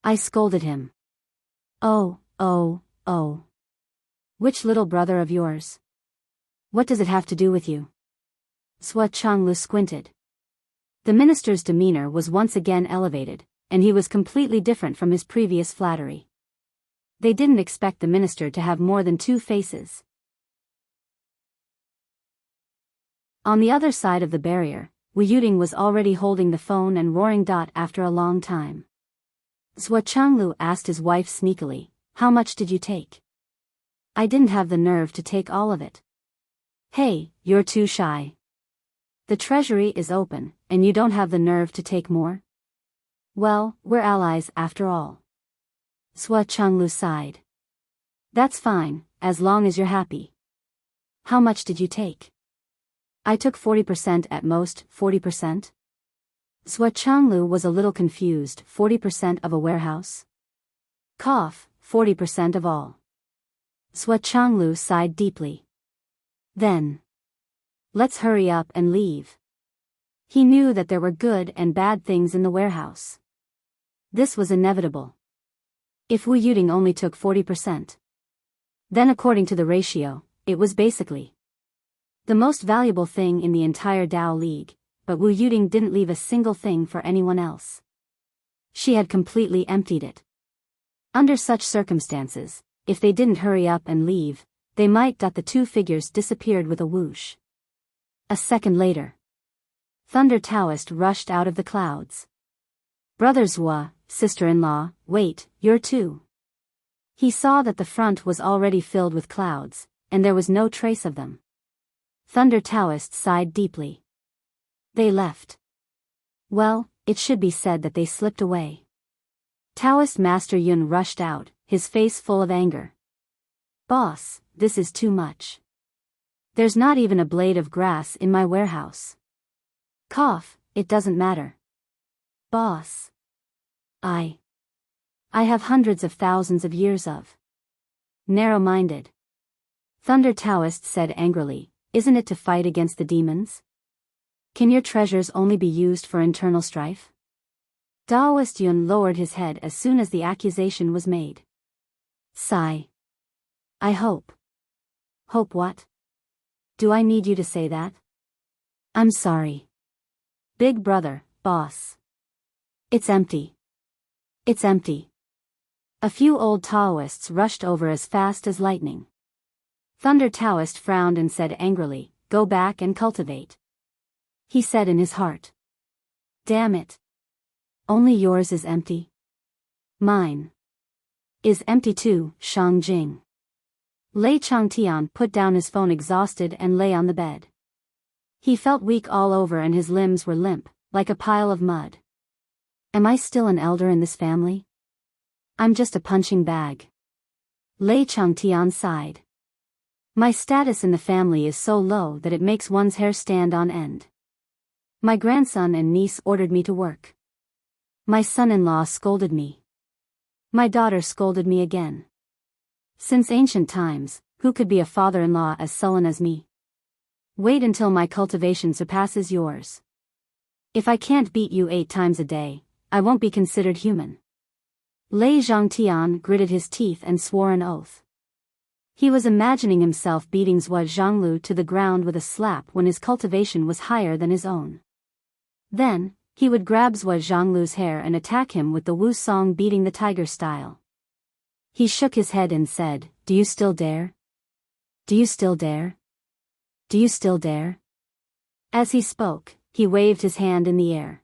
I scolded him. Oh. Which little brother of yours? What does it have to do with you? Zhuo Changlu squinted. The minister's demeanor was once again elevated, and he was completely different from his previous flattery. They didn't expect the minister to have more than 2 faces. On the other side of the barrier, Wu Yuding was already holding the phone and roaring. After a long time. Zhuo Changlu asked his wife sneakily, how much did you take? I didn't have the nerve to take all of it. Hey, you're too shy. The treasury is open, and you don't have the nerve to take more? Well, we're allies after all. Zhuo Changlu sighed. That's fine, as long as you're happy. How much did you take? I took 40% at most, 40%? Zhuo Changlu was a little confused. 40% of a warehouse? Cough, 40% of all. Zhuo Changlu sighed deeply. Then. Let's hurry up and leave. He knew that there were good and bad things in the warehouse. This was inevitable. If Wu Yuding only took 40%. Then according to the ratio, it was basically the most valuable thing in the entire Tao League, but Wu Yuding didn't leave a single thing for anyone else. She had completely emptied it. Under such circumstances, if they didn't hurry up and leave, they might. The two figures disappeared with a whoosh. A second later, Thunder Taoist rushed out of the clouds. Brother Zhua, sister-in-law, wait, you're too. He saw that the front was already filled with clouds, and there was no trace of them. Thunder Taoist sighed deeply. They left. Well, it should be said that they slipped away. Taoist Master Yun rushed out, his face full of anger. Boss, this is too much. There's not even a blade of grass in my warehouse. Cough, it doesn't matter. Boss. I have hundreds of thousands of years of. Narrow-minded. Thunder Taoist said angrily, isn't it to fight against the demons? Can your treasures only be used for internal strife? Taoist Yun lowered his head as soon as the accusation was made. Sigh. I hope. Hope what? Do I need you to say that? I'm sorry. Big brother, boss. It's empty. It's empty. A few old Taoists rushed over as fast as lightning. Thunder Taoist frowned and said angrily, go back and cultivate. He said in his heart. Damn it. Only yours is empty. Mine is empty too, Shang Jing. Lei Changtian put down his phone exhausted and lay on the bed. He felt weak all over and his limbs were limp, like a pile of mud. Am I still an elder in this family? I'm just a punching bag. Lei Changtian sighed. My status in the family is so low that it makes one's hair stand on end. My grandson and niece ordered me to work. My son-in-law scolded me. My daughter scolded me again. Since ancient times, who could be a father-in-law as sullen as me? Wait until my cultivation surpasses yours. If I can't beat you 8 times a day, I won't be considered human. Lei Zhangtian gritted his teeth and swore an oath. He was imagining himself beating Zhua Zhanglu to the ground with a slap when his cultivation was higher than his own. Then, he would grab Zhua Zhanglu's hair and attack him with the Wu Song beating the tiger style. He shook his head and said, Do you still dare? Do you still dare? Do you still dare? As he spoke, he waved his hand in the air.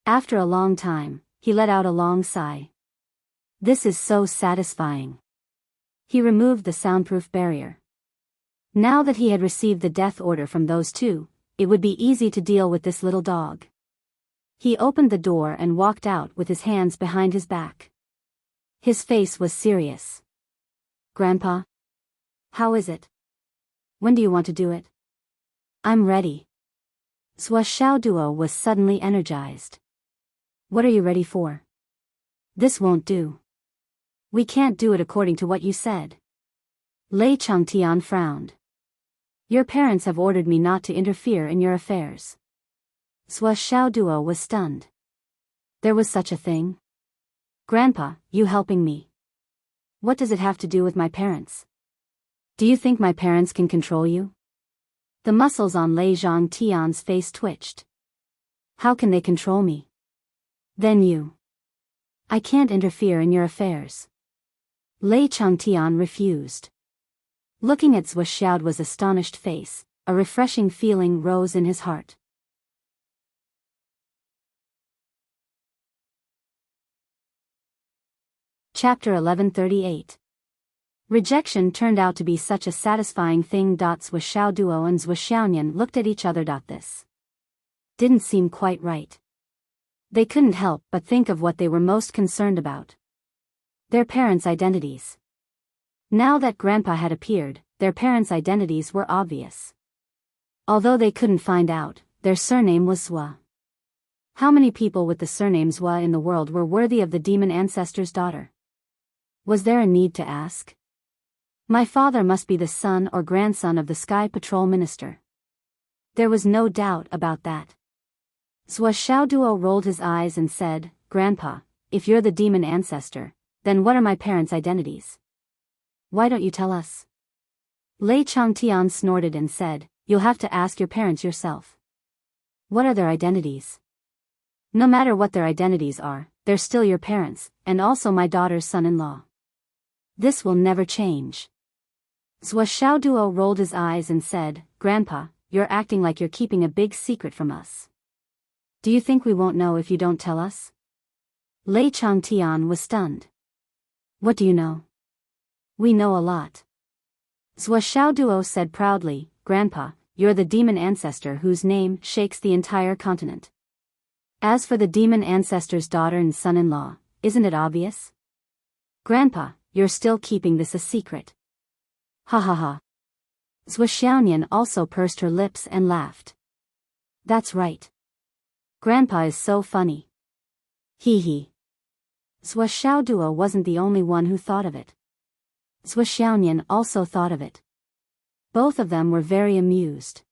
After a long time, he let out a long sigh. This is so satisfying. He removed the soundproof barrier. Now that he had received the death order from those two, it would be easy to deal with this little dog. He opened the door and walked out with his hands behind his back. His face was serious. Grandpa? How is it? When do you want to do it? I'm ready. Zhua Xiaoduo was suddenly energized. What are you ready for? This won't do. We can't do it according to what you said. Lei Changtian frowned. Your parents have ordered me not to interfere in your affairs. Zhua Xiaoduo was stunned. There was such a thing? Grandpa, you helping me. What does it have to do with my parents? Do you think my parents can control you? The muscles on Lei Zhangtian's face twitched. How can they control me? Then you. I can't interfere in your affairs. Lei Changtian refused. Looking at Zhua Xiaoduo's astonished face, a refreshing feeling rose in his heart. Chapter 1138. Rejection turned out to be such a satisfying thing. Zhua Xiaoduo and Zhua Xiaonian looked at each other. This didn't seem quite right. They couldn't help but think of what they were most concerned about. Their parents' identities. Now that Grandpa had appeared, their parents' identities were obvious. Although they couldn't find out, their surname was Zhua. How many people with the surname Zhua in the world were worthy of the demon ancestor's daughter? Was there a need to ask? My father must be the son or grandson of the Sky Patrol Minister. There was no doubt about that. Zhua Xiaoduo rolled his eyes and said, Grandpa, if you're the demon ancestor, then what are my parents' identities? Why don't you tell us? Lei Changtian snorted and said, you'll have to ask your parents yourself. What are their identities? No matter what their identities are, they're still your parents, and also my daughter's son-in-law. This will never change. Zhou Xiaoduo rolled his eyes and said, Grandpa, you're acting like you're keeping a big secret from us. Do you think we won't know if you don't tell us? Lei Changtian was stunned. What do you know? We know a lot. Zhou Xiaoduo said proudly, Grandpa, you're the demon ancestor whose name shakes the entire continent. As for the demon ancestor's daughter and son-in-law, isn't it obvious? Grandpa, you're still keeping this a secret. Ha ha ha. Zhou Xiaonian also pursed her lips and laughed. That's right. Grandpa is so funny. Hee hee. Zhou Xiaoduo wasn't the only one who thought of it. Zhou Xiaonian also thought of it. Both of them were very amused.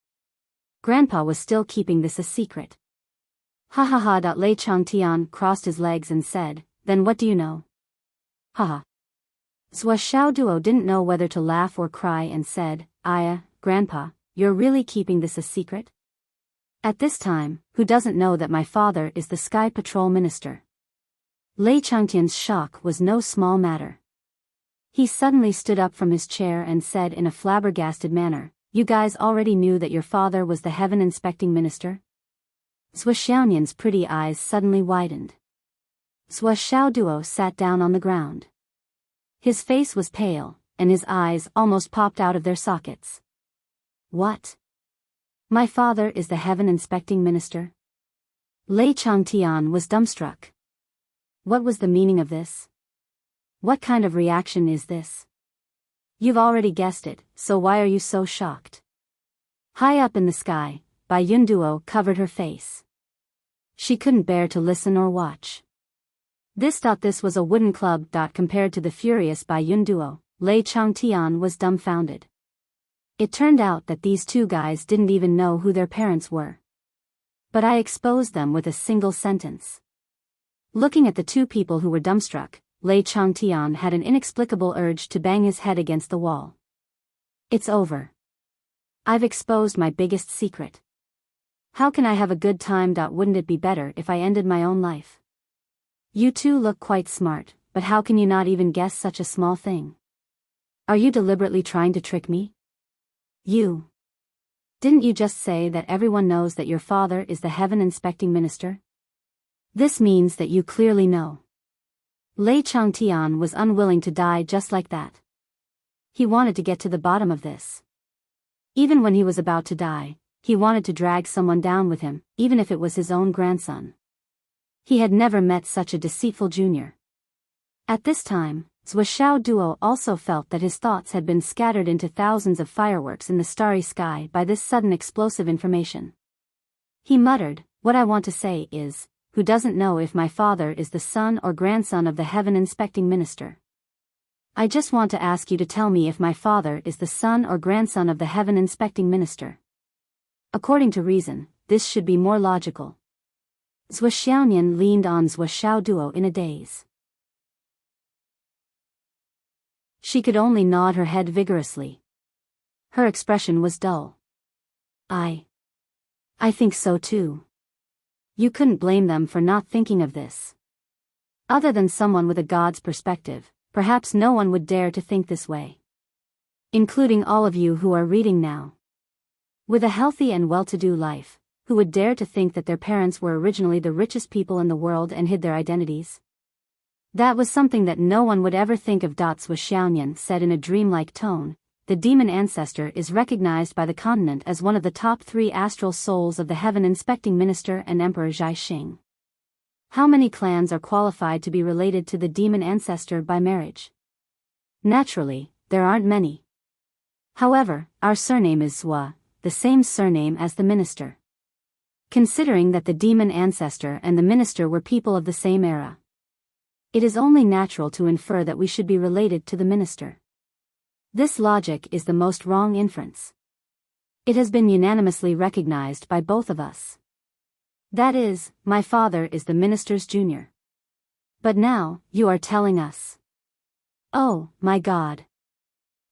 Grandpa was still keeping this a secret. Ha ha ha. Lei Changtian crossed his legs and said, then what do you know? Ha ha. Zhou Xiaoduo didn't know whether to laugh or cry and said, Grandpa, you're really keeping this a secret? At this time, who doesn't know that my father is the Sky Patrol Minister? Lei Changtian's shock was no small matter. He suddenly stood up from his chair and said in a flabbergasted manner, you guys already knew that your father was the Heaven Inspecting Minister? Zhou Xiaonian's pretty eyes suddenly widened. Zhou Xiaoduo sat down on the ground. His face was pale, and his eyes almost popped out of their sockets. What? My father is the Heaven Inspecting Minister? Lei Changtian was dumbstruck. What was the meaning of this? What kind of reaction is this? You've already guessed it, so why are you so shocked? High up in the sky, Bai Yunduo covered her face. She couldn't bear to listen or watch. This was a wooden club. Compared to the furious Bai Yunduo, Lei Changtian was dumbfounded. It turned out that these two guys didn't even know who their parents were. But I exposed them with a single sentence. Looking at the two people who were dumbstruck, Lei Changtian had an inexplicable urge to bang his head against the wall. It's over. I've exposed my biggest secret. How can I have a good time? Wouldn't it be better if I ended my own life? You two look quite smart, but how can you not even guess such a small thing? Are you deliberately trying to trick me? You. Didn't you just say that everyone knows that your father is the Heaven Inspecting Minister? This means that you clearly know. Lei Changtian was unwilling to die just like that. He wanted to get to the bottom of this. Even when he was about to die, he wanted to drag someone down with him, even if it was his own grandson. He had never met such a deceitful junior. At this time, Zhou Xiaoduo also felt that his thoughts had been scattered into thousands of fireworks in the starry sky by this sudden explosive information. He muttered, what I want to say is, who doesn't know if my father is the son or grandson of the Heaven Inspecting Minister? I just want to ask you to tell me if my father is the son or grandson of the Heaven Inspecting Minister. According to reason, this should be more logical. Zhou Xiaonian leaned on Zhou Xiaoduo in a daze. She could only nod her head vigorously. Her expression was dull. I think so too. You couldn't blame them for not thinking of this. Other than someone with a god's perspective, perhaps no one would dare to think this way. Including all of you who are reading now. With a healthy and well-to-do life, who would dare to think that their parents were originally the richest people in the world and hid their identities? That was something that no one would ever think of. Zhou Xiaonian said in a dreamlike tone, the demon ancestor is recognized by the continent as one of the top 3 astral souls of the Heaven Inspecting Minister and Emperor Zhaixing. How many clans are qualified to be related to the demon ancestor by marriage? Naturally, there aren't many. However, our surname is Zhou, the same surname as the minister. Considering that the demon ancestor and the minister were people of the same era, it is only natural to infer that we should be related to the minister. This logic is the most wrong inference. It has been unanimously recognized by both of us. That is, my father is the minister's junior. But now, you are telling us. Oh, my God.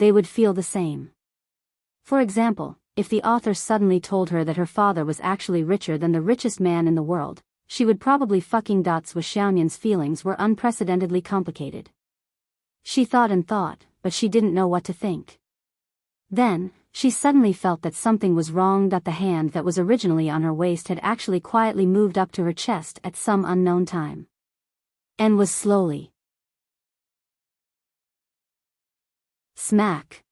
they would feel the same. For example, if the author suddenly told her that her father was actually richer than the richest man in the world, she would probably fucking. Sui Xiaonian's feelings were unprecedentedly complicated. She thought and thought, but she didn't know what to think. Then, she suddenly felt that something was wrong. The hand that was originally on her waist had actually quietly moved up to her chest at some unknown time. And was slowly. Smack.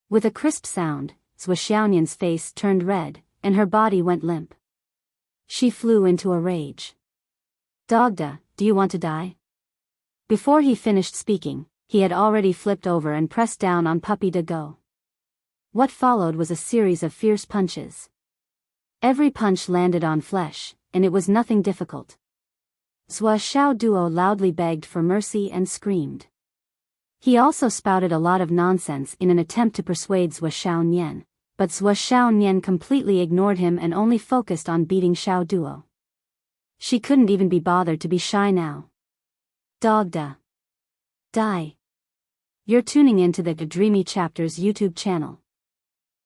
With a crisp sound, Sui Xiaonian's face turned red, and her body went limp. She flew into a rage. Dogda, do you want to die? Before he finished speaking, he had already flipped over and pressed down on Puppy to go. What followed was a series of fierce punches. Every punch landed on flesh, and it was nothing difficult. Zhua Xiaoduo loudly begged for mercy and screamed. He also spouted a lot of nonsense in an attempt to persuade Zhua Xiaonian, but Zhua Xiaonian completely ignored him and only focused on beating Xiaoduo. She couldn't even be bothered to be shy now. Dogda. Die. You're tuning into the Dreamy Chapters YouTube channel.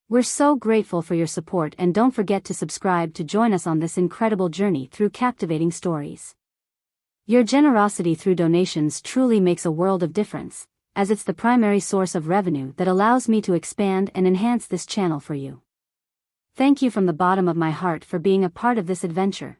We're so grateful for your support, and don't forget to subscribe to join us on this incredible journey through captivating stories. Your generosity through donations truly makes a world of difference, as it's the primary source of revenue that allows me to expand and enhance this channel for you. Thank you from the bottom of my heart for being a part of this adventure.